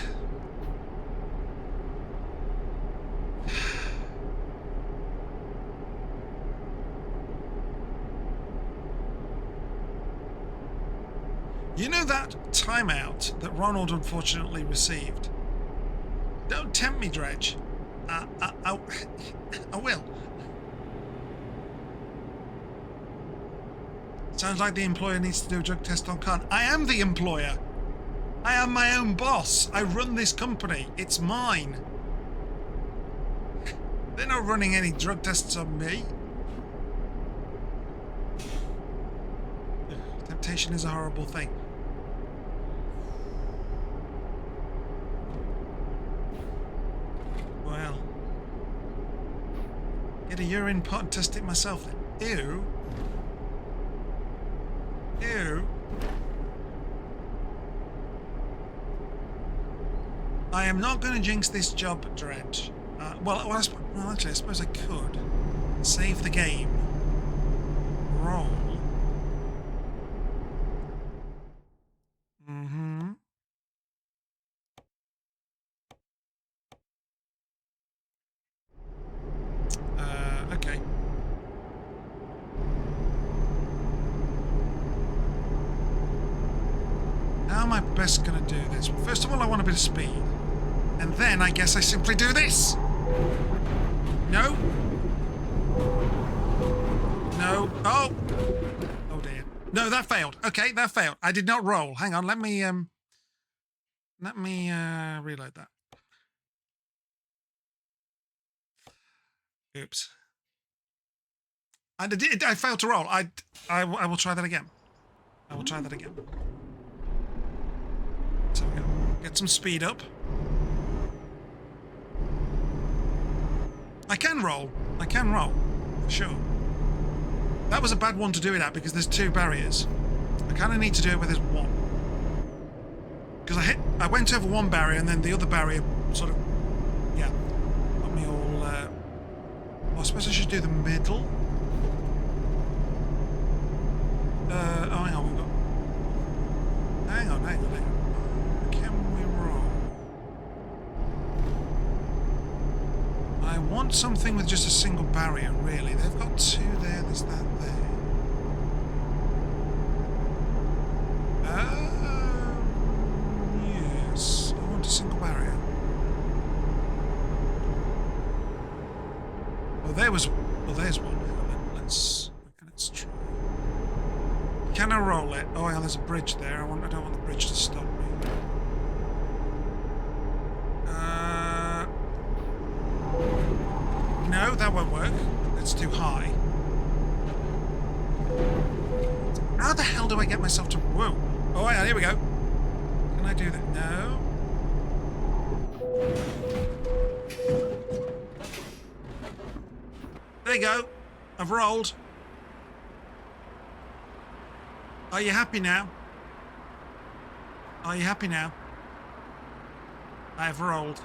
Speaker 1: You know that timeout that Ronald unfortunately received? Don't tempt me, Dredge. I will. Sounds like the employer needs to do a drug test on Khan. I am the employer. I am my own boss. I run this company. It's mine. They're not running any drug tests on me. Temptation is a horrible thing. Well, get a urine pot and test it myself then. Ew. Ew. I am not going to jinx this job, Dredge. Well, actually, I suppose I could. Save the game. Roll. Mm-hmm. Okay. How am I best going to do this? Well, first of all, I want a bit of speed. And then I guess I simply do this. No. No. Oh. Oh dear. No, that failed. Okay, that failed. I did not roll. Hang on. Let me reload that. Oops. I failed to roll. I will try that again. I will try that again. So we go. Get some speed up. I can roll. I can roll. For sure. That was a bad one to do it at because there's two barriers. I kind of need to do it where there's one. Because I went over one barrier and then the other barrier sort of, yeah, got me all, well, I suppose I should do the middle. Oh, hang on, we've got, hang on. Can we roll? I want something with just a single barrier, really. They've got two there, there's that there. Yes, I want a single barrier. There's one. Let's try. Can I roll it? Oh, yeah, there's a bridge there. I don't want the bridge to stop me. No, that won't work. It's too high. How the hell do I get myself to... Whoa. Oh, yeah, here we go. Can I do that? No. There you go. I've rolled. Are you happy now? Are you happy now? I have rolled.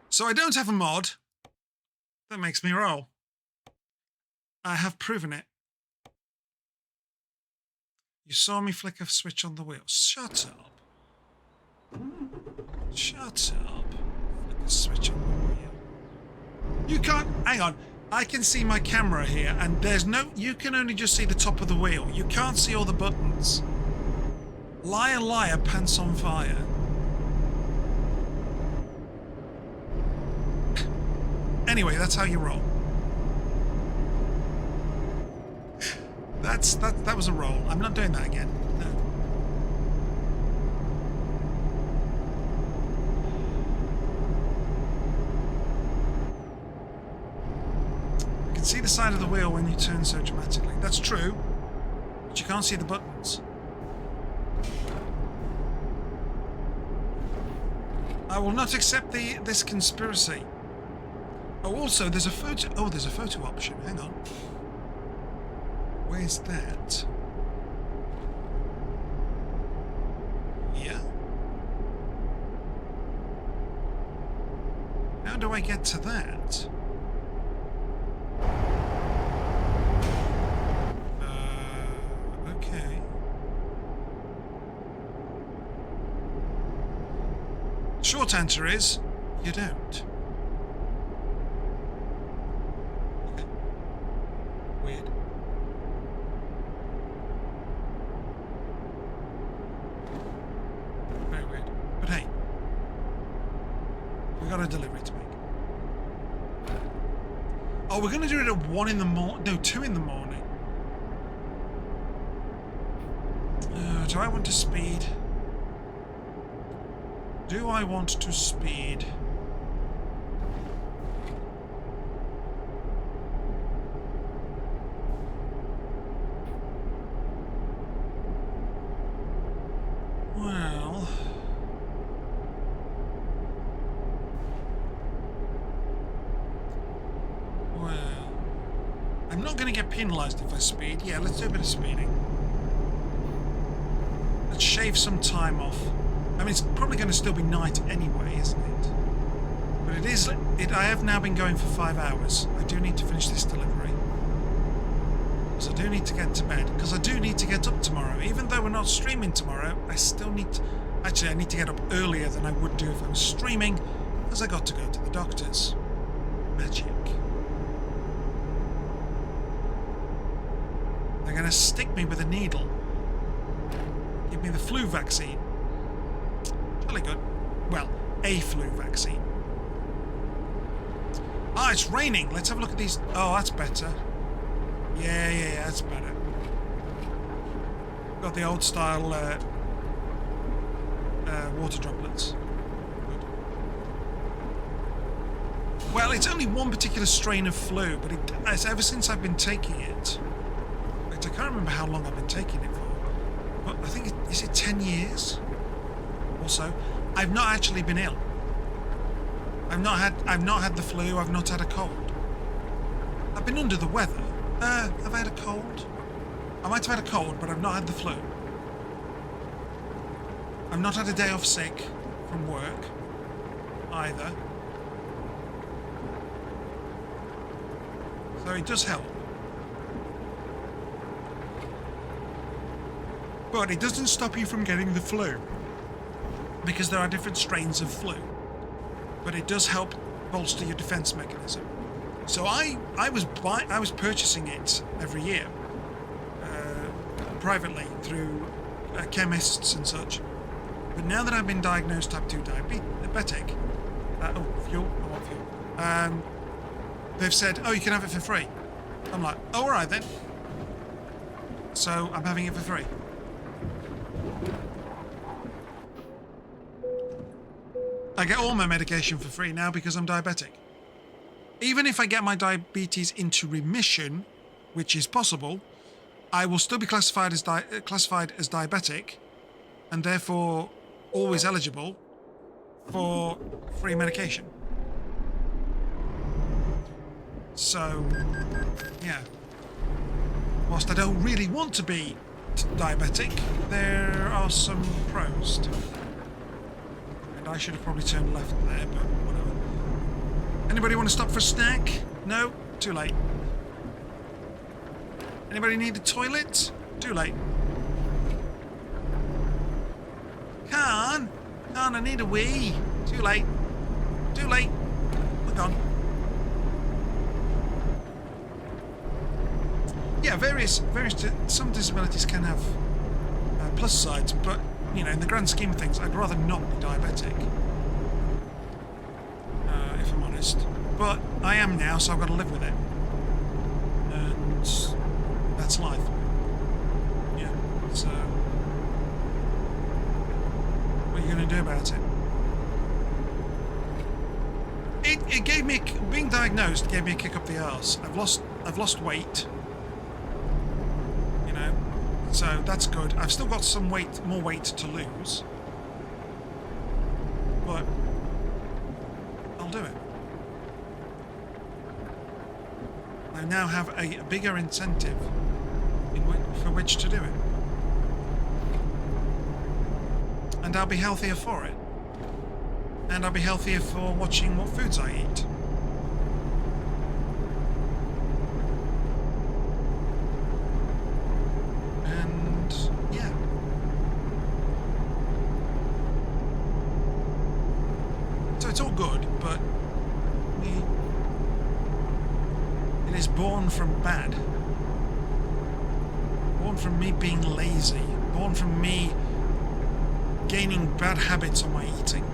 Speaker 1: So I don't have a mod that makes me roll. I have proven it. You saw me flick a switch on the wheel. Shut up. Shut up. Flick a switch on the wheel. You can't... Hang on. I can see my camera here and there's no... You can only just see the top of the wheel. You can't see all the buttons. Liar, liar, pants on fire. Anyway, that's how you roll. That was a roll. I'm not doing that again. No. You can see the side of the wheel when you turn so dramatically. That's true, but you can't see the buttons. I will not accept this conspiracy. Oh, also, there's a photo... Oh, there's a photo option. Hang on. Where's that? Here? How do I get to that? Okay. Short answer is, you don't. Okay. Weird. Very weird. But hey, we got a delivery to make. Oh, we're going to do it at 1 in the morning. No, 2 in the morning. Do I want to speed? Do I want to speed? Well... I'm not going to get penalised if I speed. Yeah, let's do a bit of speeding. Let's shave some time off. I mean, it's probably going to still be night anyway, isn't it? But it is... I have now been going for 5 hours. I do need to finish this delivery. Because I do need to get to bed. Because I do need to get up tomorrow. Even though we're not streaming tomorrow, I still need to... Actually, I need to get up earlier than I would do if I was streaming. Because I got to go to the doctor's. Magic. They're going to stick me with a needle. Give me the flu vaccine. Really good. Well, a flu vaccine. Ah, it's raining. Let's have a look at these. Oh, that's better. Yeah, that's better. Got the old style water droplets. Good. Well, it's only one particular strain of flu, but ever since I've been taking it, I can't remember how long I've been taking it for, but I think is it 10 years? Also, I've not actually been ill. I've not had the flu. I've not had a cold. I've been under the weather. Have I had a cold? I might have had a cold, but I've not had the flu. I've not had a day off sick from work either. So it does help. But it doesn't stop you from getting the flu, because there are different strains of flu. But it does help bolster your defense mechanism. So I was purchasing it every year, privately through chemists and such. But now that I've been diagnosed type 2 diabetic, fuel, I want fuel. They've said, oh, you can have it for free. I'm like, oh, all right then. So I'm having it for free. I get all my medication for free now because I'm diabetic. Even if I get my diabetes into remission, which is possible, I will still be classified as diabetic, and therefore always eligible for free medication. So, yeah. Whilst I don't really want to be diabetic, there are some pros to it. And I should have probably turned left there, but whatever. Anybody want to stop for a snack? No? Too late. Anybody need a toilet? Too late. Khan, I need a wee. Too late. Too late. We're gone. Yeah, some disabilities can have plus sides, but you know, in the grand scheme of things, I'd rather not be diabetic, if I'm honest. But I am now, so I've got to live with it, and that's life. Yeah. So, what are you going to do about it? It gave me being diagnosed gave me a kick up the arse. I've lost weight. So that's good. I've still got some more weight to lose, but I'll do it. I now have a bigger incentive for which to do it. And I'll be healthier for it. And I'll be healthier for watching what foods I eat. And yeah. So it's all good, but it is born from bad. Born from me being lazy. Born from me gaining bad habits on my eating.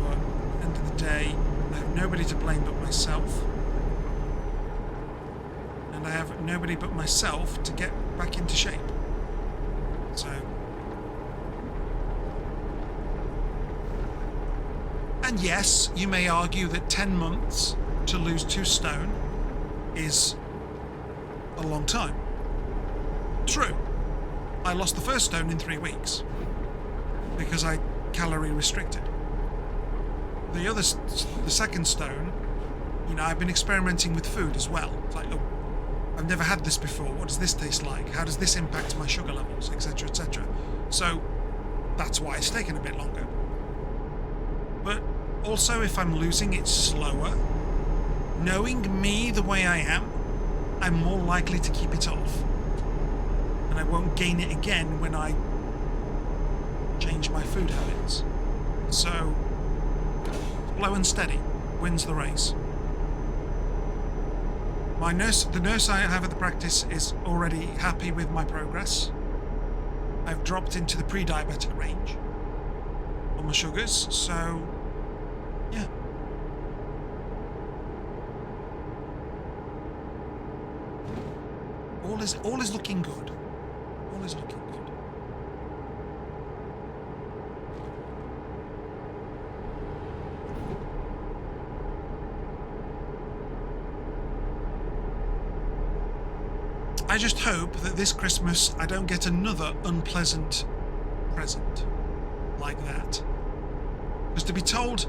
Speaker 1: But at the end of the day, I have nobody to blame but myself. And I have nobody but myself to get back into shape. So... And yes, you may argue that 10 months to lose 2 stone is a long time. True. I lost the first stone in 3 weeks because I calorie restricted. The second stone, you know, I've been experimenting with food as well. It's like, oh, I've never had this before. What does this taste like? How does this impact my sugar levels, etc., etc. So that's why it's taken a bit longer. But also, if I'm losing it slower, knowing me the way I am, I'm more likely to keep it off. And I won't gain it again when I change my food habits. So, slow and steady wins the race. The nurse I have at the practice is already happy with my progress. I've dropped into the pre-diabetic range on my sugars, so yeah. All is looking good. All is looking good. I just hope that this Christmas I don't get another unpleasant present like that. Because to be told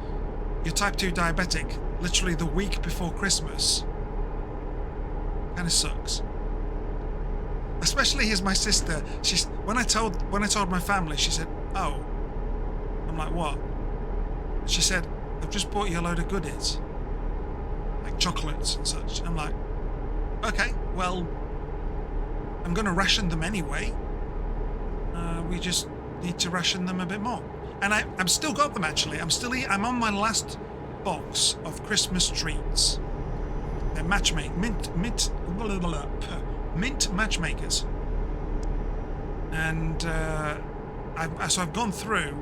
Speaker 1: you're type 2 diabetic literally the week before Christmas kind of sucks. Especially as my sister, when I told my family, she said, "Oh." I'm like, "What?" She said, "I've just bought you a load of goodies, like chocolates and such." I'm like, "Okay, well, I'm going to ration them anyway. We just need to ration them a bit more." And I'm still got them actually. I'm on my last box of Christmas treats. They're mint matchmakers, and I've gone through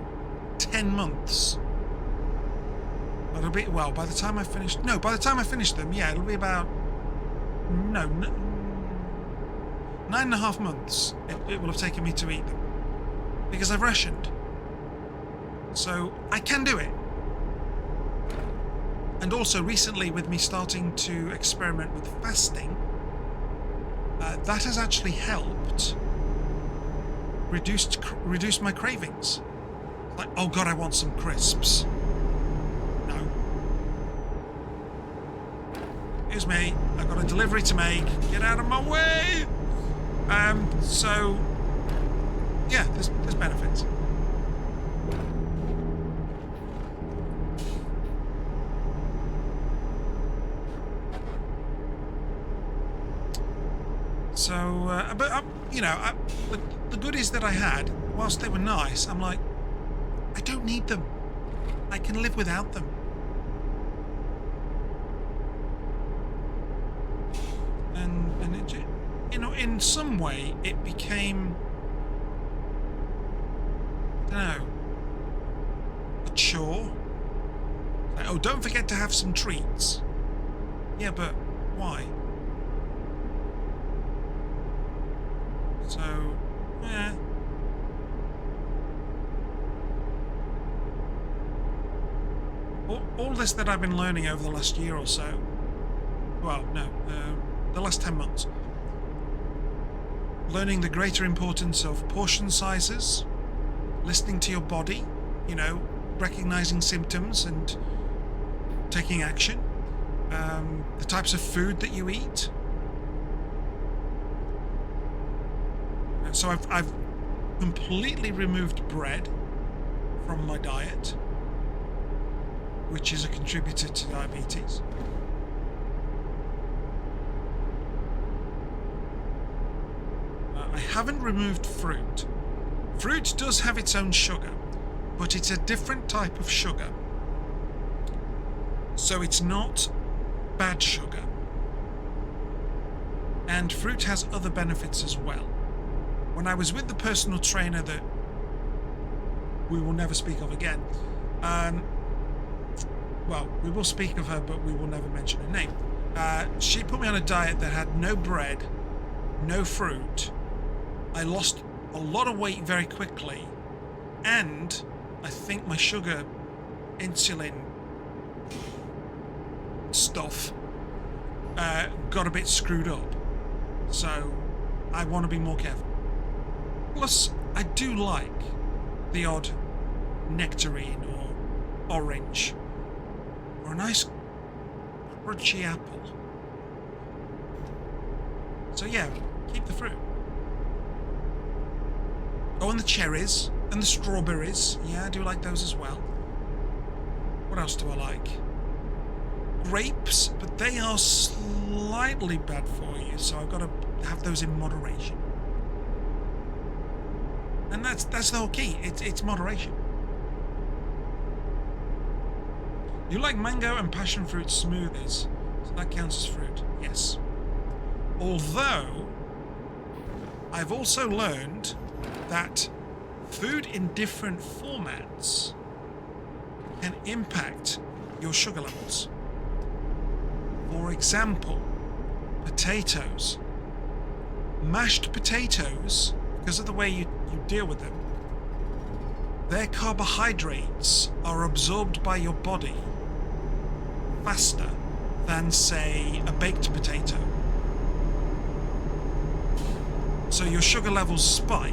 Speaker 1: 10 months. It'll be, well, by the time I finish them, yeah, it'll be about 9.5 months it will have taken me to eat them, because I've rationed. So I can do it. And also recently, with me starting to experiment with fasting, that has actually helped reduce my cravings. Like, oh god, I want some crisps. No. Here's me. I've got a delivery to make. Get out of my way! So, yeah, there's benefits. So, but you know, the goodies that I had, whilst they were nice, I'm like, I don't need them. I can live without them. And it, you know, in some way, it became, I don't know, a chore. Like, oh, don't forget to have some treats. Yeah, but why? So, yeah. All this that I've been learning over the last year or so, well, no, the last 10 months, learning the greater importance of portion sizes, listening to your body, you know, recognizing symptoms and taking action, the types of food that you eat. So I've completely removed bread from my diet, which is a contributor to diabetes. I haven't removed fruit. Fruit does have its own sugar, but it's a different type of sugar. So it's not bad sugar. And fruit has other benefits as well. When I was with the personal trainer that we will never speak of again, well, we will speak of her, but we will never mention her name. She put me on a diet that had no bread, no fruit. I lost a lot of weight very quickly, and I think my sugar, insulin stuff got a bit screwed up. So I want to be more careful. Plus, I do like the odd nectarine or orange or a nice crunchy apple. So yeah, keep the fruit. Oh, and the cherries and the strawberries. Yeah, I do like those as well. What else do I like? Grapes, but they are slightly bad for you, so I've got to have those in moderation. And that's the whole key. It's moderation. You like mango and passion fruit smoothies, so that counts as fruit. Yes. Although I've also learned that food in different formats can impact your sugar levels. For example, potatoes. Mashed potatoes, because of the way you deal with them, their carbohydrates are absorbed by your body faster than, say, a baked potato. So your sugar levels spike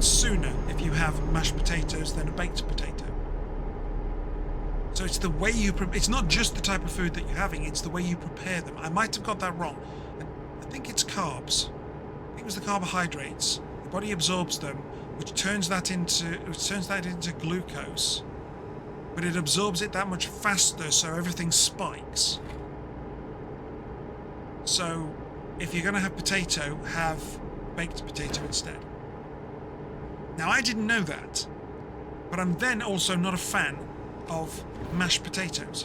Speaker 1: sooner if you have mashed potatoes than a baked potato. So it's the way you it's not just the type of food that you're having, it's the way you prepare them. I might have got that wrong. I think it's carbs. I think it was the carbohydrates. Your body absorbs them, which turns that into glucose. But it absorbs it that much faster, so everything spikes. So if you're going to have potato, have baked potato instead. Now, I didn't know that, but I'm then also not a fan of mashed potatoes.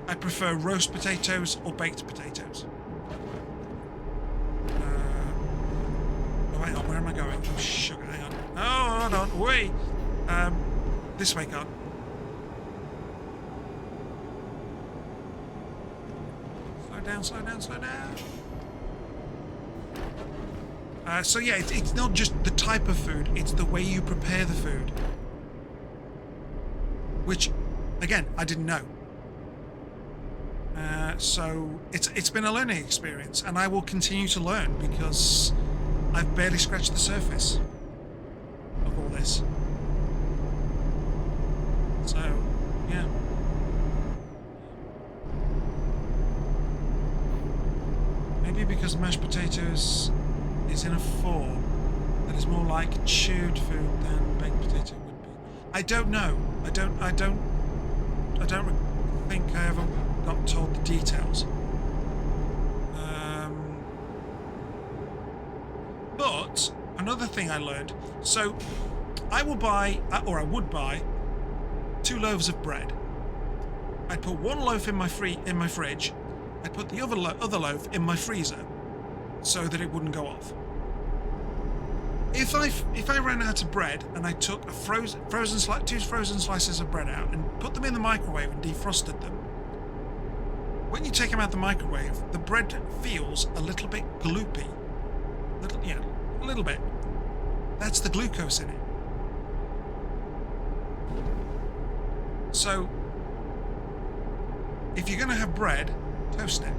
Speaker 1: I prefer roast potatoes or baked potatoes. Oh, hang on, where am I going? Oh, sugar, hang on. Oh, hold on, wait. This way, God. Slow down, slow down, slow down. So yeah, it's not just the type of food, it's the way you prepare the food. Which, again, I didn't know. So it's been a learning experience, and I will continue to learn because I've barely scratched the surface of all this. So, yeah. Maybe because mashed potatoes is in a form that is more like chewed food than baked potato would be. I don't know. I don't think I ever got told the details. But another thing I learned. So I would buy 2 loaves of bread. I'd put one loaf in my fridge. I'd put the other loaf in my freezer, so that it wouldn't go off. If I ran out of bread and I took a 2 frozen slices of bread out and put them in the microwave and defrosted them, when you take them out the microwave, the bread feels a little bit gloopy. A little bit. That's the glucose in it. So, if you're going to have bread, toast it.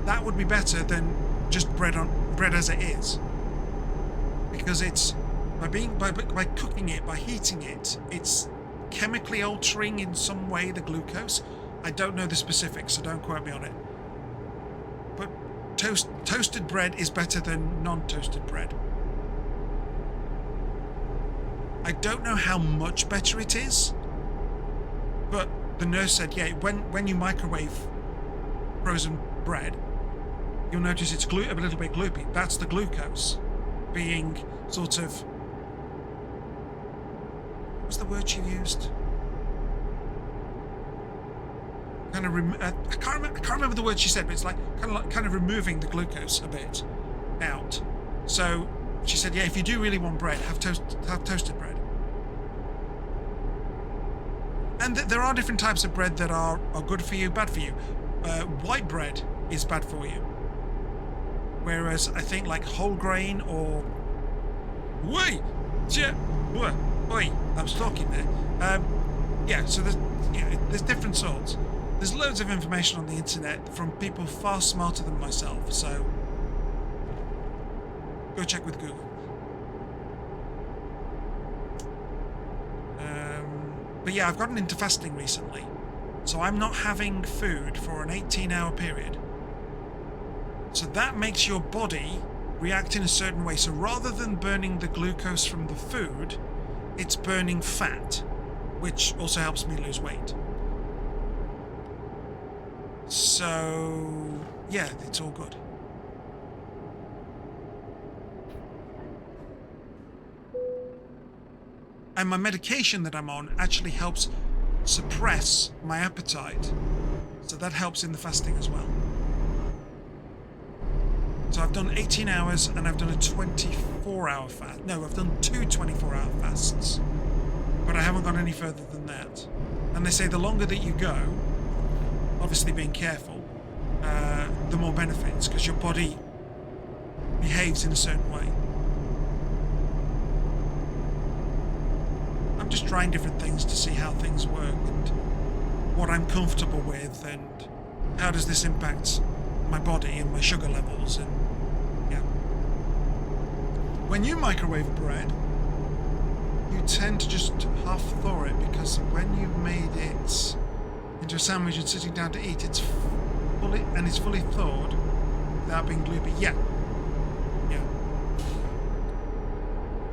Speaker 1: That would be better than just bread as it is, because it's by cooking it, by heating it, it's chemically altering in some way the glucose. I don't know the specifics, so don't quote me on it. But toasted bread is better than non-toasted bread. I don't know how much better it is, but the nurse said, yeah, when you microwave frozen bread, you'll notice it's a little bit gloopy. That's the glucose being sort of... What was the word she used? Kind of... I can't remember the word she said, but it's like kind of removing the glucose a bit out. So she said, yeah, if you do really want bread, have toasted bread. And there are different types of bread that are good for you, bad for you. White bread is bad for you. Whereas I think like whole grain or... Wait! Oi! I'm stalking there. Yeah, so there's different sorts. There's loads of information on the internet from people far smarter than myself, so... Go check with Google. But yeah, I've gotten into fasting recently. So I'm not having food for an 18-hour period. So that makes your body react in a certain way. So rather than burning the glucose from the food, it's burning fat, which also helps me lose weight. So yeah, it's all good. And my medication that I'm on actually helps suppress my appetite. So that helps in the fasting as well. So I've done 18 hours and I've done a 24-hour fast. No, I've done 2 24-hour fasts. But I haven't gone any further than that. And they say the longer that you go, obviously being careful, the more benefits, because your body behaves in a certain way. I'm just trying different things to see how things work and what I'm comfortable with and how does this impact my body and my sugar levels. And yeah, when you microwave bread, you tend to just half thaw it, because when you've made it into a sandwich and sitting down to eat, it's fully thawed without being gloopy. Yeah.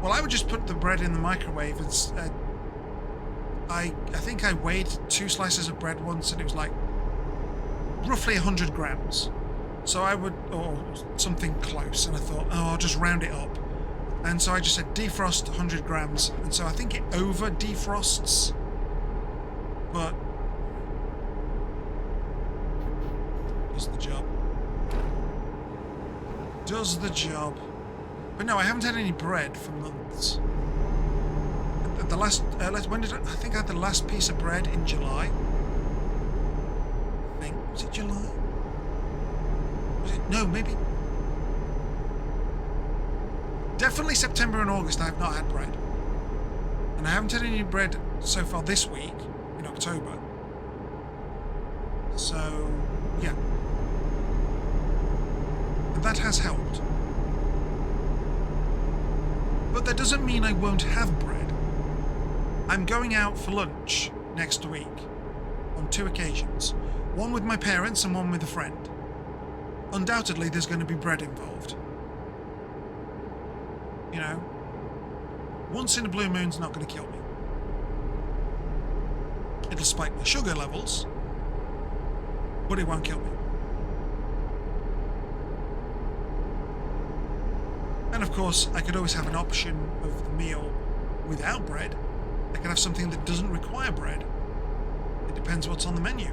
Speaker 1: Well, I would just put the bread in the microwave. It's, I think I weighed 2 slices of bread once, and it was like roughly 100 grams. So I would, or something close, and I thought, oh, I'll just round it up. And so I just said defrost 100 grams, and so I think it over defrosts, but does the job. Does the job. But no, I haven't had any bread for months. The last, when did I think I had the last piece of bread in July. I think, was it July? Was it? No, maybe. Definitely September and August I have not had bread. And I haven't had any bread so far this week, in October. So, yeah. And that has helped. But that doesn't mean I won't have bread. I'm going out for lunch next week on 2 occasions. One with my parents and one with a friend. Undoubtedly there's going to be bread involved. You know, once in a blue moon's not going to kill me. It'll spike my sugar levels, but it won't kill me. And of course, I could always have an option of the meal without bread. I could have something that doesn't require bread. It depends what's on the menu.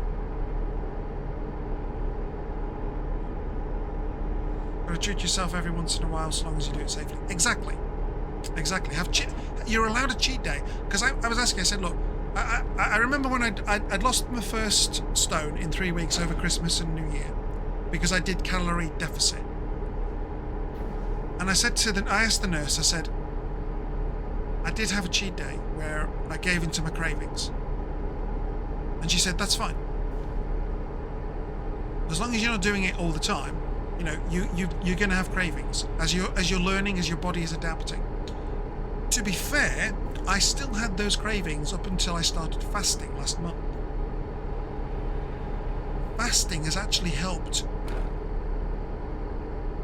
Speaker 1: Gotta treat yourself every once in a while, so long as you do it safely. Exactly. You're allowed a cheat day. Because I was asking, I said, look, I remember when I'd lost my first stone in 3 weeks over Christmas and New Year, because I did calorie deficit. And I asked the nurse, I said, I did have a cheat day where I gave into my cravings. And she said, that's fine. As long as you're not doing it all the time, you know, you're going to have cravings as you're learning, as your body is adapting. To be fair, I still had those cravings up until I started fasting last month. Fasting has actually helped.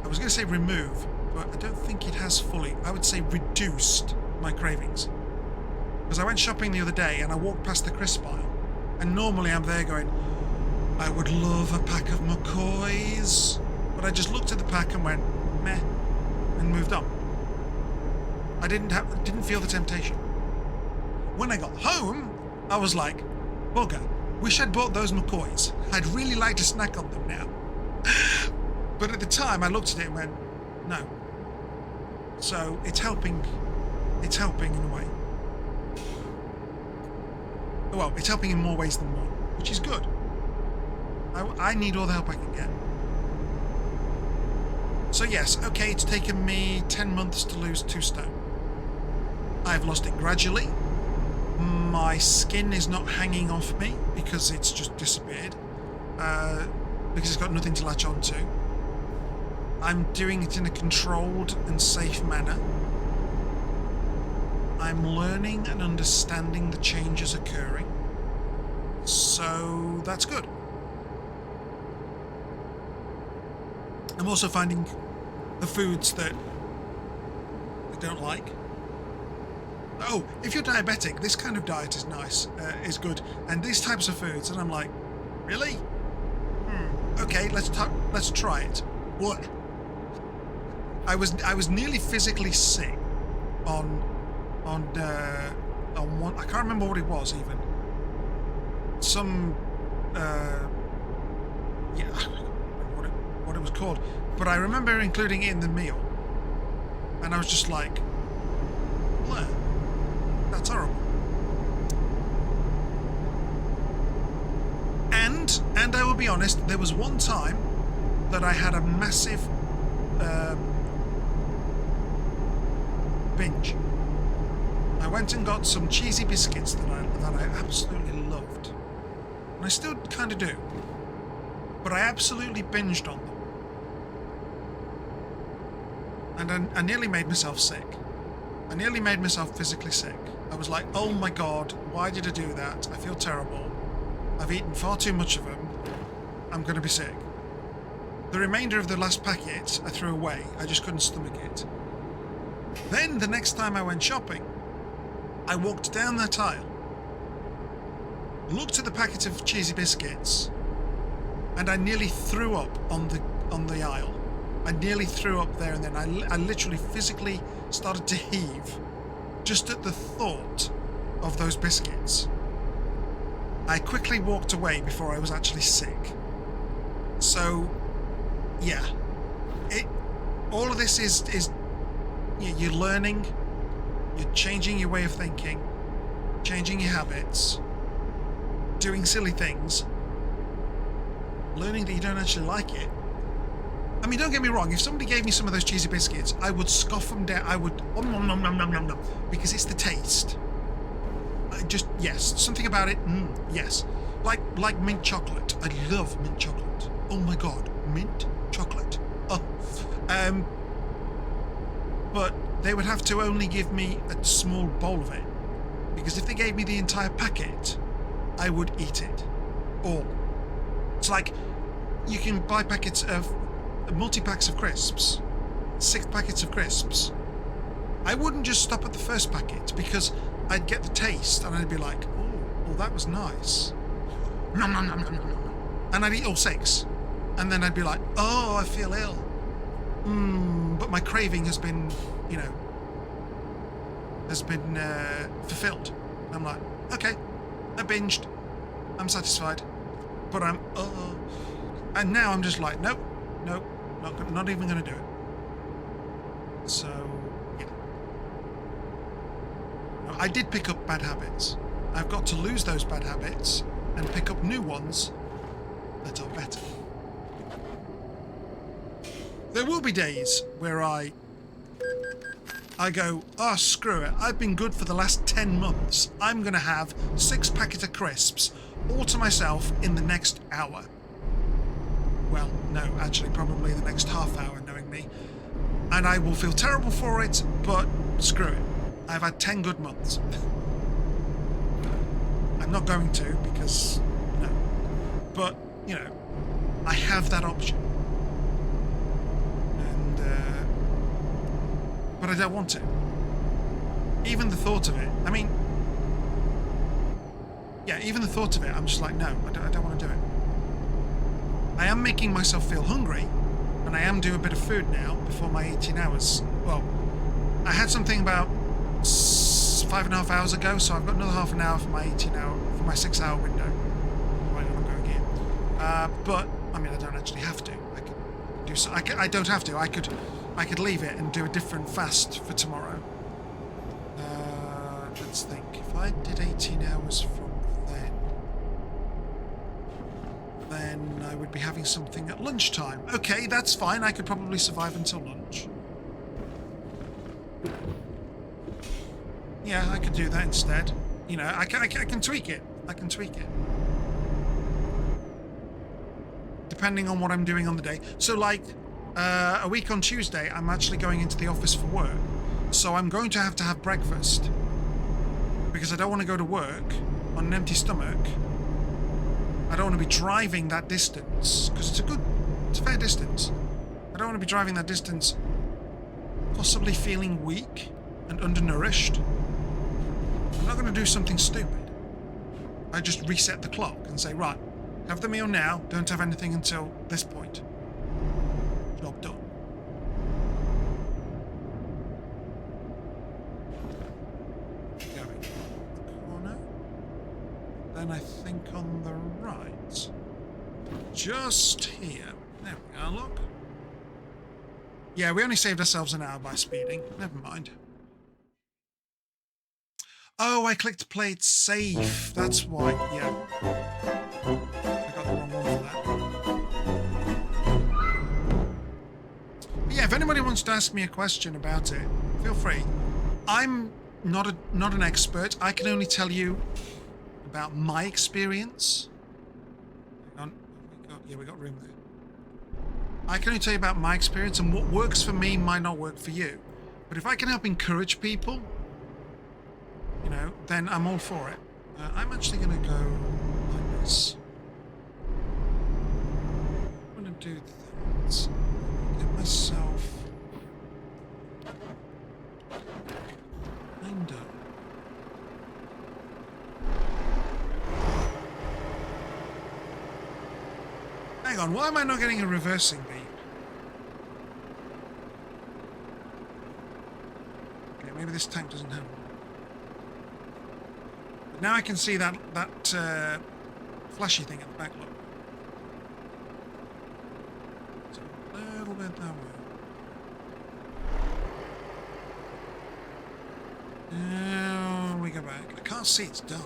Speaker 1: I was going to say remove, but I don't think it has fully. I would say reduced my cravings. Because I went shopping the other day and I walked past the crisp aisle, and normally I'm there going, I would love a pack of McCoys, but I just looked at the pack and went, meh, and moved on. I didn't feel the temptation. When I got home, I was like, bugger, wish I'd bought those McCoys. I'd really like to snack on them now. But at the time, I looked at it and went, no. So it's helping. It's helping in a way. Well, it's helping in more ways than one, which is good. I need all the help I can get. So yes, okay, it's taken me 10 months to lose 2 stone. I've lost it gradually. My skin is not hanging off me because it's just disappeared. Because it's got nothing to latch onto. I'm doing it in a controlled and safe manner. I'm learning and understanding the changes occurring. So that's good. I'm also finding the foods that I don't like. Oh, if you're diabetic, this kind of diet is nice, is good. And these types of foods, and I'm like, really? Okay, let's try it. What? I was nearly physically sick on one. I can't remember what it was even. Some yeah, I can't remember what it was called, but I remember including it in the meal, and I was just like, bleh, that's horrible. And I will be honest, there was one time that I had a massive binge. I went and got some cheesy biscuits that I absolutely loved. And I still kind of do. But I absolutely binged on them. And I nearly made myself sick. I nearly made myself physically sick. I was like, oh my god, why did I do that? I feel terrible. I've eaten far too much of them. I'm going to be sick. The remainder of the last packet I threw away. I just couldn't stomach it. Then the next time I went shopping, I walked down that aisle, looked at the packet of cheesy biscuits, and I nearly threw up on the aisle. I nearly threw up there and then. I literally physically started to heave just at the thought of those biscuits. I quickly walked away before I was actually sick. So, yeah, all of this is you're learning, you're changing your way of thinking, changing your habits, doing silly things, learning that you don't actually like it. I mean, don't get me wrong, if somebody gave me some of those cheesy biscuits, I would scoff them down, I would, nom, nom, nom, nom, nom, nom, because it's the taste. Yes, something about it, yes. Like mint chocolate. I love mint chocolate. Oh my god, mint chocolate. Oh. But they would have to only give me a small bowl of it. Because if they gave me the entire packet, I would eat it. All. It's like, you can buy packets of, multi-packs of crisps. 6 packets of crisps. I wouldn't just stop at the first packet, because I'd get the taste, and I'd be like, oh, that was nice. Nom, nom, nom, nom, nom, nom. And I'd eat all 6. And then I'd be like, oh, I feel ill. But my craving has been, fulfilled. I'm like, okay, I binged. I'm satisfied. But and now I'm just like, nope, not even going to do it. So, yeah. I did pick up bad habits. I've got to lose those bad habits and pick up new ones that are better. There will be days where I go, oh, screw it. I've been good for the last 10 months. I'm going to have 6 packets of crisps all to myself in the next hour. Well, no, actually, probably the next half hour, knowing me. And I will feel terrible for it, but screw it. I've had 10 good months. I'm not going to because, no. But, you know, I have that option. And, but I don't want to. Even the thought of it, I mean, yeah, even the thought of it, I'm just like, no, I don't want to do it. I am making myself feel hungry, and I am doing a bit of food now before my 18 hours. Well, I had something about 5.5 hours ago, so I've got another half an hour for my 6-hour window. Right, I'm going in. But I mean, I don't actually have to. I could do so. I don't have to. I could leave it and do a different fast for tomorrow. Let's think. If I did 18 hours from then I would be having something at lunchtime. Okay, that's fine. I could probably survive until lunch. Yeah, I could do that instead. You know, I can tweak it. I can tweak it. Depending on what I'm doing on the day. So, like, a week on Tuesday, I'm actually going into the office for work. So I'm going to have breakfast. Because I don't want to go to work on an empty stomach. I don't want to be driving that distance. Because it's a fair distance. I don't want to be driving that distance possibly feeling weak and undernourished. I'm not going to do something stupid. I just reset the clock and say, right, have the meal now, don't have anything until this point. Job done. Going the corner. Then I think on the right. Just here. There we are, look. Yeah, we only saved ourselves an hour by speeding. Never mind. Oh, I clicked play it safe. That's why. Yeah. I got the wrong one for that. But yeah, if anybody wants to ask me a question about it, feel free. I'm not an expert. I can only tell you about my experience. Hang on. We got room there. I can only tell you about my experience, and what works for me might not work for you. But if I can help encourage people, you know, then I'm all for it. I'm actually going to go like this. I'm going to do that. Get myself lined up. Hang on, why am I not getting a reversing beam? Okay, maybe this tank doesn't have one. But now I can see that flashy thing at the back, look. So a little bit that way. Now we go back. I can't see, it's dark.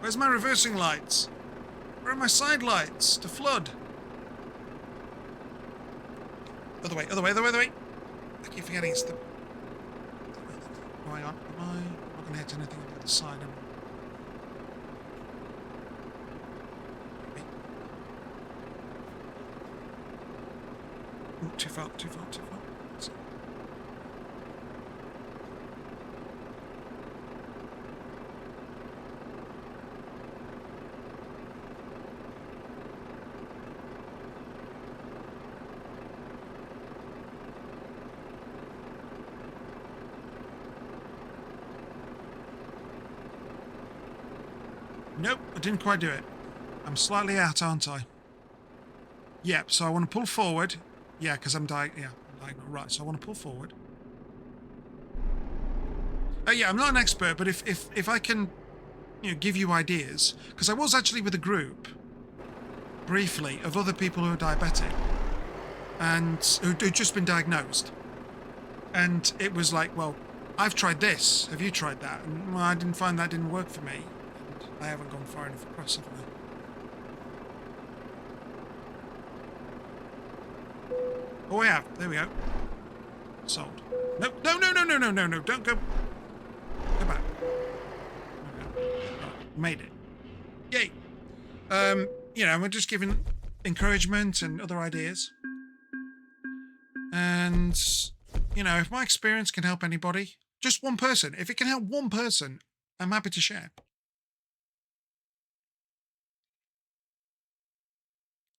Speaker 1: Where's my reversing lights? Where are my side lights to flood? Other way, other way, other way, other way. I keep forgetting it's the... Oh, hang on. Am I not going to hit anything on the other side? Am I? Ooh, too far, too far, too far. Nope, I didn't quite do it. I'm slightly out, aren't I? Yep, so I want to pull forward. Yeah, because I'm diagonal. Right, so I want to pull forward. Yeah, I'm not an expert, but if I can, you know, give you ideas, because I was actually with a group, briefly, of other people who are diabetic, and who'd just been diagnosed. And it was like, well, I've tried this. Have you tried that? And well, I didn't find that didn't work for me. I haven't gone far enough across, have I? Oh, I have. There we go. Sold. No, no, no, no, no, no, no, no. Don't go. Go back. Okay. Right. Made it. Yay. You know, we're just giving encouragement and other ideas. And, you know, if my experience can help anybody, Just one person. If it can help one person, I'm happy to share.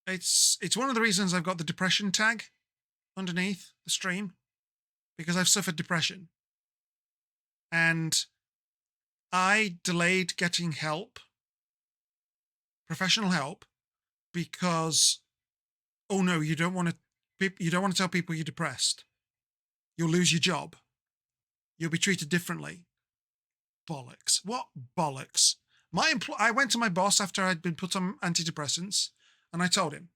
Speaker 1: It's one of the reasons I've got the depression tag underneath the stream, because I've suffered depression. And I delayed getting help, professional help, because, oh no, you don't want to tell people you're depressed. You'll lose your job. You'll be treated differently. Bollocks. What bollocks? I went to my boss after I'd been put on antidepressants, and I told him.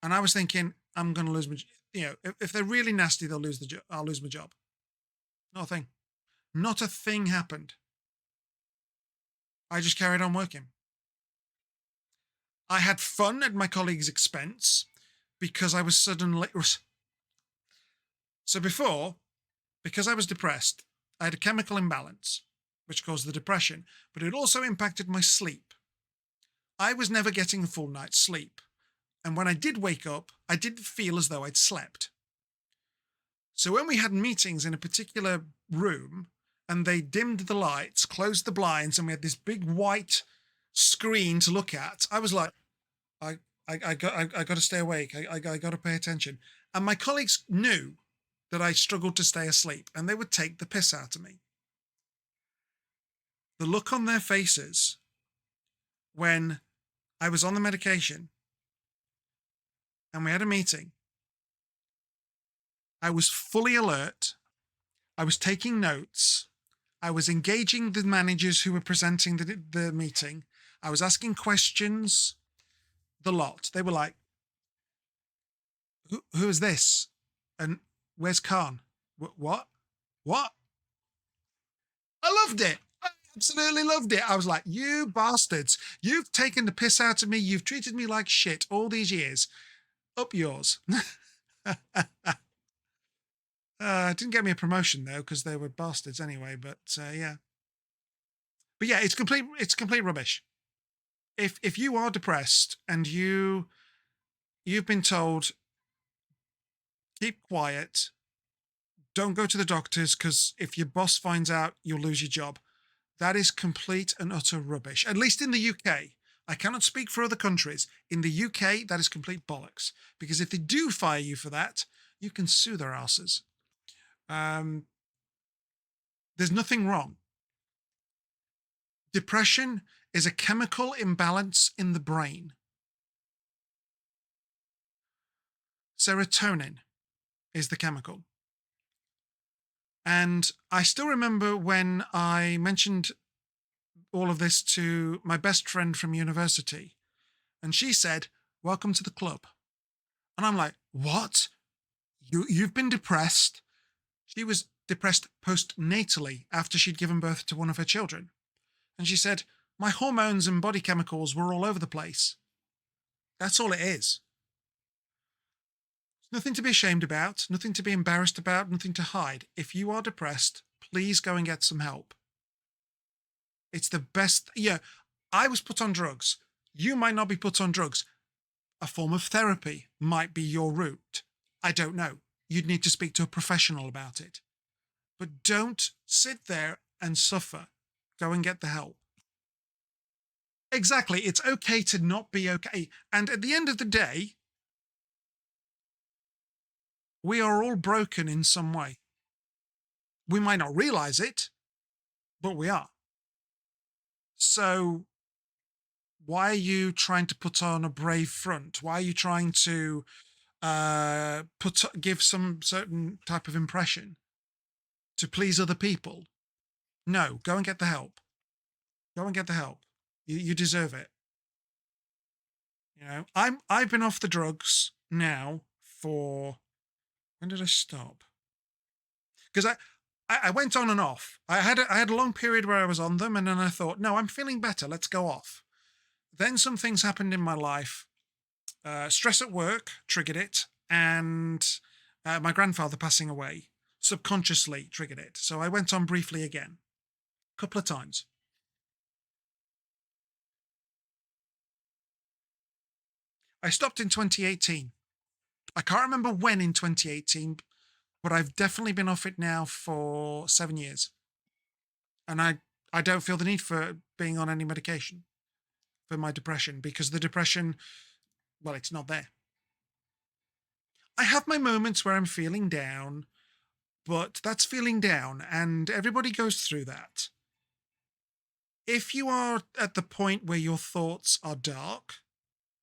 Speaker 1: And I was thinking, I'm going to lose my, if they're really nasty, they'll lose the job. I'll lose my job. Not a thing. Not a thing happened. I just carried on working. I had fun at my colleague's expense because I was suddenly. So before, because I was depressed, I had a chemical imbalance, which caused the depression, but it also impacted my sleep. I was never getting a full night's sleep. And when I did wake up, I didn't feel as though I'd slept. So when we had meetings in a particular room and they dimmed the lights, closed the blinds, and we had this big white screen to look at, I was like, I got to stay awake. I got to pay attention. And my colleagues knew that I struggled to stay asleep, and they would take the piss out of me. The look on their faces when I was on the medication and we had a meeting, I was fully alert. I was taking notes. I was engaging the managers who were presenting the meeting. I was asking questions, the lot. They were like, who is this? And where's Khan? What? I loved it. I absolutely loved it. I was like, you bastards. You've taken the piss out of me. You've treated me like shit all these years. Up yours. Didn't get me a promotion though, because they were bastards anyway. But yeah. But yeah, it's complete rubbish. If you are depressed and you've been told, keep quiet, don't go to the doctors, because if your boss finds out, you'll lose your job. That is complete and utter rubbish. At least in the UK. I cannot speak for other countries. In the UK, that is complete bollocks. Because if they do fire you for that, you can sue their asses. There's nothing wrong. Depression is a chemical imbalance in the brain. Serotonin is the chemical. And I still remember when I mentioned all of this to my best friend from university, and she said, welcome to the club. And I'm like, what? You've been depressed? She was depressed postnatally after she'd given birth to one of her children. And she said, my hormones and body chemicals were all over the place. That's all it is. Nothing to be ashamed about, nothing to be embarrassed about, nothing to hide. If you are depressed, please go and get some help. It's the best. Yeah, I was put on drugs. You might not be put on drugs. A form of therapy might be your route. I don't know. You'd need to speak to a professional about it. But don't sit there and suffer. Go and get the help. Exactly. It's okay to not be okay. And at the end of the day, we are all broken in some way. We might not realize it, but we are. So why are you trying to put on a brave front? Why are you trying to give some certain type of impression to please other people? No, go and get the help. Go and get the help. You deserve it. You know, I've been off the drugs now for, when did I stop? Because I went on and off. I had a long period where I was on them, and then I thought, no, I'm feeling better. Let's go off. Then some things happened in my life. Stress at work triggered it, and my grandfather passing away subconsciously triggered it. So I went on briefly again, a couple of times. I stopped in 2018. I can't remember when in 2018, but I've definitely been off it now for 7 years. And I don't feel the need for being on any medication for my depression, because the depression, well, it's not there. I have my moments where I'm feeling down, but that's feeling down, and everybody goes through that. If you are at the point where your thoughts are dark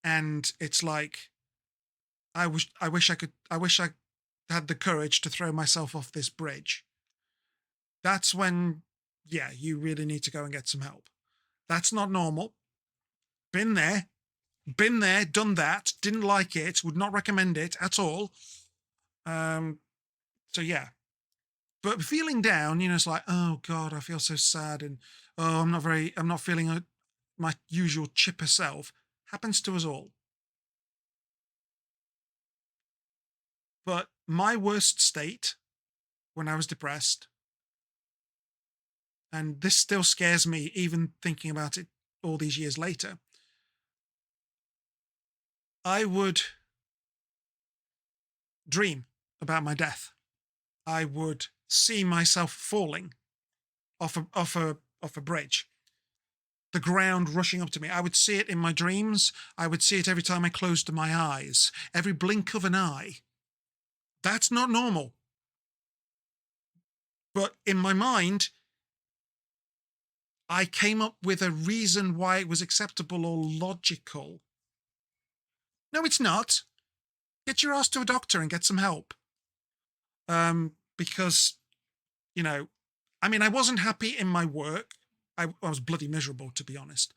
Speaker 1: and it's like, I wish I had the courage to throw myself off this bridge, that's when, yeah, you really need to go and get some help. That's not normal. Been there, done that, didn't like it, would not recommend it at all. So yeah. But feeling down, it's like, oh God, I feel so sad, and oh, I'm not feeling my usual chipper self. Happens to us all. But my worst state when I was depressed, and this still scares me even thinking about it all these years later, I would dream about my death. I would see myself falling off a bridge, the ground rushing up to me. I would see it in my dreams. I would see it every time I closed my eyes, every blink of an eye. That's not normal. But in my mind, I came up with a reason why it was acceptable or logical. No, it's not. Get your ass to a doctor and get some help. Because, I mean, I wasn't happy in my work. I was bloody miserable, to be honest.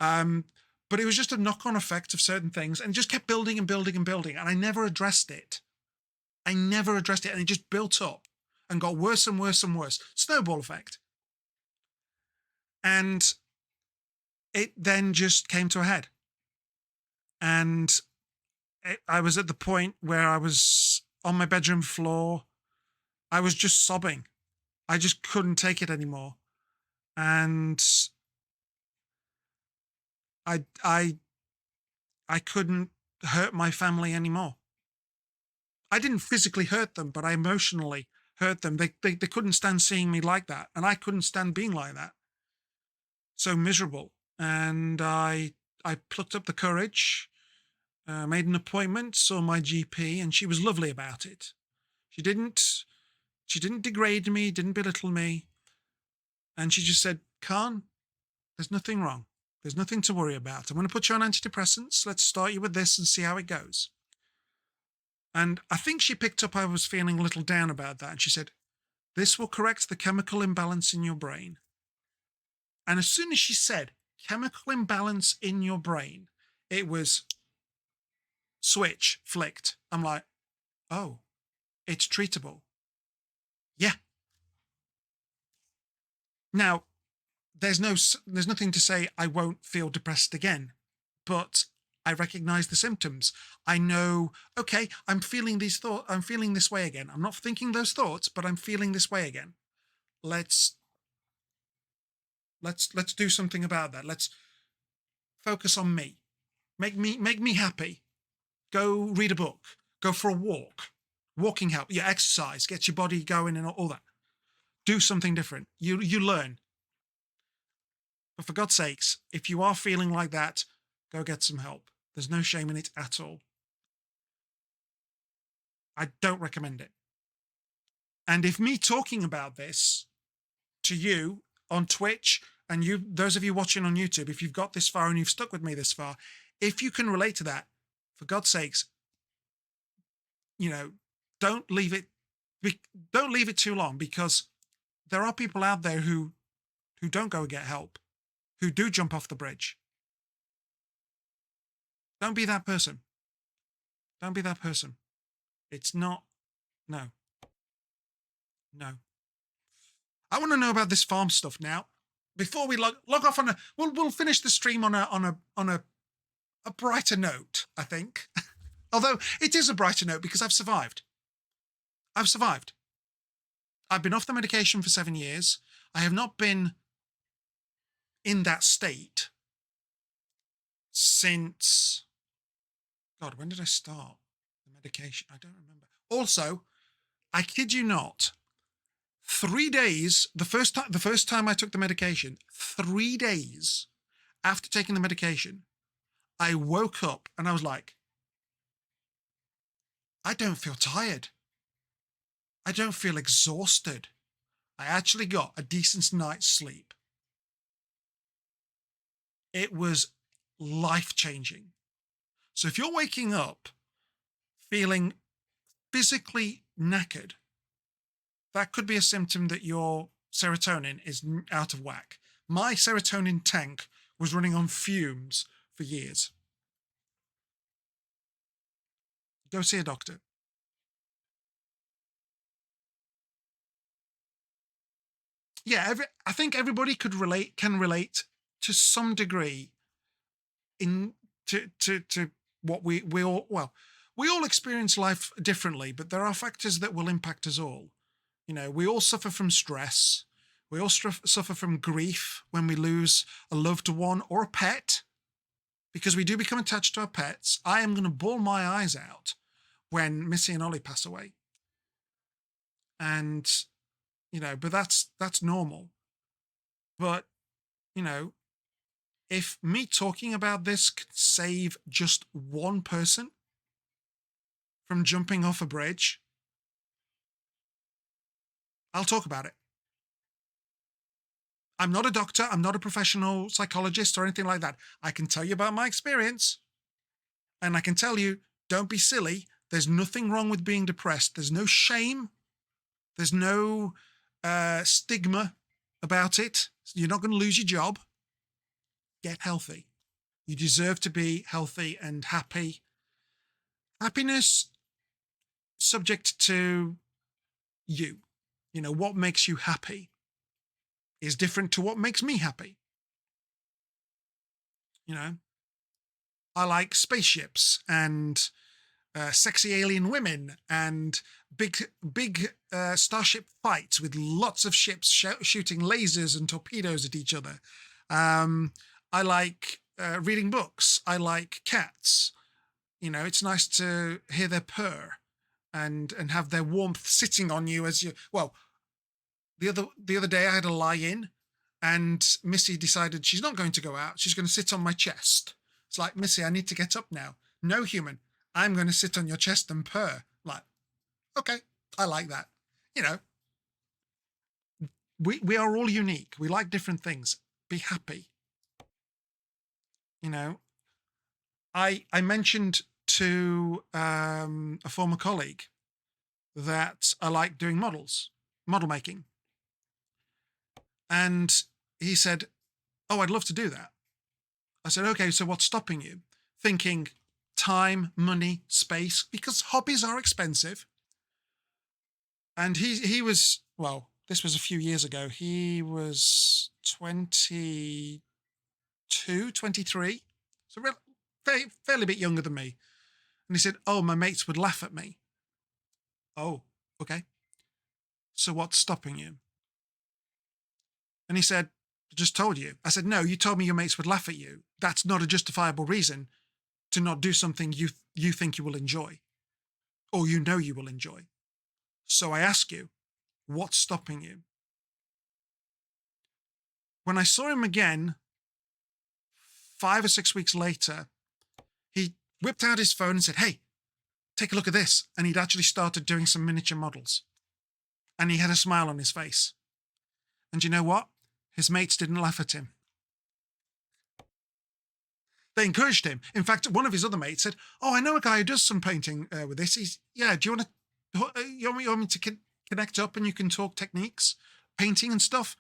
Speaker 1: But it was just a knock-on effect of certain things, and it just kept building and building and building, and I never addressed it. And it just built up and got worse and worse and worse. Snowball effect. And it then just came to a head. And I was at the point where I was on my bedroom floor. I was just sobbing. I just couldn't take it anymore. And I couldn't hurt my family anymore. I didn't physically hurt them, but I emotionally hurt them. They couldn't stand seeing me like that, and I couldn't stand being like that. So miserable. And I plucked up the courage, made an appointment, saw my GP, and she was lovely about it. She didn't degrade me, didn't belittle me. And she just said, Khan, there's nothing wrong. There's nothing to worry about. I'm going to put you on antidepressants. Let's start you with this and see how it goes. And I think she picked up I was feeling a little down about that. And she said, this will correct the chemical imbalance in your brain. And as soon as she said chemical imbalance in your brain, it was switch flicked. I'm like, oh, it's treatable. Yeah. Now, there's nothing to say I won't feel depressed again, but I recognize the symptoms. I know, okay, I'm feeling these thoughts. I'm feeling this way again. I'm not thinking those thoughts, but I'm feeling this way again. Let's do something about that. Let's focus on me. Make me happy. Go read a book. Go for a walk. Walking help. Yeah, exercise. Get your body going and all that. Do something different. You learn. But for God's sakes, if you are feeling like that, go get some help. There's no shame in it at all. I don't recommend it. And if me talking about this to you on Twitch, and those of you watching on YouTube, if you've got this far and you've stuck with me this far, if you can relate to that, for God's sakes, don't leave it too long, because there are people out there who don't go and get help, who do jump off the bridge. Don't be that person. Don't be that person. It's not, no. I want to know about this farm stuff now. Before we log off we'll finish the stream on a brighter note, I think. Although it is a brighter note because I've survived. I've been off the medication for 7 years. I have not been in that state since, God, when did I start the medication? I don't remember. Also, I kid you not. 3 days, the first time I took the medication, 3 days after taking the medication, I woke up and I was like, I don't feel tired. I don't feel exhausted. I actually got a decent night's sleep. It was life-changing. So if you're waking up feeling physically knackered, that could be a symptom that your serotonin is out of whack. My serotonin tank was running on fumes for years. Go see a doctor. Yeah, I think everybody can relate to some degree in to what we all, well, we all experience life differently, but there are factors that will impact us all. You know, we all suffer from stress. We all suffer from grief when we lose a loved one or a pet, because we do become attached to our pets. I am going to bawl my eyes out when Missy and Ollie pass away. And, you know, but that's normal. But, you know, if me talking about this could save just one person from jumping off a bridge, I'll talk about it. I'm not a doctor. I'm not a professional psychologist or anything like that. I can tell you about my experience. And I can tell you, don't be silly. There's nothing wrong with being depressed. There's no shame. There's no stigma about it. You're not going to lose your job. Get healthy. You deserve to be healthy and happy. Happiness, subject to you. You know, what makes you happy is different to what makes me happy. You know, I like spaceships and sexy alien women and big starship fights with lots of ships shooting lasers and torpedoes at each other. I like reading books. I like cats. You know, it's nice to hear their purr and have their warmth sitting on you as you. Well, the other day I had a lie in, and Missy decided she's not going to go out. She's going to sit on my chest. It's like, Missy, I need to get up now. No, human, I'm going to sit on your chest and purr. Like, okay, I like that. You know, we are all unique. We like different things. Be happy. You know, I mentioned to a former colleague that I like doing model making. And he said, oh, I'd love to do that. I said, okay, so what's stopping you? Thinking time, money, space, because hobbies are expensive. And he was, well, this was a few years ago. He was 22, 23. So fairly bit younger than me. And he said, oh, my mates would laugh at me. Oh, okay. So what's stopping you? And he said, I just told you. I said, no, you told me your mates would laugh at you. That's not a justifiable reason to not do something you think you will enjoy, or you know you will enjoy. So I ask you, what's stopping you? When I saw him again 5 or 6 weeks later, he whipped out his phone and said, hey, take a look at this. And he'd actually started doing some miniature models. And he had a smile on his face. And you know what? His mates didn't laugh at him. They encouraged him. In fact, one of his other mates said, oh, I know a guy who does some painting with this. Do you want me to connect up and you can talk techniques, painting and stuff?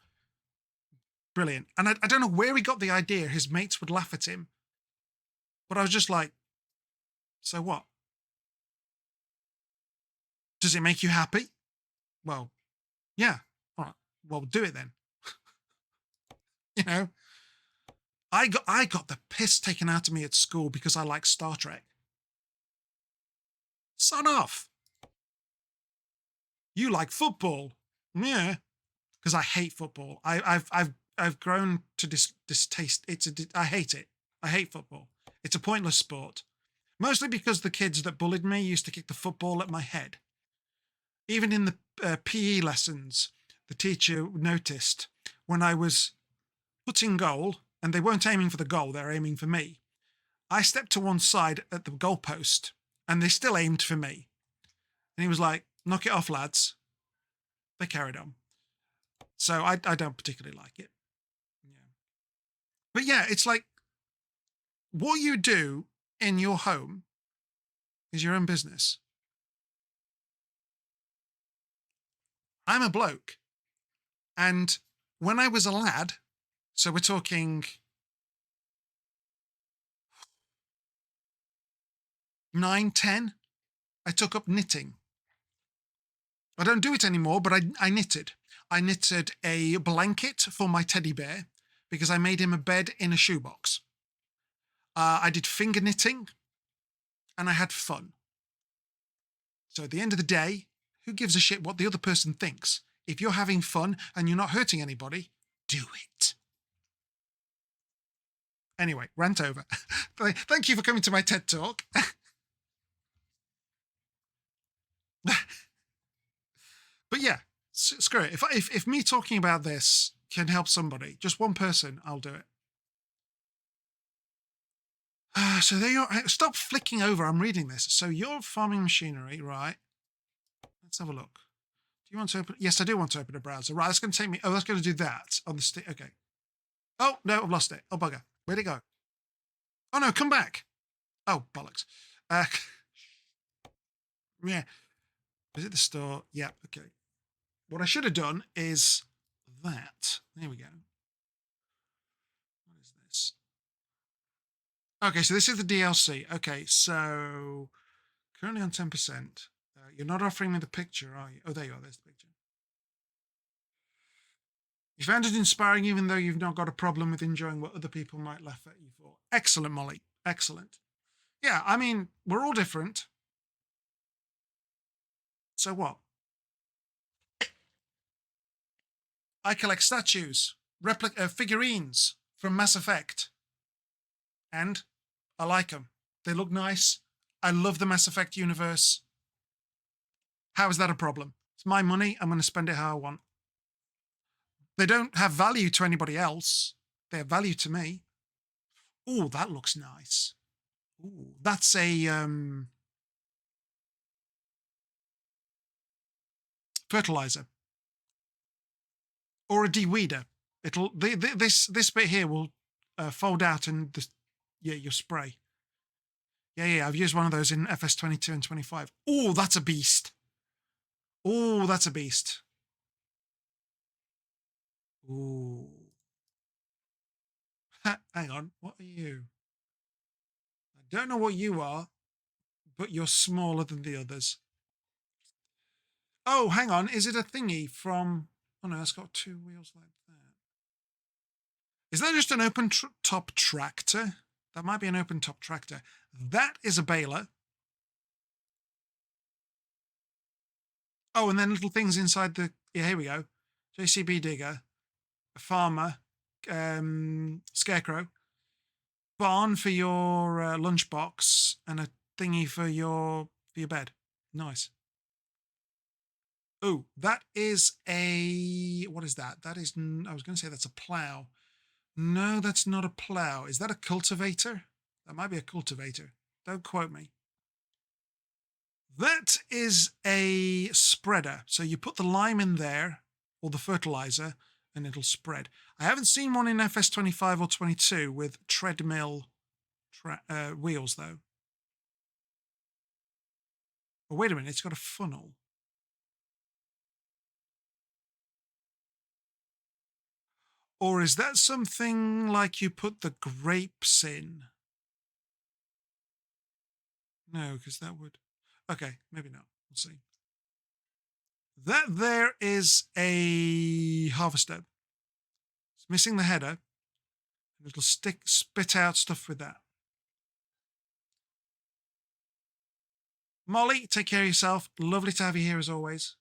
Speaker 1: Brilliant. And I don't know where he got the idea his mates would laugh at him. But I was just like, so what? Does it make you happy? Well, yeah. All right. Well, do it then. You know, I got the piss taken out of me at school because I like Star Trek. Son off. You like football. Yeah. Because I hate football. I've grown to distaste. I hate it. I hate football. It's a pointless sport. Mostly because the kids that bullied me used to kick the football at my head. even in the PE lessons, the teacher noticed when I was putting goal, and they weren't aiming for the goal, they're aiming for me. I stepped to one side at the goalpost, and they still aimed for me. And he was like, "Knock it off, lads." They carried on. So I don't particularly like it. Yeah. But yeah, it's like what you do in your home is your own business. I'm a bloke. And when I was a lad, so we're talking 9, 10, I took up knitting. I don't do it anymore, but I knitted. I knitted a blanket for my teddy bear because I made him a bed in a shoebox. I did finger knitting and I had fun. So at the end of the day, who gives a shit what the other person thinks? If you're having fun and you're not hurting anybody, do it. Anyway, rant over. Thank you for coming to my TED Talk. But yeah, screw it. If me talking about this can help somebody, just one person, I'll do it. So there you are. Stop flicking over. I'm reading this. So your farming machinery, right? Let's have a look. Do you want to open? Yes, I do want to open a browser. Right, that's going to take me. Oh, that's going to do that on the stick. Okay. Oh, no, I've lost it. Oh, bugger. Where'd it go? Oh, no, come back. Oh, bollocks. Yeah. Is it the store? Yeah, okay. What I should have done is that. There we go. What is this? Okay, so this is the DLC. Okay, so currently on 10%. You're not offering me the picture, are you? Oh, there you are. There's the picture. You found it inspiring even though you've not got a problem with enjoying what other people might laugh at you for. Excellent, Molly. Excellent. Yeah, I mean, we're all different. So what? I collect statues, figurines from Mass Effect. And I like them. They look nice. I love the Mass Effect universe. How is that a problem? It's my money. I'm going to spend it how I want. They don't have value to anybody else. They have value to me. Oh, that looks nice. Ooh, that's a fertilizer or a deweeder. It'll this bit here will fold out and your spray. Yeah, I've used one of those in FS22 and 25. Oh, that's a beast. Oh, that's a beast. Ooh. Hang on, what are you? I don't know what you are, but you're smaller than the others. Oh, hang on, is it a thingy from... Oh no, it's got two wheels like that. Is that just an open top tractor? That might be an open top tractor. That is a baler. Oh, and then little things inside the... Yeah, here we go. JCB digger, a farmer, scarecrow, barn for your lunchbox, and a thingy for your bed. Nice. Oh, that is a... What is that? That is... I was going to say that's a plow. No, that's not a plow. Is that a cultivator? That might be a cultivator. Don't quote me. That is a spreader. So you put the lime in there, or the fertilizer, and it'll spread. I haven't seen one in FS25 or 22 with treadmill wheels, though. Oh, wait a minute. It's got a funnel. Or is that something like you put the grapes in? No, because that would... Okay, maybe not. We'll see. That there is a harvester. It's missing the header. And it'll spit out stuff with that. Molly, take care of yourself. Lovely to have you here as always.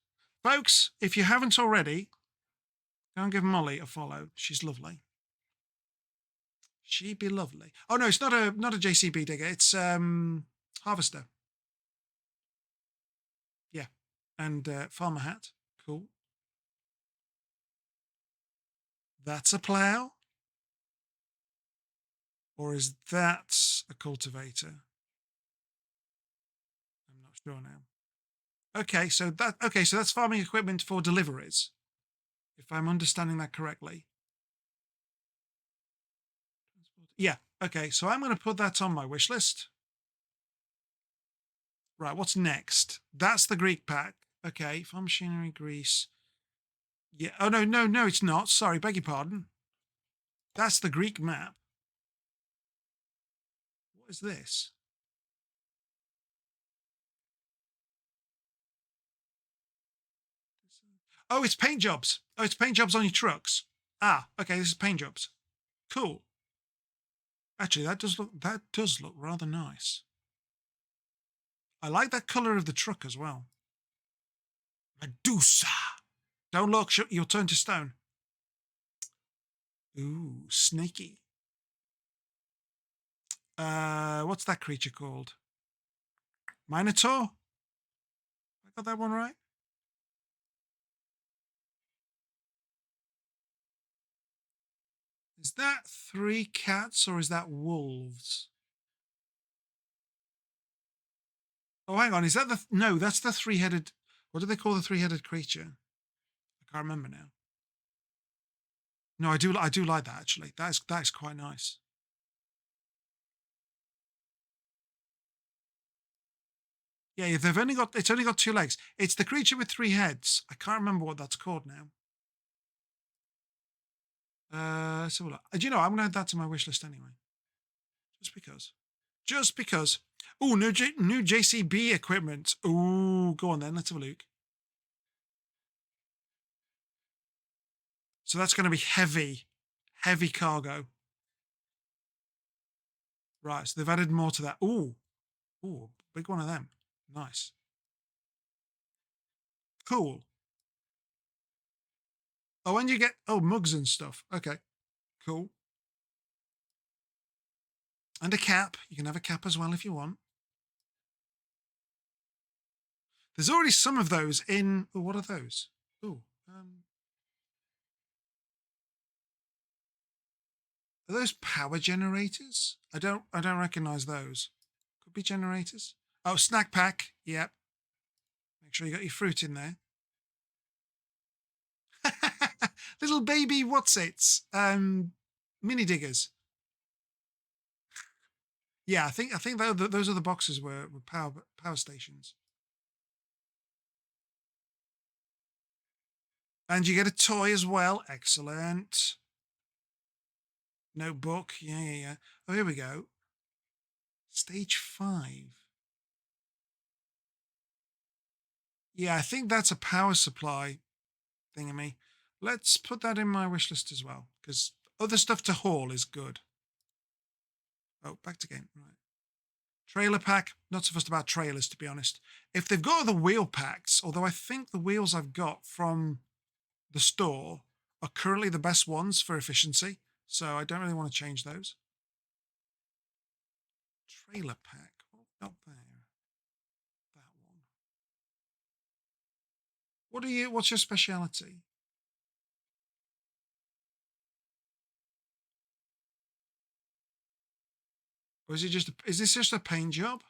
Speaker 1: Folks, if you haven't already, go and give Molly a follow. She's lovely. She'd be lovely. Oh no, it's not a JCB digger. It's harvester. Yeah. And farmer hat. Cool. That's a plow? Or is that a cultivator? I'm not sure now. Okay, so that's farming equipment for deliveries, if I'm understanding that correctly. Yeah. Okay, so I'm going to put that on my wish list. Right, what's next? That's the Greek pack. Okay, farm machinery, Greece. Yeah. Oh no, it's not. Sorry, beg your pardon. That's the Greek map. What is this? Oh, it's paint jobs. Oh, it's paint jobs on your trucks. Ah, okay, this is paint jobs. Cool. Actually, that does look rather nice. I like that color of the truck as well. Medusa. Don't look, you'll turn to stone. Ooh, snaky. What's that creature called? Minotaur? I got that one right? Is that 3 cats or is that wolves? Oh, hang on. Is that no, that's the 3-headed. What do they call the 3-headed creature? I can't remember now. No, I do like that actually. That is quite nice. Yeah, it's only got 2 legs. It's the creature with 3 heads. I can't remember what that's called now. So look. Do you know, I'm gonna add that to my wish list anyway. Just because. Just because. Oh, new JCB equipment. Oh, go on then. Let's have a look. So that's going to be heavy cargo. Right. So they've added more to that. Oh, big one of them. Nice. Cool. Oh, and you get mugs and stuff. Okay. Cool. And a cap. You can have a cap as well if you want. There's already some of those in. Oh, what are those? Oh, are those power generators? I don't recognize those. Could be generators. Oh, snack pack. Yep. Make sure you got your fruit in there. Little baby what's-its. Mini diggers. Yeah, I think those are the boxes were power stations. And you get a toy as well. Excellent. Notebook. Yeah. Oh, here we go. Stage 5. Yeah, I think that's a power supply thingamy. Let's put that in my wish list as well, because other stuff to haul is good. Oh, back to game. Right. Trailer pack. Not so fussed about trailers, to be honest. If they've got other wheel packs, although I think the wheels I've got from the store are currently the best ones for efficiency, so I don't really want to change those. Trailer pack. What have we got there? That one. What's your speciality? Or is this just a paint job?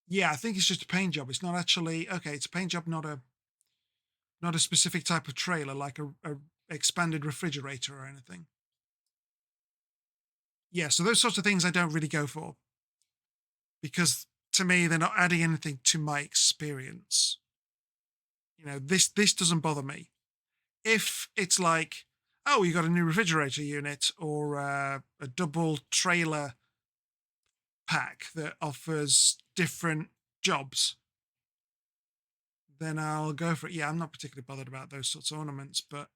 Speaker 1: Yeah, I think it's just a paint job. It's not actually okay. It's a paint job, not a specific type of trailer like a expanded refrigerator or anything. Yeah, so those sorts of things I don't really go for because to me they're not adding anything to my experience. You know, this doesn't bother me. If it's like, oh, you got a new refrigerator unit or a double trailer pack that offers different jobs, then I'll go for it. Yeah, I'm not particularly bothered about those sorts of ornaments, but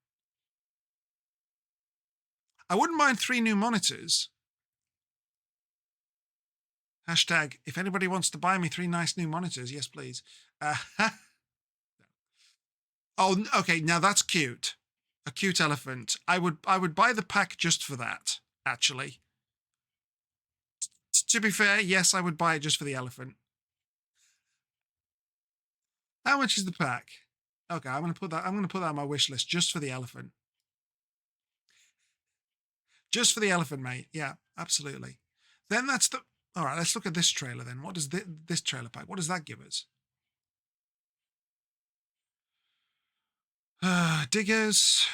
Speaker 1: I wouldn't mind 3 new monitors. Hashtag, if anybody wants to buy me 3 nice new monitors, yes, please. Oh, okay, now that's cute. A cute elephant. I would buy the pack just for that, actually. To be fair, yes, I would buy it just for the elephant. How much is the pack? Okay, I'm gonna put that on my wish list just for the elephant. Just for the elephant, mate. Yeah, absolutely. Then that's the. All right, let's look at this trailer then. What does this trailer pack? What does that give us? Diggers.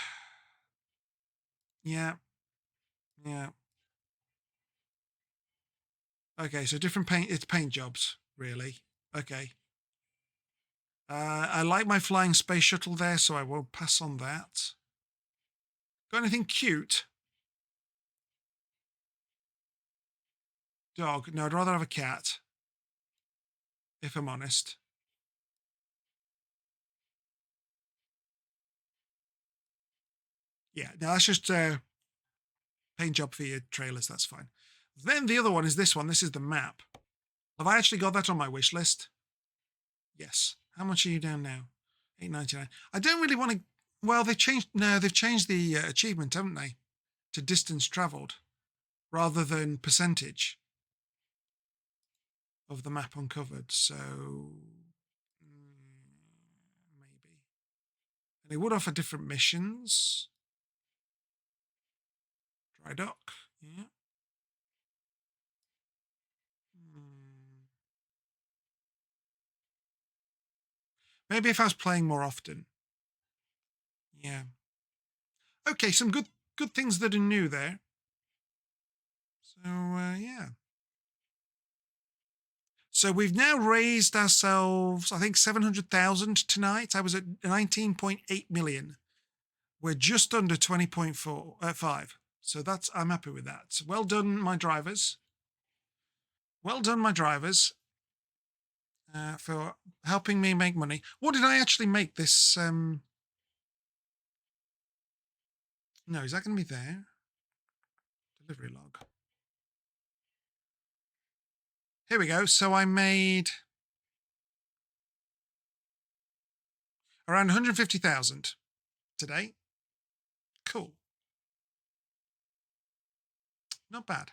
Speaker 1: Yeah. Yeah. Okay, so different paint. It's paint jobs, really. Okay. I like my flying space shuttle there, so I won't pass on that. Got anything cute? Dog. No, I'd rather have a cat, if I'm honest. Yeah, no, that's just paint job for your trailers. That's fine. Then the other one is this one. This is the map. Have I actually got that on my wish list? Yes. How much are you down now? $8.99. I don't really want to. Well, they've changed. No, they've changed the achievement, haven't they? To distance travelled rather than percentage of the map uncovered. So maybe. And they would offer different missions. Dry dock. Yeah. Maybe if I was playing more often. Yeah. Okay, some good things that are new there. So yeah. So we've now raised ourselves, I think 700,000 tonight. I was at 19.8 million. We're just under 20.5. So that's I'm happy with that. Well done, my drivers. Well done, my drivers, for helping me make money. What did I actually make this? No, is that going to be there? Delivery log. Here we go. So I made around 150,000 today. Cool. Not bad.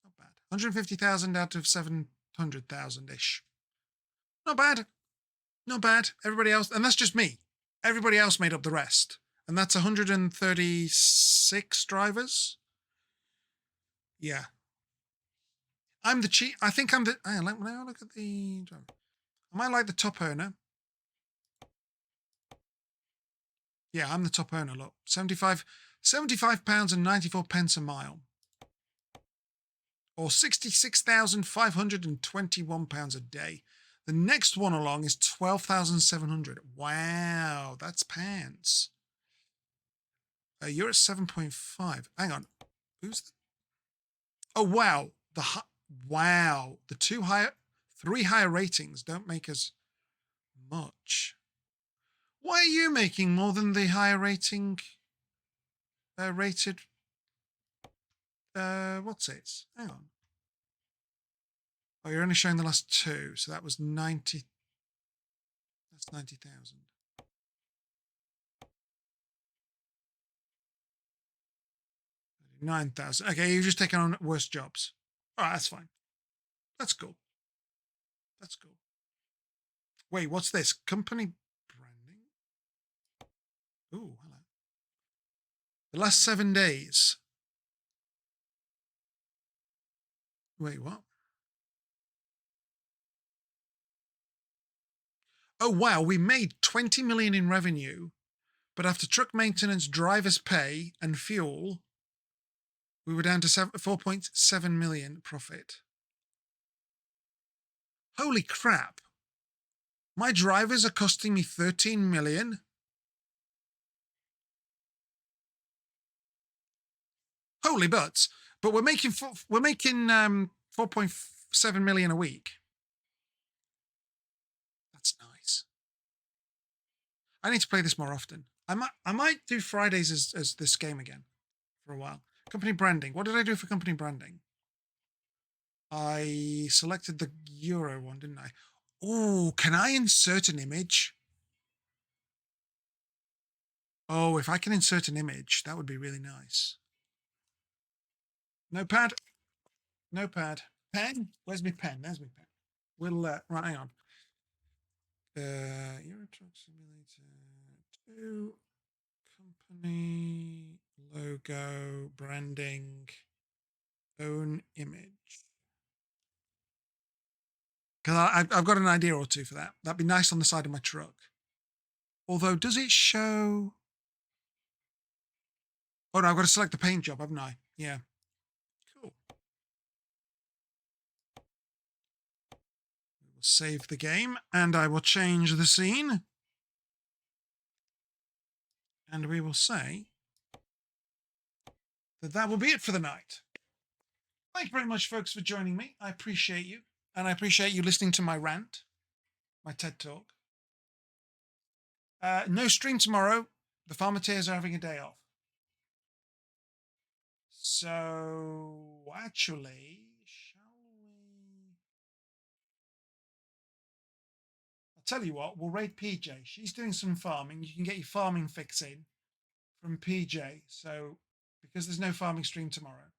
Speaker 1: Not bad. 150,000 out of 700,000 ish. Not bad. Not bad. Everybody else, and that's just me. Everybody else made up the rest. And that's 136 drivers. Yeah. I'm the cheap. I think I'm the. Hang on, let me look at the driver. Am I like the top earner? Yeah, I'm the top earner. Look, 75 pounds and 94 pence a mile, or 66,521 pounds a day. The next one along is 12,700. Wow, that's pants. You're at 7.5. Hang on, who's? Oh wow, wow, the three higher ratings don't make us much. Why are you making more than the higher rating? Rated. What's it? Hang on. Oh, you're only showing the last two, so that was 90. That's 90,000. 9,000. Okay, you've just taken on worse jobs. All right, that's fine. That's cool. That's cool. Wait, what's this? Company branding? Ooh, hello. The last 7 days. Wait, what? Oh, wow. We made 20 million in revenue, but after truck maintenance, driver's pay, and fuel, we were down to 4.7 million profit. Holy crap. My drivers are costing me 13 million. Holy butts. But we're making 4.7 million a week. That's nice. I need to play this more often. I might do Fridays as this game again for a while. Company branding. What did I do for company branding? I selected the Euro one, didn't I? Oh, can I insert an image? Oh, if I can insert an image, that would be really nice. Notepad. Notepad. Pen? Where's my pen? There's my pen. We'll, right, hang on. EuroTruck Simulator 2. Company, logo, branding, own image. Because I've got an idea or two for that. That'd be nice on the side of my truck. Although, does it show... Oh, no, I've got to select the paint job, haven't I? Yeah. Cool. We will save the game, and I will change the scene. And we will say that will be it for the night. Thank you very much, folks, for joining me. I appreciate you. And I appreciate you listening to my rant, my TED Talk. No stream tomorrow. The Farmiteers are having a day off. So, actually, shall we... I'll tell you what, we'll raid PJ. She's doing some farming. You can get your farming fix in from PJ. So, because there's no farming stream tomorrow,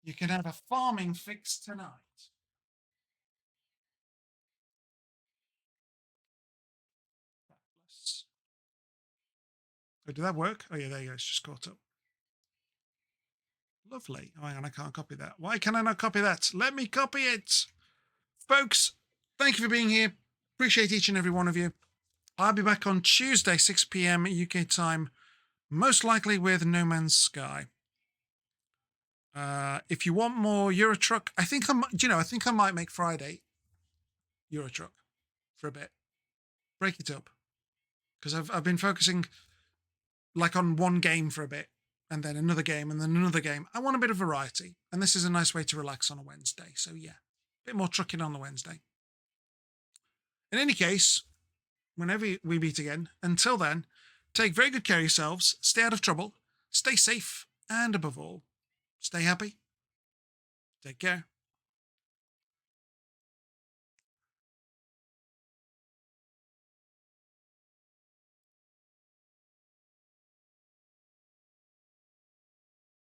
Speaker 1: you can have a farming fix tonight. Oh, did that work? Oh, yeah, there you go. It's just caught up. Lovely. Oh, hang on, I can't copy that. Why can I not copy that? Let me copy it. Folks, thank you for being here. Appreciate each and every one of you. I'll be back on Tuesday, 6 p.m. UK time, most likely with No Man's Sky. If you want more EuroTruck, I think I might make Friday EuroTruck for a bit. Break it up. Because I've been focusing like on one game for a bit, and then another game, and then another game. I want a bit of variety, and this is a nice way to relax on a Wednesday. So yeah, a bit more trucking on the Wednesday. In any case, whenever we meet again, until then, take very good care of yourselves, stay out of trouble, stay safe, and above all, stay happy. Take care.